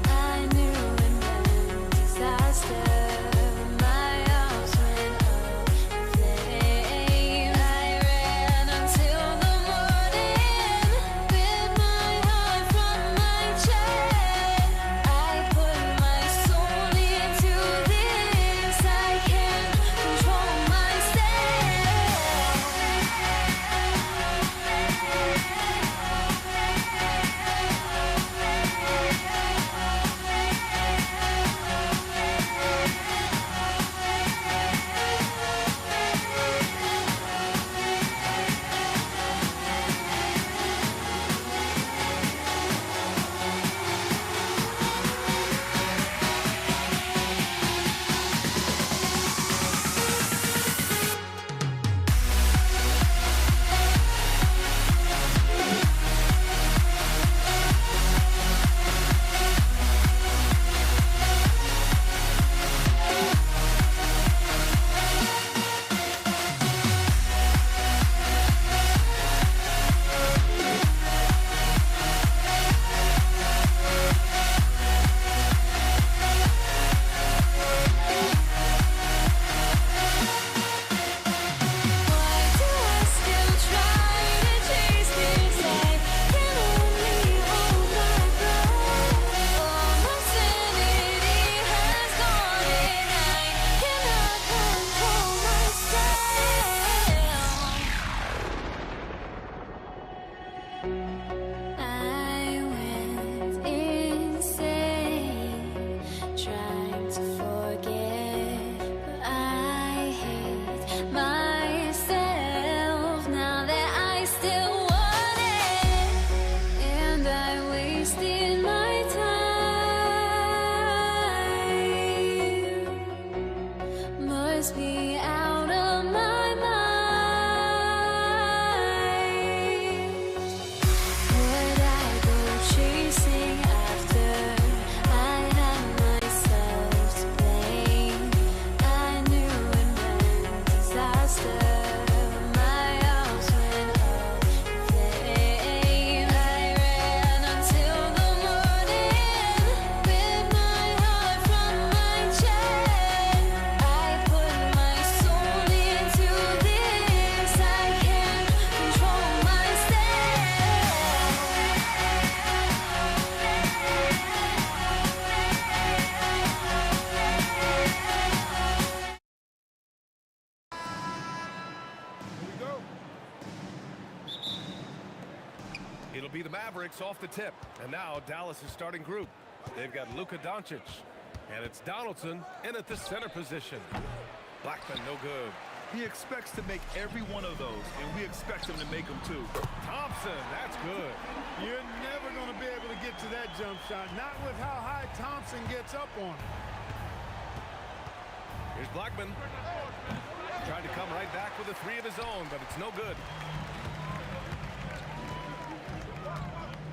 I knew and then the Mavericks off the tip. And now Dallas' starting group. They've got Luka Doncic. And it's Donaldson in at the center position. Blackman, no good. He expects to make every one of those, and we expect him to make them too. Thompson, that's good. You're never going to be able to get to that jump shot, not with how high Thompson gets up on it. Here's Blackman. Trying to come right back with a three of his own, but it's no good.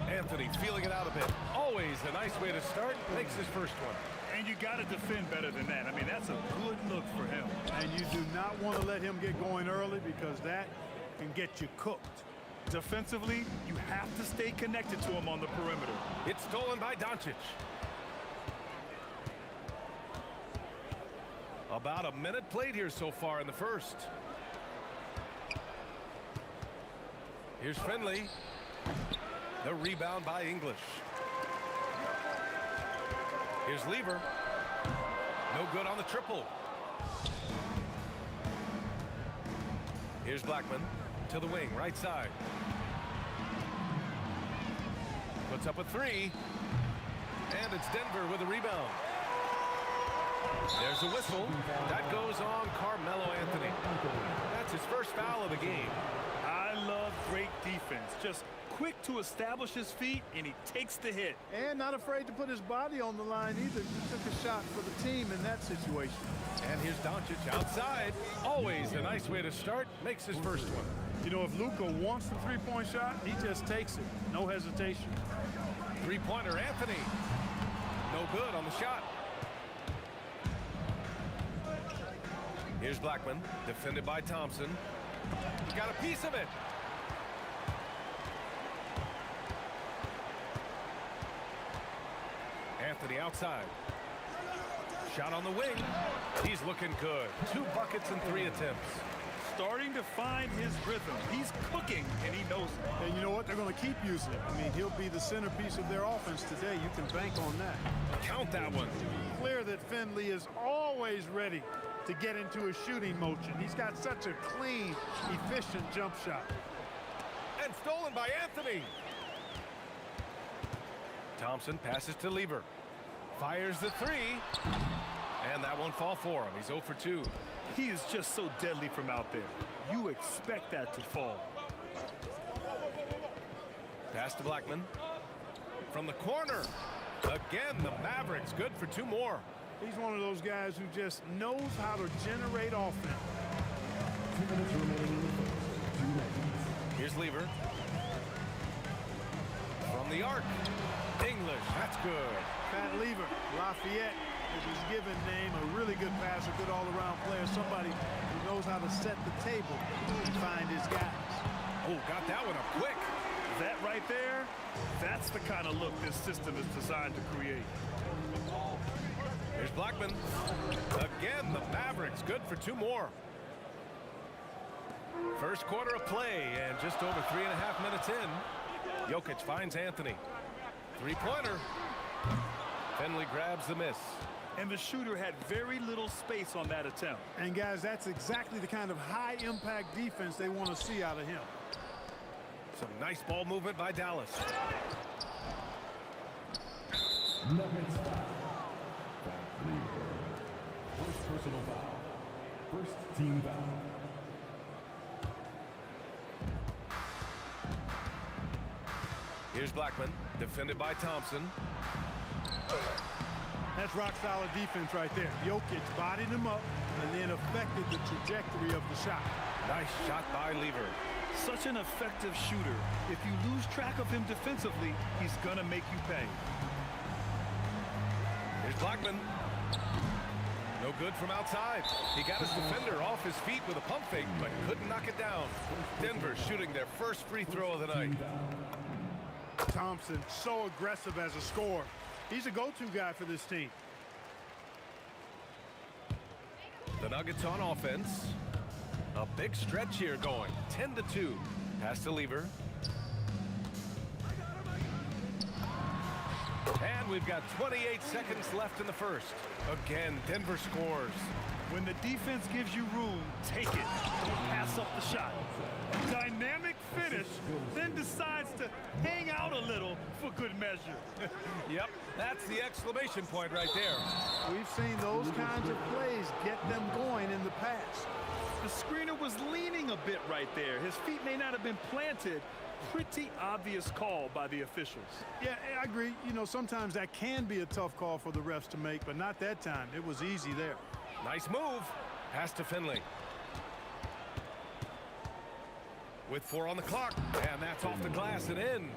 Anthony feeling it out a bit. Always a nice way to start. Makes his first one. And you got to defend better than that. I mean, that's a good look for him. And you do not want to let him get going early because that can get you cooked. Defensively, you have to stay connected to him on the perimeter. It's stolen by Doncic. About a minute played here so far in the first. Here's Finley. The rebound by English. Here's Lever. No good on the triple. Here's Blackman to the wing, right side. Puts up a three. And it's Denver with a rebound. There's a whistle. That goes on Carmelo Anthony. That's his first foul of the game. I love great defense. Just quick to establish his feet, and he takes the hit. And not afraid to put his body on the line either. He took a shot for the team in that situation. And here's Doncic outside. Always a nice way to start. Makes his first one. You know, if Luka wants the three-point shot, he just takes it. No hesitation. Three-pointer Anthony. No good on the shot. Here's Blackman, defended by Thompson. Got a piece of it. Anthony outside. Shot on the wing. He's looking good. 2 buckets and 3 attempts. Starting to find his rhythm. He's cooking, and he knows it. And you know what? They're going to keep using it. I mean, he'll be the centerpiece of their offense today. You can bank on that. Count that one. Clear that Finley is always ready to get into a shooting motion. He's got such a clean, efficient jump shot. And stolen by Anthony. Thompson passes to Lever. Fires the three. And that won't fall for him. He's 0 for 2. He is just so deadly from out there. You expect that to fall. Pass to Blackman. From the corner. Again, the Mavericks good for 2 more. He's one of those guys who just knows how to generate offense. 2 minutes remaining in the first. 2 minutes. Here's Lever. From the arc. English, that's good. Pat Lever, Lafayette, is his given name, a really good passer, good all-around player, somebody who knows how to set the table and find his guys. Oh, got that one up quick. That right there, that's the kind of look this system is designed to create. Here's Blackman. Again, the Mavericks good for 2 more. First quarter of play, and just over 3.5 minutes in. Jokic finds Anthony. Three-pointer. Finley grabs the miss. And the shooter had very little space on that attempt. And guys, that's exactly the kind of high-impact defense they want to see out of him. Some nice ball movement by Dallas. Nuggets foul. First personal foul. First team foul. Here's Blackman, defended by Thompson. That's rock-solid defense right there. Jokic bodied him up and then affected the trajectory of the shot. Nice shot by Lever. Such an effective shooter. If you lose track of him defensively, he's going to make you pay. Here's Blackman. No good from outside. He got his defender off his feet with a pump fake, but couldn't knock it down. Denver shooting their first free throw of the night. Thompson, so aggressive as a scorer. He's a go-to guy for this team. The Nuggets on offense. A big stretch here going. 10-2. Pass to Lever. And we've got 28 seconds left in the first. Again, Denver scores. When the defense gives you room, take it. Don't pass up the shot. Dynamic finish. finish, then decides to hang out a little for good measure. Yep, that's the exclamation point right there. We've seen those kinds of plays get them going in the past. The screener was leaning a bit right there. His feet may not have been planted. Pretty obvious call by the officials. Yeah, I agree. You know, sometimes that can be a tough call for the refs to make, but not that time. It was easy there. Nice move. Pass to Finley. With 4 on the clock, and that's off the glass and in.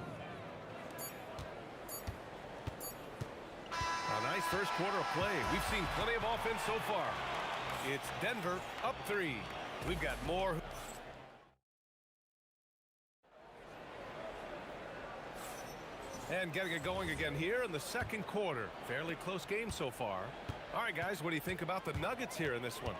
A nice first quarter of play. We've seen plenty of offense so far. It's Denver up 3. We've got more. And getting it going again here in the second quarter. Fairly close game so far. All right, guys, what do you think about the Nuggets here in this one?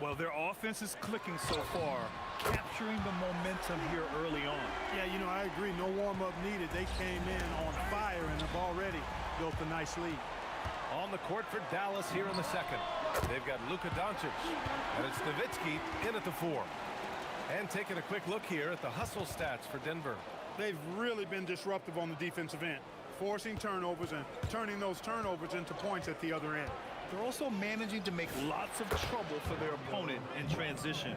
Well, their offense is clicking so far, capturing the momentum here early on. Yeah, you know, I agree. No warm-up needed. They came in on fire and have already built a nice lead. On the court for Dallas here in the second. They've got Luka Doncic, and it's Nowitzki in at the 4. And taking a quick look here at the hustle stats for Denver. They've really been disruptive on the defensive end, forcing turnovers and turning those turnovers into points at the other end. They're also managing to make lots of trouble for their opponent in transition.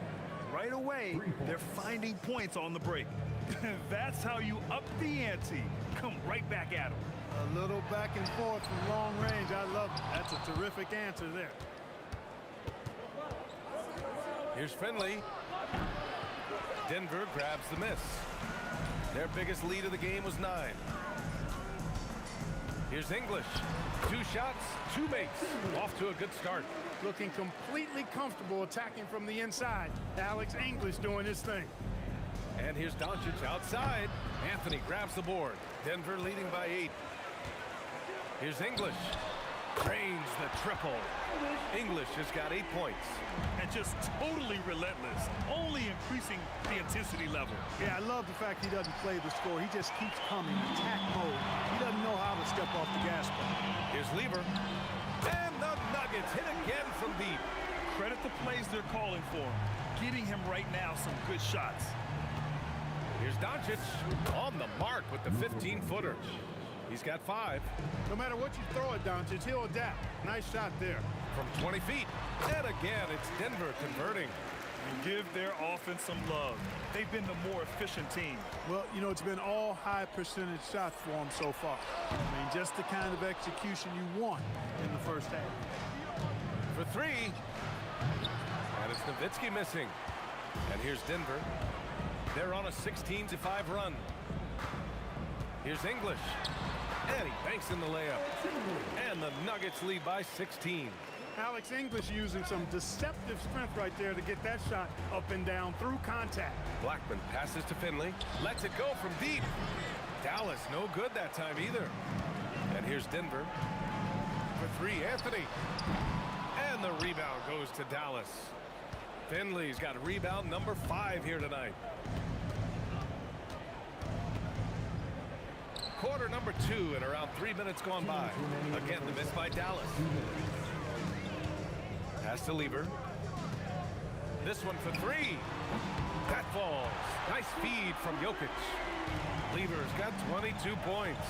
Right away, they're finding points on the break. That's how you up the ante. Come right back at them. A little back and forth from long range. I love it. That's a terrific answer there. Here's Finley. Denver grabs the miss. Their biggest lead of the game was 9. Here's English. 2 shots, 2 makes. Off to a good start. Looking completely comfortable attacking from the inside. Alex English doing his thing. And here's Doncic outside. Anthony grabs the board. Denver leading by 8. Here's English. Drains the triple. English has got 8 points. And just totally relentless, only increasing the intensity level. Yeah, I love the fact he doesn't play the score. He just keeps coming, attack mode. He doesn't know how to step off the gas pedal. Here's Lever. And the Nuggets hit again from deep. Credit the plays they're calling for. Getting him right now some good shots. Here's Doncic on the mark with the 15-footer. He's got 5. No matter what you throw at Doncic, he'll adapt. Nice shot there. From 20 feet. And again, it's Denver converting. Give their offense some love. They've been the more efficient team. Well, you know, it's been all high percentage shots for them so far. I mean, just the kind of execution you want in the first half. For 3. And it's Nowitzki missing. And here's Denver. They're on a 16-5 run. Here's English. And he banks in the layup. And the Nuggets lead by 16. Alex English using some deceptive strength right there to get that shot up and down through contact. Blackman passes to Finley. Lets it go from deep. Dallas no good that time either. And here's Denver. For 3, Anthony. And the rebound goes to Dallas. Finley's got rebound number 5 here tonight. Quarter number 2 and around 3 minutes gone by. Again, the miss by Dallas. Pass to Lever. This one for 3. That falls. Nice feed from Jokic. Lever's got 22 points.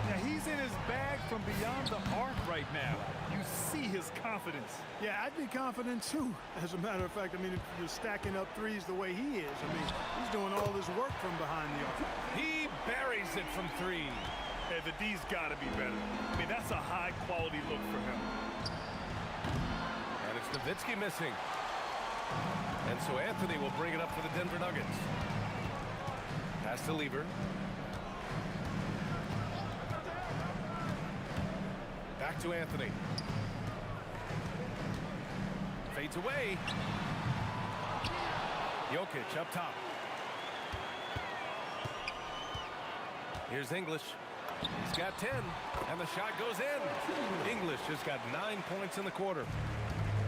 Now he's in his bag from beyond the arc right now. You see his confidence. Yeah, I'd be confident too. As a matter of fact, I mean, if you're stacking up threes the way he is, I mean, he's doing all this work from behind the arc. He buries it from 3. Hey, the D's got to be better. I mean, that's a high-quality look for him. And it's Nowitzki missing. And so Anthony will bring it up for the Denver Nuggets. Pass to Lever. Back to Anthony. Fades away. Jokic up top. Here's English. He's got 10, and the shot goes in. English has got 9 points in the quarter.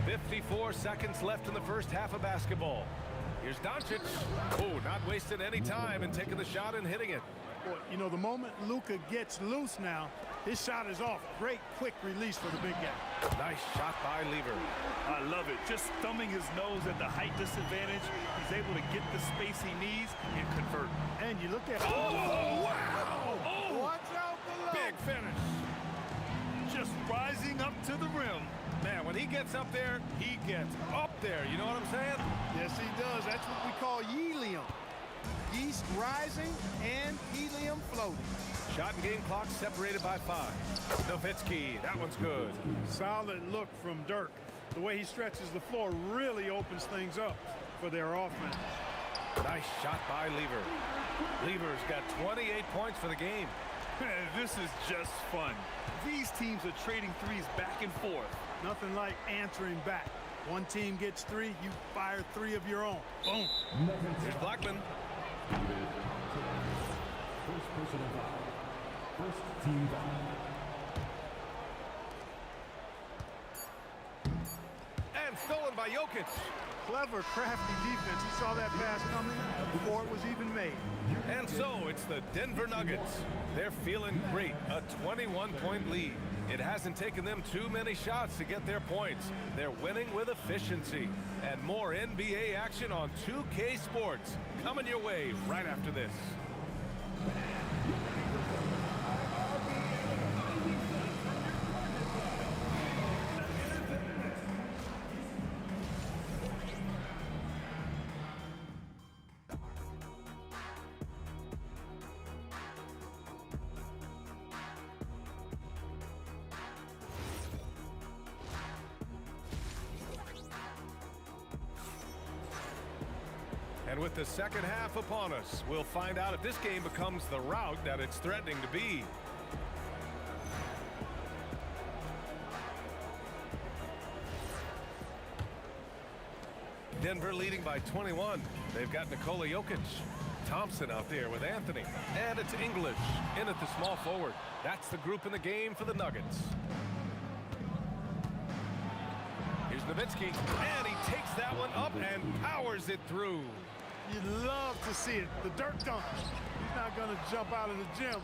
54 seconds left in the first half of basketball. Here's Doncic. Oh, not wasting any time and taking the shot and hitting it. Boy, you know, the moment Luka gets loose now, his shot is off. Great quick release for the big guy. Nice shot by Lever. I love it. Just thumbing his nose at the height disadvantage. He's able to get the space he needs and convert. And you look at Oh, wow! Oh, watch out below. Big finish. just rising up to the rim. Man, when he gets up there, he gets up there. You know what I'm saying? Yes, he does. That's what we call helium. Yeast rising and helium floating. Shot and game clock separated by 5. Nowitzki, that one's good. Solid look from Dirk. The way he stretches the floor really opens things up for their offense. Nice shot by Lever. Lever's got 28 points for the game. This is just fun. These teams are trading threes back and forth. Nothing like answering back. One team gets 3, you fire 3 of your own. Boom. Here's Blackman. First personal foul. First team foul. And stolen by Jokic. Clever, crafty defense. He saw that pass coming before it was even made. And so it's the Denver Nuggets. They're feeling great. A 21-point lead. It hasn't taken them too many shots to get their points. They're winning with efficiency. And more NBA action on 2K Sports coming your way right after this. And with the second half upon us, we'll find out if this game becomes the rout that it's threatening to be. Denver leading by 21. They've got Nikola Jokic. Thompson out there with Anthony. And it's English in at the small forward. That's the group in the game for the Nuggets. Here's Nowitzki. And he takes that one up and powers it through. You'd love to see it. The Dirk dunk. He's not going to jump out of the gym,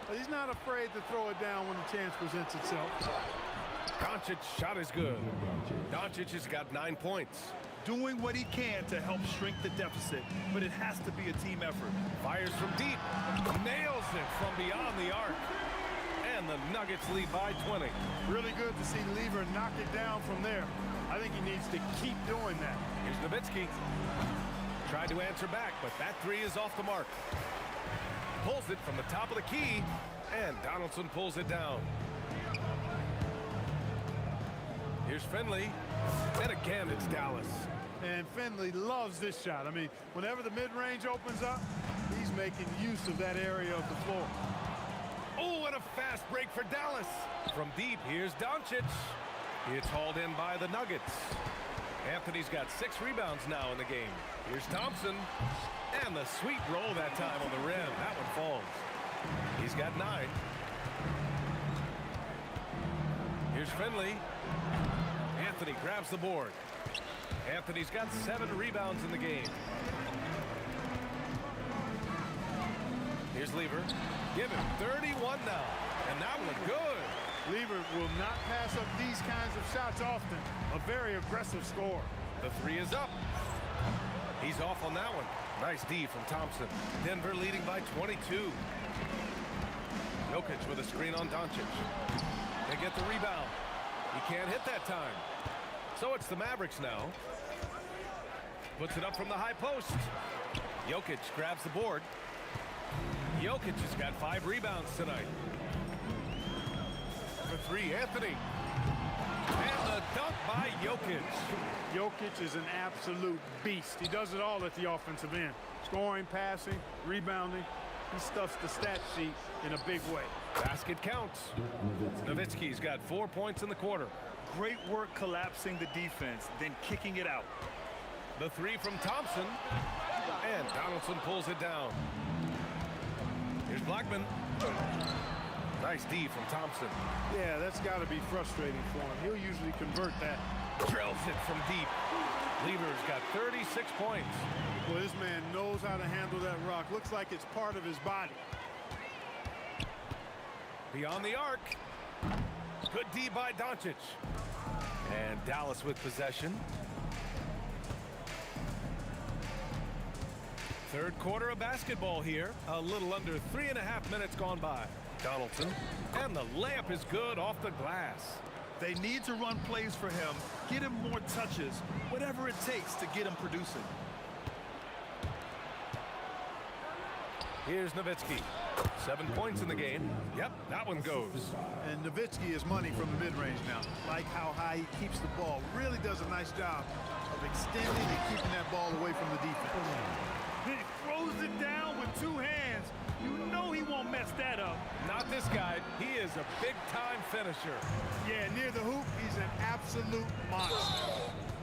but he's not afraid to throw it down when the chance presents itself. Doncic's shot is good. Doncic has got 9 points. Doing what he can to help shrink the deficit, but it has to be a team effort. Fires from deep. Nails it from beyond the arc. And the Nuggets lead by 20. Really good to see Lever knock it down from there. I think he needs to keep doing that. Here's Nowitzki. Tried to answer back, but that 3 is off the mark. Pulls it from the top of the key, and Donaldson pulls it down. Here's Finley, and again it's Dallas. And Finley loves this shot. I mean, whenever the mid-range opens up, he's making use of that area of the floor. Oh, and a fast break for Dallas. From deep, here's Doncic. It's hauled in by the Nuggets. Anthony's got 6 rebounds now in the game. Here's Thompson. And the sweet roll that time on the rim. That one falls. He's got 9. Here's Finley. Anthony grabs the board. Anthony's got 7 rebounds in the game. Here's Lever. Give him 31 now. And that one good. Lever will not pass up these kinds of shots often. A very aggressive score. The 3 is up. He's off on that one. Nice D from Thompson. Denver leading by 22. Jokic with a screen on Doncic. They get the rebound. He can't hit that time. So it's the Mavericks now. Puts it up from the high post. Jokic grabs the board. Jokic has got 5 rebounds tonight. For 3, Anthony. And the dunk by Jokic. Jokic is an absolute beast. He does it all at the offensive end. Scoring, passing, rebounding. He stuffs the stat sheet in a big way. Basket counts. Nowitzki's got 4 points in the quarter. Great work collapsing the defense, then kicking it out. The 3 from Thompson. And Donaldson pulls it down. Here's Blackman. Nice D from Thompson. Yeah, that's got to be frustrating for him. He'll usually convert that. Drills it from deep. Lever's got 36 points. Well, this man knows how to handle that rock. Looks like it's part of his body. Beyond the arc. Good D by Doncic. And Dallas with possession. Third quarter of basketball here. A little under 3.5 minutes gone by. Donaldson. And the layup is good off the glass. They need to run plays for him, get him more touches, whatever it takes to get him producing. Here's Nowitzki. 7 points in the game. Yep, that one goes. And Nowitzki is money from the mid-range now. Like how high he keeps the ball. Really does a nice job of extending and keeping that ball away from the defense. He throws it down with 2 hands. You know he won't mess that up. Not this guy. He is a big-time finisher. Yeah, near the hoop, he's an absolute monster.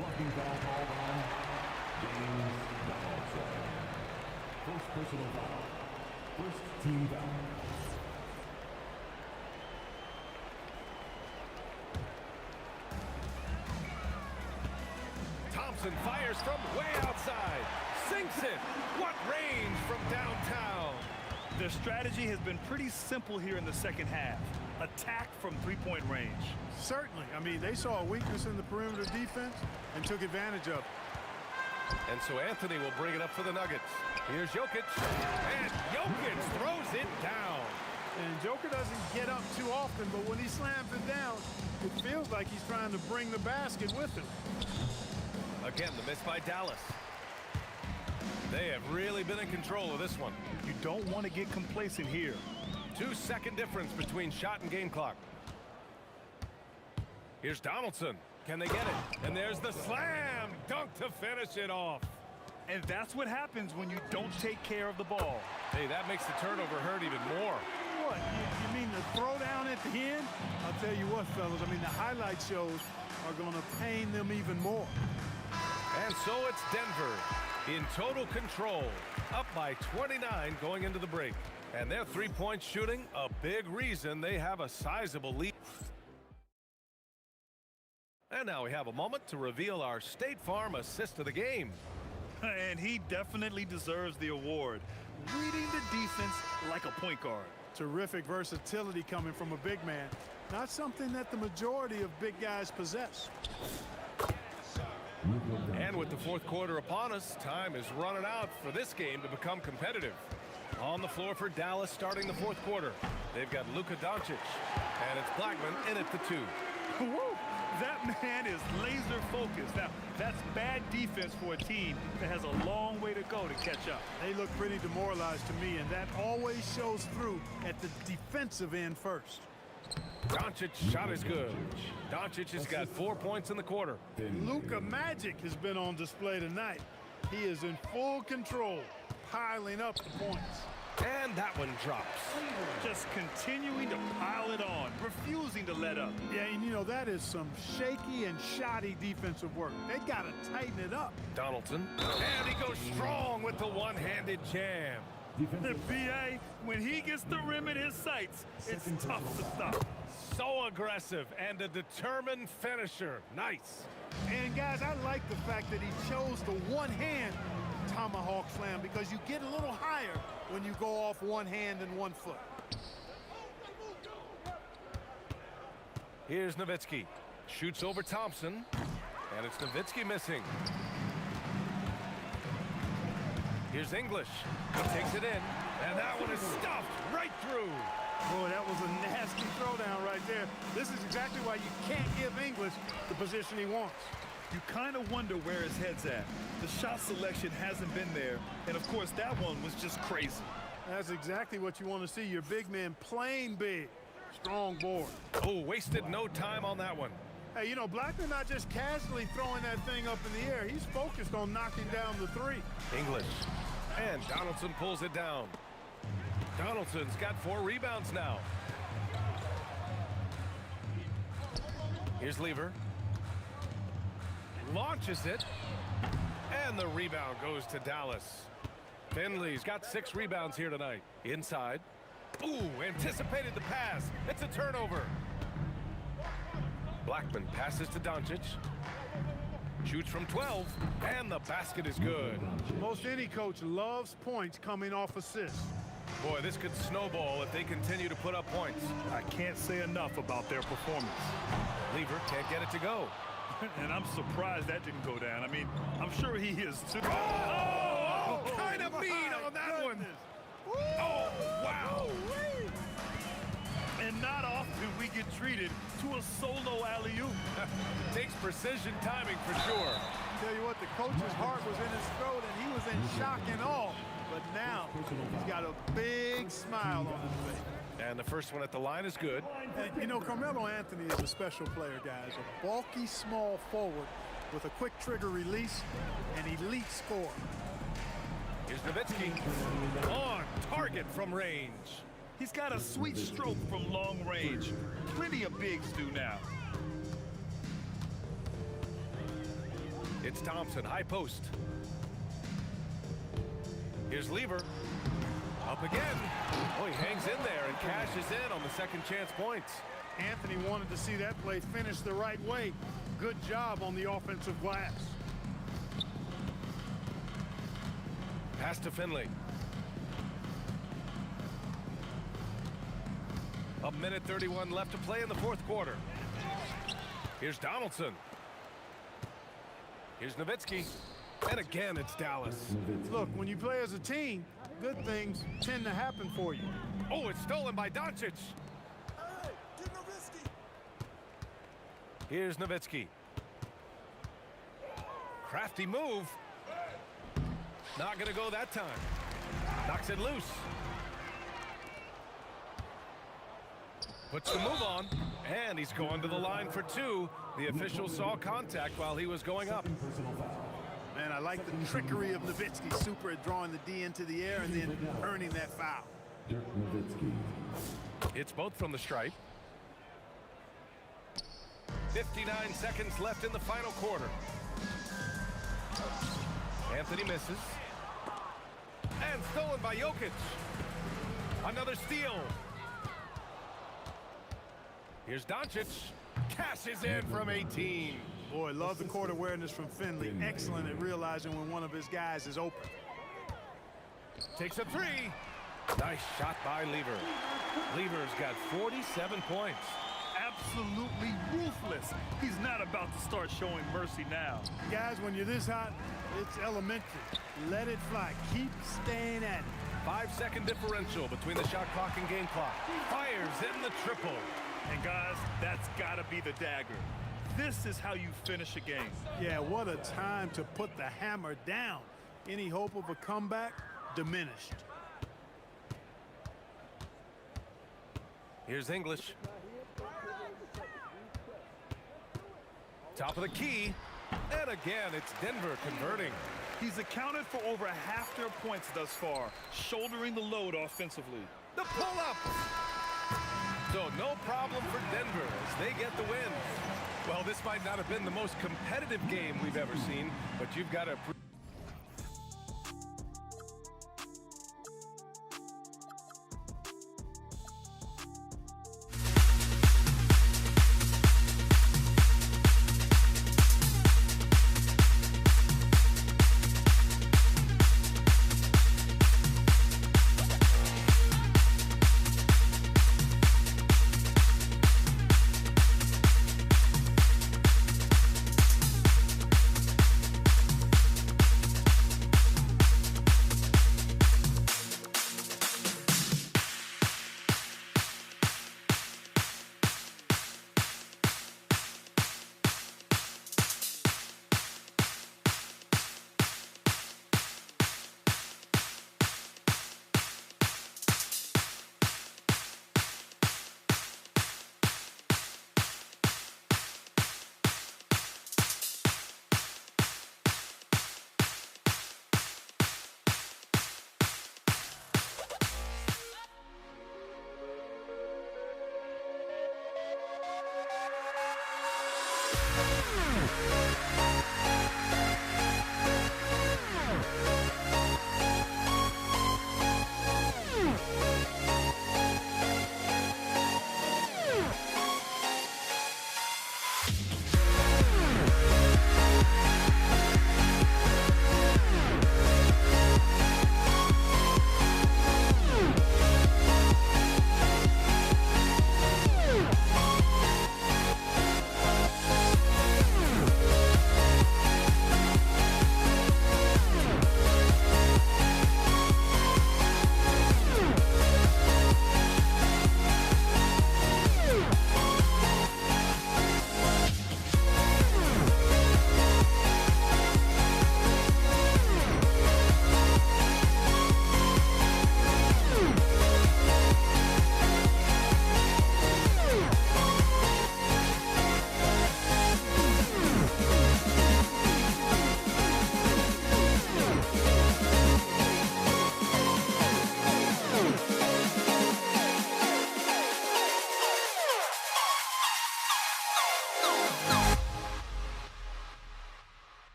Blocking foul called on James Donaldson. First personal foul. First team foul. Thompson fires from way outside. Sinks it. What range from downtown. Their strategy has been pretty simple here in the second half. Attack from three-point range. Certainly. I mean, they saw a weakness in the perimeter defense and took advantage of it. And so Anthony will bring it up for the Nuggets. Here's Jokic. And Jokic throws it down. And Joker doesn't get up too often, but when he slams it down, it feels like he's trying to bring the basket with him. Again, the miss by Dallas. They have really been in control of this one. You don't want to get complacent here. 2-second difference between shot and game clock. Here's Donaldson. Can they get it? And there's the slam dunk to finish it off. And that's what happens when you don't take care of the ball. Hey, that makes the turnover hurt even more. What? You mean the throwdown at the end? I'll tell you what, fellas. I mean, the highlight shows are going to pain them even more. And so it's Denver in total control, up by 29 going into the break. And their three-point shooting, a big reason they have a sizable lead. And now we have a moment to reveal our State Farm assist of the game. And he definitely deserves the award. Reading the defense like a point guard. Terrific versatility coming from a big man. Not something that the majority of big guys possess. And with the fourth quarter upon us, time is running out for this game to become competitive. On the floor for Dallas starting the fourth quarter. They've got Luka Doncic, and it's Blackman in at the 2. Woo! That man is laser focused. Now, that's bad defense for a team that has a long way to go to catch up. They look pretty demoralized to me, and that always shows through at the defensive end first. Doncic's shot is good. Doncic has got 4 points in the quarter. Luka Magic has been on display tonight. He is in full control, piling up the points. And that one drops. Just continuing to pile it on, refusing to let up. Yeah, and you know, that is some shaky and shoddy defensive work. They got to tighten it up. Donaldson. And he goes strong with the one-handed jam. The BA, when he gets the rim in his sights, it's tough to stop. So aggressive and a determined finisher. Nice. And guys, I like the fact that he chose the one-hand tomahawk slam because you get a little higher when you go off one hand and 1 foot. Here's Nowitzki. Shoots over Thompson. And it's Nowitzki missing. Here's English. He takes it in. And that one is stuffed right through. Boy, that was a nasty throwdown right there. This is exactly why you can't give English the position he wants. You kind of wonder where his head's at. The shot selection hasn't been there. And, of course, that one was just crazy. That's exactly what you want to see. Your big man playing big. Strong board. Oh, wasted no time on that one. Hey, you know, Blackman not just casually throwing that thing up in the air. He's focused on knocking down the 3. English. And Donaldson pulls it down. Donaldson's got 4 rebounds now. Here's Lever. Launches it. And the rebound goes to Dallas. Finley's got 6 rebounds here tonight. Inside. Ooh, anticipated the pass. It's a turnover. Blackman passes to Doncic. Shoots from 12, and the basket is good. Most any coach loves points coming off assists. Boy, this could snowball if they continue to put up points. I can't say enough about their performance. Lever can't get it to go. And I'm surprised that didn't go down. I mean, I'm sure he is too. Oh, kind of mean on that one. Oh, wow. And not often we get treated to a solo alley-oop. Takes precision timing for sure. Tell you what, the coach's heart was in his throat and he was in shock and awe. But now he's got a big smile on his face. And the first one at the line is good. And, you know, Carmelo Anthony is a special player, guys. A bulky, small forward with a quick trigger release and elite score. Here's Nowitzki on target from range. He's got a sweet stroke from long range. Plenty of bigs do now. It's Thompson, high post. Here's Lever. Up again. Oh, he hangs in there and cashes in on the second chance points. Anthony wanted to see that play finish the right way. Good job on the offensive glass. Pass to Finley. A minute 31 left to play in the fourth quarter. Here's Donaldson. Here's Nowitzki. And again, it's Dallas. Look, when you play as a team, good things tend to happen for you. Oh, it's stolen by Doncic. Here's Nowitzki. Crafty move. Not going to go that time. Knocks it loose. Puts the move on, and he's going to the line for two. The official saw contact while he was going up. Man, I like the trickery of Nowitzki. Super at drawing the D into the air and then earning that foul. It's both from the stripe. 59 seconds left in the final quarter. Anthony misses. And stolen by Jokic. Another steal. Here's Doncic. Cashes in from 18. Boy, love the court awareness from Finley. Excellent at realizing when one of his guys is open. Takes a three. Nice shot by Lever. Lever's got 47 points. Absolutely ruthless. He's not about to start showing mercy now. Guys, when you're this hot, it's elementary. Let it fly. Keep staying at it. 5-second differential between the shot clock and game clock. Fires in the triple. And guys, that's gotta be the dagger. This is how you finish a game. Yeah, what a time to put the hammer down. Any hope of a comeback diminished. Here's English. Top of the key. And again, it's Denver converting. He's accounted for over half their points thus far, shouldering the load offensively. The pull-up. So no problem for Denver as they get the win. Well, this might not have been the most competitive game we've ever seen, but you've got to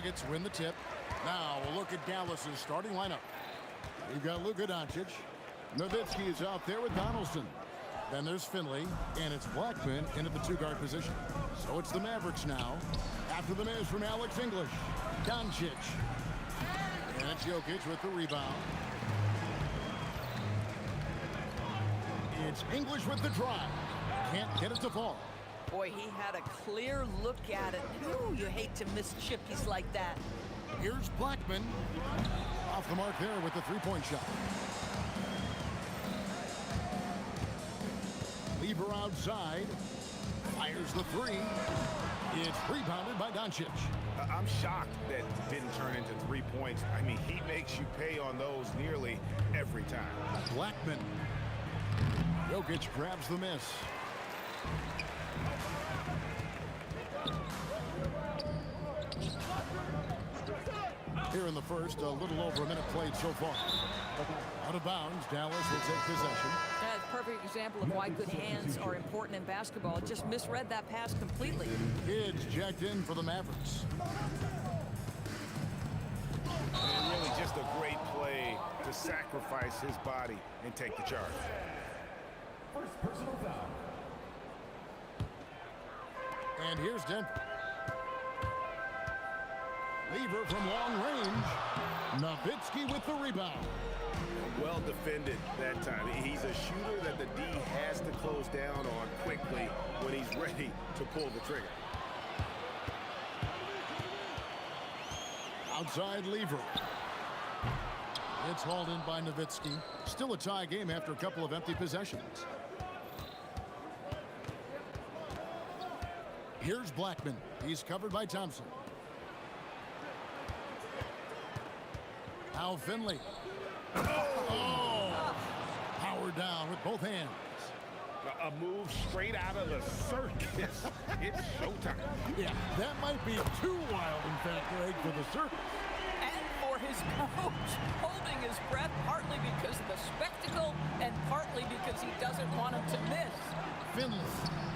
Nuggets win the tip. Now we'll look at Dallas's starting lineup. We've got Luka Doncic. Nowitzki is out there with Donaldson. Then there's Finley, and it's Blackman into the two-guard position. So it's the Mavericks now. After the miss from Alex English. Doncic. And it's Jokic with the rebound. It's English with the drive. Can't get it to fall. Boy, he had a clear look at it. Ooh, you hate to miss chippies like that. Here's Blackman. Off the mark there with the three-point shot. Lever outside. Fires the three. It's rebounded by Doncic. I'm shocked that didn't turn into 3 points. I mean, he makes you pay on those nearly every time. Blackman. Jokic grabs the miss. Here in the first, a little over a minute played so far. Out of bounds, Dallas will take possession. That's a perfect example of why good hands are important in basketball. Just misread that pass completely. Kids jacked in for the Mavericks. And really just a great play to sacrifice his body and take the charge. First personal foul. And here's Denver. Lever from long range. Nowitzki with the rebound. Well defended that time. He's a shooter that the D has to close down on quickly when he's ready to pull the trigger. Outside Lever. It's hauled in by Nowitzki. Still a tie game after a couple of empty possessions. Here's Blackman. He's covered by Thompson. Now Finley. Oh! Power down with both hands. A move straight out of the circus. It's showtime. Yeah, that might be too wild, in fact, Greg, for the circus. And for his coach, holding his breath partly because of the spectacle and partly because he doesn't want him to miss. Finley.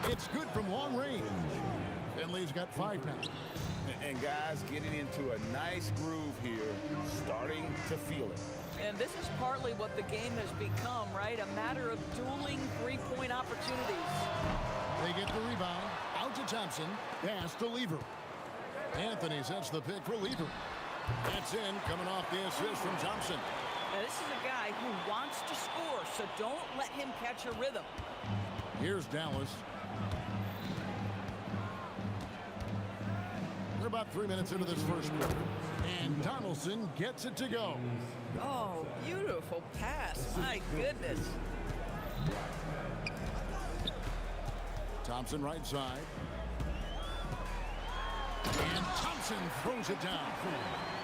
It's good from long range. Finley's got 5 now. And guys getting into a nice groove here, starting to feel it. And this is partly what the game has become, right? A matter of dueling three-point opportunities. They get the rebound. Out to Thompson. Pass to Lever. Anthony sets the pick for Lever. That's in, coming off the assist from Thompson. Now, this is a guy who wants to score, so don't let him catch a rhythm. Here's Dallas. We're about 3 minutes into this first quarter. And Donaldson gets it to go. Oh, beautiful pass. My goodness. Thompson right side. And Thompson throws it down.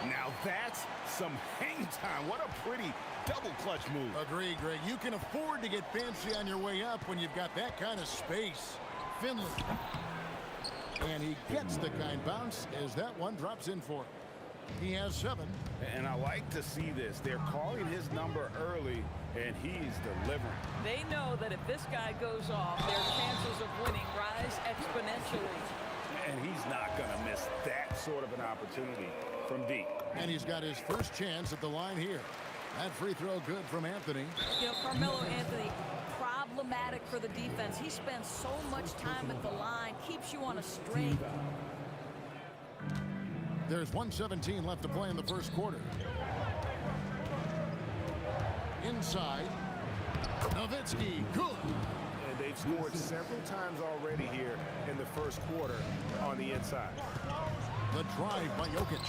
Now that's some hang time. What a pretty double clutch move. Agree, Greg. You can afford to get fancy on your way up when you've got that kind of space. Finley. And he gets the kind bounce as that one drops in for him. He has 7. And I like to see this. They're calling his number early, and he's delivering. They know that if this guy goes off, their chances of winning rise exponentially. And he's not going to miss that sort of an opportunity from deep. And he's got his first chance at the line here. That free throw good from Anthony. You know, Carmelo Anthony, problematic for the defense. He spends so much time at the line, keeps you on a string. There's 1:17 left to play in the first quarter. Inside. Nowitzki, good. And they've scored several times already here in the first quarter on the inside. The drive by Jokic.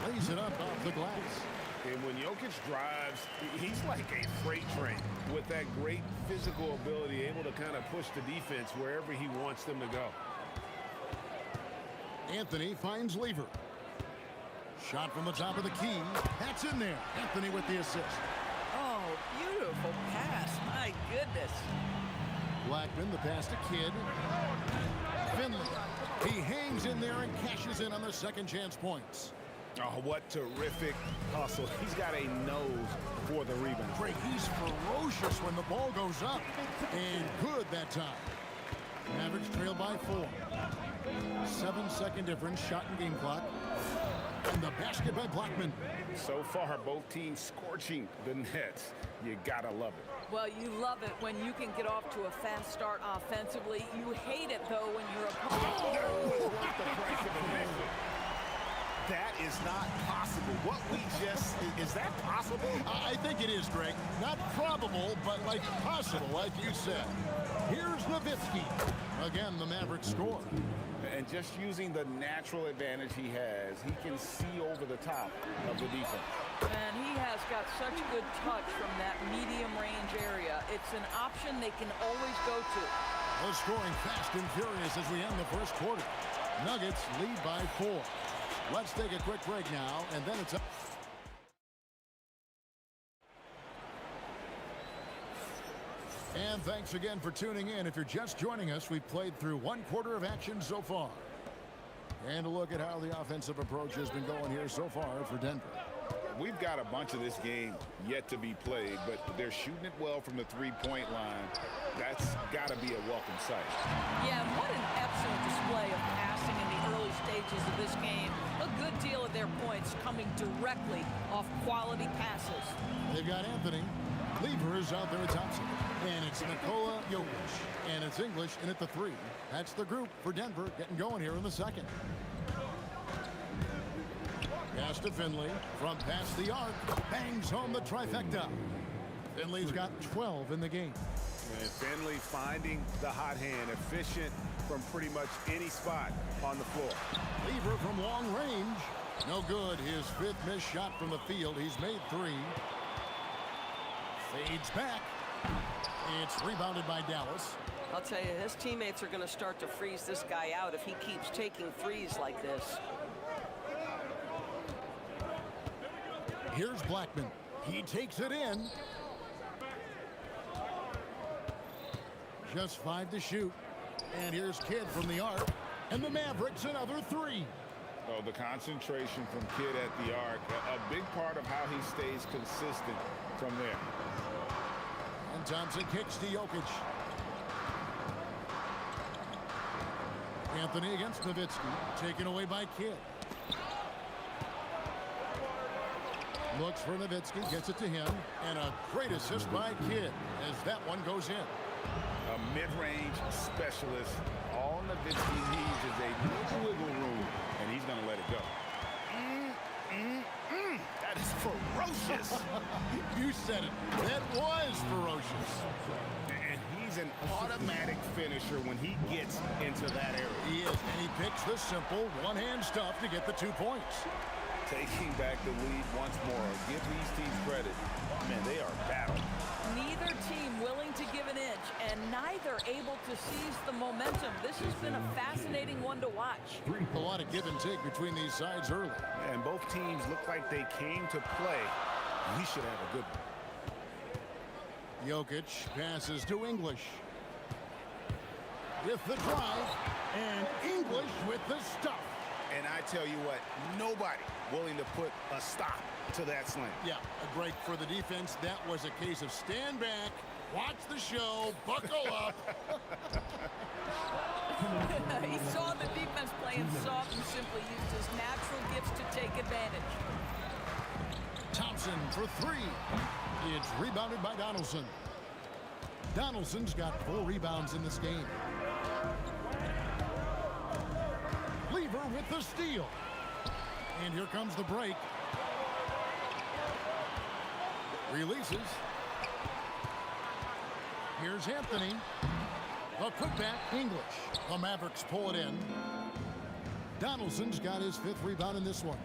Lays it up off the glass. And when Jokic drives, he's like a freight train with that great physical ability, able to kind of push the defense wherever he wants them to go. Anthony finds Lever. Shot from the top of the key. That's in there. Anthony with the assist. Oh, beautiful pass. My goodness. Blackman, the pass to Kidd. Finley. He hangs in there and cashes in on the second chance points. Oh, what terrific hustle. He's got a nose for the rebound. Great. He's ferocious when the ball goes up. And good that time. Mavericks trail by 4. 7-second difference. Shot and game clock. And the basket by Blackman. So far, both teams scorching the nets. You gotta love it. Well, you love it when you can get off to a fast start offensively. You hate it, though, when your opponent... That is not possible. What we just... Is that possible? I think it is, Greg. Not probable, but like possible, like you said. Here's Nowitzki. Again, the Mavericks score. And just using the natural advantage he has, he can see over the top of the defense. And he has got such good touch from that medium range area. It's an option they can always go to. We're scoring fast and furious as we end the first quarter. Nuggets lead by 4. Let's take a quick break now, and then it's up. And thanks again for tuning in. If you're just joining us, we've played through 1 quarter of action so far. And a look at how the offensive approach has been going here so far for Denver. We've got a bunch of this game yet to be played, but they're shooting it well from the three-point line. That's got to be a welcome sight. Yeah, what an excellent display of passing in the early stages of this game. A good deal of their points coming directly off quality passes. They've got Anthony. Lever is out there at Thompson. And it's Nikola Jokic. And it's English in at the 3. That's the group for Denver getting going here in the second. Pass to Finley from past the arc. Bangs home the trifecta. Finley's got 12 in the game. And Finley finding the hot hand, efficient from pretty much any spot on the floor. Lever from long range. No good. His 5th missed shot from the field. He's made 3. Fades back. It's rebounded by Dallas. I'll tell you, his teammates are going to start to freeze this guy out if he keeps taking threes like this. Here's Blackman. He takes it in. Just 5 to shoot. And here's Kidd from the arc. And the Mavericks another 3. Oh, the concentration from Kidd at the arc. A big part of how he stays consistent from there. And Thompson kicks to Jokic. Anthony against Nowitzki. Taken away by Kidd. Looks for Nowitzki, gets it to him, and a great assist by Kidd as that one goes in. A mid-range specialist. All Nowitzki needs is a little wiggle room, and he's going to let it go. That is ferocious. You said it. That was ferocious. And he's an automatic finisher when he gets into that area. He is, and he picks the simple one-hand stuff to get the 2 points. Taking back the lead once more. Give these teams credit. Man, they are battling. Neither team willing to give an inch, and neither able to seize the momentum. This has been a fascinating one to watch. A lot of give and take between these sides early. And both teams look like they came to play. We should have a good one. Jokic passes to English. With the drive, and English with the stuff. And I tell you what, nobody willing to put a stop to that slam. Yeah, a break for the defense. That was a case of stand back, watch the show, buckle up. He saw the defense playing soft and simply used his natural gifts to take advantage. Thompson for 3. It's rebounded by Donaldson. Donaldson's got 4 rebounds in this game. Lever with the steal. And here comes the break. Releases. Here's Anthony. A putback, English. The Mavericks pull it in. Donaldson's got his 5th rebound in this one.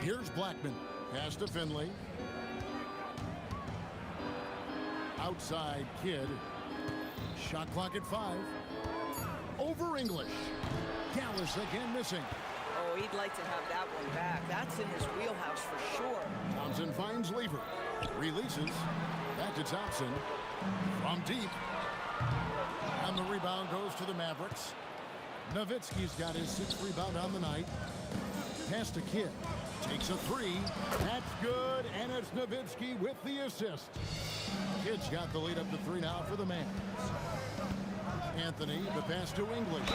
Here's Blackman. Pass to Finley. Outside Kidd. Shot clock at 5. Over English. Dallas again missing. Oh, he'd like to have that one back. That's in his wheelhouse for sure. Thompson finds Lever. Releases. Back to Thompson. From deep. And the rebound goes to the Mavericks. Nowitzki's got his 6th rebound on the night. Pass to Kidd. Takes a 3. That's good. And it's Nowitzki with the assist. Kidd's got the lead up to 3 now for the Mavs. Anthony, the pass to English.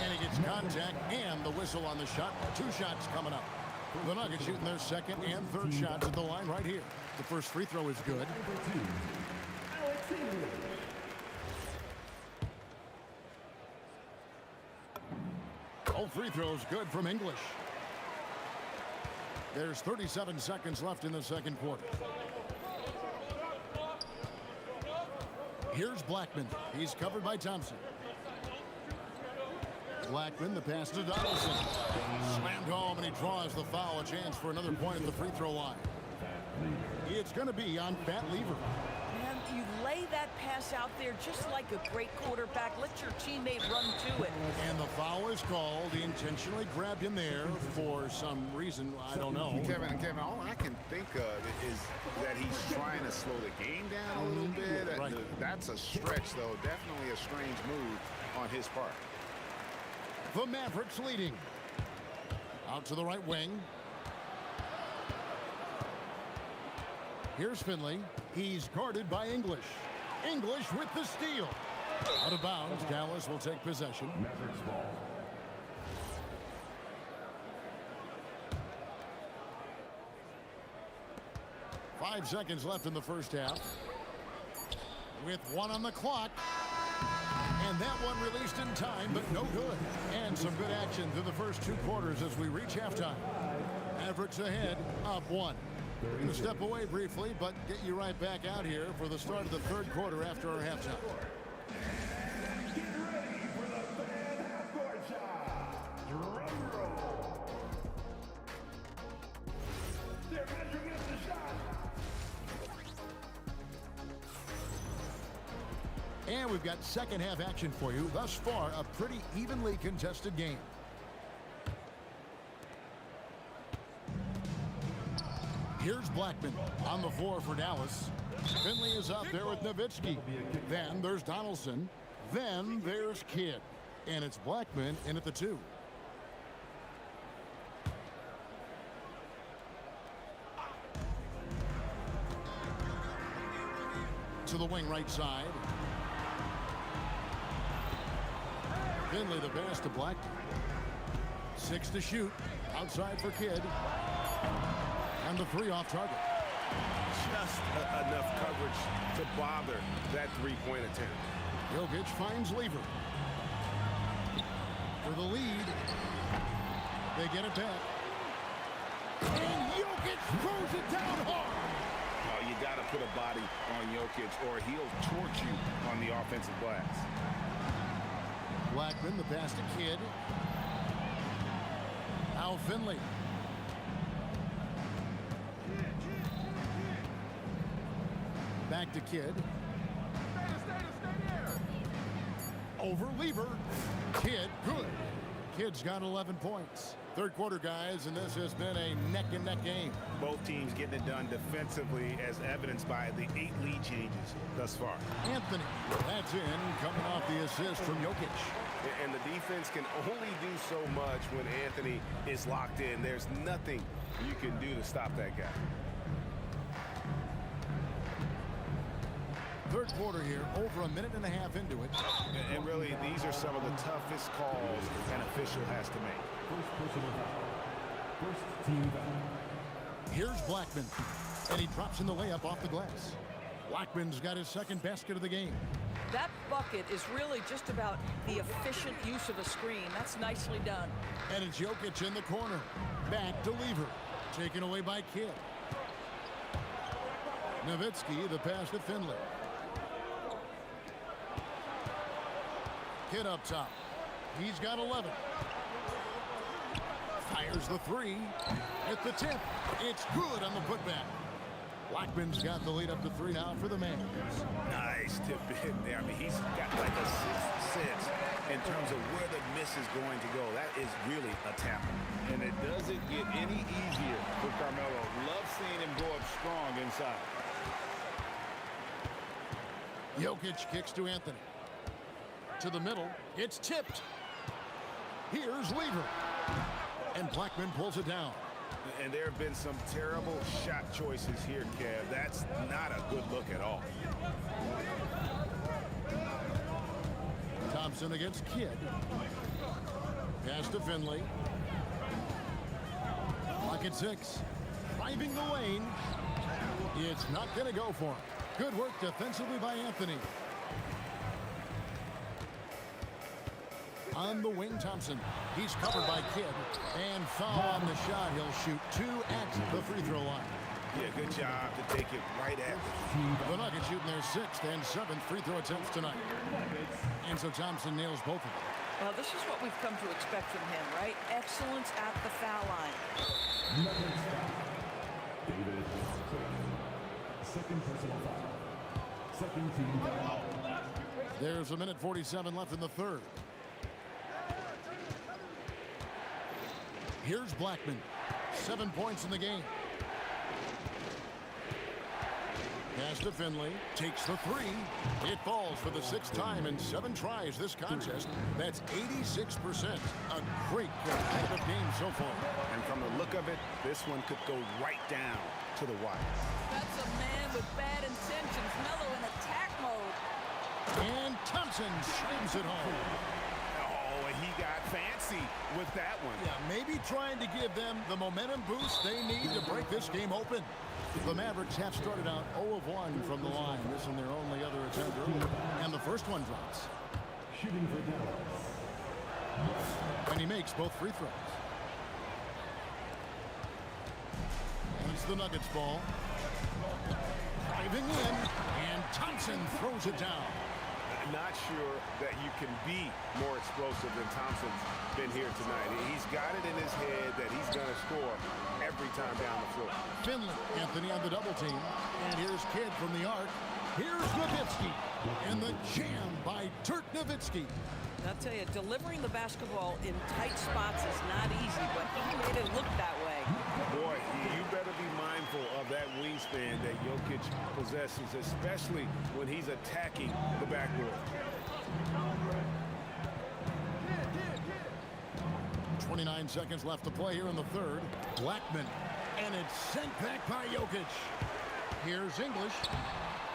And he gets contact and the whistle on the shot. 2 shots coming up. The Nuggets shooting their second and third shots at the line right here. The first free throw is good. All free throws good from English. There's 37 seconds left in the second quarter. Here's Blackman. He's covered by Thompson. Blackman, the pass to Donaldson. Slammed home, and he draws the foul. A chance for another point at the free throw line. It's going to be on Pat Lever. Man, you lay that pass out there just like a great quarterback. Let your teammate run to it. And the foul is called. He intentionally grabbed him there for some reason. I don't know. Kevin, all I can think of is that he's trying to slow the game down a little bit. Right. That's a stretch, though. Definitely a strange move on his part. The Mavericks leading. Out to the right wing. Here's Finley. He's guarded by English. English with the steal. Out of bounds. Dallas will take possession. Mavericks ball. Five seconds left in the first half. With 1 on the clock. And that one released in time, but no good. And some good action through the first 2 quarters as we reach halftime. Mavericks ahead, up 1. We're going to step away briefly, but get you right back out here for the start of the third quarter after our halftime. Get ready for the fan half-court shot. Drum roll. They're measuring up the shot. And we've got second half action for you. Thus far, a pretty evenly contested game. Here's Blackman on the floor for Dallas. Finley is up there with Nowitzki. Then there's Donaldson. Then there's Kidd. And it's Blackman in at the 2. To the wing right side. Finley the pass to Blackman. 6 to shoot. Outside for Kidd. And the 3 off target. Just enough coverage to bother that 3-point attempt. Jokic finds Lever. For the lead. They get it back. And Jokic throws it down hard. Oh, you got to put a body on Jokic or he'll torch you on the offensive glass. Blackman, the pass to Kidd. Now Finley. Back to Kidd. Over Lever. Kidd, good. Kidd's got 11 points. Third quarter, guys, and this has been a neck-and-neck game. Both teams getting it done defensively as evidenced by the 8 lead changes thus far. Anthony, that's in, coming off the assist from Jokic. And the defense can only do so much when Anthony is locked in. There's nothing you can do to stop that guy. Third quarter here, over a minute and a half into it. And really, these are some of the toughest calls an official has to make. First personal foul. First team foul. Here's Blackman, and he drops in the layup off the glass. Blackman's got his second basket of the game. That bucket is really just about the efficient use of a screen. That's nicely done. And it's Jokic in the corner. Back to Lever. Taken away by Kidd. Nowitzki, the pass to Finley. Kidd up top. He's got 11. Fires the 3. At the tip. It's good on the putback. Blackman's got the lead up to 3 now for the Mavs. Nice tip in there. I mean, he's got like a 6th sense in terms of where the miss is going to go. That is really a tap. And it doesn't get any easier for Carmelo. Love seeing him go up strong inside. Jokic kicks to Anthony. To the middle. It's tipped. Here's Lever. And Blackman pulls it down. And there have been some terrible shot choices here, Kev. That's not a good look at all. Thompson Thompson against Kidd. Pass to Finley. Clock at 6. Driving the lane. It's not going to go for him. Good work defensively by Anthony. On the wing, Thompson. He's covered by Kidd. And foul on the shot. He'll shoot 2 at the free throw line. Yeah, good job to take it right at them. The Nuggets shooting their 6th and 7th free throw attempts tonight. And so Thompson nails both of them. Well, this is what we've come to expect from him, right? Excellence at the foul line. David, second personal foul. Second team foul. There's a minute 47 left in the third. Here's Blackman. 7 points in the game. Pass to Finley. Takes the 3. It falls for the 6th time in 7 tries this contest. That's 86%. A great competitive game so far. And from the look of it, this one could go right down to the wire. That's a man with bad intentions. Melo in attack mode. And Thompson slams it home. Oh, and he got fancy with that one. Yeah, maybe trying to give them the momentum boost they need to break this game open. The Mavericks have started out 0 of 1 from the line. This is their only other attempt earlier. And the first one drops. Shooting for Dallas. And he makes both free throws. And it's the Nuggets ball. Driving in. And Thompson throws it down. Not sure that you can be more explosive than Thompson's been here tonight. He's got it in his head that he's going to score every time down the floor. Finley, Anthony on the double team. And here's Kidd from the arc. Here's Nowitzki. And the jam by Dirk Nowitzki. I'll tell you, delivering the basketball in tight spots is not easy, but he made it look that way. Boy, you better be mindful of that wingspan that Jokic possesses, especially when he's attacking the backboard. 29 seconds left to play here in the third. Blackman. And it's sent back by Jokic. Here's English.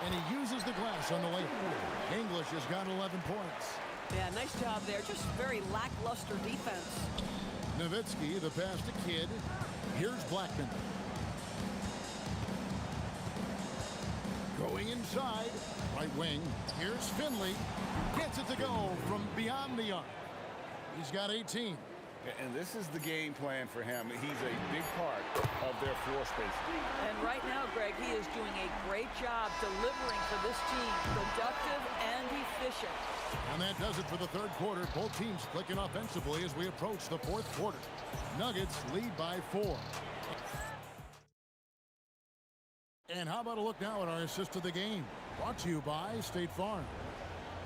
And he uses the glass on the layup. English has got 11 points. Yeah, nice job there. Just very lackluster defense. Nowitzki, the pass to Kidd. Here's Blackman. Going inside. Right wing. Here's Finley. Gets it to go from beyond the arc. He's got 18. And this is the game plan for him. He's a big part of their floor space. And right now, Greg, he is doing a great job delivering for this team. Productive and efficient. And that does it for the third quarter. Both teams clicking offensively as we approach the fourth quarter. Nuggets lead by 4. And how about a look now at our assist of the game? Brought to you by State Farm.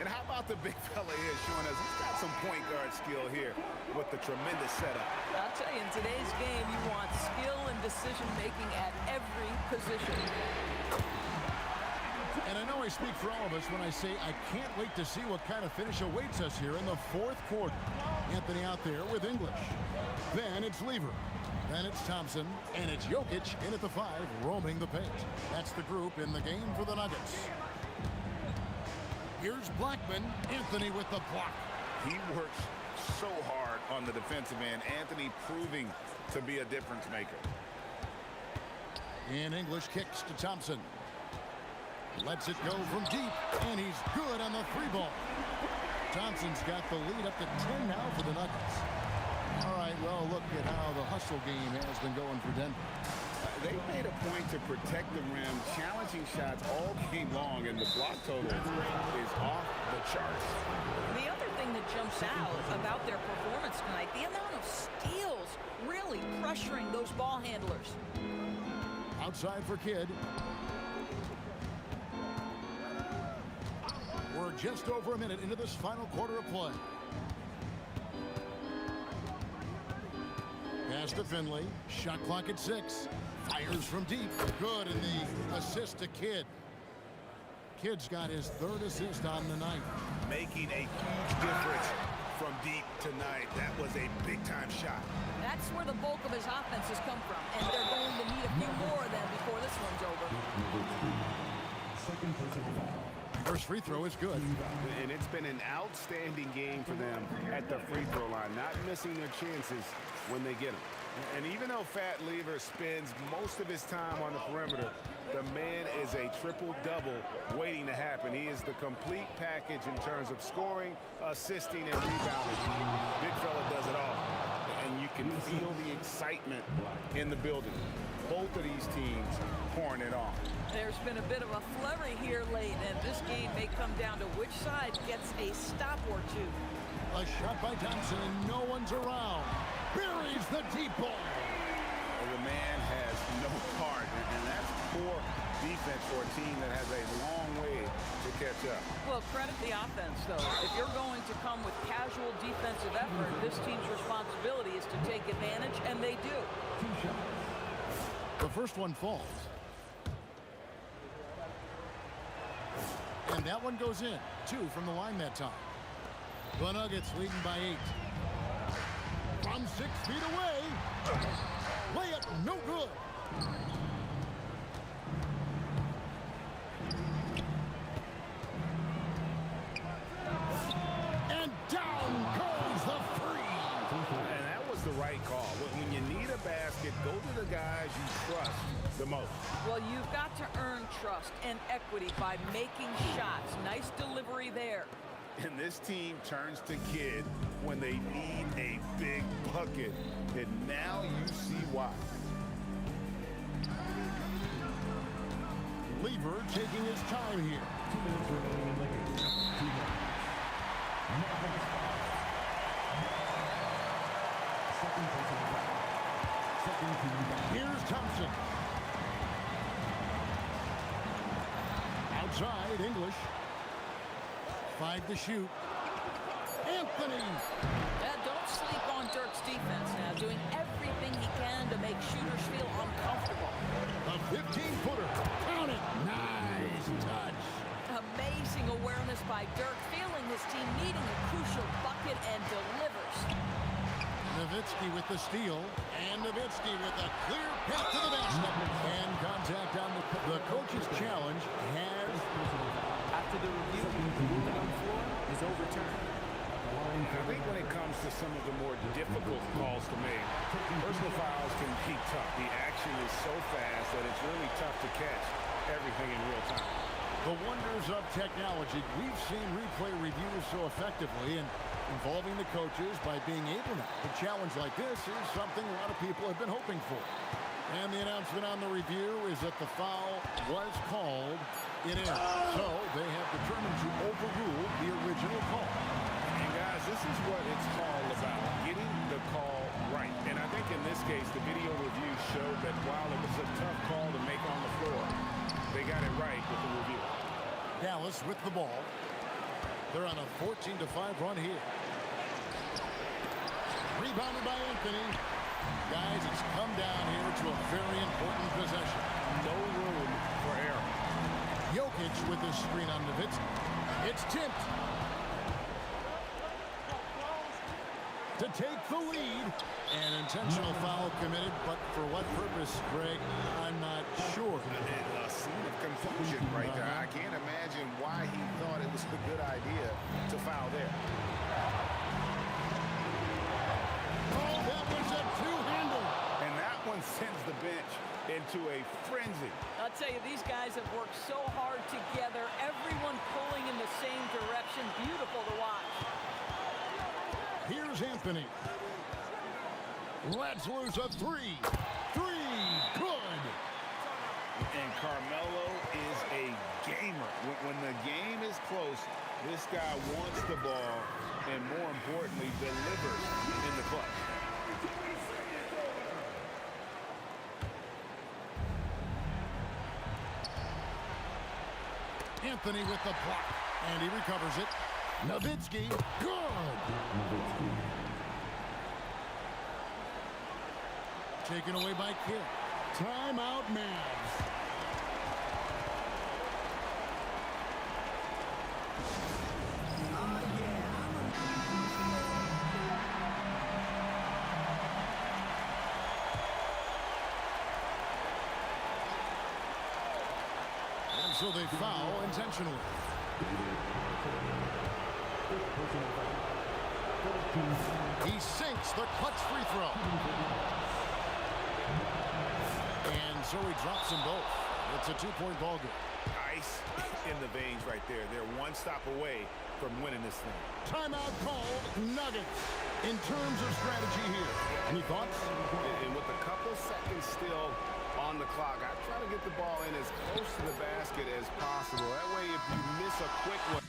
And how about the big fella here showing us he's got some point guard skill here with the tremendous setup. I'll tell you, in today's game, you want skill and decision-making at every position. And I know I speak for all of us when I say I can't wait to see what kind of finish awaits us here in the fourth quarter. Anthony out there with English. Then it's Lever. Then it's Thompson. And it's Jokic in at the 5, roaming the paint. That's the group in the game for the Nuggets. Here's Blackman. Anthony with the block. He works so hard on the defensive end. Anthony proving to be a difference maker. And English kicks to Thompson. Lets it go from deep. And he's good on the 3 ball. Thompson's got the lead up to 10 now for the Nuggets. All right, well, look at how the hustle game has been going for Denver. They made a point to protect the rim, challenging shots all game long, and the block total is off the charts. The other thing that jumps out about their performance tonight, the amount of steals, really pressuring those ball handlers. Outside for Kidd. We're just over a minute into this final quarter of play. Pass to Finley. Shot clock at 6. Fires from deep. Good, and the assist to Kidd. Kidd's got his 3rd assist on the night. Making a huge difference from deep tonight. That was a big-time shot. That's where the bulk of his offense has come from, and they're going to need a few more of them before this one's over. Second personal foul. First free throw is good. And it's been an outstanding game for them at the free throw line, not missing their chances when they get them. And even though Fat Lever spends most of his time on the perimeter, the man is a triple-double waiting to happen. He is the complete package in terms of scoring, assisting, and rebounding. Big fella does it all. And you can feel the excitement in the building. Both of these teams pouring it on. There's been a bit of a flurry here late, and this game may come down to which side gets a stop or two. A shot by Thompson, and no one's around. Buries the deep ball. The man has no part, and that's poor defense for a team that has a long way to catch up. Well, credit the offense, though. If you're going to come with casual defensive effort, this team's responsibility is to take advantage, and they do. The first one falls. And that one goes in. 2 from the line that time. The Nuggets leading by 8. From 6 feet away. Layup no good. And down goes the free. And that was the right call. When you need a basket, go to the guys you trust the most. Well, you've got to earn trust and equity by making shots. Nice delivery there. And this team turns to Kidd when they need a big bucket. And now you see why. Lever taking his time here. Here's Thompson. Outside, English. 5 to shoot. Anthony. Don't sleep on Dirk's defense now, doing everything he can to make shooters feel uncomfortable. A 15-footer. Count it. Nice touch. Amazing awareness by Dirk, feeling his team needing a crucial bucket and delivers. Nowitzki with the steal, and Nowitzki with a clear path to the basket. And contact on the coach's challenge has... After the review, the ruling on the floor is overturned. I think when it comes to some of the more difficult calls to make, personal fouls can be tough. The action is so fast that it's really tough to catch everything in real time. The wonders of technology. We've seen replay reviews so effectively, and involving the coaches by being able to challenge like this is something a lot of people have been hoping for. And the announcement on the review is that the foul was called. It is. So they have determined to overrule the original call. And guys, this is what it's all about, getting the call right. And I think in this case, the video review showed that while it was a tough call to make on the floor, they got it right with the review. Dallas with the ball. They're on a 14-5 run here. Rebounded by Anthony. Guys, it's come down here to a very important possession. No room for error. Jokic with the screen on Nowitzki. It's tipped. To take the lead. An intentional foul committed, but for what purpose, Greg, I'm not sure. A scene of confusion right there. I can't imagine why he thought it was a good idea to foul there. Oh, that was a two-hander. And that one sends the bench into a frenzy. I'll tell you, these guys have worked so hard together, everyone pulling in the same direction. Beautiful to watch. Here's Anthony. Let's lose a 3. 3, good. And Carmelo is a gamer. When the game is close, this guy wants the ball and, more importantly, delivers in the clutch. Anthony with the block, and he recovers it. Nowitzki, good. Taken away by Kidd. Timeout, Mavs. And so they foul intentionally. He sinks the clutch free throw. And so he drops them both. It's a two-point ball game. Ice in the veins right there. They're one stop away from winning this thing. Timeout called, Nuggets. In terms of strategy here, any thoughts? And with a couple seconds still on the clock, I try to get the ball in as close to the basket as possible. That way, if you miss a quick one,